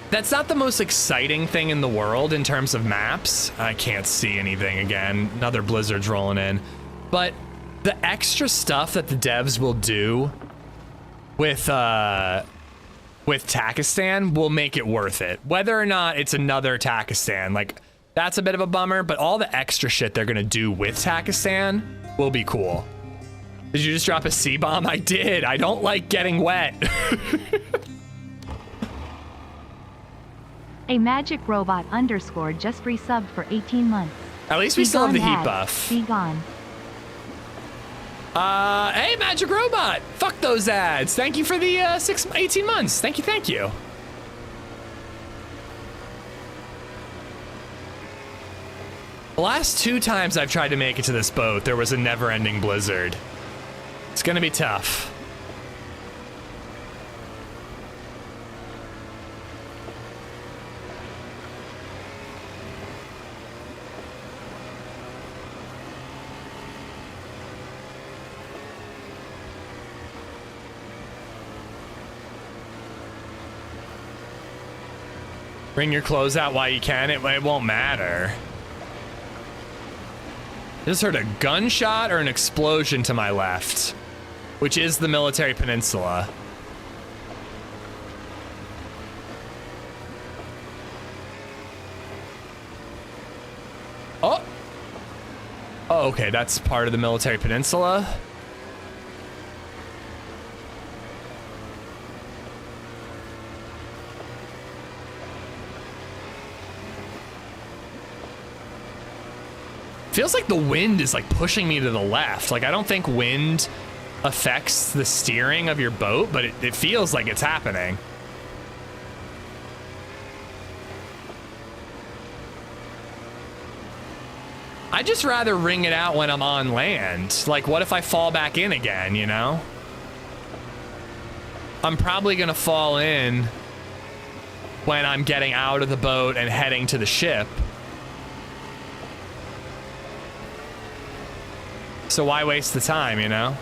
that's not the most exciting thing in the world in terms of maps. I can't see anything again. Another blizzard's rolling in. But the extra stuff that the devs will do with Takistan will make it worth it. Whether or not it's another Takistan, like that's a bit of a bummer, but all the extra shit they're gonna do with Takistan will be cool. Did you just drop a C-bomb? I did. I don't like getting wet. A magic robot underscore just resubbed for 18 months. At least we Be still have the gone, heat ad. buff. Be gone. Hey, Magic Robot. Fuck those ads. Thank you for the 18 months. Thank you, thank you. The last 2 times I've tried to make it to this boat, there was a never-ending blizzard. It's gonna be tough. Bring your clothes out while you can. It won't matter. I just heard a gunshot or an explosion to my left, which is the military peninsula. Oh. Oh, okay, that's part of the military peninsula. Feels like the wind is like pushing me to the left. Like I don't think wind affects the steering of your boat, but it feels like it's happening. I'd just rather ring it out when I'm on land. Like what if I fall back in again, you know? I'm probably gonna fall in when I'm getting out of the boat and heading to the ship. So why waste the time, you know?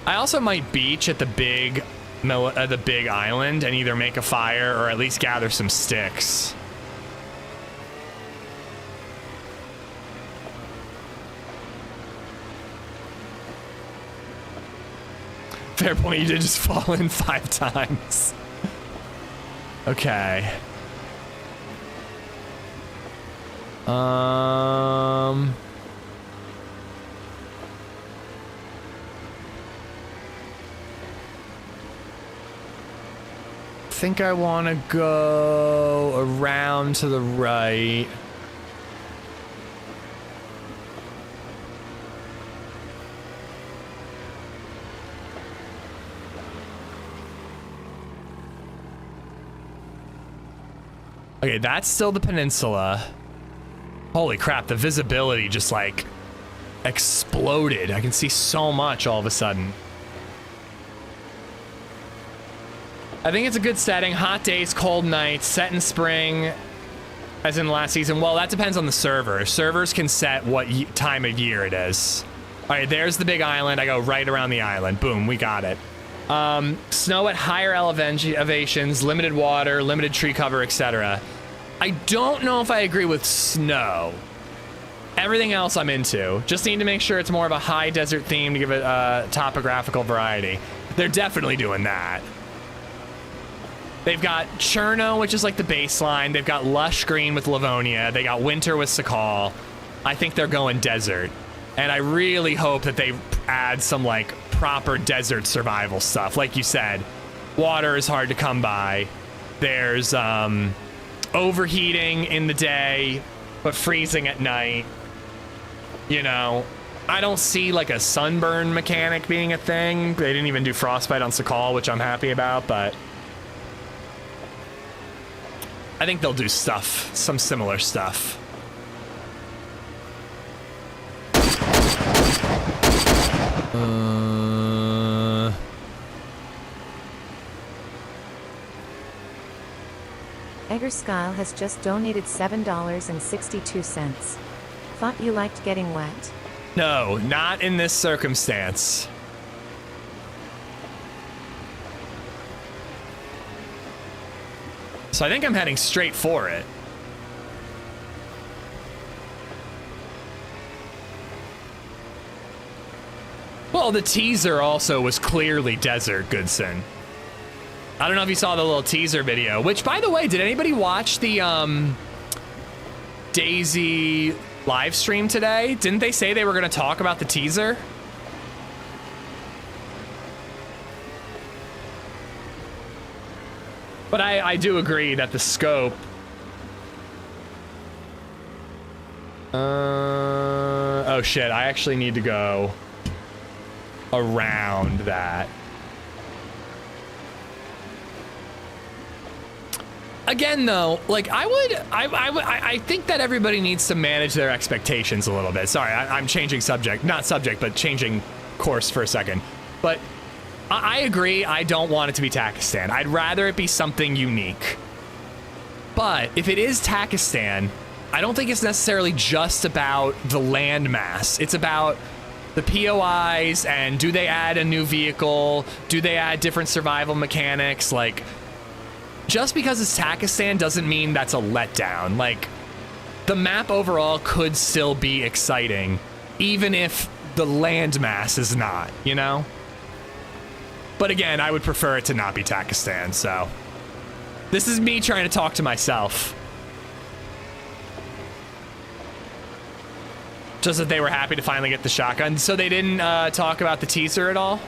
I also might beach at the big island and either make a fire or at least gather some sticks. Fair point, you did just fall in 5 times. Okay. I think I want to go around to the right. Okay, that's still the peninsula. Holy crap, the visibility just like exploded. I can see so much all of a sudden. I think it's a good setting. Hot days, cold nights, set in spring, as in last season. Well, that depends on the server. Servers can set what time of year it is. All right, there's the big island. I go right around the island. Boom, we got it. Snow at higher elevations, limited water, limited tree cover, etc. I don't know if I agree with snow. Everything else I'm into. Just need to make sure it's more of a high desert theme to give it topographical variety. They're definitely doing that. They've got Cherno, which is like the baseline. They've got lush green with Livonia. They got winter with Sakhal. I think they're going desert. And I really hope that they add some like proper desert survival stuff. Like you said, water is hard to come by. There's overheating in the day, but freezing at night. You know, I don't see like a sunburn mechanic being a thing. They didn't even do frostbite on Sakhal, which I'm happy about, but I think they'll do stuff, some similar stuff. Eggerskyle has just donated $7.62. Thought you liked getting wet. No, not in this circumstance. So I think I'm heading straight for it. Well, the teaser also was clearly desert, Goodson. I don't know if you saw the little teaser video, which, by the way, did anybody watch the DayZ live stream today? Didn't they say they were going to talk about the teaser? But I do agree that the scope... oh shit, I actually need to go around that. Again, though, like I think that everybody needs to manage their expectations a little bit. Sorry, I'm changing subject, not subject, but changing course for a second. But I agree. I don't want it to be Takistan. I'd rather it be something unique. But if it is Takistan, I don't think it's necessarily just about the landmass. It's about the POIs and do they add a new vehicle? Do they add different survival mechanics? Like, just because it's Takistan doesn't mean that's a letdown. Like, the map overall could still be exciting, even if the landmass is not, you know? But again, I would prefer it to not be Takistan, so. This is me trying to talk to myself. Just that they were happy to finally get the shotgun. So they didn't talk about the teaser at all?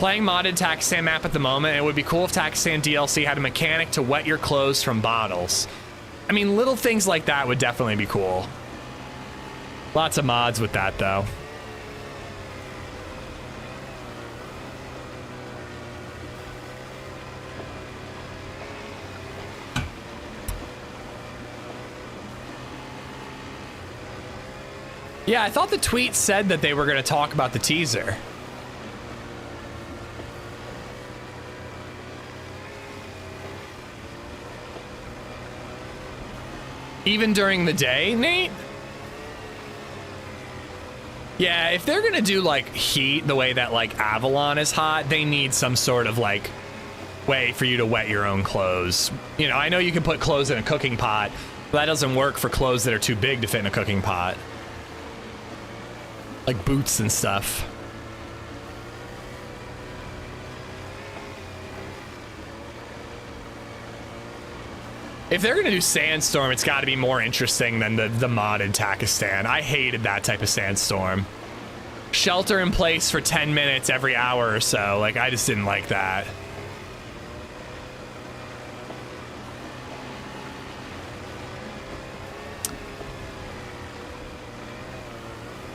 Playing modded Takistan map at the moment, it would be cool if Takistan DLC had a mechanic to wet your clothes from bottles. I mean, little things like that would definitely be cool. Lots of mods with that, though. Yeah, I thought the tweet said that they were going to talk about the teaser. Even during the day, Nate? Yeah, if they're gonna do like heat the way that like Avalon is hot, they need some sort of like way for you to wet your own clothes. You know, I know you can put clothes in a cooking pot, but that doesn't work for clothes that are too big to fit in a cooking pot. Like boots and stuff. If they're gonna do Sandstorm, it's gotta be more interesting than the modded Takistan. I hated that type of Sandstorm. Shelter in place for 10 minutes every hour or so. Like, I just didn't like that.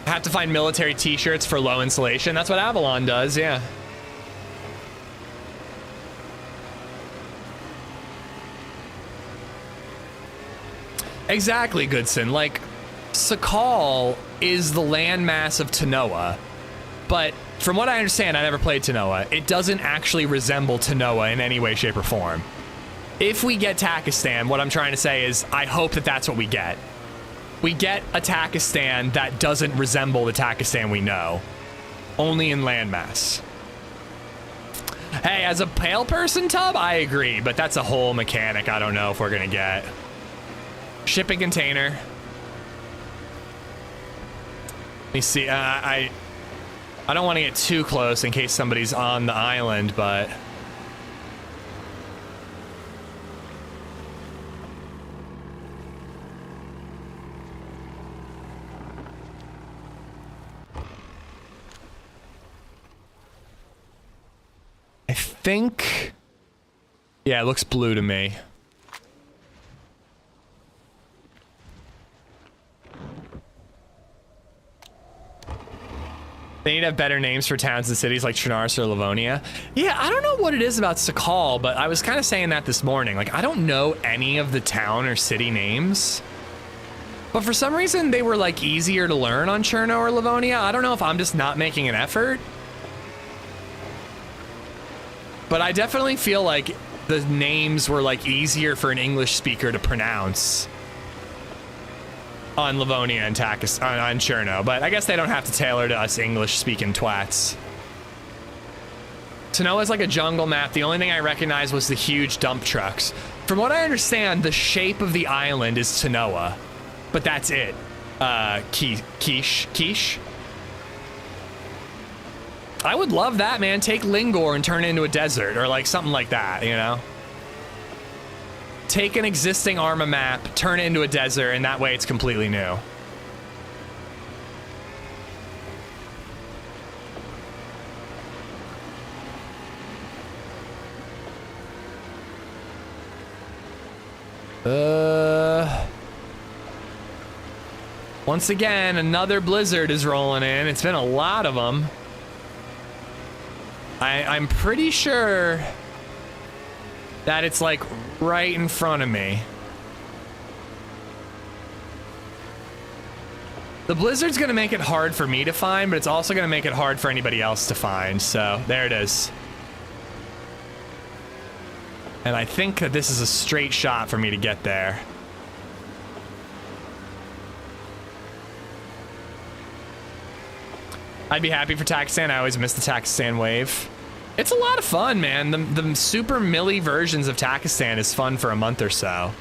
Have to find military t-shirts for low insulation. That's what Avalon does, yeah. Exactly, Goodson. Like, Sakhal is the landmass of Tanoa, but from what I understand, I never played Tanoa. It doesn't actually resemble Tanoa in any way, shape, or form. If we get Takistan, what I'm trying to say is I hope that that's what we get. we get a Takistan that doesn't resemble the Takistan we know. Only in landmass. Hey, as a pale person, Tub, I agree, but that's a whole mechanic I don't know if we're gonna get. Shipping container. Let me see, I don't want to get too close in case somebody's on the island, but... I think... Yeah, it looks blue to me. They need to have better names for towns and cities like Trinaris or Livonia. Yeah, I don't know what it is about Sakhal, but I was kind of saying that this morning. Like, I don't know any of the town or city names. But for some reason, they were, like, easier to learn on Cherno or Livonia. I don't know if I'm just not making an effort. But I definitely feel like the names were, like, easier for an English speaker to pronounce on Livonia and Takis on Cherno, but I guess they don't have to tailor to us English-speaking twats. Tanoa's like a jungle map. The only thing I recognized was the huge dump trucks. From what I understand, the shape of the island is Tanoa, but that's it. Quiche? I would love that, man. Take Lingor and turn it into a desert, or like something like that, you know? Take an existing Arma map, turn it into a desert, and that way it's completely new. Once again, another blizzard is rolling in. It's been a lot of them. I'm pretty sure that it's like right in front of me. The blizzard's gonna make it hard for me to find, but it's also gonna make it hard for anybody else to find, so there it is. And I think that this is a straight shot for me to get there. I'd be happy for Takistan. I always miss the Takistan wave. It's a lot of fun, man. The super milli versions of Takistan is fun for a month or so.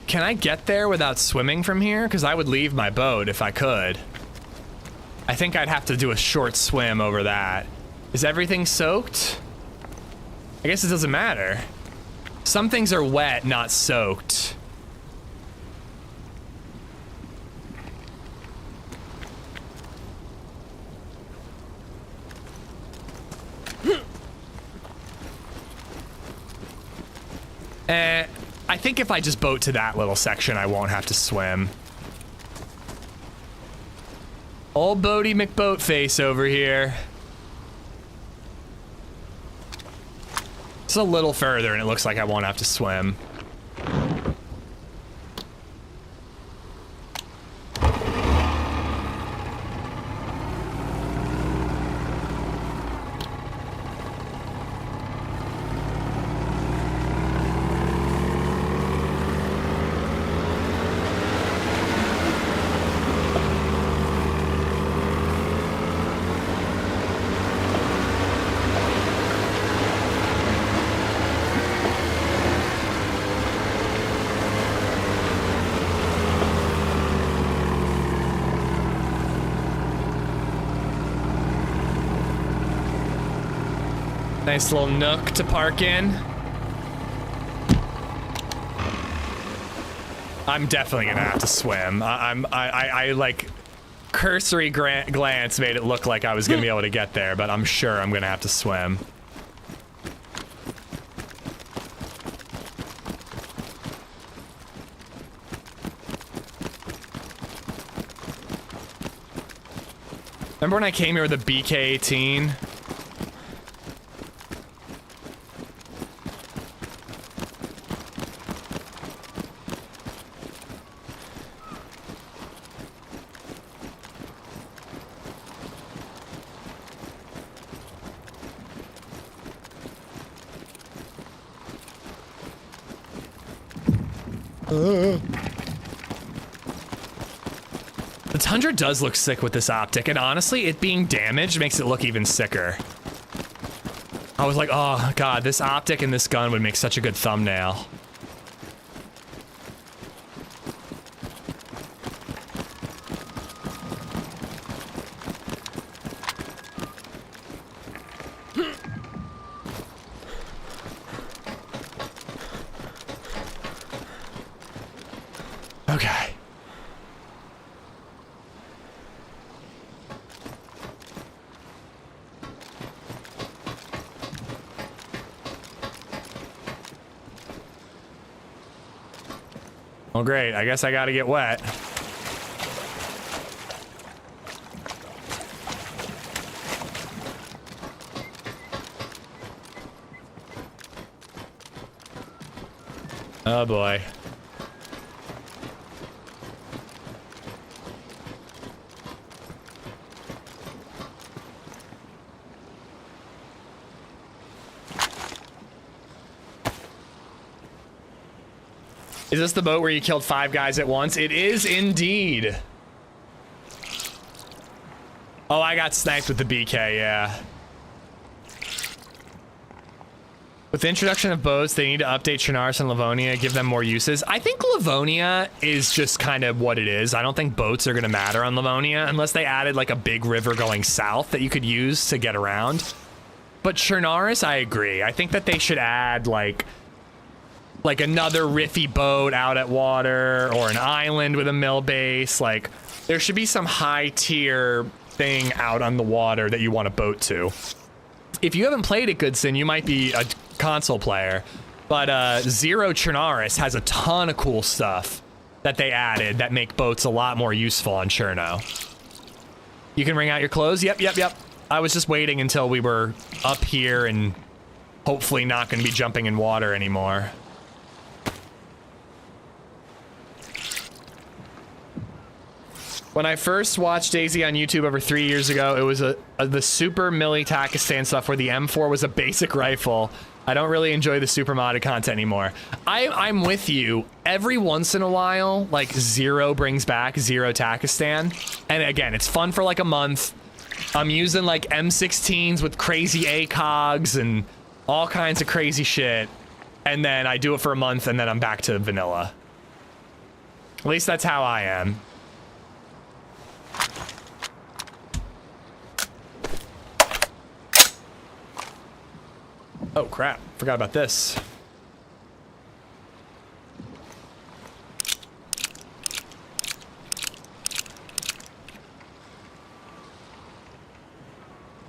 Can I get there without swimming from here? Because I would leave my boat if I could. I think I'd have to do a short swim over that. Is everything soaked? I guess it doesn't matter. Some things are wet, not soaked. I think if I just boat to that little section, I won't have to swim. Old Boaty McBoatface over here. It's a little further and it looks like I won't have to swim. Nice little nook to park in. I'm definitely gonna have to swim. I like cursory glance made it look like I was gonna be able to get there, but I'm sure I'm gonna have to swim. Remember when I came here with a BK-18? The Tundra does look sick with this optic, and honestly, it being damaged makes it look even sicker. I was like, oh god, this optic and this gun would make such a good thumbnail. Okay. Well, great. I guess I gotta get wet. Oh boy. Is this the boat where you killed 5 guys at once? It is indeed. Oh, I got sniped with the BK, yeah. With the introduction of boats, they need to update Chernarus and Livonia, give them more uses. I think Livonia is just kind of what it is. I don't think boats are going to matter on Livonia unless they added like a big river going south that you could use to get around. But Chernarus, I agree. I think that they should add like another riffy boat out at water or an island with a mill base. Like there should be some high tier thing out on the water that you want to boat to. If you haven't played it, Goodson, you might be a console player, but Zero Chernarus has a ton of cool stuff that they added that make boats a lot more useful on Cherno. You can wring out your clothes? Yep. I was just waiting until we were up here and hopefully not going to be jumping in water anymore. When I first watched DayZ on YouTube over 3 years ago, it was the Super Milli Takistan stuff where the M4 was a basic rifle. I don't really enjoy the super modded content anymore. I'm with you. Every once in a while, like Zero brings back Zero Takistan. And again, it's fun for like a month. I'm using like M16s with crazy ACOGs and all kinds of crazy shit. And then I do it for a month and then I'm back to vanilla. At least that's how I am. Oh crap, forgot about this.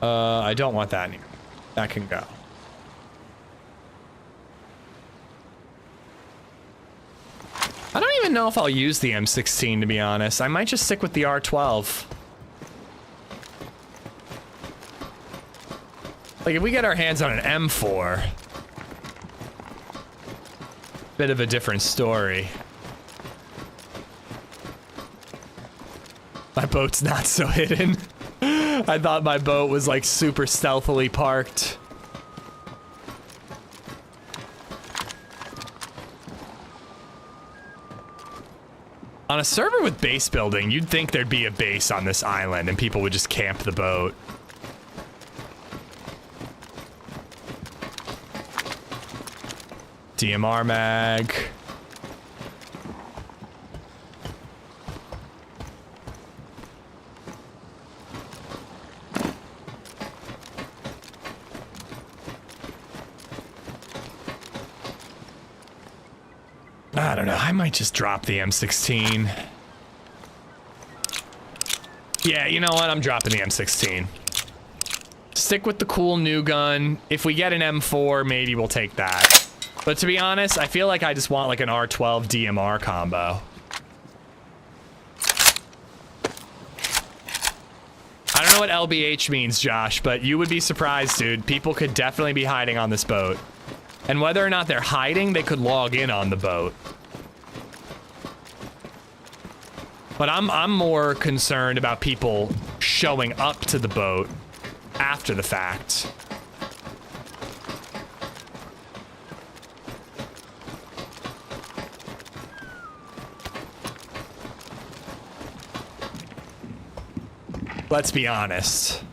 I don't want that anymore. That can go. I don't even know if I'll use the M16, to be honest. I might just stick with the R12. Like, if we get our hands on an M4, bit of a different story. My boat's not so hidden. I thought my boat was, like, super stealthily parked. On a server with base building, you'd think there'd be a base on this island and people would just camp the boat. DMR mag. I don't know, I might just drop the M16. Yeah, you know what? I'm dropping the M16. Stick with the cool new gun. If we get an M4, maybe we'll take that. But to be honest, I feel like I just want like an R12 DMR combo. I don't know what LBH means, Josh, but you would be surprised, dude. People could definitely be hiding on this boat. And whether or not they're hiding, they could log in on the boat. But I'm more concerned about people showing up to the boat after the fact. Let's be honest.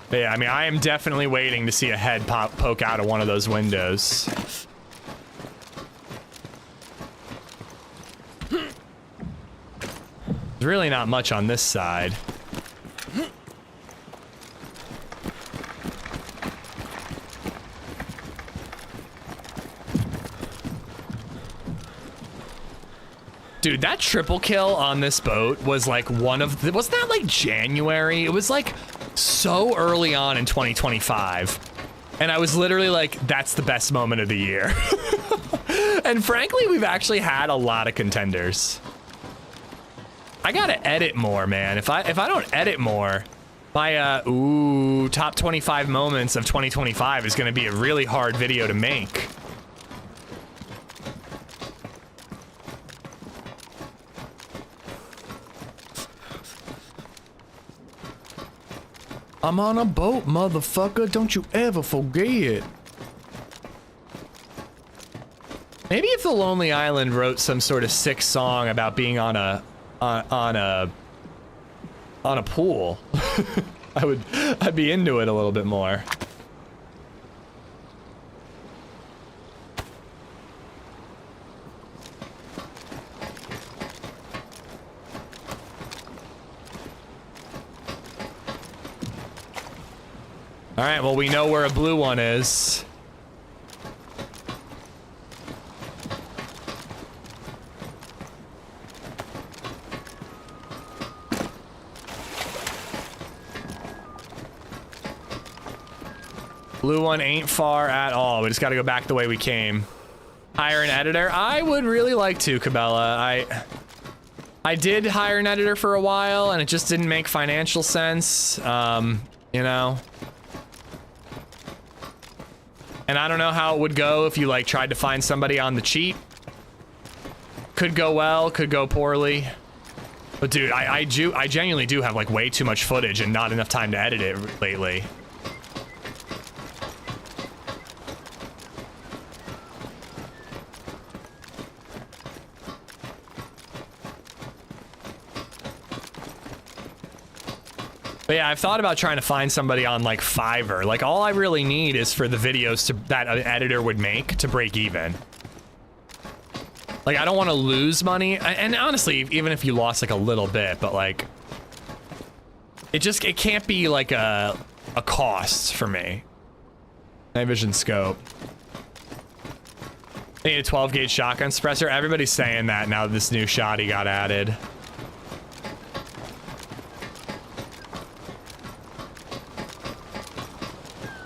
But yeah, I mean, I am definitely waiting to see a head poke out of one of those windows. There's really not much on this side. Dude, that triple kill on this boat was like one of the, wasn't that like January? It was like so early on in 2025. And I was literally like, that's the best moment of the year. And frankly, we've actually had a lot of contenders. I gotta edit more, man. If I don't edit more, my top 25 moments of 2025 is gonna be a really hard video to make. I'm on a boat, motherfucker. Don't you ever forget. Maybe if the Lonely Island wrote some sort of sick song about being on a pool, I'd be into it a little bit more. All right, well, we know where a blue one is. Blue one ain't far at all. We just got to go back the way we came. Hire an editor? I would really like to, Cabela. I did hire an editor for a while, and it just didn't make financial sense. You know. And I don't know how it would go if you like tried to find somebody on the cheap. Could go well, could go poorly. But dude, I genuinely do have like way too much footage and not enough time to edit it lately. But yeah, I've thought about trying to find somebody on like Fiverr. Like all I really need is for the videos that an editor would make to break even. Like I don't want to lose money. And honestly, even if you lost like a little bit, but like it can't be like a cost for me. Night vision scope. I need a 12 gauge shotgun suppressor. Everybody's saying that now that this new shotty got added.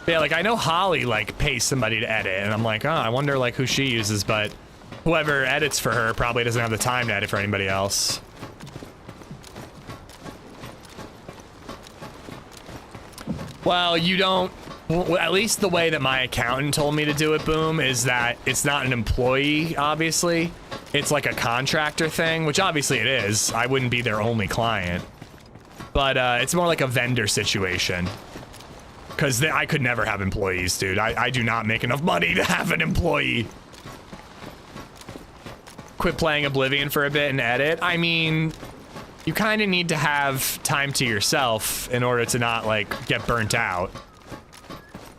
Yeah, like I know Holly like pays somebody to edit, and I'm like, oh, I wonder like who she uses, but whoever edits for her probably doesn't have the time to edit for anybody else. Well, you don't. Well, at least the way that my accountant told me to do it, Boom, is that it's not an employee, obviously. It's like a contractor thing, which obviously it is. I wouldn't be their only client. But it's more like a vendor situation. Because I could never have employees, dude. I do not make enough money to have an employee. Quit playing Oblivion for a bit and edit. I mean, you kind of need to have time to yourself in order to not, like, get burnt out.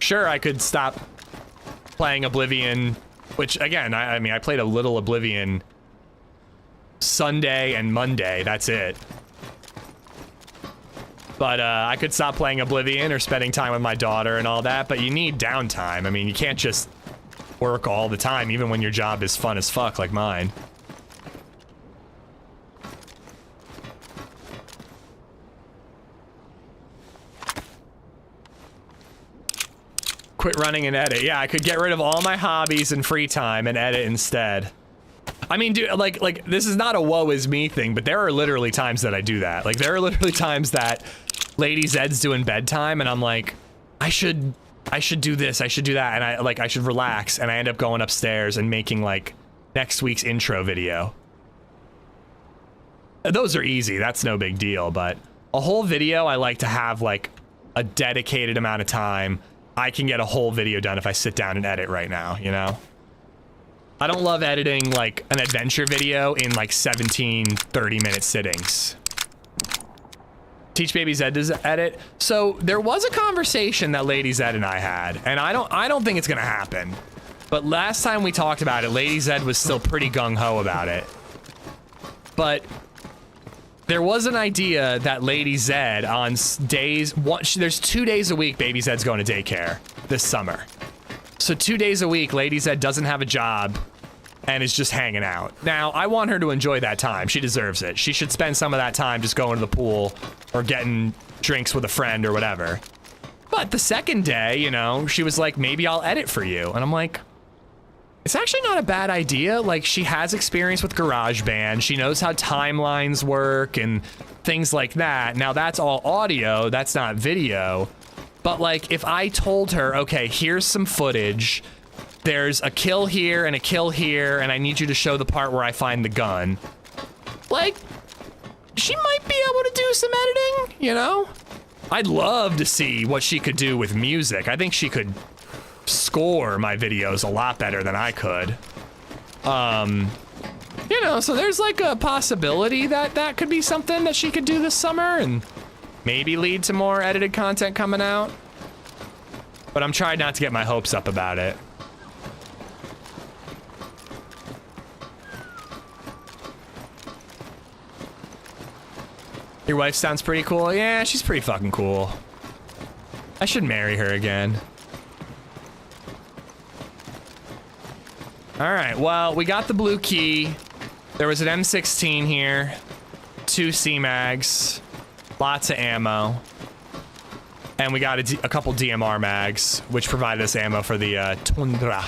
Sure, I could stop playing Oblivion, which, again, I mean, I played a little Oblivion Sunday and Monday. That's it. But I could stop playing Oblivion or spending time with my daughter and all that, but you need downtime. I mean, you can't just work all the time, even when your job is fun as fuck like mine. quit running and edit. Yeah, I could get rid of all my hobbies and free time and edit instead. I mean, dude, like this is not a woe is me thing, but there are literally times that I do that. Like, there are literally times that LadyZed's doing bedtime and I'm like, I should do this, I should do that, and I should relax, and I end up going upstairs and making like next week's intro video. Those are easy, that's no big deal, but a whole video I like to have like a dedicated amount of time. I can get a whole video done if I sit down and edit right now, you know? I don't love editing like an adventure video in like 17 30-minute sittings. Teach Baby Zed to edit. So there was a conversation that LadyZed and I had, and I don't think it's gonna happen. But last time we talked about it, LadyZed was still pretty gung-ho about it. But there was an idea that LadyZed on days, there's 2 days a week Baby Zed's going to daycare this summer. So 2 days a week, LadyZed doesn't have a job and is just hanging out. Now, I want her to enjoy that time. She deserves it. She should spend some of that time just going to the pool or getting drinks with a friend or whatever. But the second day, you know, she was like, maybe I'll edit for you. And I'm like, it's actually not a bad idea. Like, she has experience with GarageBand. She knows how timelines work and things like that. Now, that's all audio. That's not video. But, like, if I told her, okay, here's some footage. There's a kill here and a kill here, and I need you to show the part where I find the gun. Like, she might be able to do some editing, you know? I'd love to see what she could do with music. I think she could score my videos a lot better than I could. You know, so there's like a possibility that that could be something that she could do this summer and maybe lead to more edited content coming out. But I'm trying not to get my hopes up about it. Your wife sounds pretty cool. Yeah, she's pretty fucking cool. I should marry her again. All right, well, we got the blue key. There was an M16 here, 2 C-mags, lots of ammo. And we got a couple DMR mags, which provided us ammo for the Tundra.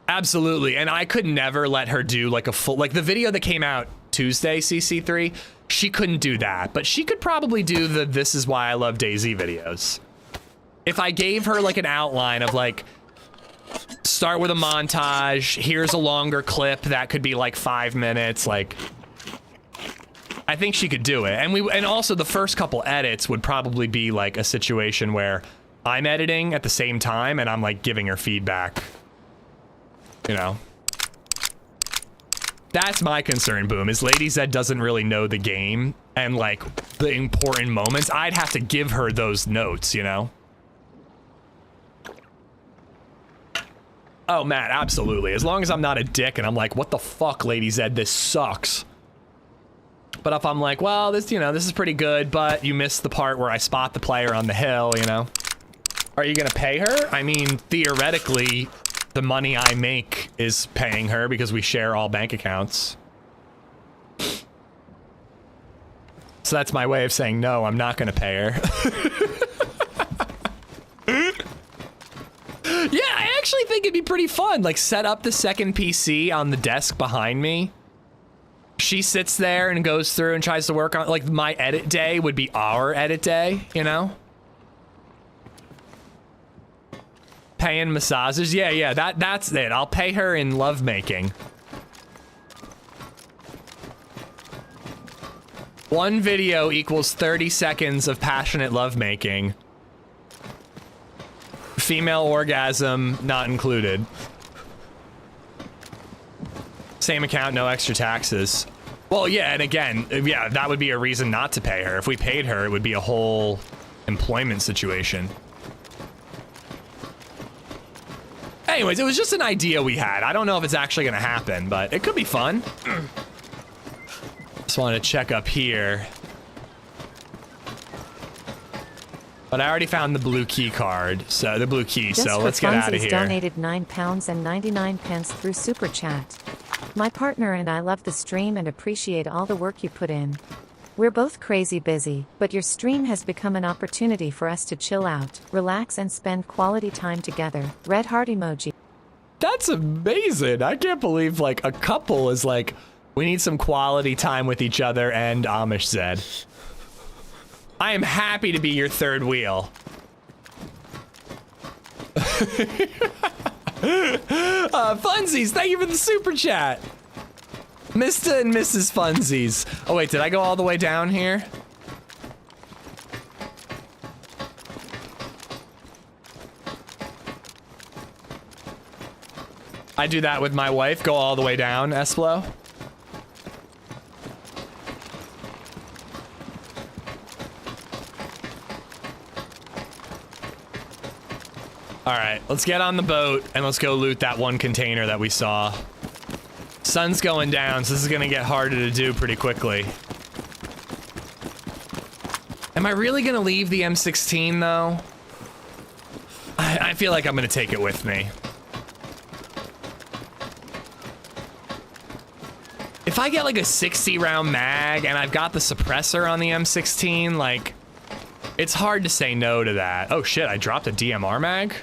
Absolutely, and I could never let her do like a full, like the video that came out Tuesday, CC3, she couldn't do that, but she could probably do the This Is Why I Love DayZ videos. If I gave her like an outline of like, start with a montage, here's a longer clip that could be like 5 minutes, like, I think she could do it. And also the first couple edits would probably be like a situation where I'm editing at the same time and I'm like giving her feedback. You know, that's my concern, Boom, is LadyZed doesn't really know the game and like the important moments. I'd have to give her those notes, you know? Oh, Matt, absolutely. As long as I'm not a dick and I'm like, what the fuck, LadyZed, this sucks. But if I'm like, well, this, you know, this is pretty good, but you missed the part where I spot the player on the hill, you know? Are you gonna pay her? I mean, theoretically, the money I make is paying her because we share all bank accounts. So that's my way of saying, no, I'm not gonna pay her. Yeah, I actually think it'd be pretty fun. Like, set up the second PC on the desk behind me. She sits there and goes through and tries to work on, like, my edit day would be our edit day, you know? Paying massages? Yeah, that's it. I'll pay her in lovemaking. One video equals 30 seconds of passionate lovemaking. Female orgasm not included. Same account, no extra taxes. Well, yeah, and again, yeah, that would be a reason not to pay her. If we paid her, it would be a whole employment situation. Anyways, it was just an idea we had. I don't know if it's actually gonna happen, but it could be fun. Just wanted to check up here. But I already found the blue key card, so the blue key, Just so for let's get out of funsies here. donated £9.99 through Super Chat. My partner and I love the stream and appreciate all the work you put in. We're both crazy busy, but your stream has become an opportunity for us to chill out, relax and spend quality time together. Red heart emoji. That's amazing. I can't believe like a couple is like, we need some quality time with each other and Amish Zed. I am happy to be your third wheel. Funsies, thank you for the super chat. Mr. and Mrs. Funsies. Oh wait, did I go all the way down here? I do that with my wife, go all the way down, Esplo. All right, let's get on the boat and let's go loot that one container that we saw. Sun's going down, so this is gonna get harder to do pretty quickly. Am I really gonna leave the M16 though? I feel like I'm gonna take it with me. If I get like a 60 round mag and I've got the suppressor on the M16, like, it's hard to say no to that. Oh shit, I dropped a DMR mag?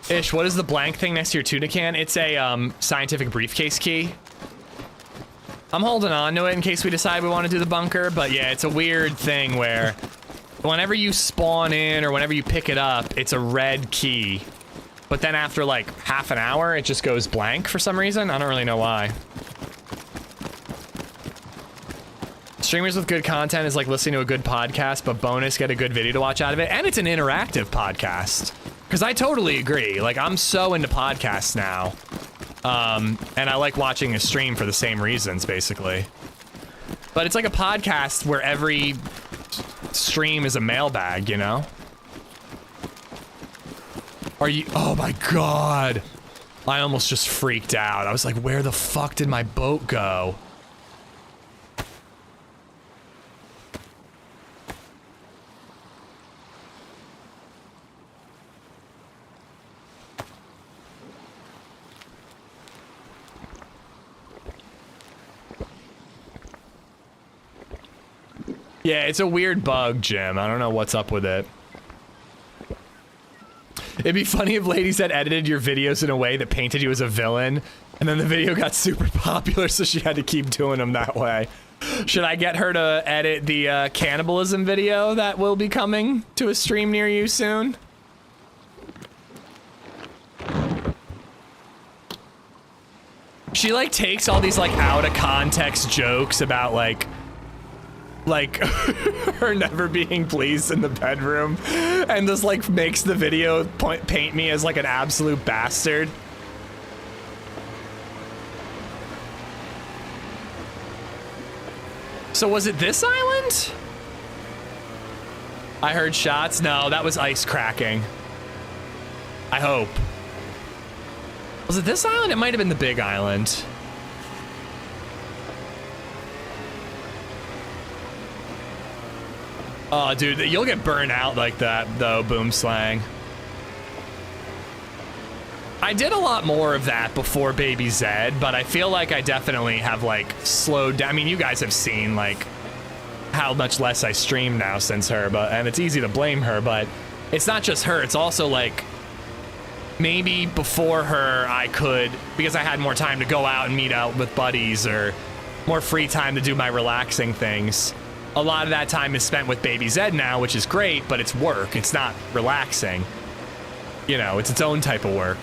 Ish, what is the blank thing next to your tuna can? It's a scientific briefcase key. I'm holding on to it in case we decide we want to do the bunker, but yeah, it's a weird thing where whenever you spawn in or whenever you pick it up, it's a red key. But then after like half an hour, it just goes blank for some reason. I don't really know why. Streamers with good content is like listening to a good podcast, but bonus, get a good video to watch out of it. And it's an interactive podcast. Because I totally agree. Like, I'm so into podcasts now. And I like watching a stream for the same reasons, basically. But it's like a podcast where every stream is a mailbag, you know? Are you... Oh my god. I almost just freaked out. I was like, where the fuck did my boat go? Yeah, it's a weird bug, Jim. I don't know what's up with it. It'd be funny if LadyZed edited your videos in a way that painted you as a villain, and then the video got super popular, so she had to keep doing them that way. Should I get her to edit the cannibalism video that will be coming to a stream near you soon? She like takes all these like out of context jokes about like her never being pleased in the bedroom and just like makes the video paint me as like an absolute bastard. So was it this island? I heard shots. No, that was ice cracking. I hope. Was it this island? It might have been the big island. Oh, dude, you'll get burned out like that, though, Boom Slang. I did a lot more of that before BabyZed, but I feel like I definitely have, like, slowed down. I mean, you guys have seen, like, how much less I stream now since her, and it's easy to blame her, but it's not just her. It's also, like, maybe before her I could, because I had more time to go out and meet out with buddies or more free time to do my relaxing things. A lot of that time is spent with BabyZed now, which is great, but it's work. It's not relaxing. You know, it's its own type of work.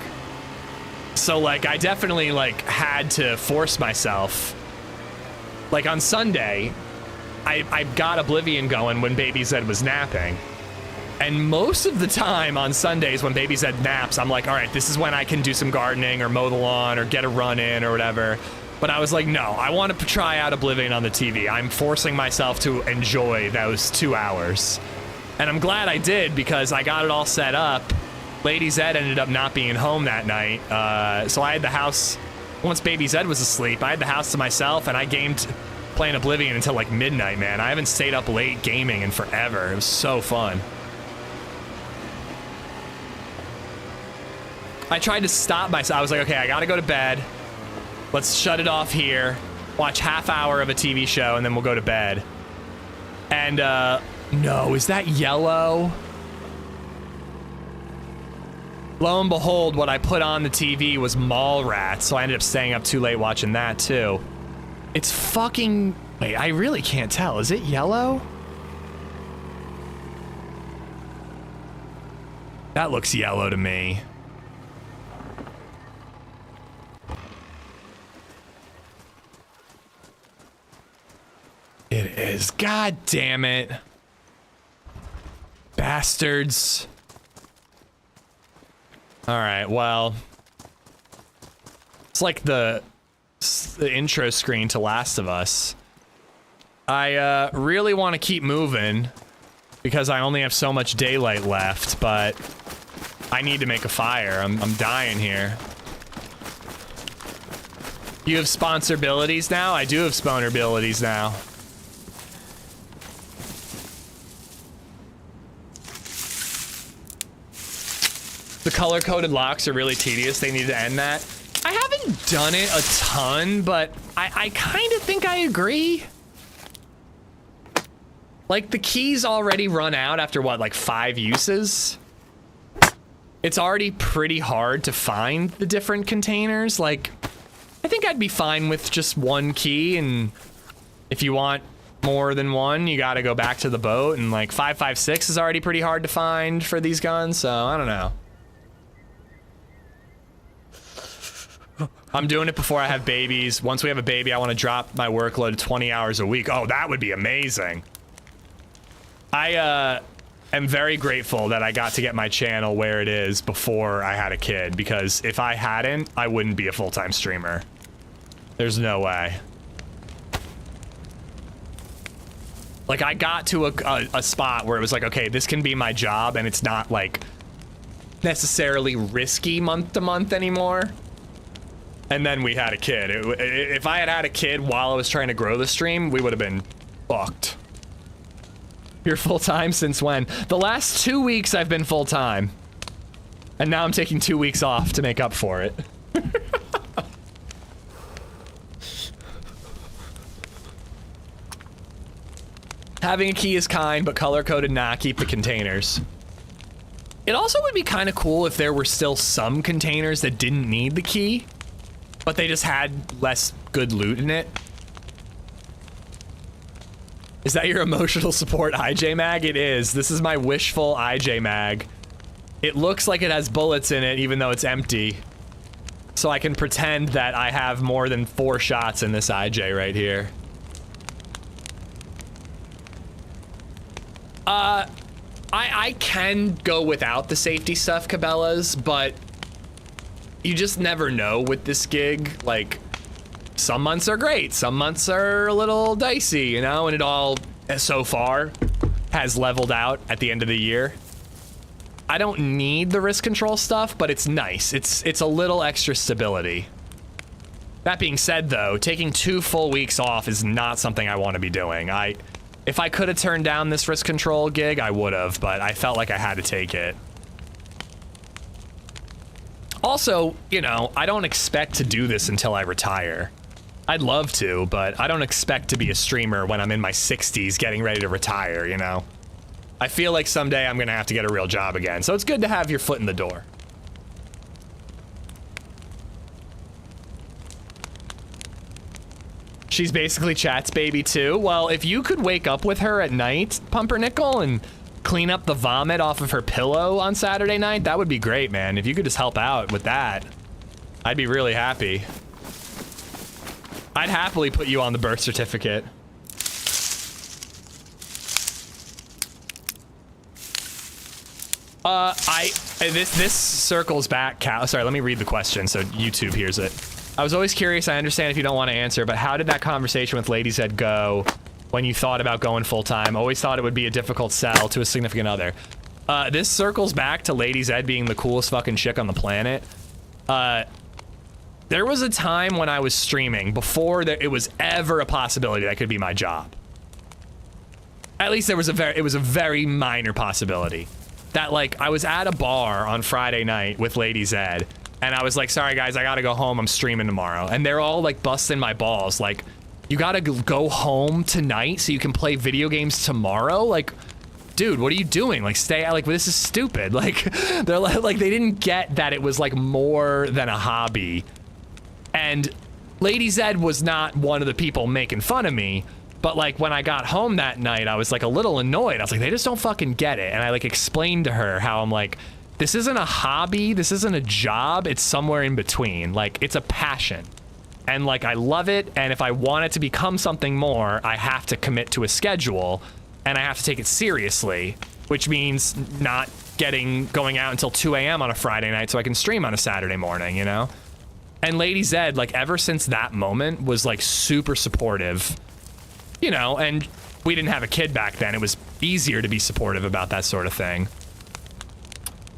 So, like, I definitely, like, had to force myself. Like, on Sunday, I got Oblivion going when BabyZed was napping. And most of the time on Sundays when BabyZed naps, I'm like, all right, this is when I can do some gardening or mow the lawn or get a run in or whatever. But I was like, no, I want to try out Oblivion on the TV. I'm forcing myself to enjoy those 2 hours. And I'm glad I did because I got it all set up. LadyZed ended up not being home that night. So I had the house, once Baby Zed was asleep, I had the house to myself and I gamed playing Oblivion until like midnight, man. I haven't stayed up late gaming in forever. It was so fun. I tried to stop myself. I was like, okay, I gotta go to bed. Let's shut it off here. Watch half hour of a TV show and then we'll go to bed. And, no, is that yellow? Lo and behold, what I put on the TV was Mallrats, so I ended up staying up too late watching that too. It's fucking... Wait, I really can't tell. Is it yellow? That looks yellow to me. It is. God damn it. Bastards. Alright, well. It's like the intro screen to Last of Us. I really want to keep moving because I only have so much daylight left, but I need to make a fire. I'm dying here. You have sponsor abilities now? I do have spawner abilities now. The color-coded locks are really tedious. They need to end that. I haven't done it a ton, but I kind of think I agree. Like, the keys already run out after, what, like 5 uses? It's already pretty hard to find the different containers. Like, I think I'd be fine with just 1 key, and if you want more than 1, you gotta go back to the boat, and like 556 is already pretty hard to find for these guns, so I don't know. I'm doing it before I have babies. Once we have a baby, I want to drop my workload to 20 hours a week. Oh, that would be amazing. I am very grateful that I got to get my channel where it is before I had a kid, because if I hadn't, I wouldn't be a full-time streamer. There's no way. Like, I got to a spot where it was like, okay, this can be my job, and it's not, like, necessarily risky month to month anymore. And then we had a kid. If I had had a kid while I was trying to grow the stream, we would have been fucked. You're full-time since when? The last 2 weeks I've been full-time. And now I'm taking 2 weeks off to make up for it. Having a key is kind, but color-coded not. Keep the containers. It also would be kind of cool if there were still some containers that didn't need the key, but they just had less good loot in it. Is that your emotional support IJ mag? It is. This is my wishful IJ mag. It looks like it has bullets in it, even though it's empty. So I can pretend that I have more than 4 shots in this IJ right here. I can go without the safety stuff, Cabela's, but you just never know with this gig. Like, some months are great, some months are a little dicey, you know, and it all, so far, has leveled out at the end of the year. I don't need the risk control stuff, but it's nice. It's a little extra stability. That being said, though, taking 2 full weeks off is not something I want to be doing. If I could have turned down this risk control gig, I would have, but I felt like I had to take it. Also, you know, I don't expect to do this until I retire. I'd love to, but I don't expect to be a streamer when I'm in my 60s getting ready to retire, you know? I feel like someday I'm gonna have to get a real job again, so it's good to have your foot in the door. She's basically Chat's baby too. Well, if you could wake up with her at night, Pumpernickel, and clean up the vomit off of her pillow on Saturday night, that would be great, man. If you could just help out with that, I'd be really happy. I'd happily put you on the birth certificate. This circles back, Cal. Sorry, let me read the question so YouTube hears it. I was always curious. I understand if you don't want to answer, but how did that conversation with LadyZed go when you thought about going full-time? Always thought it would be a difficult sell to a significant other. This circles back to LadyZed being the coolest fucking chick on the planet. There was a time when I was streaming before it was ever a possibility that could be my job. At least it was a very minor possibility. That, like, I was at a bar on Friday night with LadyZed, and I was like, sorry guys, I gotta go home, I'm streaming tomorrow. And they're all like busting my balls, like, you gotta go home tonight so you can play video games tomorrow? Like, dude, what are you doing? Like, stay out, like, this is stupid. Like, they're like, they didn't get that it was like more than a hobby. And LadyZed was not one of the people making fun of me, but like when I got home that night, I was like a little annoyed. I was like, they just don't fucking get it. And I like explained to her how I'm like, this isn't a hobby, this isn't a job, it's somewhere in between. Like, it's a passion. And like, I love it, and if I want it to become something more, I have to commit to a schedule, and I have to take it seriously, which means not going out until 2 a.m. on a Friday night so I can stream on a Saturday morning, you know? And LadyZed, like, ever since that moment, was like super supportive, you know, and we didn't have a kid back then. It was easier to be supportive about that sort of thing.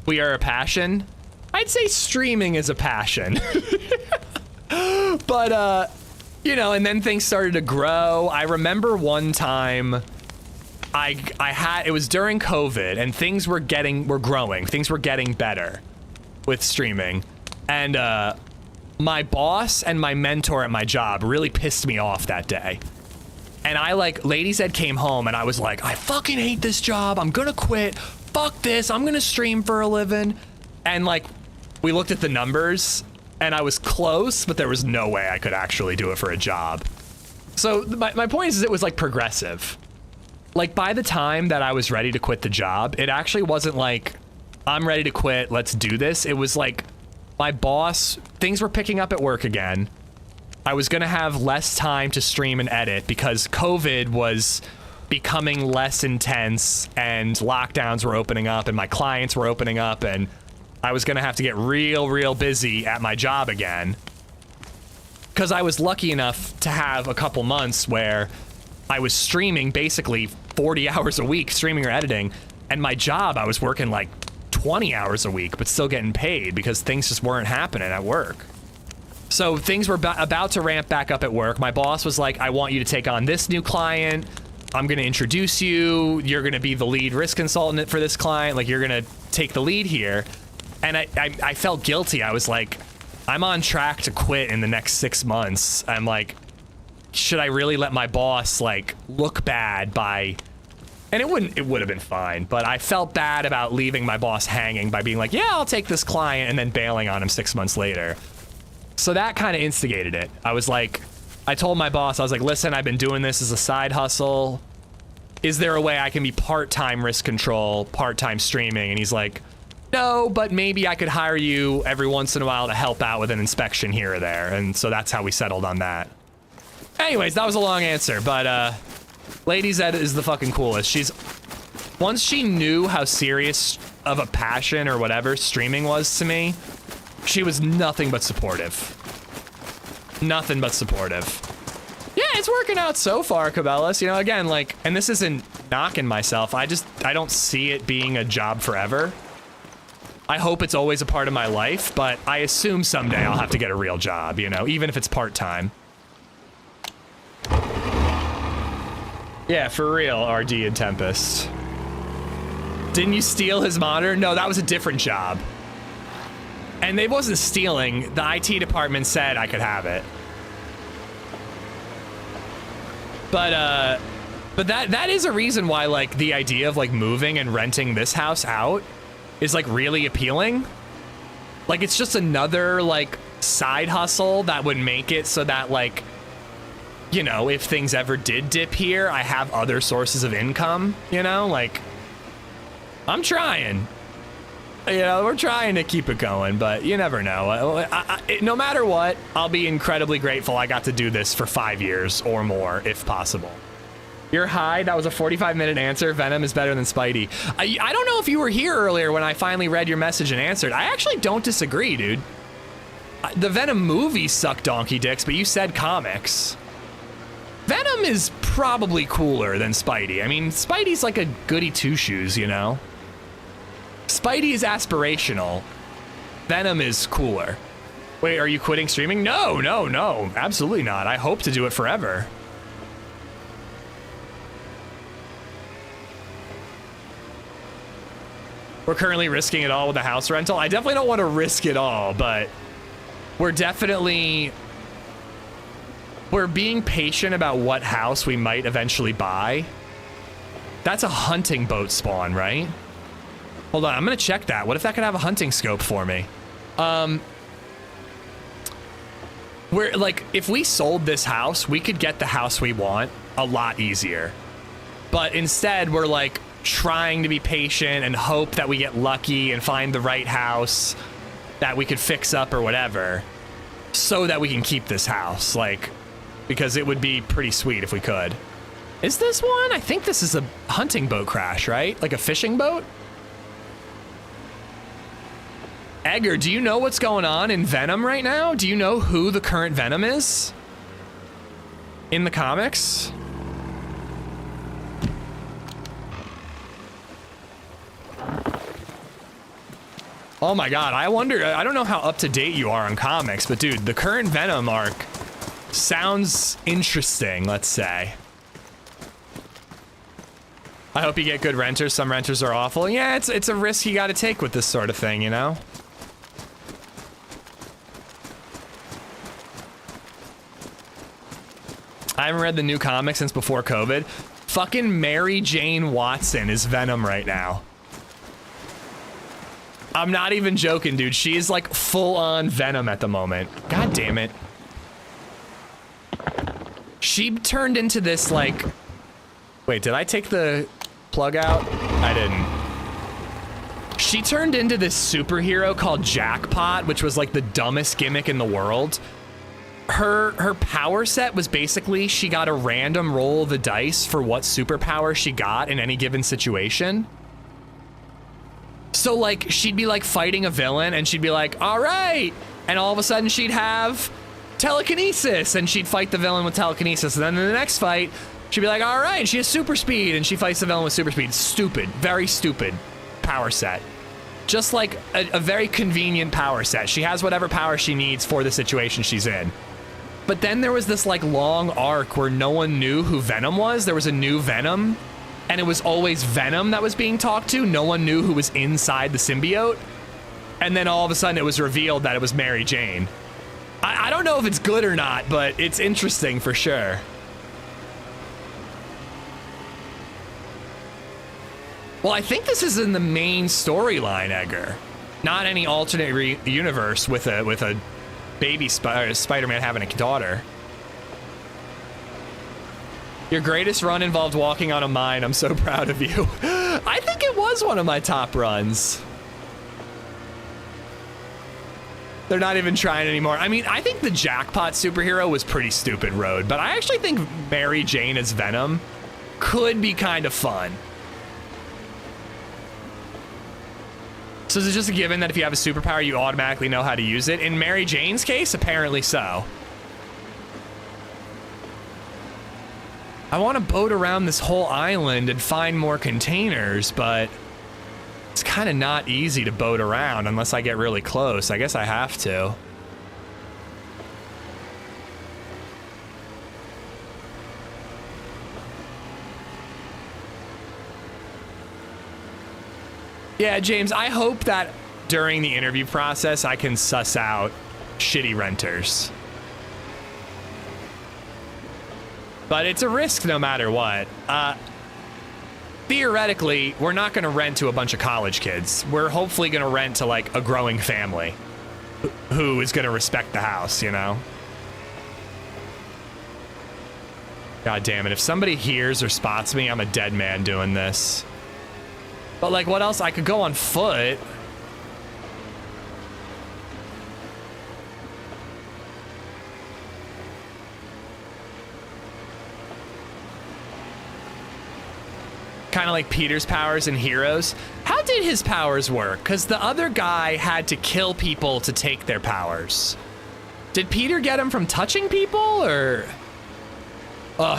We are a passion. I'd say streaming is a passion. But, you know, and then things started to grow. I remember one time it was during COVID and things were growing. Things were getting better with streaming. And, my boss and my mentor at my job really pissed me off that day. And LadyZed came home and I was like, I fucking hate this job. I'm gonna quit. Fuck this, I'm gonna stream for a living. And like, we looked at the numbers and I was close, but there was no way I could actually do it for a job. So my point is it was like progressive. Like, by the time that I was ready to quit the job, it actually wasn't like, I'm ready to quit, let's do this. It was like, my boss, things were picking up at work again. I was gonna have less time to stream and edit because COVID was becoming less intense and lockdowns were opening up and my clients were opening up and I was gonna have to get real busy at my job again. Because I was lucky enough to have a couple months where I was streaming basically 40 hours a week, streaming or editing, and my job I was working like 20 hours a week but still getting paid because things just weren't happening at work. So things were about to ramp back up at work. My boss was like, I want you to take on this new client. I'm gonna introduce you. You're gonna be the lead risk consultant for this client. Like, you're gonna take the lead here. And I felt guilty. I was like, I'm on track to quit in the next 6 months. I'm like, should I really let my boss like look bad by, and it would have been fine, but I felt bad about leaving my boss hanging by being like, yeah, I'll take this client and then bailing on him 6 months later. So that kind of instigated it. I was like, I told my boss, I was like, listen, I've been doing this as a side hustle. Is there a way I can be part-time risk control, part-time streaming? And he's like, no, but maybe I could hire you every once in a while to help out with an inspection here or there. And so that's how we settled on that. Anyways, that was a long answer, but LadyZed is the fucking coolest. Once she knew how serious of a passion or whatever streaming was to me, she was nothing but supportive. Nothing but supportive. Yeah, it's working out so far, Cabela's. You know, again, like, and this isn't knocking myself. I don't see it being a job forever. I hope it's always a part of my life, but I assume someday I'll have to get a real job, you know, even if it's part-time. Yeah, for real, RD and Tempest. Didn't you steal his monitor? No, that was a different job. And they wasn't stealing. The IT department said I could have it. But that is a reason why, like, the idea of like moving and renting this house out is like really appealing. Like, it's just another like side hustle that would make it so that, like, you know, if things ever did dip here, I have other sources of income, you know? Like, I'm trying. You know, we're trying to keep it going, but you never know. No matter what, I'll be incredibly grateful I got to do this for 5 years or more, if possible. You're high. That was a 45-minute answer. Venom is better than Spidey. I don't know if you were here earlier when I finally read your message and answered. I actually don't disagree, dude. The Venom movies suck donkey dicks, but you said comics. Venom is probably cooler than Spidey. I mean, Spidey's like a goody two-shoes, you know? Spidey is aspirational. Venom is cooler. Wait, are you quitting streaming? No, no, no, absolutely not. I hope to do it forever. We're currently risking it all with a house rental. I definitely don't want to risk it all, but we're being patient about what house we might eventually buy. That's a hunting boat spawn, right? Hold on, I'm gonna check that. What if that could have a hunting scope for me? We're like, if we sold this house, we could get the house we want a lot easier. But instead, we're like trying to be patient and hope that we get lucky and find the right house that we could fix up or whatever, so that we can keep this house, like, because it would be pretty sweet if we could. Is this one? I think this is a hunting boat crash, right? Like a fishing boat? Edgar, do you know what's going on in Venom right now? Do you know who the current Venom is in the comics? Oh my god, I wonder, I don't know how up to date you are on comics, but dude, the current Venom arc sounds interesting, let's say. I hope you get good renters. Some renters are awful. Yeah, it's a risk you gotta take with this sort of thing, you know? I haven't read the new comic since before COVID. Fucking Mary Jane Watson is Venom right now. I'm not even joking, dude. She is like full-on Venom at the moment. God damn it. She turned into this like... Wait, did I take the plug out? I didn't. She turned into this superhero called Jackpot, which was like the dumbest gimmick in the world. Her power set was basically she got a random roll of the dice for what superpower she got in any given situation. So like she'd be like fighting a villain and she'd be like, all right. And all of a sudden she'd have telekinesis and she'd fight the villain with telekinesis. And then in the next fight, she'd be like, all right, she has super speed and she fights the villain with super speed. Stupid, very stupid power set. Just like a very convenient power set. She has whatever power she needs for the situation she's in. But then there was this like long arc where no one knew who Venom was. There was a new Venom and it was always Venom that was being talked to. No one knew who was inside the symbiote. And then all of a sudden it was revealed that it was Mary Jane. I don't know if it's good or not, but it's interesting for sure. Well, I think this is in the main storyline, Edgar. Not any alternate universe with a baby Spider-Man having a daughter. Your greatest run involved walking on a mine. I'm so proud of you. I think it was one of my top runs. They're not even trying anymore. I mean, I think the Jackpot superhero was pretty stupid road, but I actually think Mary Jane as Venom could be kind of fun. So is it just a given that if you have a superpower, you automatically know how to use it? In Mary Jane's case, apparently so. I want to boat around this whole island and find more containers, but it's kind of not easy to boat around unless I get really close. I guess I have to. Yeah, James, I hope that during the interview process, I can suss out shitty renters. But it's a risk no matter what. Theoretically, we're not going to rent to a bunch of college kids. We're hopefully going to rent to like a growing family who is going to respect the house, you know? God damn it. If somebody hears or spots me, I'm a dead man doing this. But like, what else? I could go on foot. Kind of like Peter's powers in Heroes. How did his powers work? Because the other guy had to kill people to take their powers. Did Peter get him from touching people, or?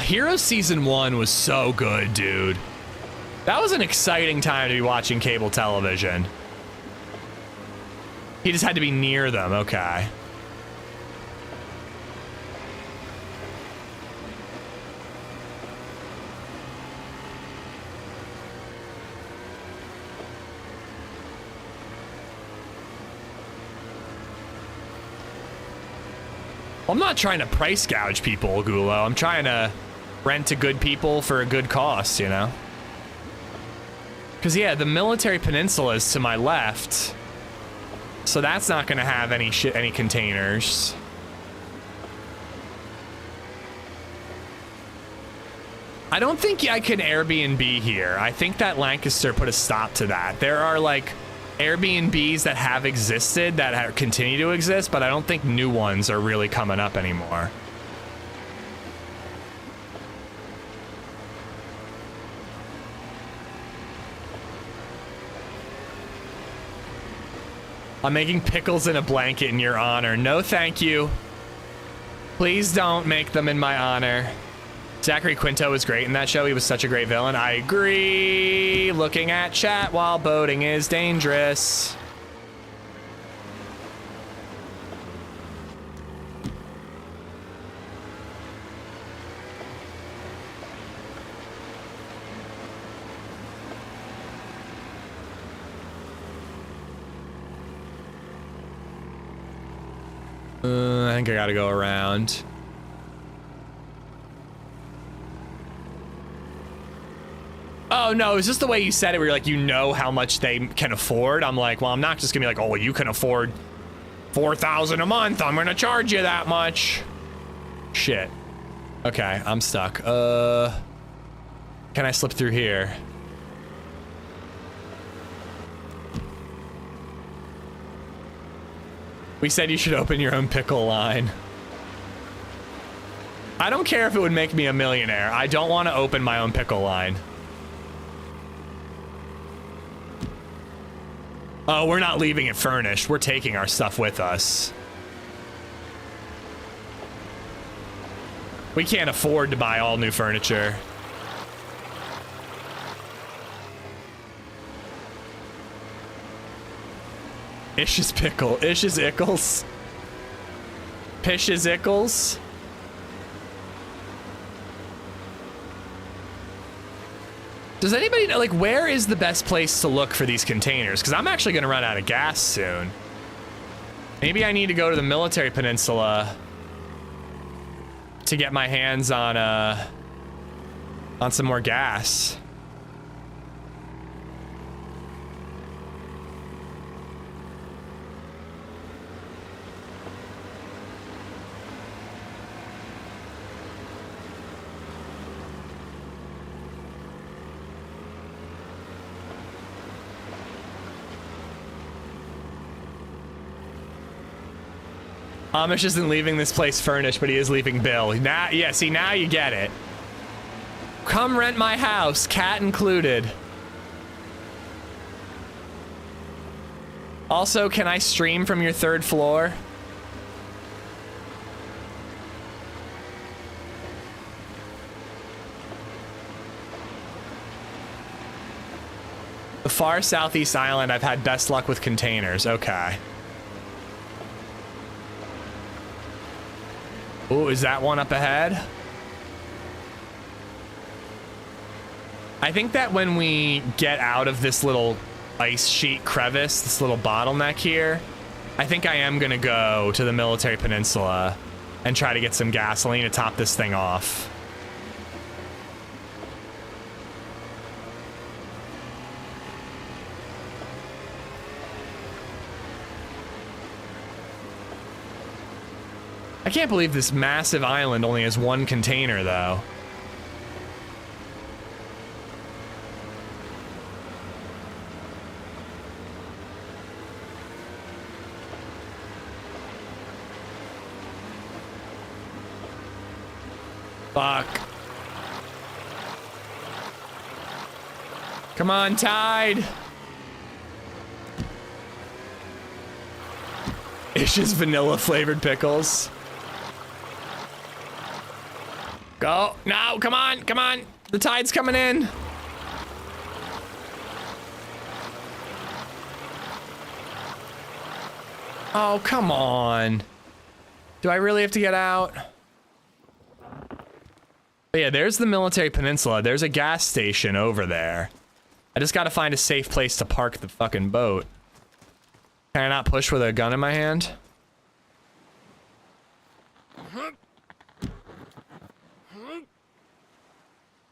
Heroes Season 1 was so good, dude. That was an exciting time to be watching cable television. He just had to be near them, okay. I'm not trying to price gouge people, Gulo. I'm trying to rent to good people for a good cost, you know? Because, yeah, the military peninsula is to my left. So that's not going to have any containers. I don't think I can Airbnb here. I think that Lancaster put a stop to that. There are, like, Airbnbs that have existed that continue to exist, but I don't think new ones are really coming up anymore. I'm making pickles in a blanket in your honor. No, thank you. Please don't make them in my honor. Zachary Quinto was great in that show. He was such a great villain. I agree. Looking at chat while boating is dangerous. I think I gotta go around. Oh no, it's just the way you said it where you're like, you know how much they can afford. I'm like, well, I'm not just gonna be like, oh, well, you can afford $4,000 a month. I'm gonna charge you that much. Shit. Okay, I'm stuck. Can I slip through here? We said you should open your own pickle line. I don't care if it would make me a millionaire. I don't want to open my own pickle line. Oh, we're not leaving it furnished. We're taking our stuff with us. We can't afford to buy all new furniture. Ish's pickle. Ish's ickles. Pish's ickles. Does anybody know, like, where is the best place to look for these containers? Because I'm actually going to run out of gas soon. Maybe I need to go to the military peninsula to get my hands on some more gas. Amish isn't leaving this place furnished, but he is leaving Bill. Now, yeah, see, now you get it. Come rent my house, cat included. Also, can I stream from your 3rd floor? The far southeast island, I've had best luck with containers. Okay. Oh, is that one up ahead? I think that when we get out of this little ice sheet crevice, this little bottleneck here, I think I am gonna go to the military peninsula and try to get some gasoline to top this thing off. I can't believe this massive island only has 1 container, though. Fuck. Come on, Tide. Ish's vanilla flavored pickles. Go. No, come on, come on. The tide's coming in. Oh, come on. Do I really have to get out? But yeah, there's the military peninsula. There's a gas station over there. I just gotta find a safe place to park the fucking boat. Can I not push with a gun in my hand?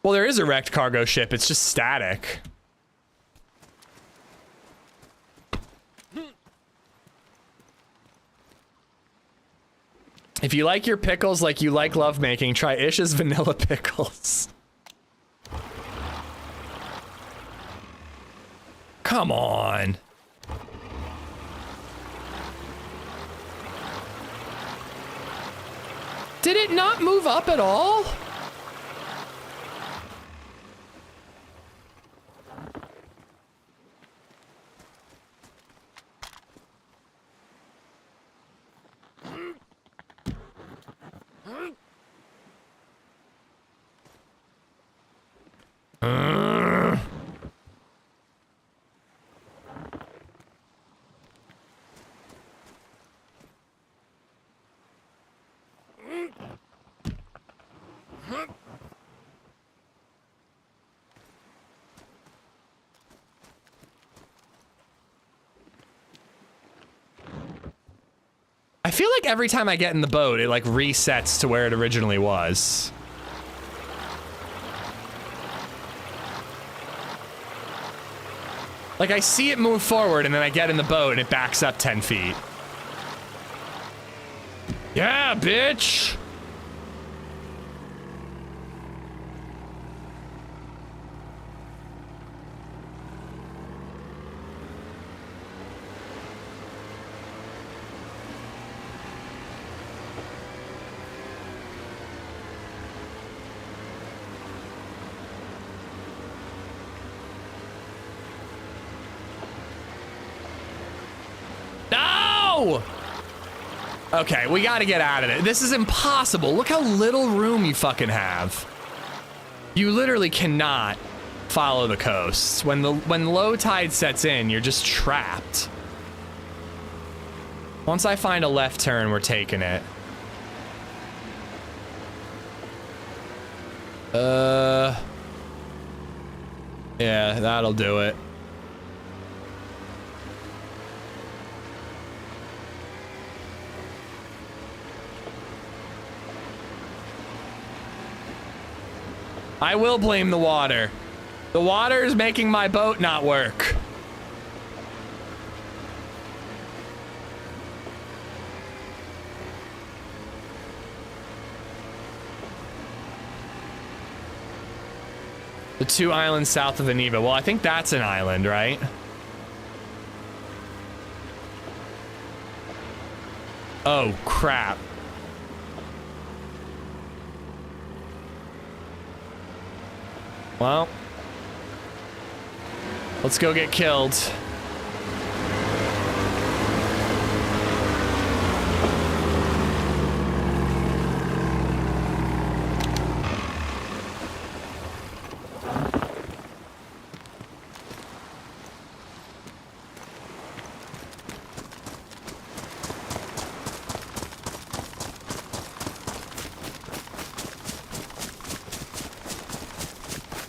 Well, there is a wrecked cargo ship. It's just static. If you like your pickles like you like lovemaking, try Ish's vanilla pickles. Come on. Did it not move up at all? I feel like every time I get in the boat, it like resets to where it originally was. Like I see it move forward and then I get in the boat and it backs up 10 feet. Yeah, bitch! No! Okay, we gotta get out of it. This is impossible. Look how little room you fucking have. You literally cannot follow the coast. When low tide sets in, you're just trapped. Once I find a left turn, we're taking it. Yeah, that'll do it. I will blame the water. The water is making my boat not work. The 2 islands south of Aniva. Well, I think that's an island, right? Oh, crap. Well, let's go get killed.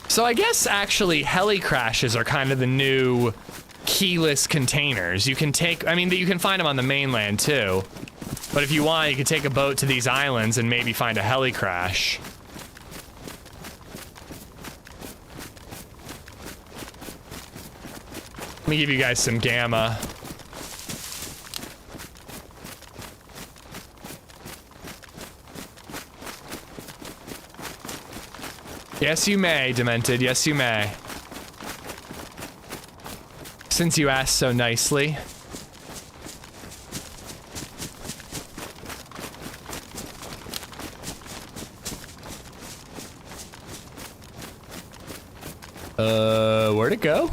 So I guess actually heli crashes are kind of the new keyless containers. You can take, I mean, you can find them on the mainland too. But if you want, you can take a boat to these islands and maybe find a heli crash. Let me give you guys some gamma. Yes, you may, Demented. Yes, you may. Since you asked so nicely. Where'd it go?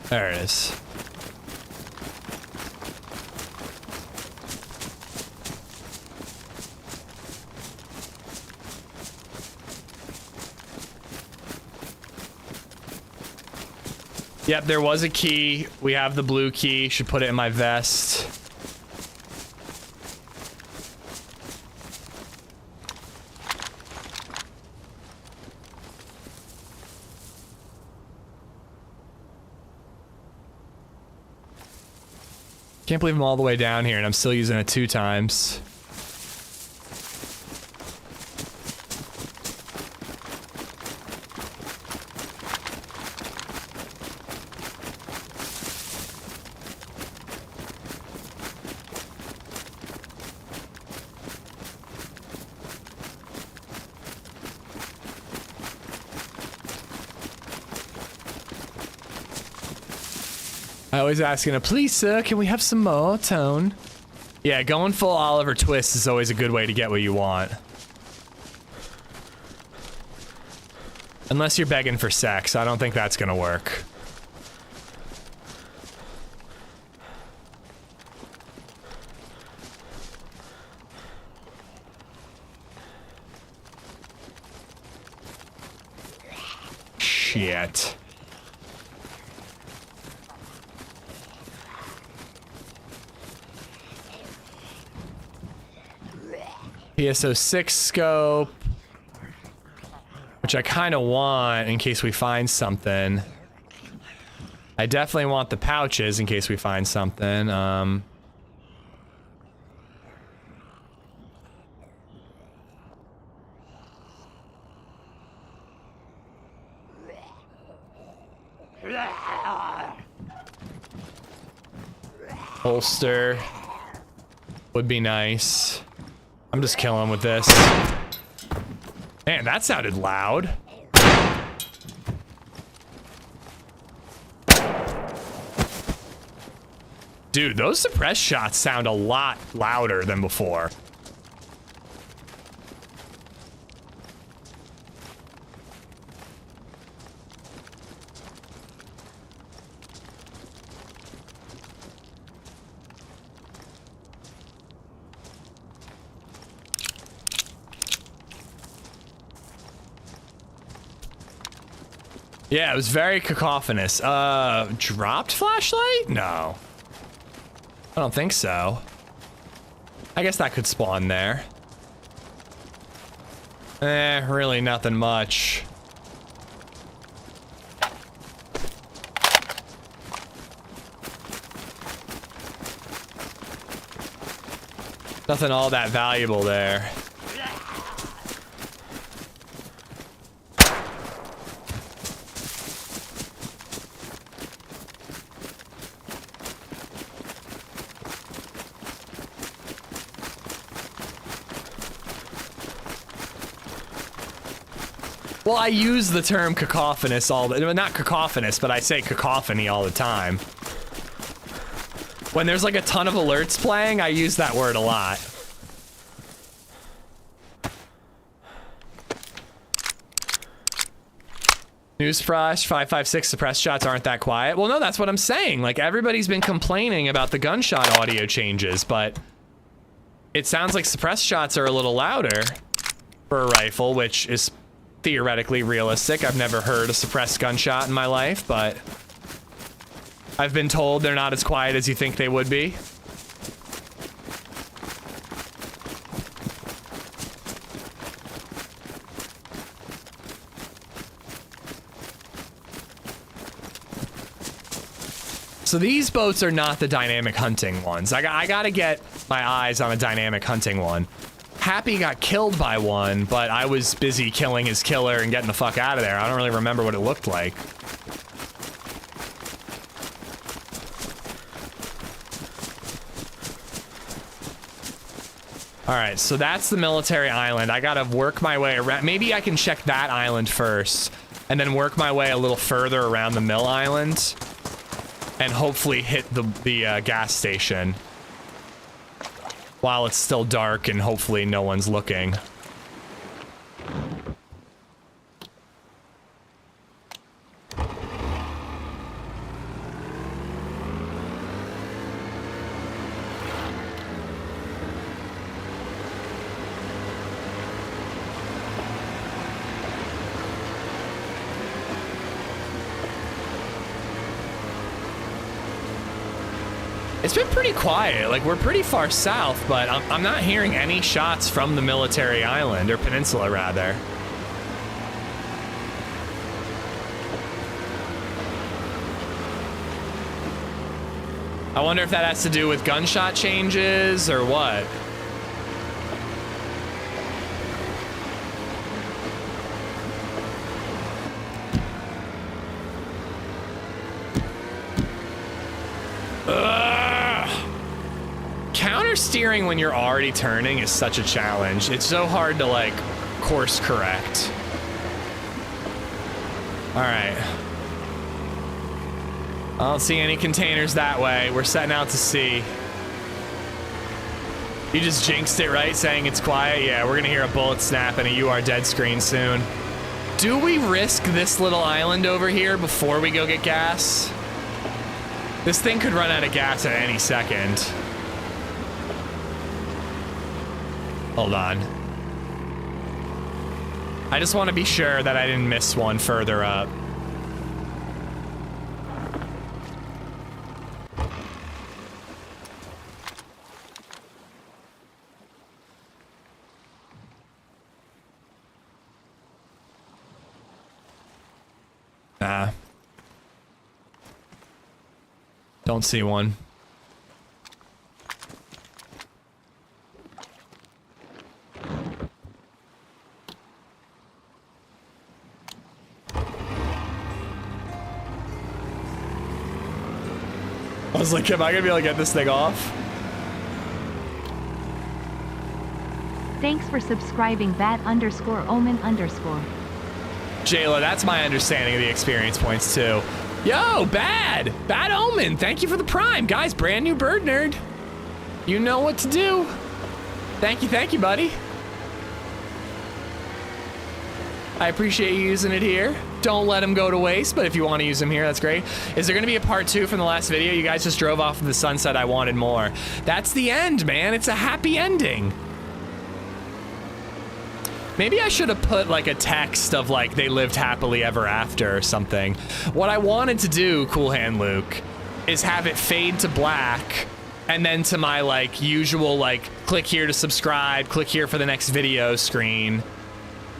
There it is. Yep, there was a key. We have the blue key. Should put it in my vest. Can't believe I'm all the way down here and I'm still using it 2 times. I always asking, please, sir, can we have some more tone? Yeah, going full Oliver Twist is always a good way to get what you want. Unless you're begging for sex, I don't think that's gonna work. Shit. PSO6 scope, which I kind of want in case we find something. I definitely want the pouches in case we find something. Holster would be nice. I'm just killing with this. Man, that sounded loud. Dude, those suppressed shots sound a lot louder than before. Yeah, it was very cacophonous. Dropped flashlight? No. I don't think so. I guess that could spawn there. Really nothing much. Nothing all that valuable there. Well, I use the term cacophonous all the, not cacophonous, but I say cacophony all the time. When there's like a ton of alerts playing, I use that word a lot. Newsflash, 556 suppressed shots aren't that quiet. Well, no, that's what I'm saying. Like, everybody's been complaining about the gunshot audio changes, but it sounds like suppressed shots are a little louder for a rifle, which is theoretically realistic. I've never heard a suppressed gunshot in my life, but I've been told they're not as quiet as you think they would be. So these boats are not the dynamic hunting ones. I gotta get my eyes on a dynamic hunting one. Happy got killed by one, but I was busy killing his killer and getting the fuck out of there. I don't really remember what it looked like. Alright, so that's the military island. I gotta work my way around. Maybe I can check that island first, and then work my way a little further around the mill island, and hopefully hit the gas station while it's still dark and hopefully no one's looking. It's been pretty quiet. Like, we're pretty far south, but I'm not hearing any shots from the military island, or peninsula, rather. I wonder if that has to do with gunshot changes, or what? Counter steering when you're already turning is such a challenge. It's so hard to like course correct. All right. I don't see any containers that way. We're setting out to sea. You just jinxed it, right? Saying it's quiet? Yeah, we're gonna hear a bullet snap and a "you are dead" screen soon. Do we risk this little island over here before we go get gas? This thing could run out of gas at any second. Hold on. I just want to be sure that I didn't miss one further up. Nah. Don't see one. I was like, am I gonna be able to get this thing off? Thanks for subscribing bat_omen_. Jayla, that's my understanding of the experience points too. Yo, Bad Omen, thank you for the prime. Guys, brand new bird nerd. You know what to do. Thank you, buddy. I appreciate you using it here. Don't let them go to waste, but if you want to use them here, that's great. Is there gonna be a part 2 from the last video? You guys just drove off of the sunset. I wanted more. That's the end, man. It's a happy ending. Maybe I should have put like a text of like they lived happily ever after or something. What I wanted to do, Cool Hand Luke, is have it fade to black and then to my like usual like click here to subscribe, click here for the next video screen.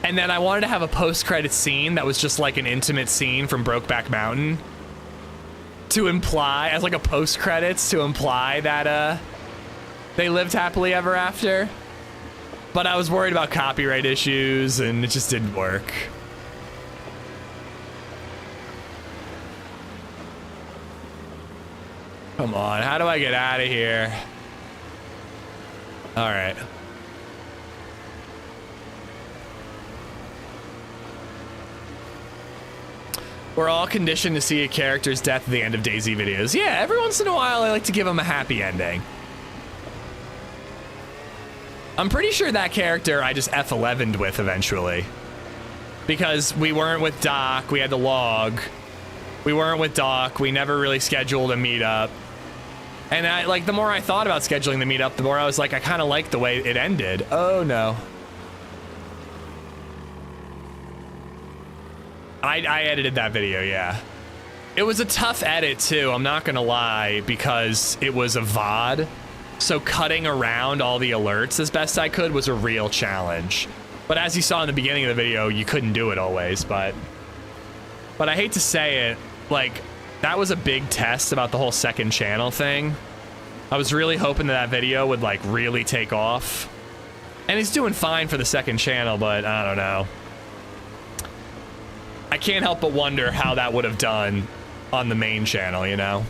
And then I wanted to have a post-credit scene that was just like an intimate scene from Brokeback Mountain to imply, as like a post-credits, to imply that they lived happily ever after. But I was worried about copyright issues and it just didn't work. Come on, how do I get out of here? All right. We're all conditioned to see a character's death at the end of DayZ videos. Yeah, every once in a while I like to give them a happy ending. I'm pretty sure that character I just F11'd with eventually. Because we weren't with Doc, we had the log. We weren't with Doc, we never really scheduled a meetup. And I, like, the more I thought about scheduling the meetup, the more I was like, I kind of liked the way it ended. Oh no. I edited that video, yeah. It was a tough edit too, I'm not gonna lie, because it was a VOD. So cutting around all the alerts as best I could was a real challenge. But as you saw in the beginning of the video, you couldn't do it always, but I hate to say it, like, that was a big test about the whole second channel thing. I was really hoping that video would like really take off. And it's doing fine for the second channel, but I don't know. I can't help but wonder how that would have done on the main channel, you know?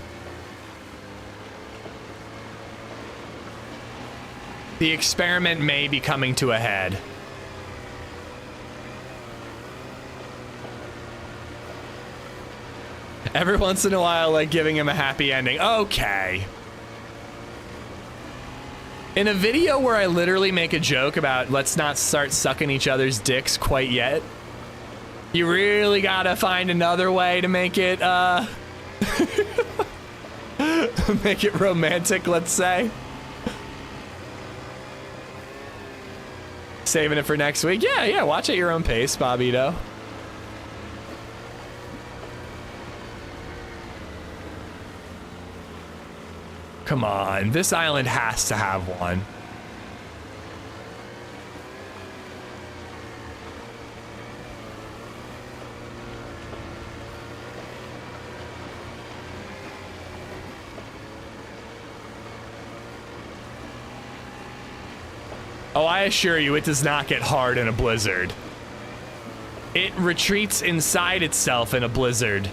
The experiment may be coming to a head. Every once in a while, like giving him a happy ending. Okay. In a video where I literally make a joke about let's not start sucking each other's dicks quite yet, you really gotta find another way to make it, make it romantic, let's say. Saving it for next week. Yeah, watch at your own pace, Bobito. Come on, this island has to have one. Oh, I assure you, it does not get hard in a blizzard. It retreats inside itself in a blizzard.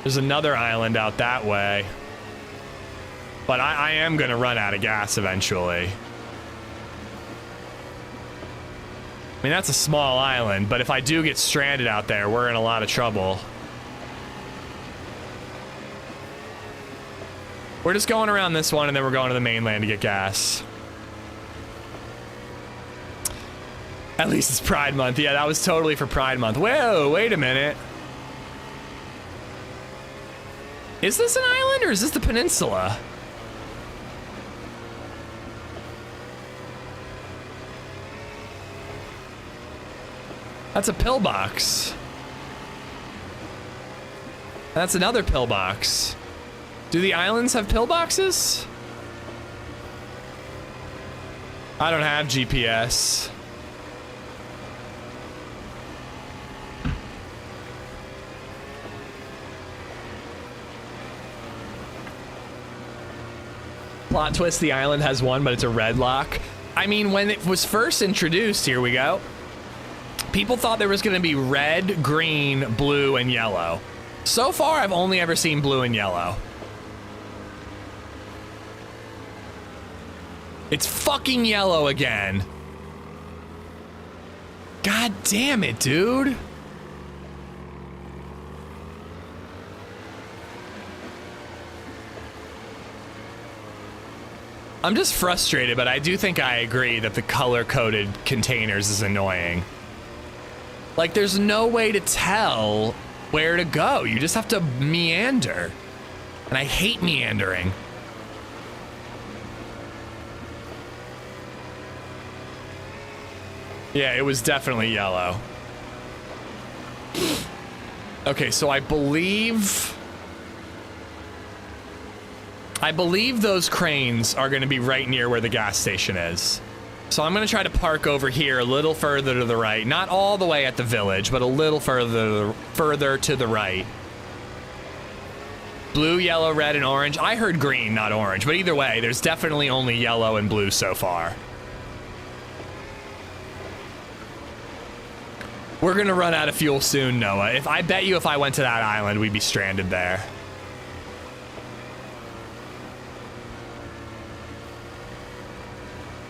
There's another island out that way. But I am gonna run out of gas eventually. I mean, that's a small island, but if I do get stranded out there, we're in a lot of trouble. We're just going around this one, and then we're going to the mainland to get gas. At least it's Pride Month. Yeah, that was totally for Pride Month. Whoa, wait a minute. Is this an island, or is this the peninsula? That's a pillbox. That's another pillbox. Do the islands have pillboxes? I don't have GPS. Plot twist, the island has one, but it's a red lock. I mean, when it was first introduced, here we go. People thought there was gonna be red, green, blue, and yellow. So far, I've only ever seen blue and yellow. It's fucking yellow again. God damn it, dude. I'm just frustrated, but I do think I agree that the color-coded containers is annoying. Like, there's no way to tell where to go. You just have to meander. And I hate meandering. Yeah, it was definitely yellow. Okay, so I believe those cranes are going to be right near where the gas station is. So I'm going to try to park over here a little further to the right. Not all the way at the village, but a little further to the right. Blue, yellow, red, and orange. I heard green, not orange, but either way, there's definitely only yellow and blue so far. We're gonna run out of fuel soon, Noah. I bet you if I went to that island, we'd be stranded there.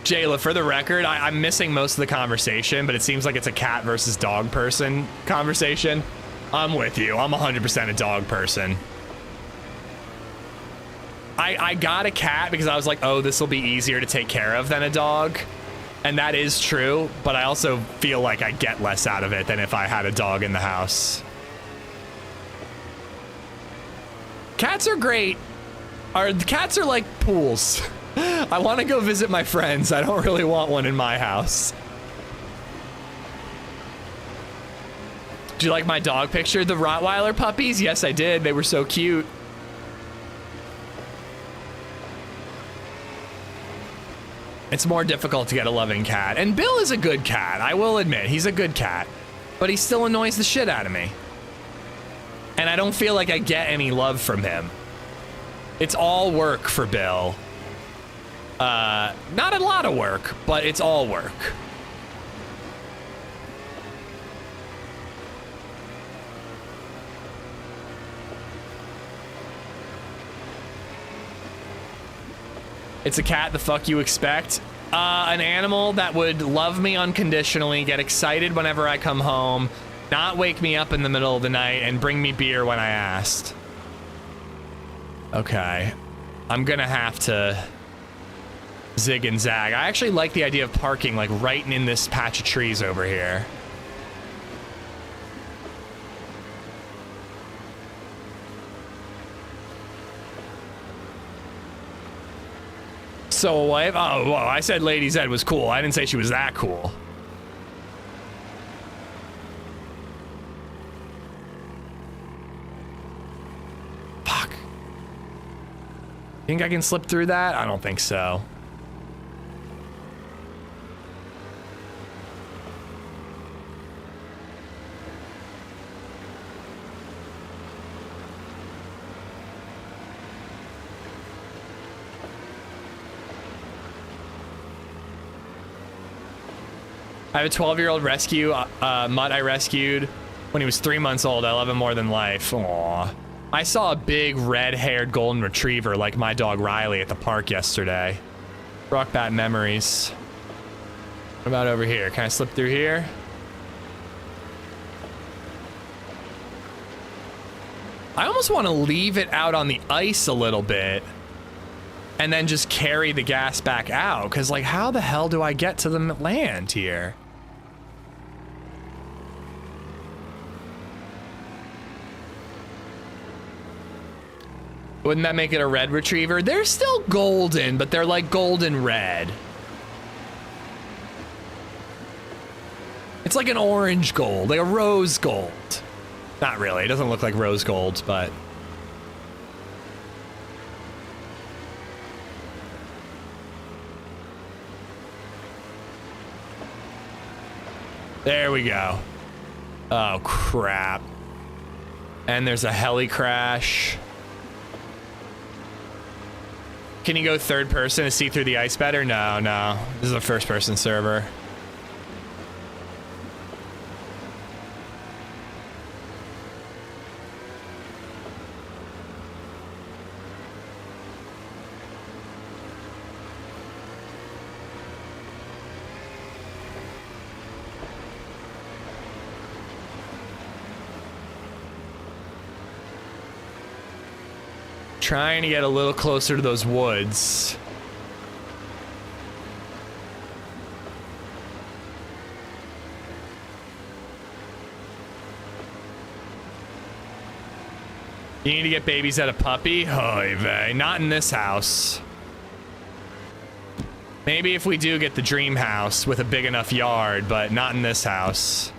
Jayla, for the record, I'm missing most of the conversation, but it seems like it's a cat versus dog person conversation. I'm with you. I'm 100% a dog person. I got a cat because I was like, oh, this will be easier to take care of than a dog. And that is true, but I also feel like I get less out of it than if I had a dog in the house. Cats are great. Cats are like pools. I want to go visit my friends. I don't really want one in my house. Do you like my dog picture? The Rottweiler puppies? Yes, I did. They were so cute. It's more difficult to get a loving cat. And Bill is a good cat, I will admit. He's a good cat. But he still annoys the shit out of me. And I don't feel like I get any love from him. It's all work for Bill. Not a lot of work, but it's all work. It's a cat, the fuck you expect? An animal that would love me unconditionally, get excited whenever I come home, not wake me up in the middle of the night, and bring me beer when I asked. Okay. I'm gonna have to zig and zag. I actually like the idea of parking like right in this patch of trees over here. So what? Oh, well, I said LadyZed was cool. I didn't say she was that cool. Think I can slip through that? I don't think so. I have a 12-year-old rescue mutt I rescued when he was 3 months old. I love him more than life. Aww. I saw a big red-haired golden retriever like my dog Riley at the park yesterday. Brought back memories. What about over here? Can I slip through here? I almost want to leave it out on the ice a little bit and then just carry the gas back out, because like how the hell do I get to the land here? Wouldn't that make it a red retriever? They're still golden, but they're like golden red. It's like an orange gold, like a rose gold. Not really, it doesn't look like rose gold, but. There we go. Oh, crap. And there's a heli crash. Can you go third person to see through the ice better? No, no. This is a first person server. Trying to get a little closer to those woods. You need to get babies at a puppy? Oy vey. Not in this house. Maybe if we do get the dream house with a big enough yard, but not in this house.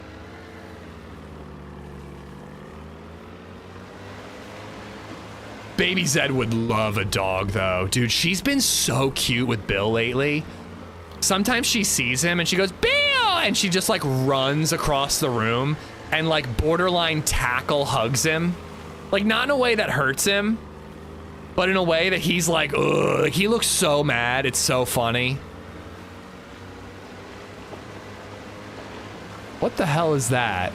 LadyZed would love a dog though. Dude, she's been so cute with Bill lately. Sometimes she sees him and she goes, Bill! And she just like runs across the room and like borderline tackle hugs him. Like not in a way that hurts him, but in a way that he's like, ugh. Like he looks so mad. It's so funny. What the hell is that?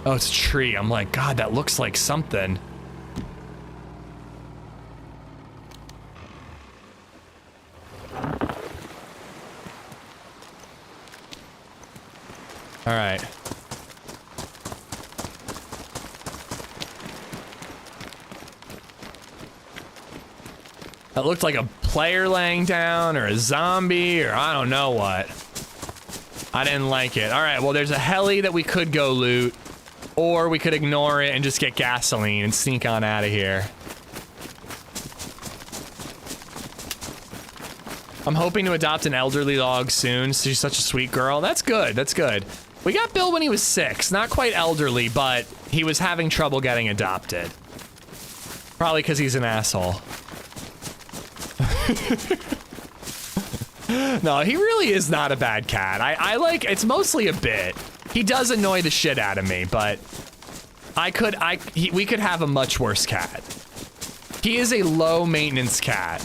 Oh, it's a tree. I'm like, God, that looks like something. All right. That looked like a player laying down or a zombie or I don't know what. I didn't like it. All right, well, there's a heli that we could go loot. Or we could ignore it and just get gasoline and sneak on out of here. I'm hoping to adopt an elderly dog soon. She's such a sweet girl. That's good. That's good. We got Bill when he was 6. Not quite elderly, but he was having trouble getting adopted. Probably because he's an asshole. No, he really is not a bad cat. I like, it's mostly a bit. He does annoy the shit out of me, but we could have a much worse cat. He is a low maintenance cat.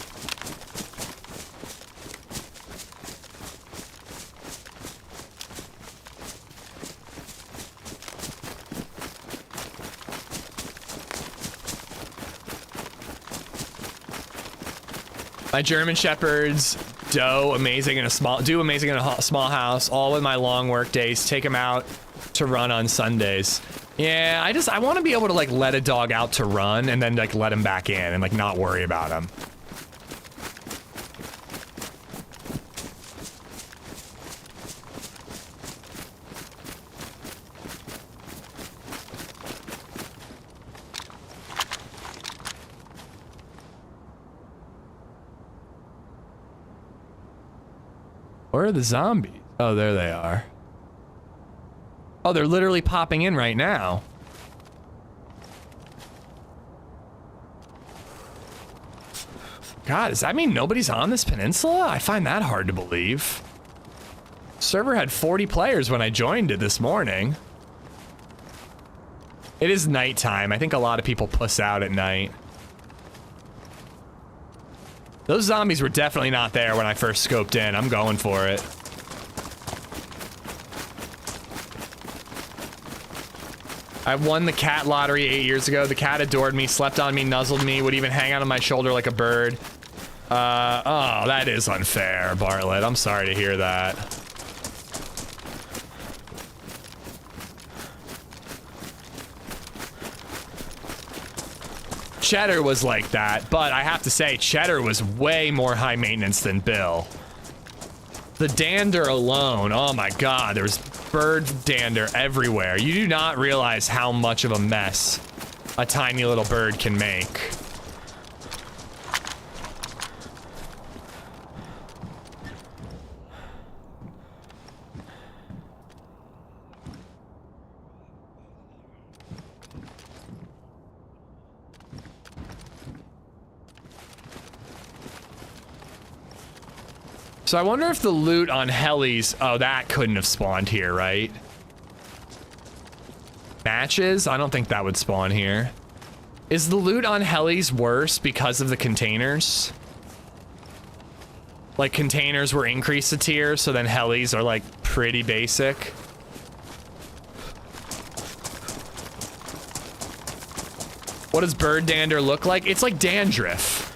My German Shepherds do amazing in a small house, all with my long work days, take them out to run on Sundays. Yeah, I want to be able to like let a dog out to run and then like let him back in and like not worry about him. Where are the zombies? Oh, there they are. Oh, they're literally popping in right now. God, does that mean nobody's on this peninsula? I find that hard to believe. Server had 40 players when I joined it this morning. It is nighttime. I think a lot of people puss out at night. Those zombies were definitely not there when I first scoped in. I'm going for it. I won the cat lottery 8 years ago. The cat adored me, slept on me, nuzzled me, would even hang out on my shoulder like a bird. Oh, that is unfair, Bartlett. I'm sorry to hear that. Cheddar was like that, but I have to say, Cheddar was way more high maintenance than Bill. The dander alone, oh my god, there was bird dander everywhere. You do not realize how much of a mess a tiny little bird can make. So I wonder if the loot on helis, oh, that couldn't have spawned here, right? Matches? I don't think that would spawn here. Is the loot on helis worse because of the containers? Like containers were increased a tier, so then helis are like pretty basic. What does bird dander look like? It's like dandruff.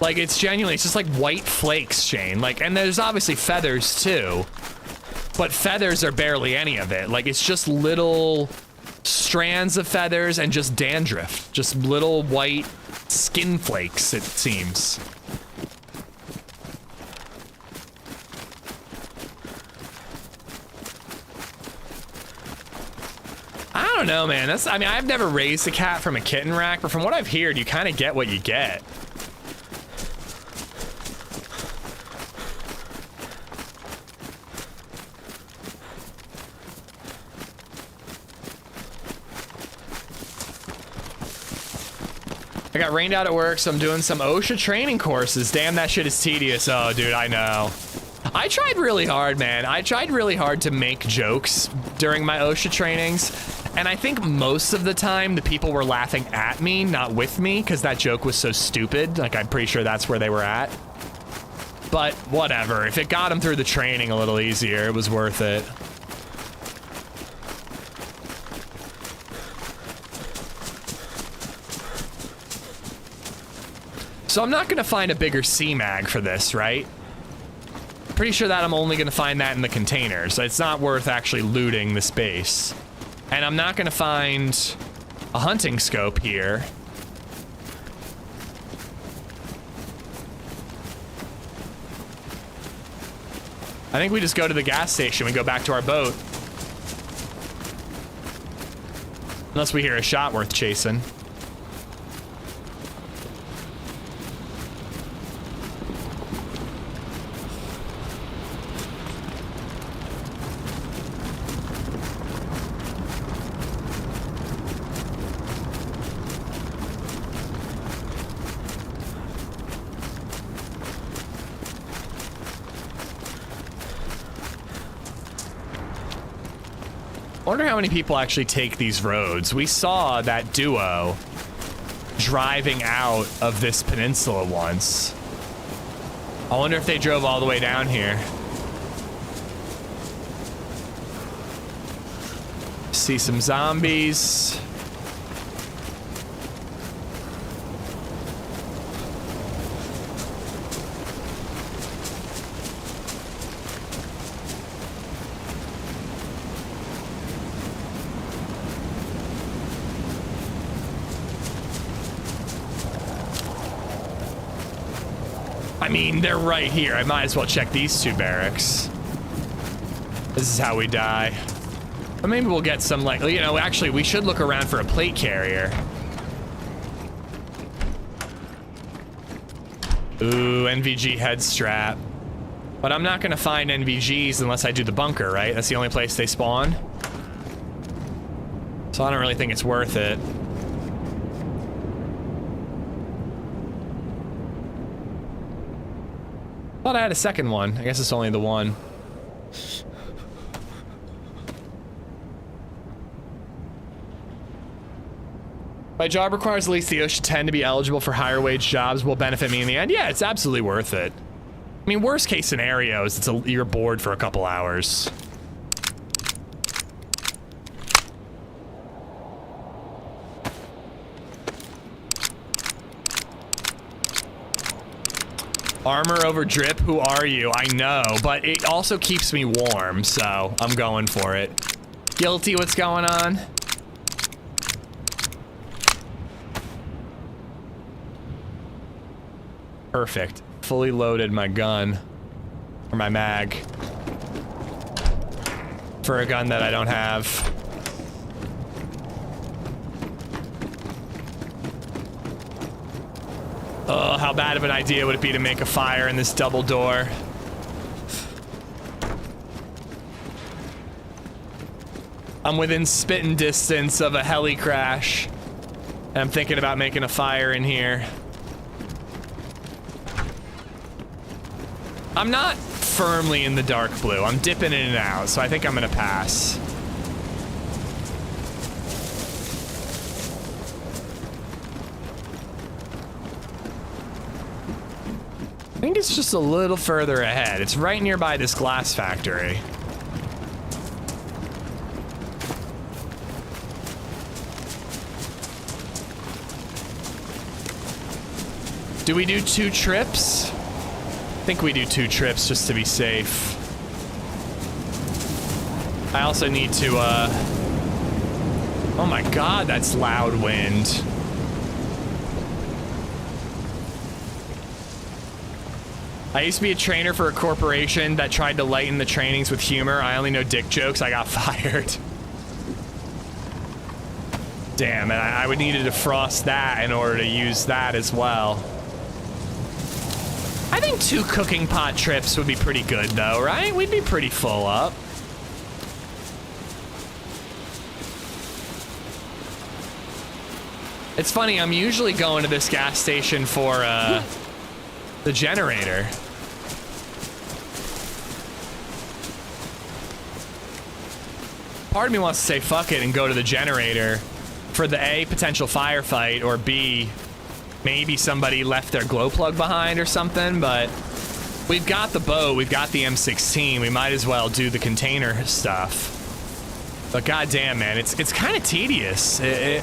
Like, it's genuinely, it's just like white flakes, Shane. Like, and there's obviously feathers too, but feathers are barely any of it. Like, it's just little strands of feathers and just dandruff. Just little white skin flakes, it seems. I don't know, man. That's, I mean, I've never raised a cat from a kitten rack, but from what I've heard, you kind of get what you get. I got rained out at work, so I'm doing some OSHA training courses. Damn, that shit is tedious. Oh, dude, I know. I tried really hard, man. I tried really hard to make jokes during my OSHA trainings, and I think most of the time the people were laughing at me, not with me, because that joke was so stupid. Like, I'm pretty sure that's where they were at. But whatever. If it got them through the training a little easier, it was worth it. So I'm not gonna find a bigger C-mag for this, right? Pretty sure that I'm only gonna find that in the containers. It's not worth actually looting this base. And I'm not gonna find a hunting scope here. I think we just go to the gas station and go back to our boat. Unless we hear a shot worth chasing. I wonder how many people actually take these roads. We saw that duo driving out of this peninsula once. I wonder if they drove all the way down here. See some zombies. I mean, they're right here. I might as well check these two barracks. This is how we die. But maybe we'll get some, like, you know, actually, we should look around for a plate carrier. Ooh, NVG head strap. But I'm not gonna find NVGs unless I do the bunker, right? That's the only place they spawn. So I don't really think it's worth it. Thought I had a second one. I guess it's only the one. My job requires at least the OSHA 10 to be eligible for higher wage jobs. Will benefit me in the end. Yeah, it's absolutely worth it. I mean, worst case scenario is you're bored for a couple hours. Armor over drip, who are you? I know, but it also keeps me warm, so I'm going for it. Guilty, what's going on? Perfect. Fully loaded my gun. Or my mag. For a gun that I don't have. Oh, how bad of an idea would it be to make a fire in this double door? I'm within spitting distance of a heli crash. And I'm thinking about making a fire in here. I'm not firmly in the dark blue. I'm dipping in and out, so I think I'm gonna pass. I think it's just a little further ahead. It's right nearby this glass factory. Do we do 2 trips? I think we do 2 trips just to be safe. I also need to, oh my god, that's loud wind. I used to be a trainer for a corporation that tried to lighten the trainings with humor. I only know dick jokes. I got fired. Damn, and I would need to defrost that in order to use that as well. I think 2 cooking pot trips would be pretty good though, right? We'd be pretty full up. It's funny, I'm usually going to this gas station for the generator. Part of me wants to say fuck it and go to the generator for the A, potential firefight, or B, maybe somebody left their glow plug behind or something, but we've got the boat, we've got the M16, we might as well do the container stuff. But goddamn, man, it's kind of tedious. It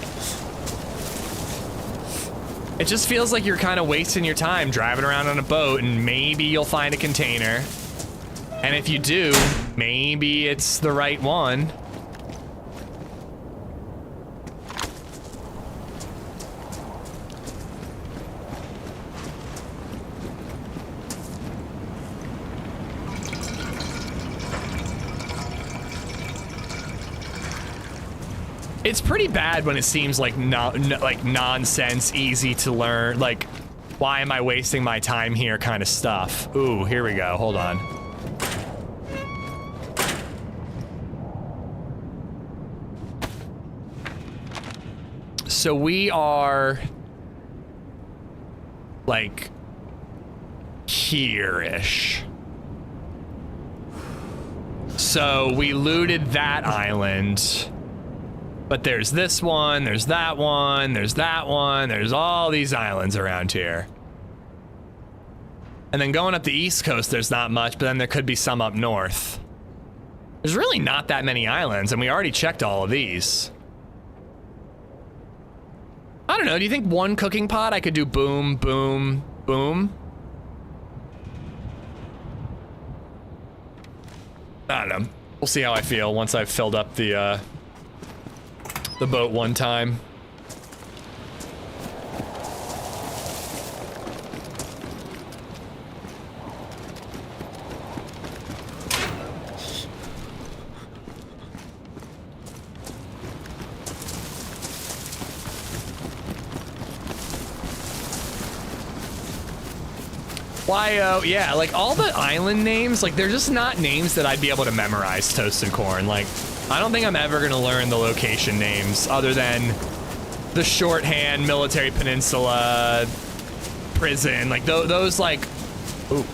just feels like you're kind of wasting your time driving around on a boat, and maybe you'll find a container. And if you do, maybe it's the right one. It's pretty bad when it seems like like nonsense, easy to learn, like, why am I wasting my time here kind of stuff. Ooh, here we go, hold on. So we are like here-ish. So we looted that island. But there's this one, there's that one, there's that one, there's all these islands around here. And then going up the East Coast, there's not much, but then there could be some up north. There's really not that many islands, and we already checked all of these. I don't know, do you think 1 cooking pot I could do boom, boom, boom? I don't know. We'll see how I feel once I've filled up the boat one time. Yeah, like all the island names, like they're just not names that I'd be able to memorize, Toasted Corn. Like, I don't think I'm ever gonna learn the location names other than the shorthand, military peninsula, prison, like those like, ooh,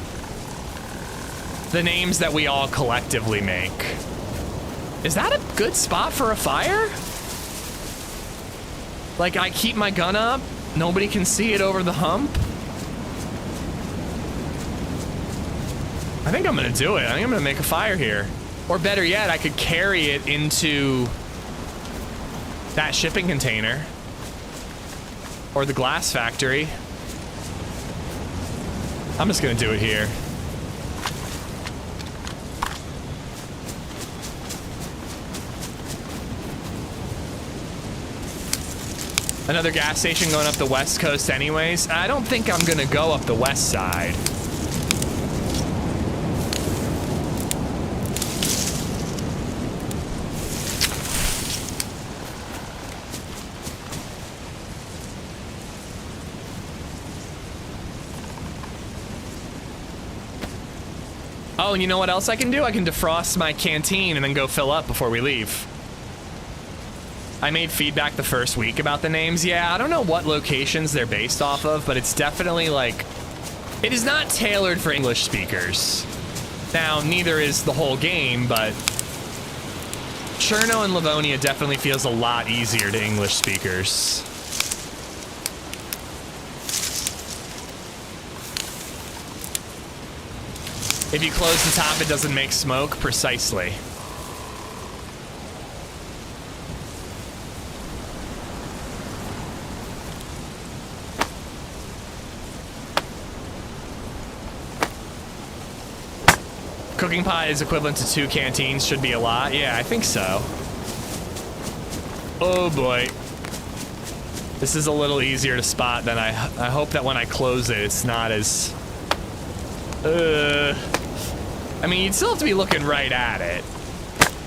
the names that we all collectively make. Is that a good spot for a fire? Like, I keep my gun up, nobody can see it over the hump. I think I'm gonna do it. I think I'm gonna make a fire here. Or better yet, I could carry it into that shipping container. Or the glass factory. I'm just gonna do it here. Another gas station going up the west coast anyways. I don't think I'm gonna go up the west side. Oh, and you know what else I can do? I can defrost my canteen and then go fill up before we leave. I made feedback the first week about the names. Yeah, I don't know what locations they're based off of, but it's definitely like, it is not tailored for English speakers. Now, neither is the whole game, but Cherno and Livonia definitely feels a lot easier to English speakers. If you close the top, it doesn't make smoke. Precisely. Cooking pot is equivalent to 2 canteens. Should be a lot. Yeah, I think so. Oh boy. This is a little easier to spot than I hope that when I close it, it's not as... I mean, you'd still have to be looking right at it.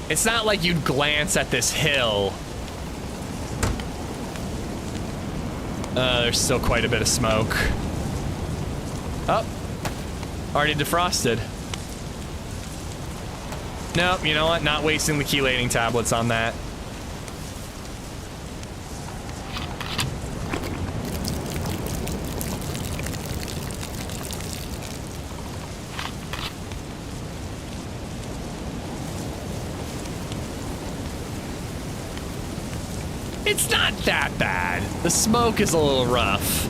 It's not like you'd glance at this hill. There's still quite a bit of smoke. Oh, already defrosted. Nope, you know what? Not wasting the chelating tablets on that. It's not that bad. The smoke is a little rough.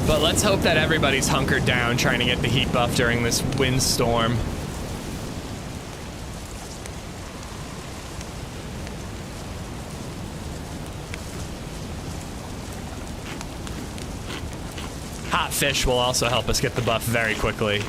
But let's hope that everybody's hunkered down trying to get the heat buff during this windstorm. Hot fish will also help us get the buff very quickly.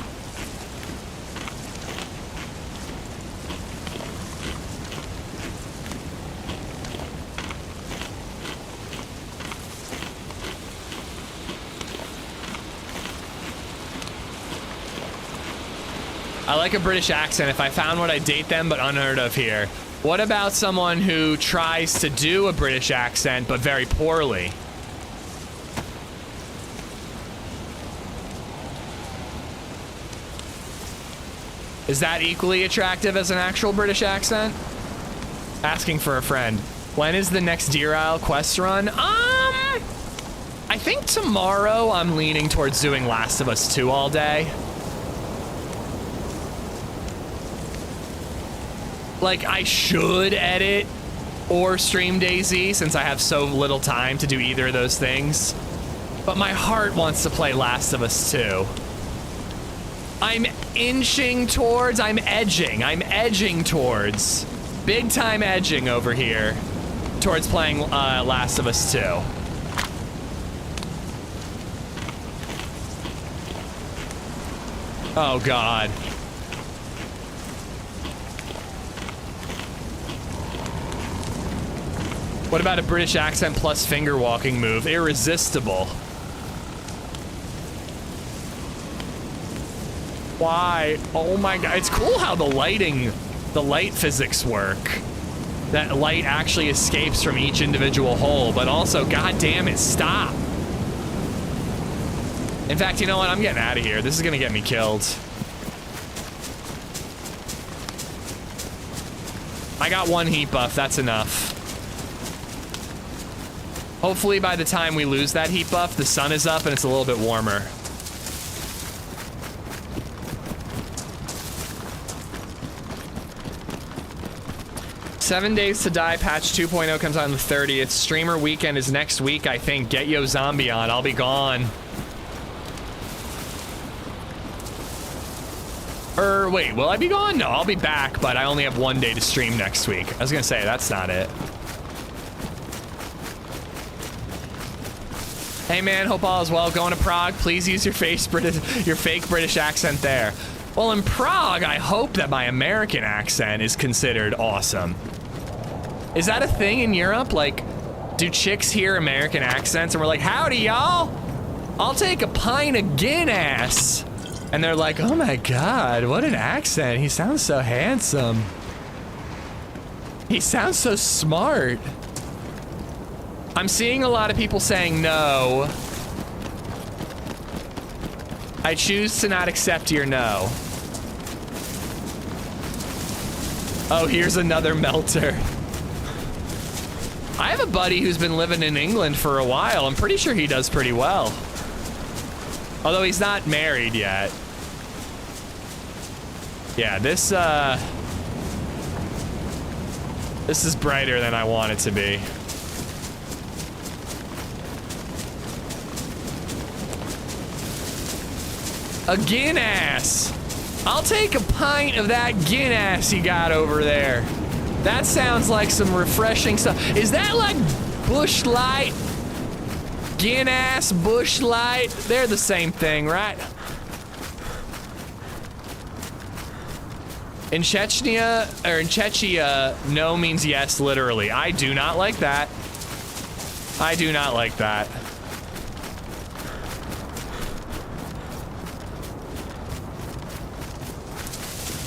I like a British accent. If I found one, I'd date them, but unheard of here. What about someone who tries to do a British accent, but very poorly? Is that equally attractive as an actual British accent? Asking for a friend. When is the next Deer Isle quest run? I think tomorrow I'm leaning towards doing Last of Us 2 all day. Like, I should edit or stream DayZ since I have so little time to do either of those things. But my heart wants to play Last of Us 2. I'm edging towards, big time edging over here, towards playing Last of Us 2. Oh God. What about a British accent plus finger walking move? Irresistible. Why? Oh my God. It's cool how the light physics work. That light actually escapes from each individual hole, but also, God damn it, stop. In fact, you know what? I'm getting out of here. This is gonna get me killed. I got 1 heat buff, that's enough. Hopefully by the time we lose that heat buff, the sun is up and it's a little bit warmer. Seven Days to Die patch 2.0 comes out on the 30th. Streamer weekend is next week, I think. Get Yo Zombie on. I'll be gone. Wait, will I be gone? No, I'll be back, but I only have 1 day to stream next week. I was gonna say, that's not it. Hey man, hope all is well. Going to Prague, please use your fake British accent there. Well, in Prague, I hope that my American accent is considered awesome. Is that a thing in Europe? Like, do chicks hear American accents and we're like, howdy, y'all? I'll take a pint of Guinness. And they're like, oh my God, what an accent. He sounds so handsome. He sounds so smart. I'm seeing a lot of people saying no. I choose to not accept your no. Oh, here's another melter. I have a buddy who's been living in England for a while. I'm pretty sure he does pretty well. Although he's not married yet. Yeah, this is brighter than I want it to be. A Guinness. I'll take a pint of that Guinness you got over there. That sounds like some refreshing stuff. Is that like Bush Light? Guinness, Bush Light? They're the same thing, right? In Chechnya, or in Czechia, no means yes, literally. I do not like that. I do not like that.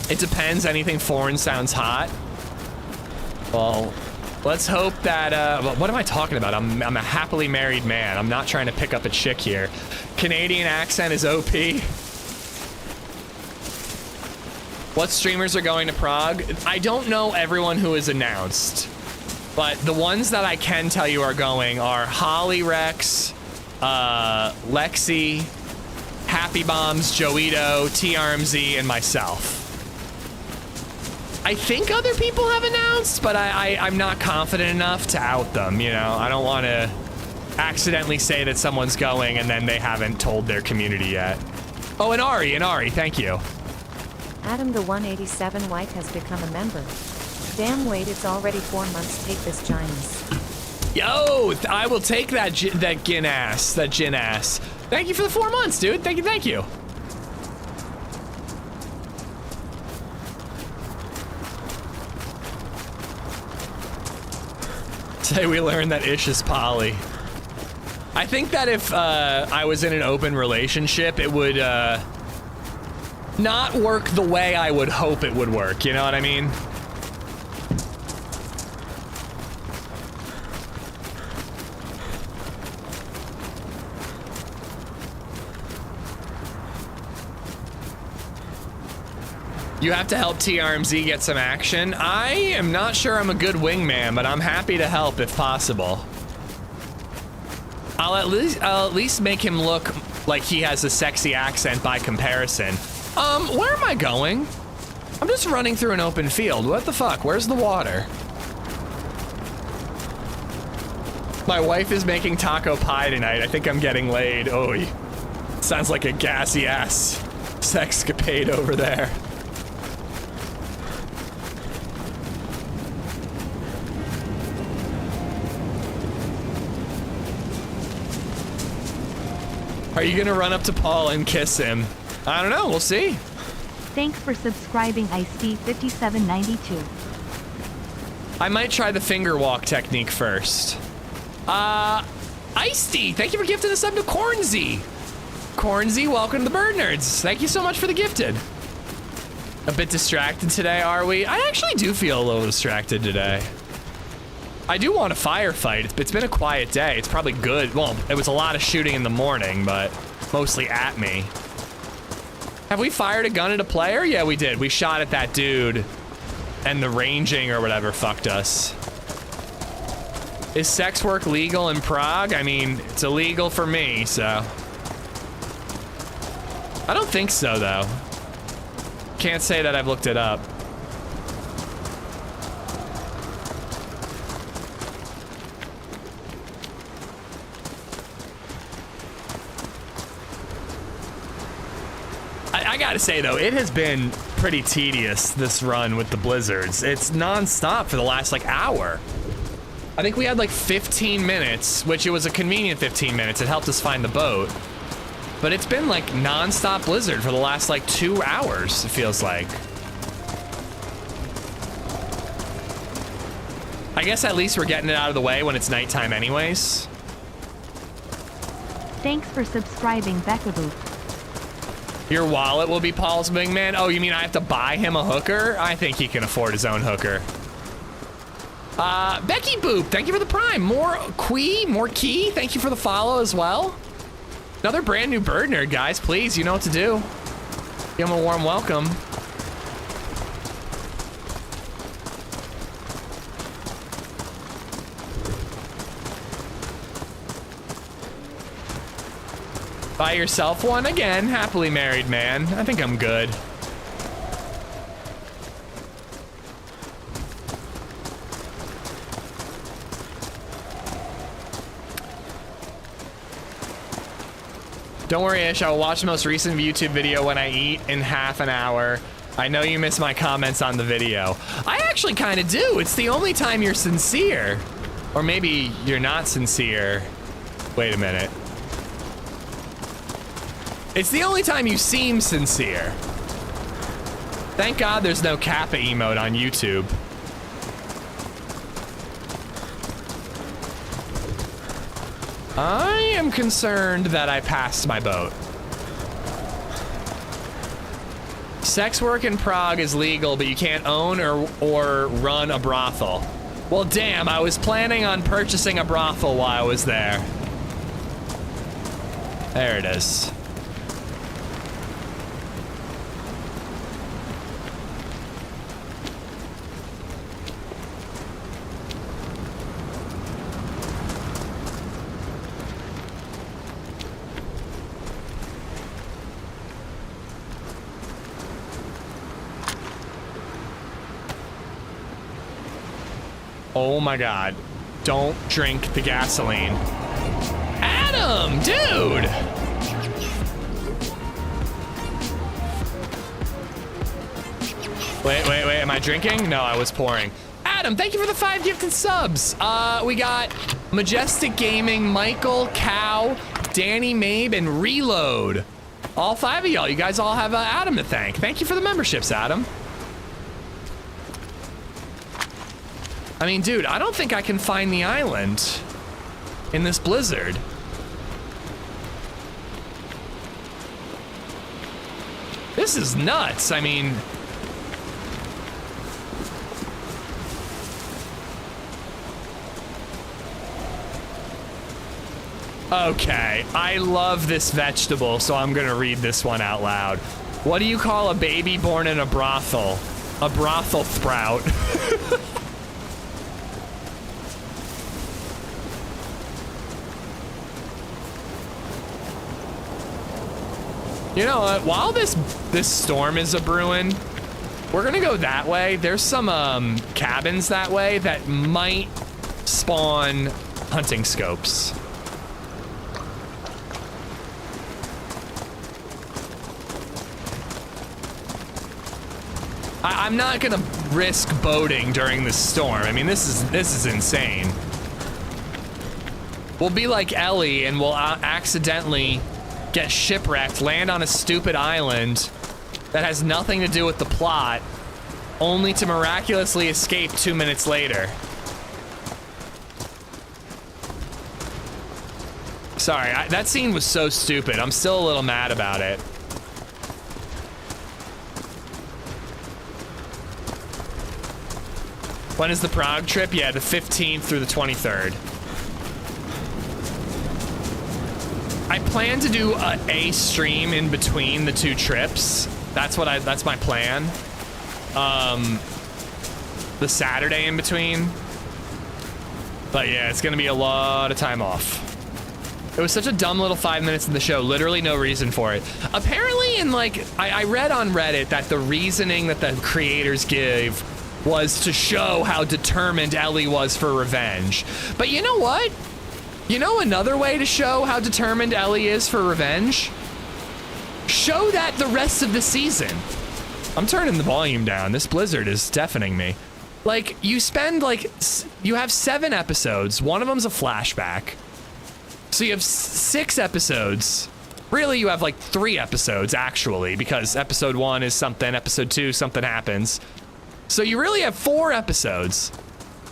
It depends. Anything foreign sounds hot. Well, let's hope that, what am I talking about? I'm a happily married man. I'm not trying to pick up a chick here. Canadian accent is OP. What streamers are going to Prague? I don't know everyone who is announced, but the ones that I can tell you are going are Holly Rex, Lexi, Happy Bombs, Joito, TRMZ, and myself. I think other people have announced, but I'm not confident enough to out them, you know? I don't want to accidentally say that someone's going and then they haven't told their community yet. Oh, and Ari, thank you. Adam the 187 White has become a member. Damn, wait, it's already 4 months. Take this Guinness. Yo, I will take that gin ass. Thank you for the 4 months, dude. Thank you. Today we learned that Ish is poly. I think that if I was in an open relationship, it would not work the way I would hope it would work, you know what I mean? You have to help TRMZ get some action. I am not sure I'm a good wingman, but I'm happy to help if possible. I'll at least make him look like he has a sexy accent by comparison. Where am I going? I'm just running through an open field. What the fuck? Where's the water? My wife is making taco pie tonight. I think I'm getting laid. Oh, sounds like a gassy ass sexcapade over there. Are you gonna run up to Paul and kiss him? I don't know, we'll see. Thanks for subscribing, Ice-T5792. I might try the finger walk technique first. Ice-T, thank you for gifting the sub to Cornzy. Cornzy, welcome to the Bird Nerds. Thank you so much for the gifted. A bit distracted today, are we? I actually do feel a little distracted today. I do want a firefight. It's been a quiet day. It's probably good. Well, it was a lot of shooting in the morning, but mostly at me. Have we fired a gun at a player? Yeah, we did. We shot at that dude and the ranging or whatever fucked us. Is sex work legal in Prague? I mean, it's illegal for me, so. I don't think so, though. Can't say that I've looked it up. I gotta say, though, it has been pretty tedious, this run with the blizzards. It's non-stop for the last, like, hour. I think we had, like, 15 minutes, which it was a convenient 15 minutes. It helped us find the boat. But it's been, like, non-stop blizzard for the last, like, 2 hours, it feels like. I guess at least we're getting it out of the way when it's nighttime anyways. Thanks for subscribing, Beckaboop. Your wallet will be Paul's wingman? Oh, you mean I have to buy him a hooker? I think he can afford his own hooker. Becky Boop, thank you for the prime. More key, thank you for the follow as well. Another brand new bird nerd, guys, please, you know what to do. Give him a warm welcome. Buy yourself one again, happily married man. I think I'm good. Don't worry, Ish, I will watch the most recent YouTube video when I eat in half an hour. I know you missed my comments on the video. I actually kind of do. It's the only time you're sincere. Or maybe you're not sincere. Wait a minute. It's the only time you seem sincere. Thank God there's no Kappa emote on YouTube. I am concerned that I passed my boat. Sex work in Prague is legal, but you can't own or run a brothel. Well, damn, I was planning on purchasing a brothel while I was there. There it is. Oh my God. Don't drink the gasoline. Adam, dude! Wait, am I drinking? No, I was pouring. Adam, thank you for the 5 gifted subs. We got Majestic Gaming, Michael, Cow, Danny, Mabe, and Reload. All 5 of y'all, you guys all have Adam to thank. Thank you for the memberships, Adam. I mean, dude, I don't think I can find the island in this blizzard. This is nuts. I mean, okay, I love this vegetable, so I'm gonna read this one out loud. What do you call a baby born in a brothel? A brothel sprout. You know what? While this storm is a-brewing, we're gonna go that way. There's some cabins that way that might spawn hunting scopes. I'm not gonna risk boating during the storm. I mean, this is insane. We'll be like Ellie and we'll accidentally get shipwrecked, land on a stupid island that has nothing to do with the plot, only to miraculously escape 2 minutes later. Sorry, that scene was so stupid. I'm still a little mad about it. When is the Prague trip? Yeah, the 15th through the 23rd. I plan to do a stream in between the 2 trips. That's my plan. the Saturday in between. But yeah, it's gonna be a lot of time off. It was such a dumb little 5 minutes in the show, literally no reason for it. Apparently, in like, I read on Reddit that the reasoning that the creators gave was to show how determined Ellie was for revenge. But you know what? You know another way to show how determined Ellie is for revenge? Show that the rest of the season. I'm turning the volume down. This blizzard is deafening me. Like, you spend like, you have 7 episodes. One of them's a flashback. So you have 6 episodes. Really, you have like 3 episodes actually, because episode 1 is something, episode 2, something happens. So you really have 4 episodes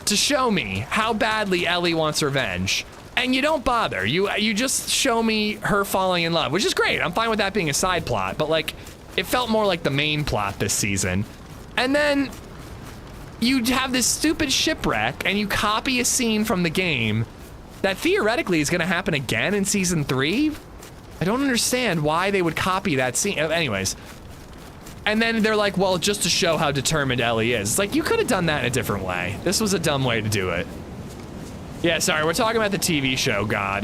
to show me how badly Ellie wants revenge. And you don't bother. You just show me her falling in love, which is great. I'm fine with that being a side plot, but like, it felt more like the main plot this season. And then you have this stupid shipwreck and you copy a scene from the game that theoretically is gonna happen again in season 3. I don't understand why they would copy that scene. Anyways. And then they're like, well, just to show how determined Ellie is. It's like, you could have done that in a different way. This was a dumb way to do it. Yeah, sorry, we're talking about the TV show, God.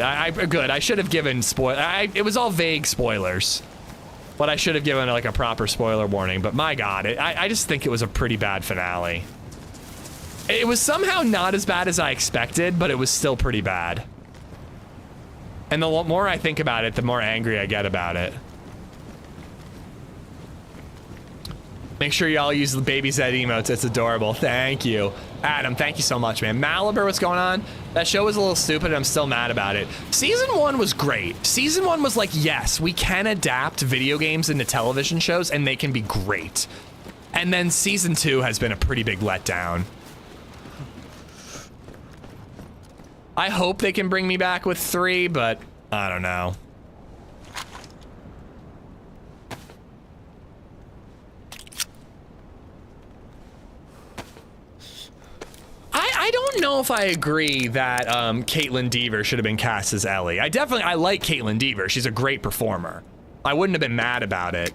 Good, I should have given it was all vague spoilers. But I should have given like a proper spoiler warning, but my God, I just think it was a pretty bad finale. It was somehow not as bad as I expected, but it was still pretty bad. And the more I think about it, the more angry I get about it. Make sure y'all use the LadyZed emotes. It's adorable. Thank you. Adam, thank you so much, man. Malibu, what's going on? That show was a little stupid and I'm still mad about it. Season 1 was great. Season 1 was like, yes, we can adapt video games into television shows and they can be great. And then season 2 has been a pretty big letdown. I hope they can bring me back with 3, but I don't know. I don't know if I agree that Caitlin Dever should have been cast as Ellie. I like Caitlin Dever. She's a great performer. I wouldn't have been mad about it.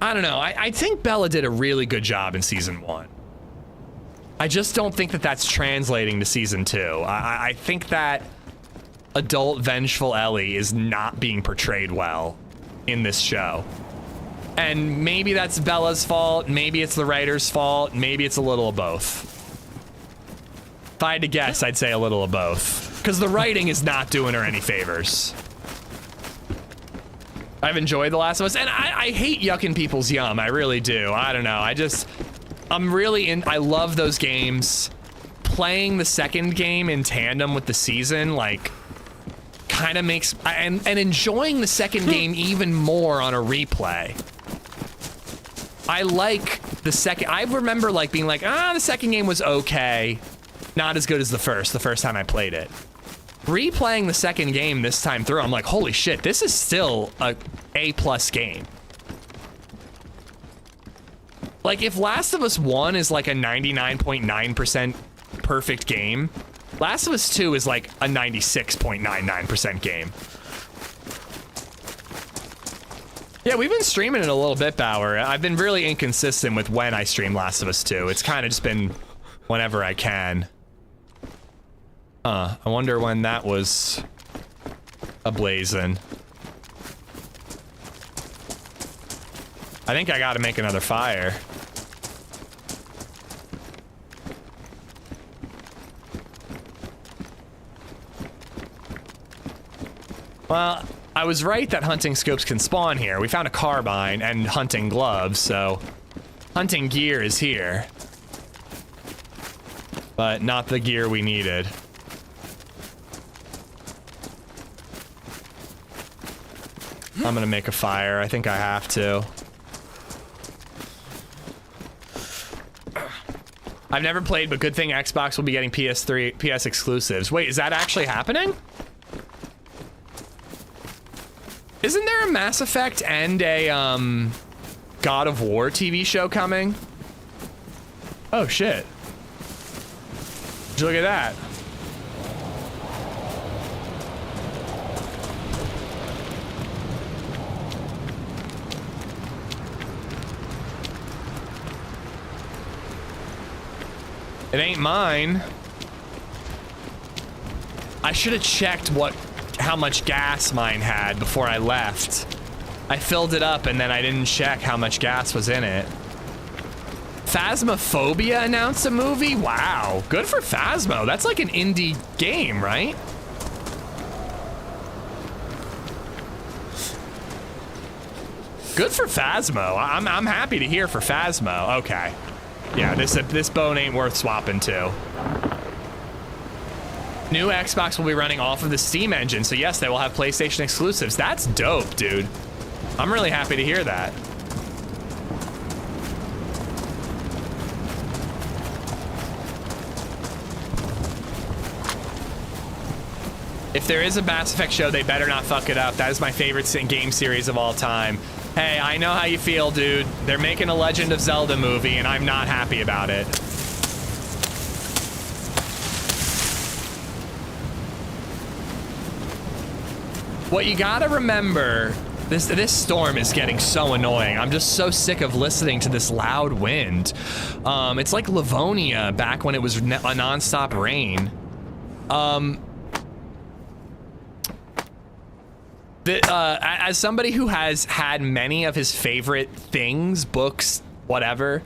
I don't know. I think Bella did a really good job in season 1. I just don't think that that's translating to season 2. I think that adult vengeful Ellie is not being portrayed well in this show. And maybe that's Bella's fault. Maybe it's the writer's fault. Maybe it's a little of both. If I had to guess, I'd say a little of both. Because the writing is not doing her any favors. I've enjoyed The Last of Us, and I hate yucking people's yum. I really do. I don't know. I love those games. Playing the second game in tandem with the season, like, kind of makes... And enjoying the second game even more on a replay. I like the second... I remember, like, being like, the second game was okay. Not as good as the first time I played it. Replaying the second game this time through, I'm like, holy shit, this is still a A+ game. Like, if Last of Us 1 is like a 99.9% perfect game, Last of Us 2 is like a 96.99% game. Yeah, we've been streaming it a little bit, Bauer. I've been really inconsistent with when I stream Last of Us 2. It's kind of just been whenever I can. I wonder when that was ablazing. I think I gotta make another fire. Well, I was right that hunting scopes can spawn here. We found a carbine and hunting gloves, so hunting gear is here. But not the gear we needed. I'm gonna make a fire. I think I have to. I've never played, but good thing Xbox will be getting PS exclusives. Wait, is that actually happening? Isn't there a Mass Effect and a God of War TV show coming? Oh shit. Did you look at that? It ain't mine. I should have checked how much gas mine had before I left. I filled it up and then I didn't check how much gas was in it. Phasmophobia announced a movie? Wow, good for Phasmo. That's like an indie game, right? Good for Phasmo. I'm happy to hear for Phasmo. Okay. Yeah, this bone ain't worth swapping to. New Xbox will be running off of the Steam engine, so yes, they will have PlayStation exclusives. That's dope, dude. I'm really happy to hear that. If there is a Mass Effect show, they better not fuck it up. That is my favorite game series of all time. Hey, I know how you feel, dude. They're making a Legend of Zelda movie, and I'm not happy about it. What you gotta remember, this storm is getting so annoying. I'm just so sick of listening to this loud wind. It's like Livonia back when it was a nonstop rain. As somebody who has had many of his favorite things, books, whatever,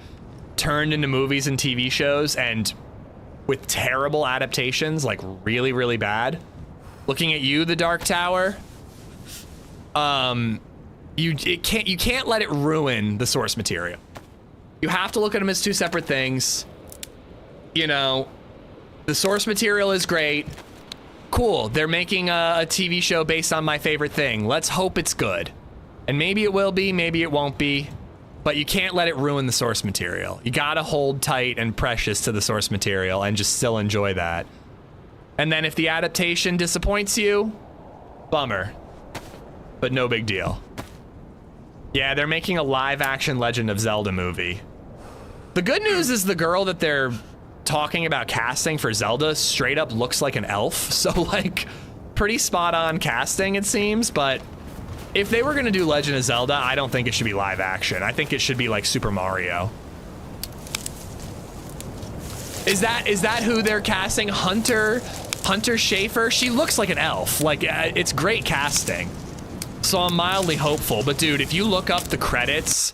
turned into movies and TV shows, and with terrible adaptations, like really, really bad. Looking at you, The Dark Tower. You can't let it ruin the source material. You have to look at them as two separate things. You know, the source material is great. Cool, they're making a TV show based on my favorite thing. Let's hope it's good. And maybe it will be, maybe it won't be. But you can't let it ruin the source material. You gotta hold tight and precious to the source material and just still enjoy that. And then if the adaptation disappoints you, bummer. But no big deal. Yeah, they're making a live-action Legend of Zelda movie. The good news is the girl that they're talking about casting for Zelda straight up looks like an elf, so like pretty spot on casting it seems. But if they were gonna do Legend of Zelda, I don't think it should be live action. I think it should be like Super Mario. Is that who they're casting? Hunter Schafer? She looks like an elf. Like it's great casting, so I'm mildly hopeful. But dude, if you look up the credits,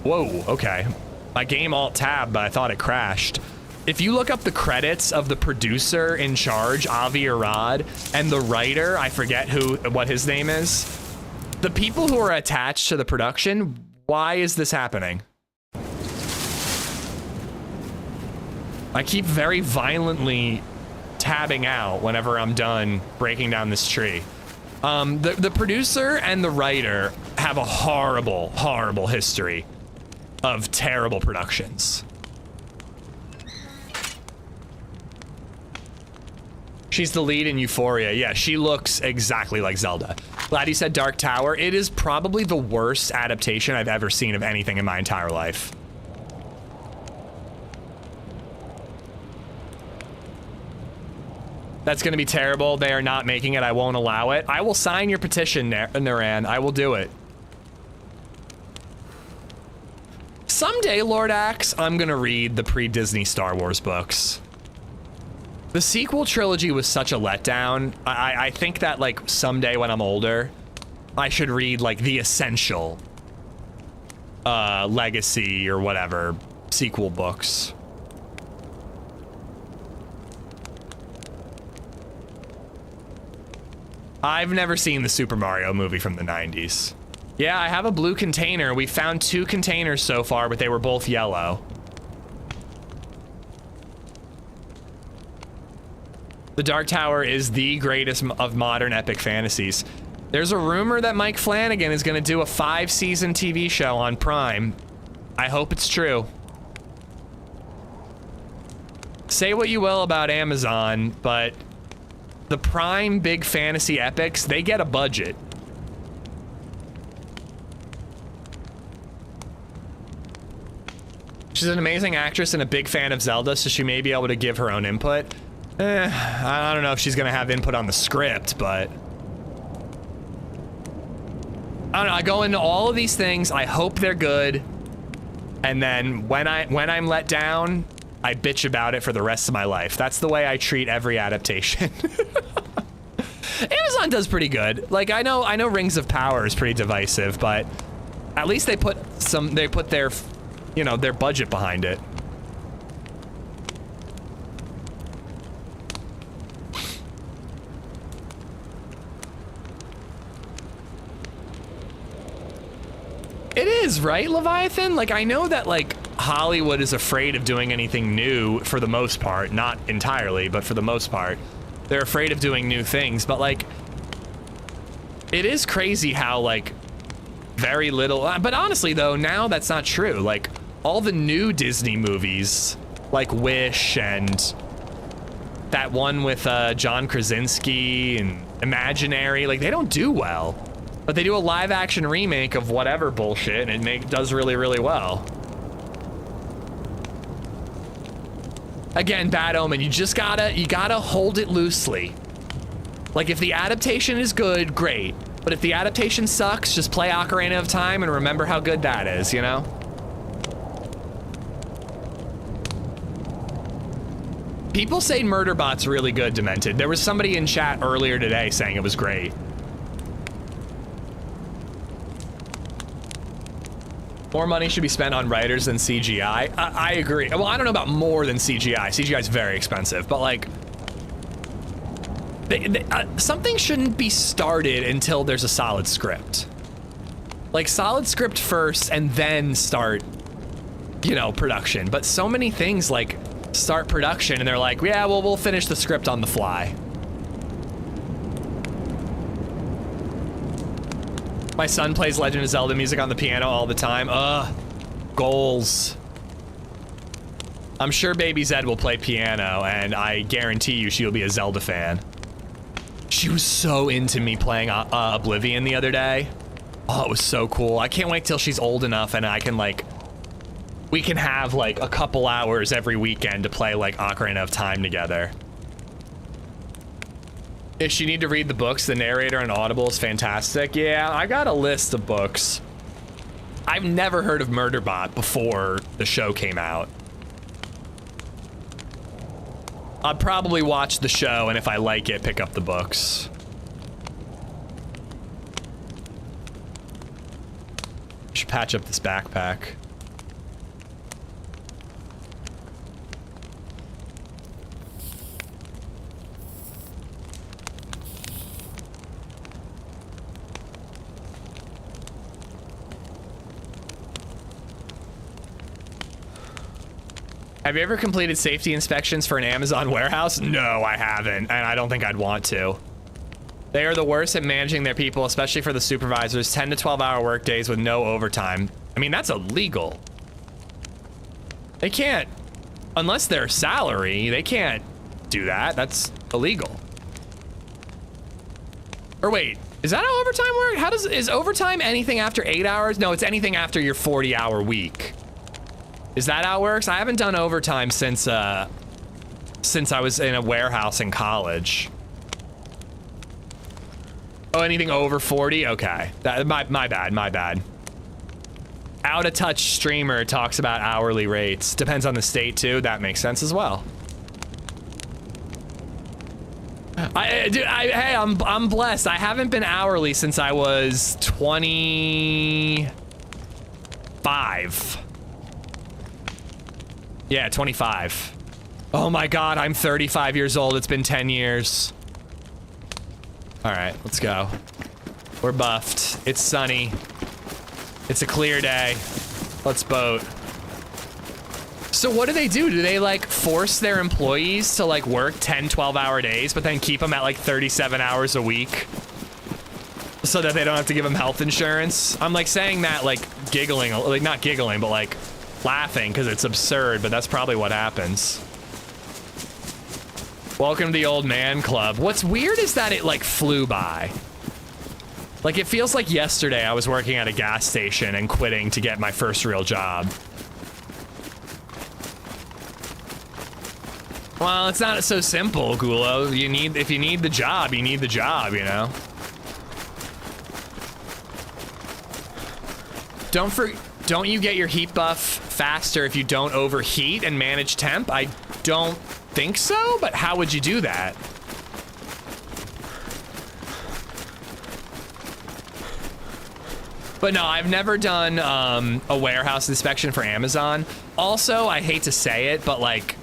whoa, okay. My game alt-tab, but I thought it crashed. If you look up the credits of the producer in charge, Avi Arad, and the writer, I forget what his name is, the people who are attached to the production, why is this happening? I keep very violently tabbing out whenever I'm done breaking down this tree. The producer and the writer have a horrible, horrible history of terrible productions. She's the lead in Euphoria. Yeah, she looks exactly like Zelda. Glad you said Dark Tower. It is probably the worst adaptation I've ever seen of anything in my entire life. That's gonna be terrible. They are not making it. I won't allow it. I will sign your petition, Naran. I will do it. Someday, Lord Axe, I'm gonna read the pre-Disney Star Wars books. The sequel trilogy was such a letdown. I think that like someday when I'm older, I should read like the essential legacy or whatever sequel books. I've never seen the Super Mario movie from the 90s. Yeah, I have a blue container. We found 2 containers so far, but they were both yellow. The Dark Tower is the greatest of modern epic fantasies. There's a rumor that Mike Flanagan is gonna do a 5-season TV show on Prime. I hope it's true. Say what you will about Amazon, but the Prime big fantasy epics, they get a budget. She's an amazing actress and a big fan of Zelda, so she may be able to give her own input. I don't know if she's gonna have input on the script, but I don't know. I go into all of these things. I hope they're good. And then when I'm let down, I bitch about it for the rest of my life. That's the way I treat every adaptation. Amazon does pretty good. Like I know Rings of Power is pretty divisive, but at least they put their, you know, their budget behind it. It is, right, Leviathan? Like, I know that, like, Hollywood is afraid of doing anything new for the most part. Not entirely, but for the most part. They're afraid of doing new things, but, like, it is crazy how, like, very little... But honestly, though, now that's not true. Like, all the new Disney movies, like Wish and that one with John Krasinski and Imaginary, like, they don't do well. But they do a live action remake of whatever bullshit and it does really, really well. Again, Bad Omen, you gotta hold it loosely. Like if the adaptation is good, great. But if the adaptation sucks, just play Ocarina of Time and remember how good that is, you know? People say Murderbot's really good, Demented. There was somebody in chat earlier today saying it was great. More money should be spent on writers than CGI. I agree. Well, I don't know about more than CGI. CGI is very expensive, but like, something shouldn't be started until there's a solid script. Like solid script first and then start, you know, production. But so many things like start production and they're like, yeah, well, we'll finish the script on the fly. My son plays Legend of Zelda music on the piano all the time. Goals. I'm sure Baby Zed will play piano, and I guarantee you she'll be a Zelda fan. She was so into me playing Oblivion the other day. Oh, it was so cool. I can't wait till she's old enough and I can like, we can have like a couple hours every weekend to play like Ocarina of Time together. If you need to read the books, the narrator on Audible is fantastic. Yeah, I got a list of books. I've never heard of Murderbot before the show came out. I'll probably watch the show, and if I like it, pick up the books. Should patch up this backpack. Have you ever completed safety inspections for an Amazon warehouse? No, I haven't, and I don't think I'd want to. They are the worst at managing their people, especially for the supervisors. 10 to 12-hour work days with no overtime. I mean, that's illegal. They can't, unless they're salary, they can't do that. That's illegal. Or wait, is that how overtime works? Is overtime anything after 8 hours? No, it's anything after your 40-hour week. Is that how it works? I haven't done overtime since I was in a warehouse in college. Oh, anything over 40? Okay, my bad. Out of touch streamer talks about hourly rates. Depends on the state too. That makes sense as well. Hey, I'm blessed. I haven't been hourly since I was 25. Yeah, 25. Oh my God, I'm 35 years old. It's been 10 years. All right, let's go. We're buffed. It's sunny. It's a clear day. Let's boat. So what do? Do they like force their employees to like work 10, 12-hour days, but then keep them at like 37 hours a week so that they don't have to give them health insurance? I'm like saying that like giggling, like not giggling, but like laughing because it's absurd, but that's probably what happens. Welcome to the old man club. What's weird is that it like flew by. Like it feels like yesterday I was working at a gas station and quitting to get my first real job. Well, it's not so simple, Gulo. If you need the job, you need the job, you know? don't you get your heat buff faster if you don't overheat and manage temp? I don't think so, but how would you do that? But no, I've never done a warehouse inspection for Amazon. Also, I hate to say it, but like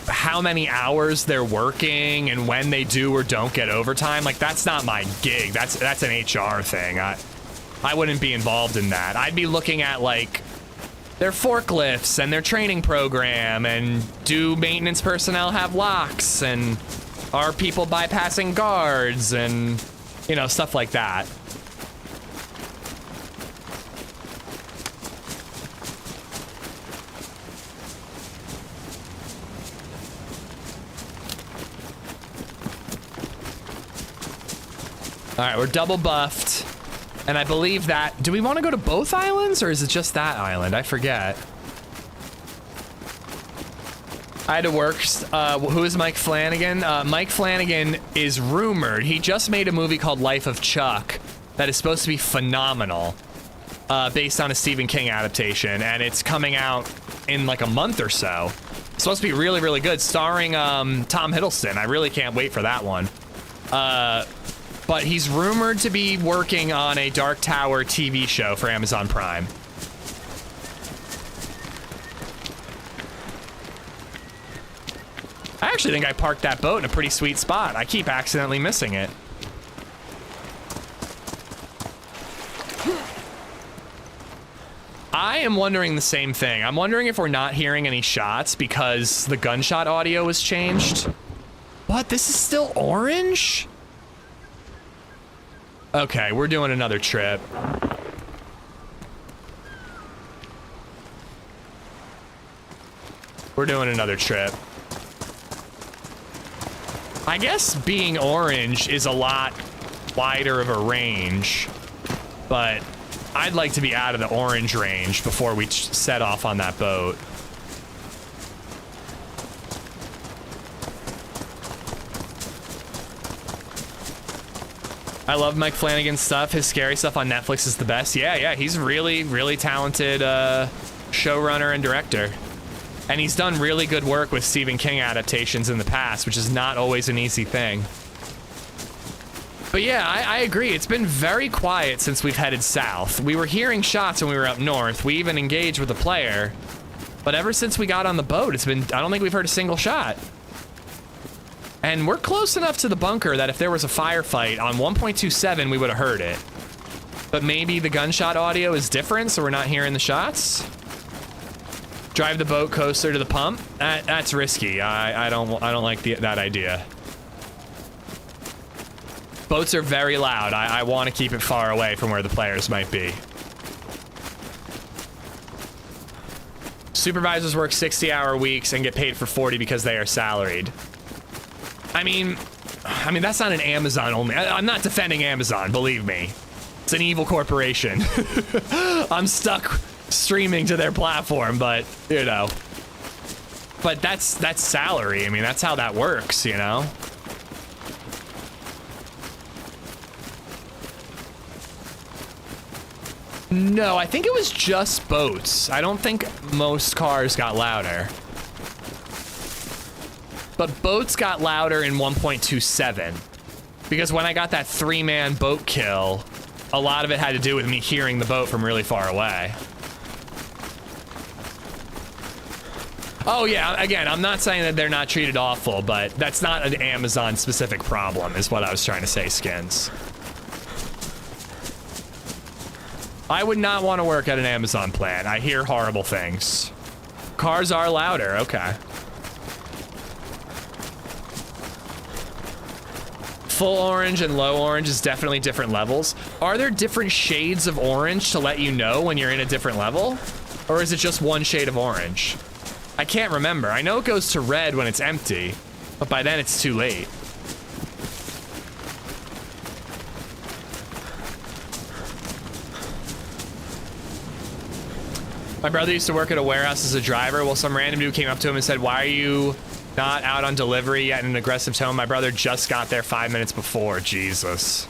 how many hours they're working and when they do or don't get overtime, like that's not my gig. That's an HR thing. I wouldn't be involved in that. I'd be looking at like their forklifts and their training program, and do maintenance personnel have locks, and are people bypassing guards, and you know, stuff like that. All right, we're double buffed, and I believe that, do we want to go to both islands, or is it just that island? I forget. I had to work, who is Mike Flanagan? Mike Flanagan is rumored, he just made a movie called Life of Chuck that is supposed to be phenomenal, based on a Stephen King adaptation, and it's coming out in like a month or so. It's supposed to be really, really good, starring Tom Hiddleston. I really can't wait for that one. But he's rumored to be working on a Dark Tower TV show for Amazon Prime. I actually think I parked that boat in a pretty sweet spot. I keep accidentally missing it. I am wondering the same thing. I'm wondering if we're not hearing any shots because the gunshot audio was changed. What? This is still orange? Okay, we're doing another trip. We're doing another trip. I guess being orange is a lot wider of a range, but I'd like to be out of the orange range before we set off on that boat. I love Mike Flanagan's stuff. His scary stuff on Netflix is the best. Yeah, he's really, really talented showrunner and director. And he's done really good work with Stephen King adaptations in the past, which is not always an easy thing. But yeah, I agree. It's been very quiet since we've headed south. We were hearing shots when we were up north. We even engaged with a player. But ever since we got on the boat, it's been, I don't think we've heard a single shot. And we're close enough to the bunker that if there was a firefight on 1.27, we would have heard it. But maybe the gunshot audio is different, so we're not hearing the shots. Drive the boat closer to the pump. That's risky. I don't like that idea. Boats are very loud. I want to keep it far away from where the players might be. Supervisors work 60-hour weeks and get paid for 40 because they are salaried. I mean, that's not an Amazon only. I'm not defending Amazon, believe me. It's an evil corporation. I'm stuck streaming to their platform, but, you know. But that's salary. I mean, that's how that works, you know? No, I think it was just boats. I don't think most cars got louder. But boats got louder in 1.27. Because when I got that 3-man boat kill, a lot of it had to do with me hearing the boat from really far away. Oh yeah, again, I'm not saying that they're not treated awful, but that's not an Amazon-specific problem, is what I was trying to say, Skins. I would not want to work at an Amazon plant. I hear horrible things. Cars are louder, okay. Full orange and low orange is definitely different levels. Are there different shades of orange to let you know when you're in a different level? Or is it just one shade of orange? I can't remember. I know it goes to red when it's empty, but by then it's too late. My brother used to work at a warehouse as a driver. Well, some random dude came up to him and said, "Why are you not out on delivery yet?" in an aggressive tone. My brother just got there 5 minutes before. Jesus.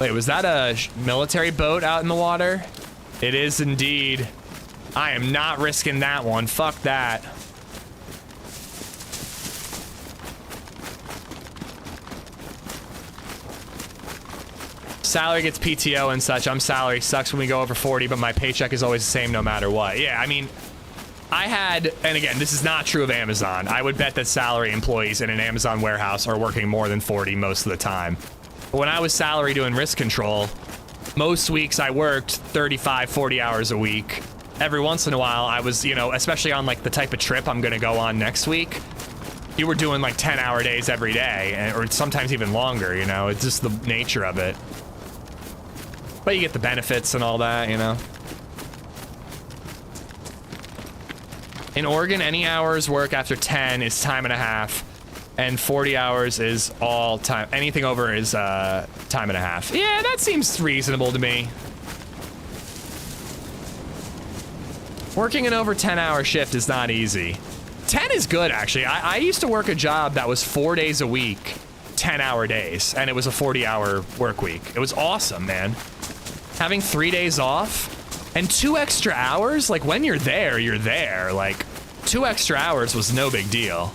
Wait, was that a military boat out in the water? It is indeed. I am not risking that one. Fuck that. Salary gets PTO and such. I'm salary. Sucks when we go over 40, but my paycheck is always the same no matter what. Yeah, I mean, I had, and again, this is not true of Amazon. I would bet that salary employees in an Amazon warehouse are working more than 40 most of the time. But when I was salary doing risk control, most weeks I worked 35, 40 hours a week. Every once in a while I was, you know, especially on like the type of trip I'm gonna go on next week, you were doing like 10-hour days every day, or sometimes even longer, you know, it's just the nature of it. But you get the benefits and all that, you know. In Oregon, any hours work after 10 is time and a half, and 40 hours is all time. Anything over is time and a half. Yeah, that seems reasonable to me. Working an over 10-hour shift is not easy. 10 is good, actually. I used to work a job that was 4 days a week, 10-hour days, and it was a 40-hour work week. It was awesome, man. Having 3 days off and 2 extra hours, like when you're there, you're there. Like 2 extra hours was no big deal.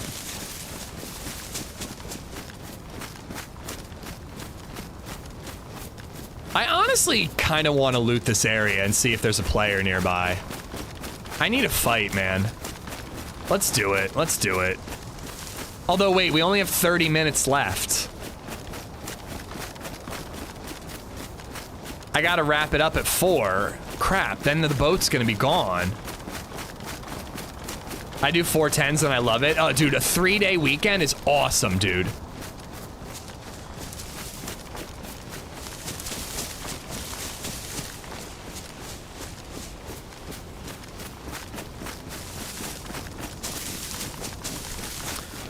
I honestly kind of want to loot this area and see if there's a player nearby. I need a fight, man. Let's do it. Let's do it. Although, wait, we only have 30 minutes left. I gotta wrap it up at 4. Crap, then the boat's gonna be gone. I do 410s and I love it. Oh, dude, a 3-day weekend is awesome, dude.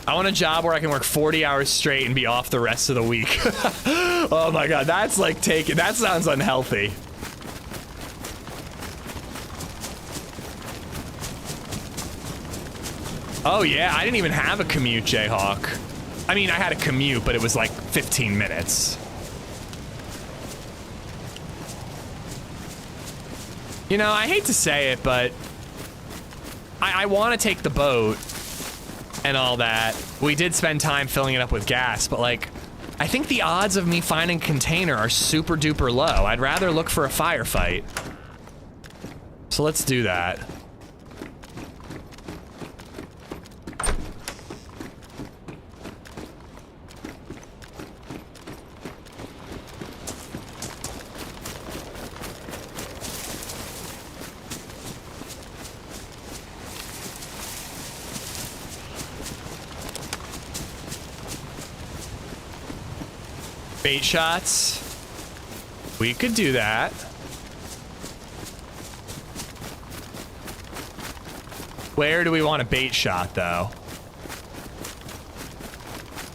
I want a job where I can work 40 hours straight and be off the rest of the week. Oh my god, that's like taking, that sounds unhealthy. Oh yeah, I didn't even have a commute, Jayhawk. I mean, I had a commute, but it was like 15 minutes. You know, I hate to say it, but I want to take the boat and all that. We did spend time filling it up with gas, but like, I think the odds of me finding a container are super duper low. I'd rather look for a firefight. So let's do that. Bait shots. We could do that. Where do we want a bait shot, though?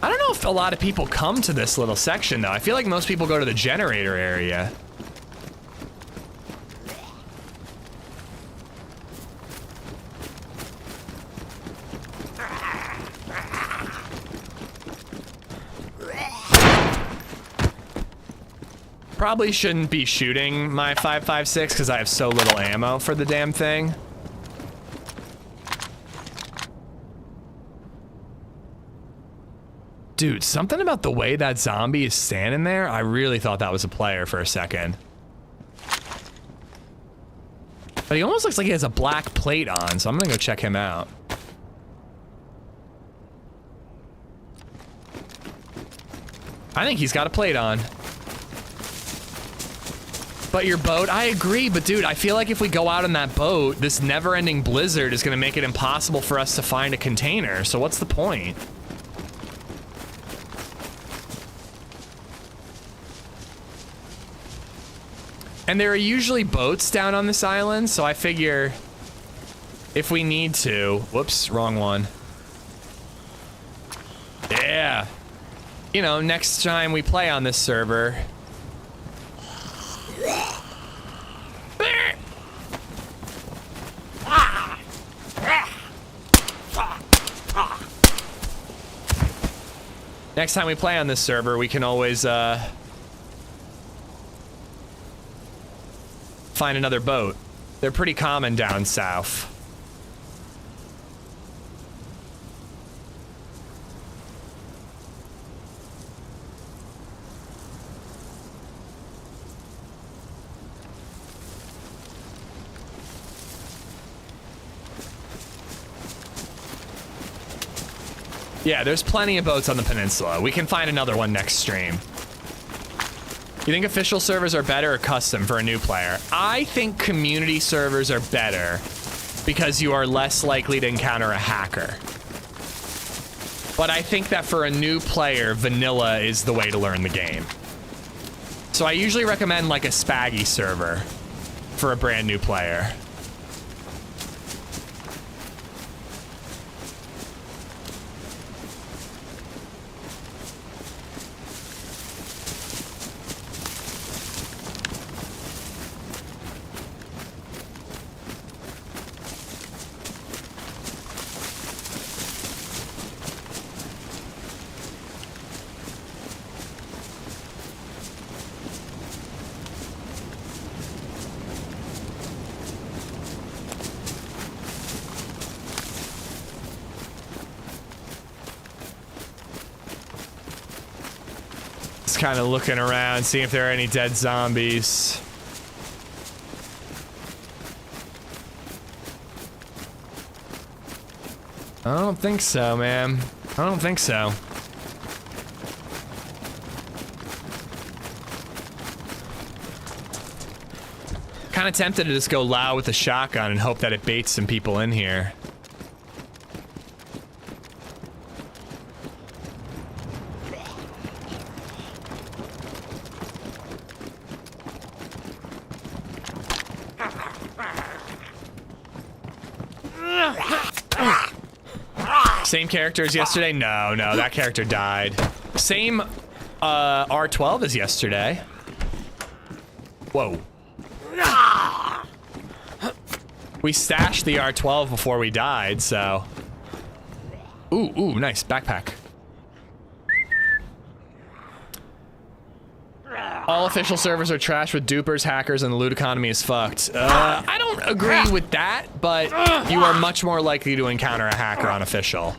I don't know if a lot of people come to this little section, though. I feel like most people go to the generator area. Probably shouldn't be shooting my 5.56 because I have so little ammo for the damn thing. Dude, something about the way that zombie is standing there, I really thought that was a player for a second. But he almost looks like he has a black plate on, so I'm gonna go check him out. I think he's got a plate on. But your boat, I agree, but dude, I feel like if we go out on that boat, this never-ending blizzard is gonna make it impossible for us to find a container, so what's the point? And there are usually boats down on this island, so I figure if we need to, whoops, wrong one. Yeah. You know, next time we play on this server, find another boat. They're pretty common down south. Yeah, there's plenty of boats on the peninsula. We can find another one next stream. You think official servers are better or custom for a new player? I think community servers are better because you are less likely to encounter a hacker. But I think that for a new player, vanilla is the way to learn the game. So I usually recommend like a spaggy server for a brand new player. Kind of looking around, seeing if there are any dead zombies. I don't think so, man. I don't think so. Kind of tempted to just go loud with a shotgun and hope that it baits some people in here. Same character as yesterday? No, that character died. Same R12 as yesterday. Whoa. We stashed the R12 before we died, so. Ooh, nice backpack. All official servers are trash with dupers, hackers, and the loot economy is fucked. I don't agree with that, but you are much more likely to encounter a hacker on official.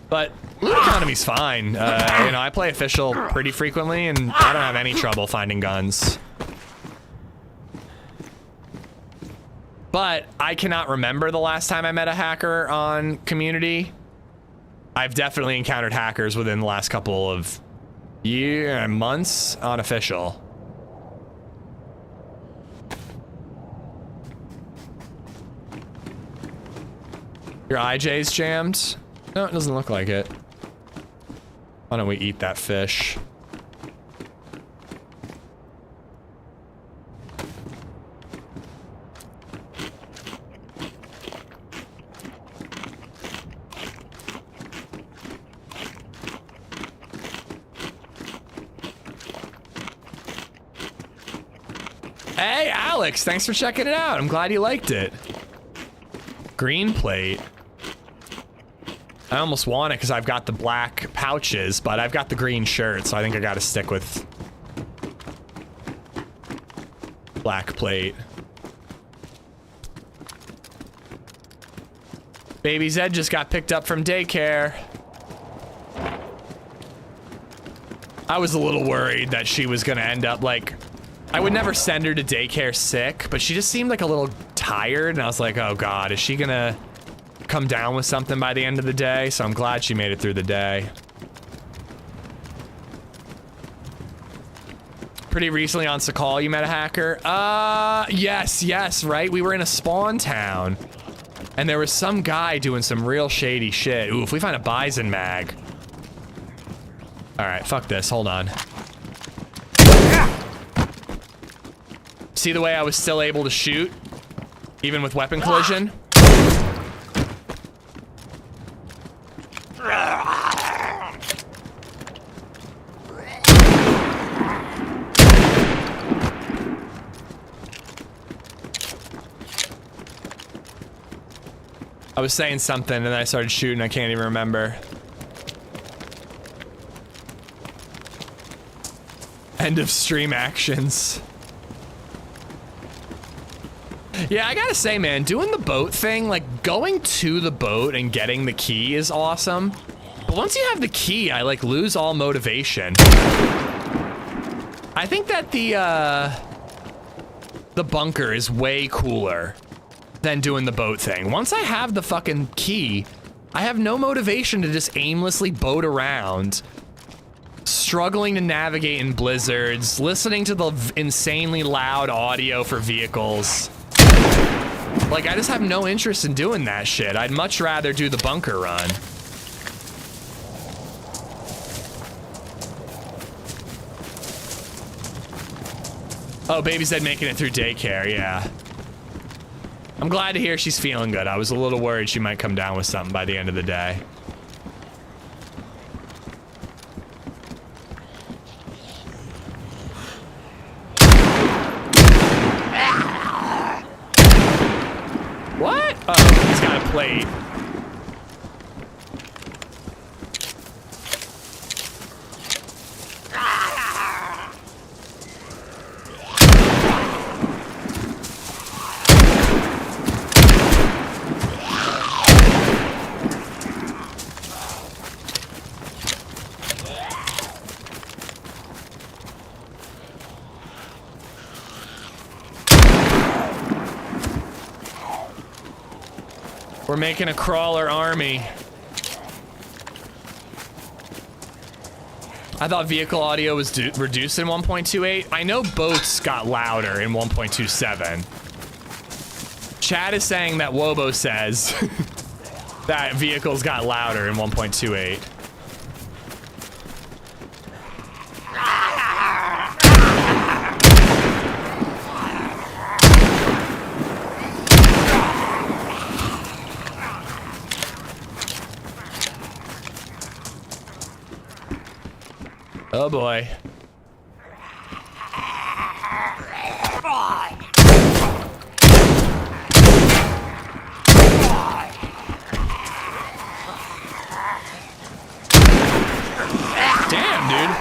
But loot economy's fine. You know, I play official pretty frequently, and I don't have any trouble finding guns. But I cannot remember the last time I met a hacker on community. I've definitely encountered hackers within the last couple of months on official. Your IJ's jammed? No, it doesn't look like it. Why don't we eat that fish? Hey, Alex, thanks for checking it out. I'm glad you liked it. Green plate. I almost want it because I've got the black pouches, but I've got the green shirt, so I think I gotta stick with black plate. Baby Zed just got picked up from daycare. I was a little worried that she was gonna end up like, I would never send her to daycare sick, but she just seemed like a little tired, and I was like, oh god, is she gonna come down with something by the end of the day? So I'm glad she made it through the day. Pretty recently on Sakhal, you met a hacker? Yes, right? We were in a spawn town, and there was some guy doing some real shady shit. Ooh, if we find a bison mag. Alright, fuck this, hold on. See the way I was still able to shoot? Even with weapon collision? I was saying something and then I started shooting, I can't even remember. End of stream actions. Yeah, I gotta say, man, doing the boat thing, like going to the boat and getting the key is awesome. But once you have the key, I like lose all motivation. I think that the bunker is way cooler than doing the boat thing. Once I have the fucking key, I have no motivation to just aimlessly boat around, struggling to navigate in blizzards, listening to the insanely loud audio for vehicles. Like, I just have no interest in doing that shit. I'd much rather do the bunker run. Oh, baby said making it through daycare, yeah. I'm glad to hear she's feeling good. I was a little worried she might come down with something by the end of the day. What? Oh, he's got a plate. We're making a crawler army. I thought vehicle audio was reduced in 1.28. I know boats got louder in 1.27. Chad is saying that Wobo says that vehicles got louder in 1.28. Oh boy. Damn, dude.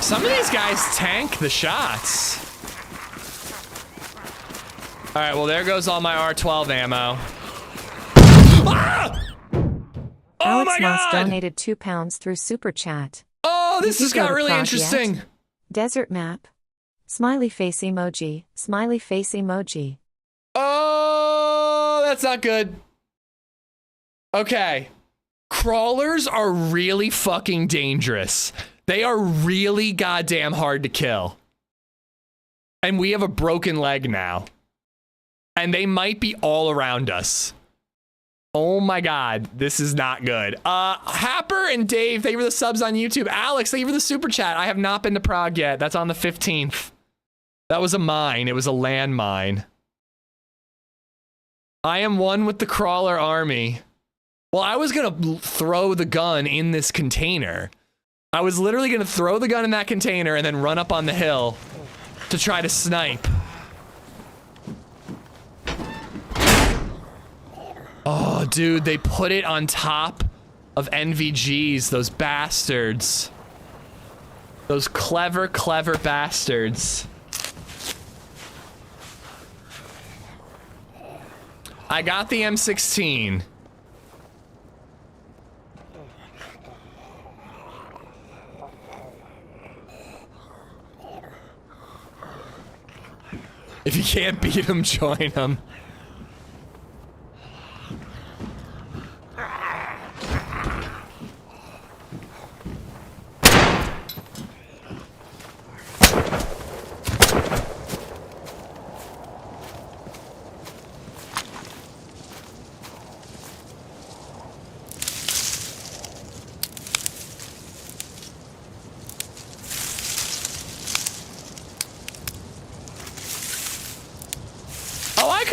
Some of these guys tank the shots. All right, well, there goes all my R12 ammo. Ah! Oh my God! Donated £2 through Super Chat. Oh, this Did has you go got to really Prague interesting. yet? Desert map. Smiley face emoji. Smiley face emoji. Oh, that's not good. Okay. Crawlers are really fucking dangerous. They are really goddamn hard to kill. And we have a broken leg now. And they might be all around us. Oh my God, this is not good. Happer and Dave, thank you for the subs on YouTube. Alex, thank you for the super chat. I have not been to Prague yet. That's on the 15th. That was a mine. It was a landmine. I am one with the crawler army. Well, I was gonna throw the gun in this container. I was literally gonna throw the gun in that container and then run up on the hill to try to snipe. Oh, dude, they put it on top of NVGs, those bastards. Those clever, clever bastards. I got the M16. If you can't beat them, join them.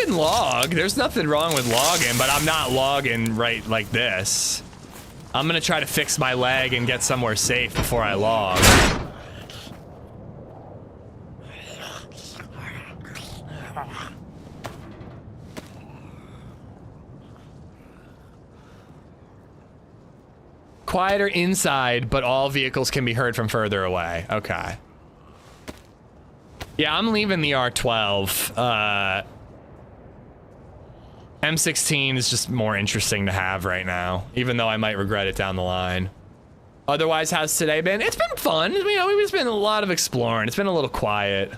Log. There's nothing wrong with logging, but I'm not logging right like this. I'm gonna try to fix my leg and get somewhere safe before I log. Quieter inside, but all vehicles can be heard from further away. Okay. Yeah, I'm leaving the R12. M16 is just more interesting to have right now, even though I might regret it down the line. Otherwise, how's today been? It's been fun. You know, we've just been a lot of exploring. It's been a little quiet.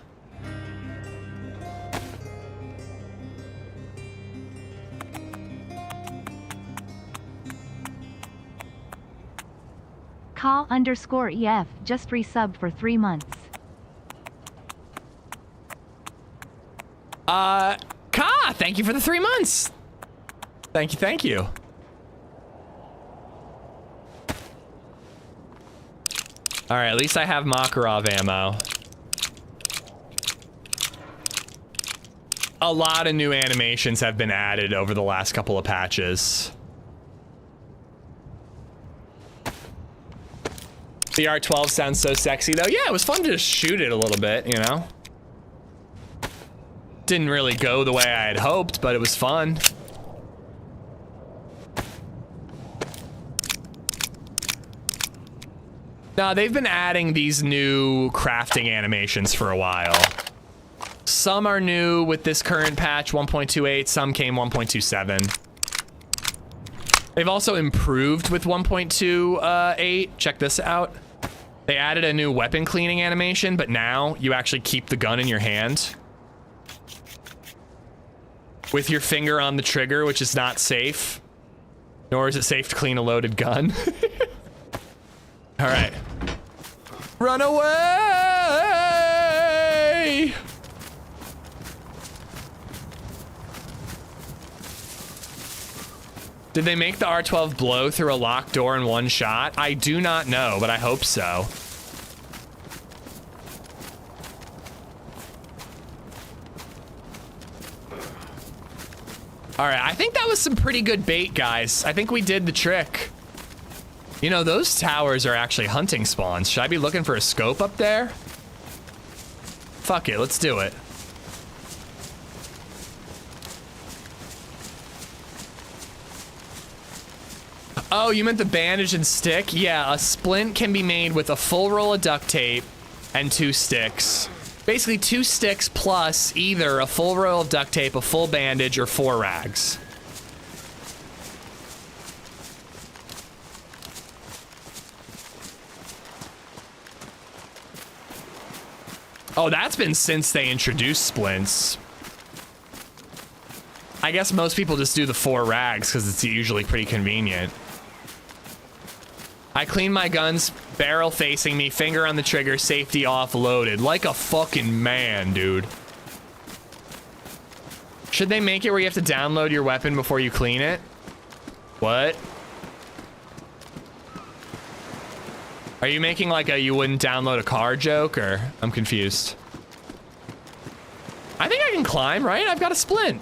Call_EF just resubbed for 3 months. Ka, thank you for the 3 months. Thank you, thank you. All right, at least I have Makarov ammo. A lot of new animations have been added over the last couple of patches. The R12 sounds so sexy though. Yeah, it was fun to just shoot it a little bit, you know? Didn't really go the way I had hoped, but it was fun. Now, they've been adding these new crafting animations for a while. Some are new with this current patch 1.28, some came 1.27. They've also improved with 1.28. Check this out. They added a new weapon cleaning animation, but now you actually keep the gun in your hand with your finger on the trigger, which is not safe. Nor is it safe to clean a loaded gun. All right. Run away! Did they make the R12 blow through a locked door in one shot? I do not know, but I hope so. All right, I think that was some pretty good bait, guys. I think we did the trick. You know, those towers are actually hunting spawns. Should I be looking for a scope up there? Fuck it, let's do it. Oh, you meant the bandage and stick? Yeah, a splint can be made with a full roll of duct tape and 2 sticks. Basically 2 sticks plus either a full roll of duct tape, a full bandage, or 4 rags. Oh, that's been since they introduced splints. I guess most people just do the 4 rags because it's usually pretty convenient. I clean my guns, barrel facing me, finger on the trigger, safety off, loaded. Like a fucking man, dude. Should they make it where you have to download your weapon before you clean it? What? Are you making like a you wouldn't download a car joke, or I'm confused? I think I can climb, right? I've got a splint.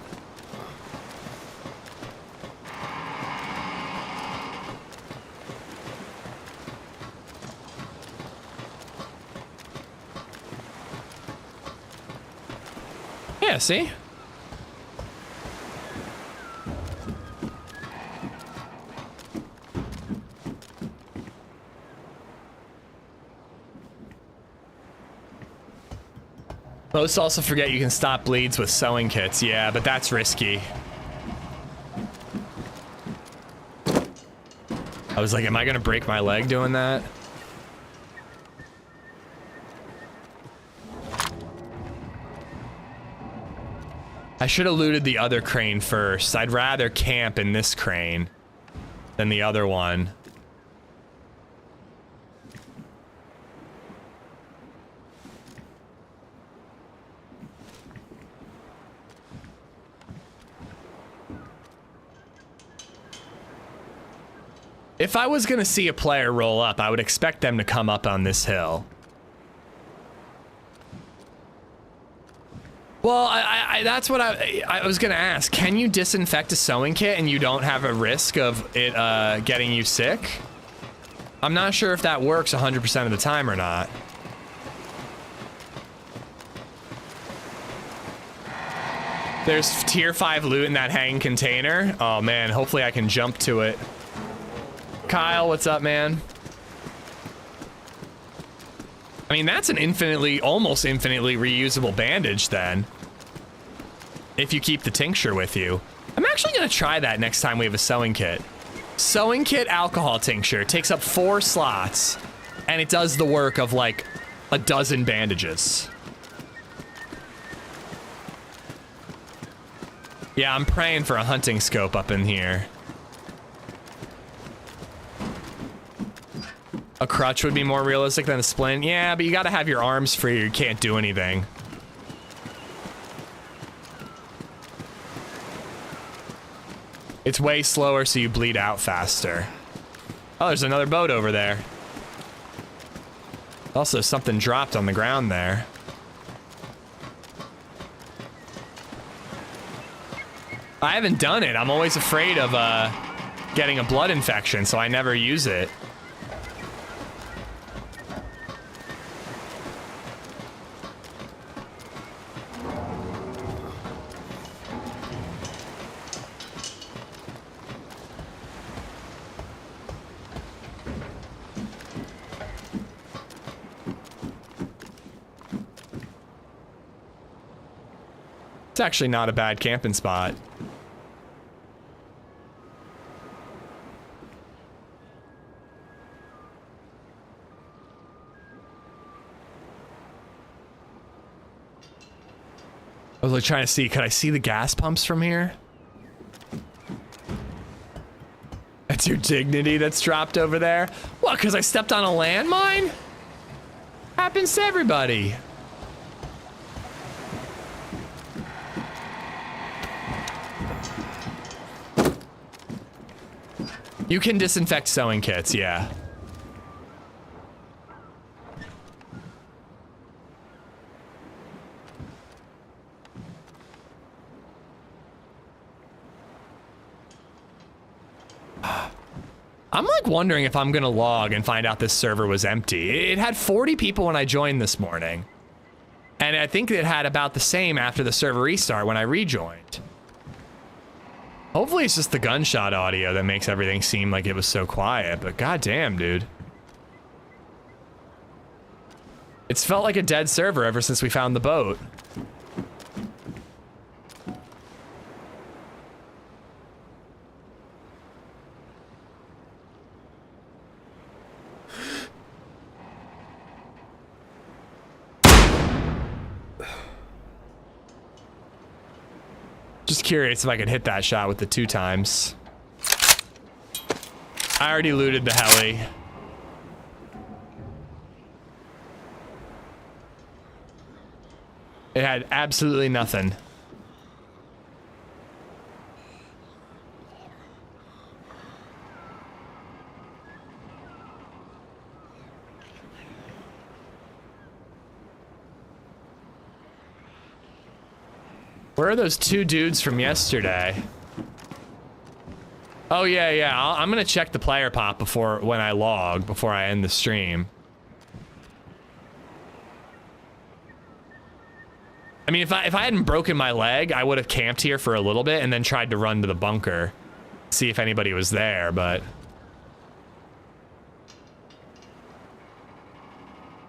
Yeah, see? Most also forget you can stop bleeds with sewing kits. Yeah, but that's risky. I was like, am I gonna break my leg doing that? I should have looted the other crane first. I'd rather camp in this crane than the other one. If I was gonna see a player roll up, I would expect them to come up on this hill. Well, that's what I was gonna ask. Can you disinfect a sewing kit and you don't have a risk of it getting you sick? I'm not sure if that works 100% of the time or not. There's tier 5 loot in that hanging container. Oh man, hopefully I can jump to it. Kyle, what's up, man? I mean, that's an almost infinitely reusable bandage then. If you keep the tincture with you. I'm actually gonna try that next time we have a sewing kit. Sewing kit alcohol tincture. It takes up 4 slots. And it does the work of like a dozen bandages. Yeah, I'm praying for a hunting scope up in here. A crutch would be more realistic than a splint. Yeah, but you gotta have your arms free or you can't do anything. It's way slower, so you bleed out faster. Oh, there's another boat over there. Also, something dropped on the ground there. I haven't done it. I'm always afraid of getting a blood infection, so I never use it. It's actually not a bad camping spot. I was like trying to see, could I see the gas pumps from here? That's your dignity that's dropped over there? What, because I stepped on a landmine? Happens to everybody. You can disinfect sewing kits, yeah. I'm like wondering if I'm gonna log and find out this server was empty. It had 40 people when I joined this morning. And I think it had about the same after the server restart when I rejoined. Hopefully it's just the gunshot audio that makes everything seem like it was so quiet, but goddamn, dude. It's felt like a dead server ever since we found the boat. Just curious if I could hit that shot with the 2 times. I already looted the heli. It had absolutely nothing. Where are those 2 dudes from yesterday? Oh yeah, I'm gonna check the player pop when I log, before I end the stream. I mean, if I hadn't broken my leg, I would have camped here for a little bit and then tried to run to the bunker, see if anybody was there, but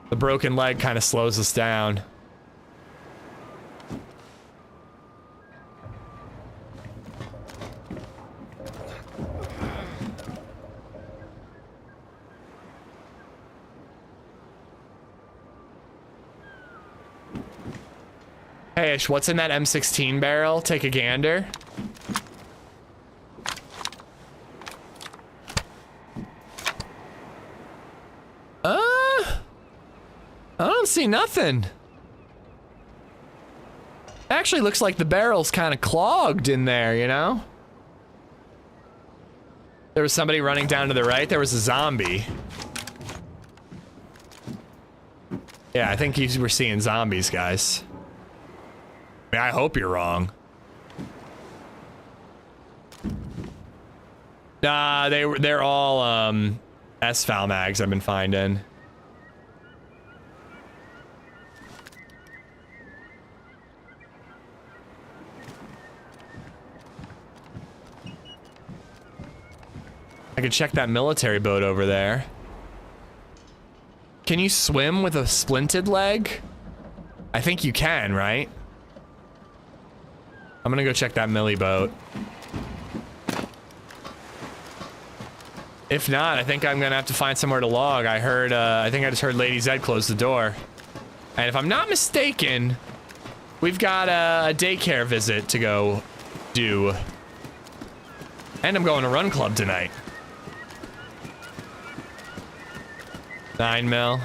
the broken leg kind of slows us down. Hey, Ish, what's in that M16 barrel? Take a gander. I don't see nothing. Actually looks like the barrel's kind of clogged in there, you know? There was somebody running down to the right. There was a zombie. Yeah, I think we're seeing zombies, guys. I mean, I hope you're wrong. Nah, they're all SVAL mags I've been finding. I could check that military boat over there. Can you swim with a splinted leg? I think you can, right? I'm gonna go check that Millie boat. If not, I think I'm gonna have to find somewhere to log. I heard, I think I just heard LadyZed close the door. And if I'm not mistaken, we've got a daycare visit to go do. And I'm going to Run Club tonight. 9 mil.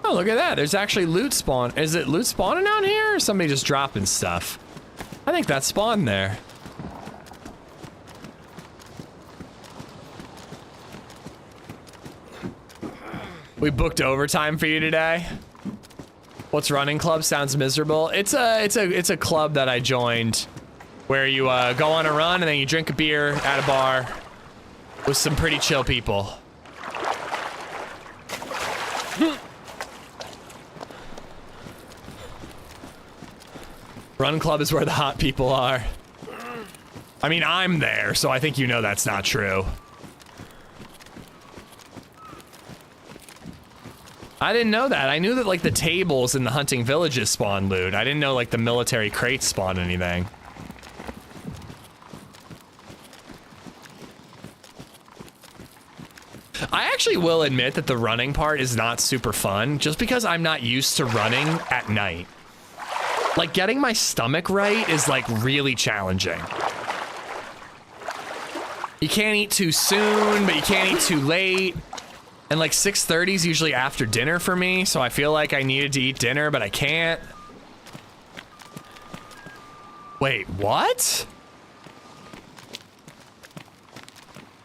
Oh, look at that. There's actually loot spawn. Is it loot spawning out here or somebody just dropping stuff? I think that's spawned there. We booked overtime for you today. What's Running Club? Sounds miserable. It's a club that I joined where you go on a run and then you drink a beer at a bar with some pretty chill people. Run Club is where the hot people are. I mean, I'm there, so I think you know that's not true. I didn't know that. I knew that, like, the tables in the hunting villages spawn loot. I didn't know, like, the military crates spawn anything. I actually will admit that the running part is not super fun, just because I'm not used to running at night. Like, getting my stomach right is, like, really challenging. You can't eat too soon, but you can't eat too late. And, like, 6:30 is usually after dinner for me, so I feel like I needed to eat dinner, but I can't. Wait, what?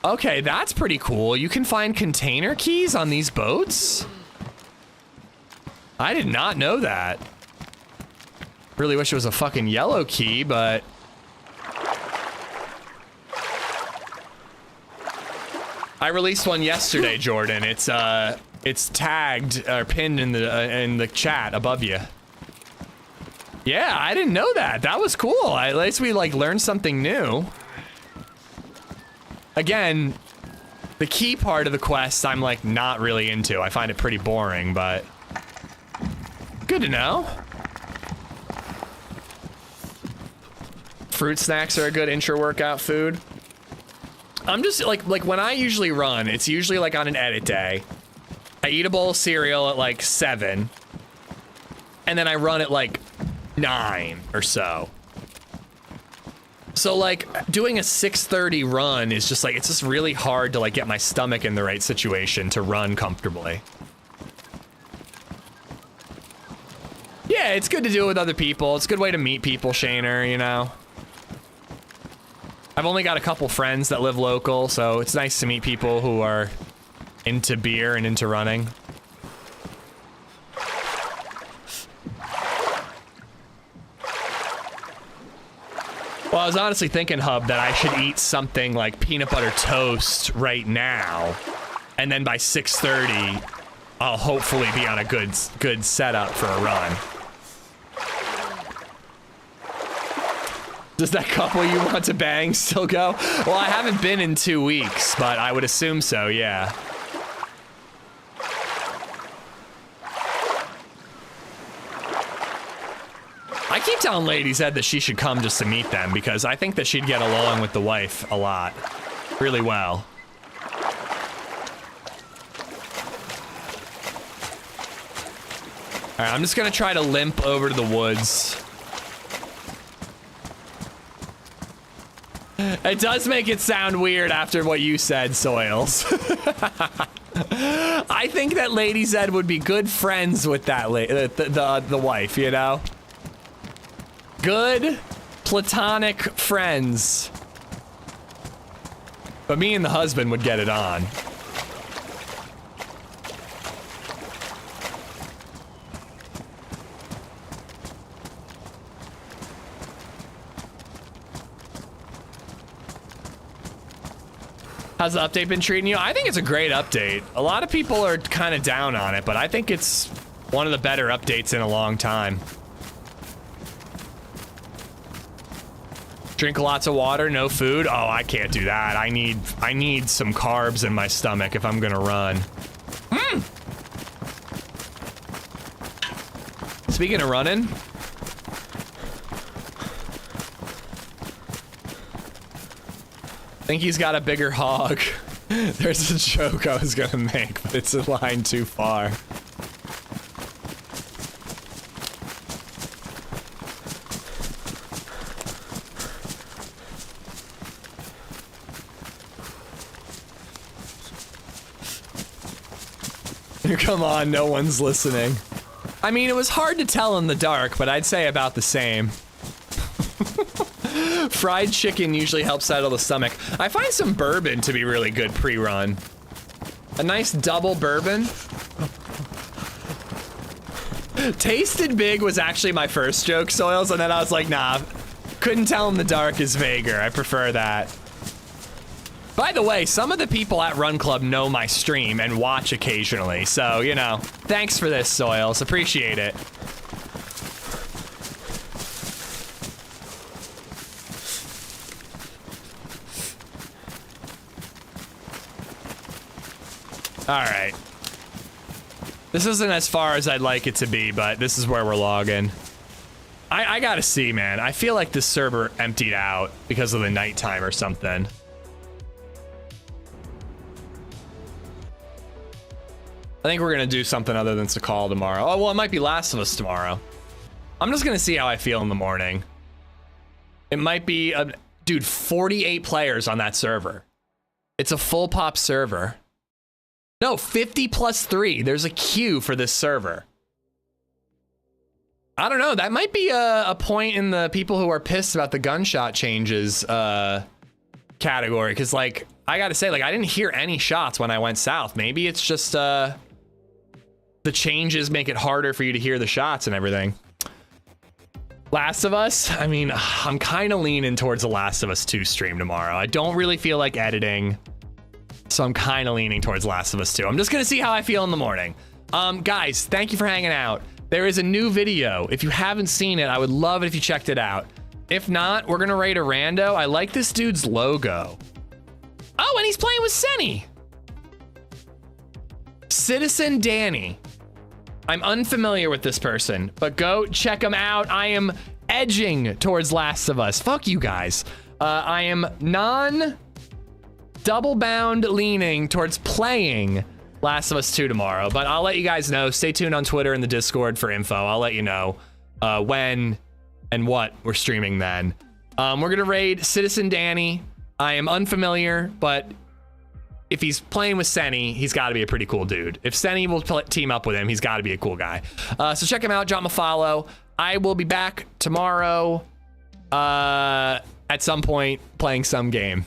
Okay, that's pretty cool. You can find container keys on these boats? I did not know that. Really wish it was a fucking yellow key, but I released one yesterday, Jordan. It's tagged or pinned in the chat above you. Yeah, I didn't know that. That was cool. At least we like learned something new. Again, the key part of the quest I'm like not really into. I find it pretty boring, but good to know. Fruit snacks are a good intra-workout food. I'm just like when I usually run, it's usually like on an edit day. I eat a bowl of cereal at like 7, and then I run at like 9 or so. So like doing a 6:30 run is just like, it's just really hard to like get my stomach in the right situation to run comfortably. Yeah, it's good to do it with other people. It's a good way to meet people, Shaner, you know? I've only got a couple friends that live local, so it's nice to meet people who are into beer and into running. Well, I was honestly thinking, Hub, that I should eat something like peanut butter toast right now, and then by 6:30, I'll hopefully be on a good setup for a run. Does that couple you want to bang still go? Well, I haven't been in 2 weeks, but I would assume so, yeah. I keep telling LadyZed that she should come just to meet them because I think that she'd get along with the wife a lot. Really well. All right, I'm just gonna try to limp over to the woods. It does make it sound weird after what you said, Soils. I think that LadyZed would be good friends with that the wife, you know? Good platonic friends. But me and the husband would get it on. How's the update been treating you? I think it's a great update. A lot of people are kind of down on it, but I think it's one of the better updates in a long time. Drink lots of water, no food. Oh, I can't do that. I need some carbs in my stomach if I'm gonna run. Speaking of running, I think he's got a bigger hog. There's a joke I was gonna make, but it's a line too far. Come on, no one's listening. I mean, it was hard to tell in the dark, but I'd say about the same. Fried chicken usually helps settle the stomach. I find some bourbon to be really good pre-run. A nice double bourbon. Tasted big was actually my first joke, Soils, and then I was like, nah, couldn't tell in the dark is vaguer. I prefer that. By the way, some of the people at Run Club know my stream and watch occasionally, so, you know, thanks for this, Soils. Appreciate it. Alright. This isn't as far as I'd like it to be, but this is where we're logging. I gotta see, man. I feel like this server emptied out because of the nighttime or something. I think we're gonna do something other than Sakhal tomorrow. Oh, well, it might be Last of Us tomorrow. I'm just gonna see how I feel in the morning. It might be, dude, 48 players on that server. It's a full pop server. No, 50 plus 3. There's a queue for this server. I don't know. That might be a point in the people who are pissed about the gunshot changes category. Because, like, I got to say, like, I didn't hear any shots when I went south. Maybe it's just the changes make it harder for you to hear the shots and everything. Last of Us? I mean, I'm kind of leaning towards the Last of Us 2 stream tomorrow. I don't really feel like editing. So I'm kind of leaning towards Last of Us 2. I'm just going to see how I feel in the morning. Guys, thank you for hanging out. There is a new video. If you haven't seen it, I would love it if you checked it out. If not, we're going to raid a rando. I like this dude's logo. Oh, and he's playing with Senny. Citizen Danny. I'm unfamiliar with this person, but go check him out. I am edging towards Last of Us. Fuck you guys. I am double bound leaning towards playing Last of Us 2 tomorrow, but I'll let you guys know. Stay tuned on Twitter and the Discord for info. I'll let you know when and what we're streaming then. We're gonna raid Citizen Danny. I am unfamiliar, but if he's playing with Senny, he's got to be a pretty cool dude. If Senny will team up with him, he's got to be a cool guy. So check him out, drop him a follow. I will be back tomorrow at some point playing some game.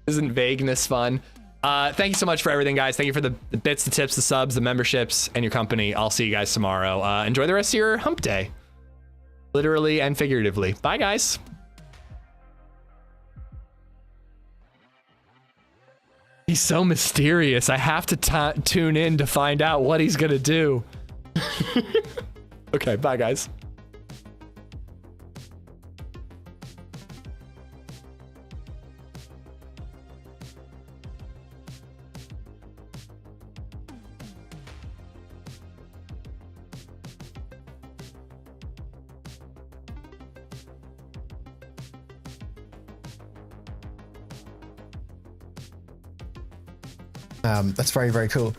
Isn't vagueness fun? Thank you so much for everything, guys. Thank you for the bits, the tips, the subs, the memberships, and your company. I'll see you guys tomorrow. Enjoy the rest of your hump day. Literally and figuratively. Bye, guys. He's so mysterious. I have to tune in to find out what he's gonna do. Okay, bye, guys. That's very, very cool.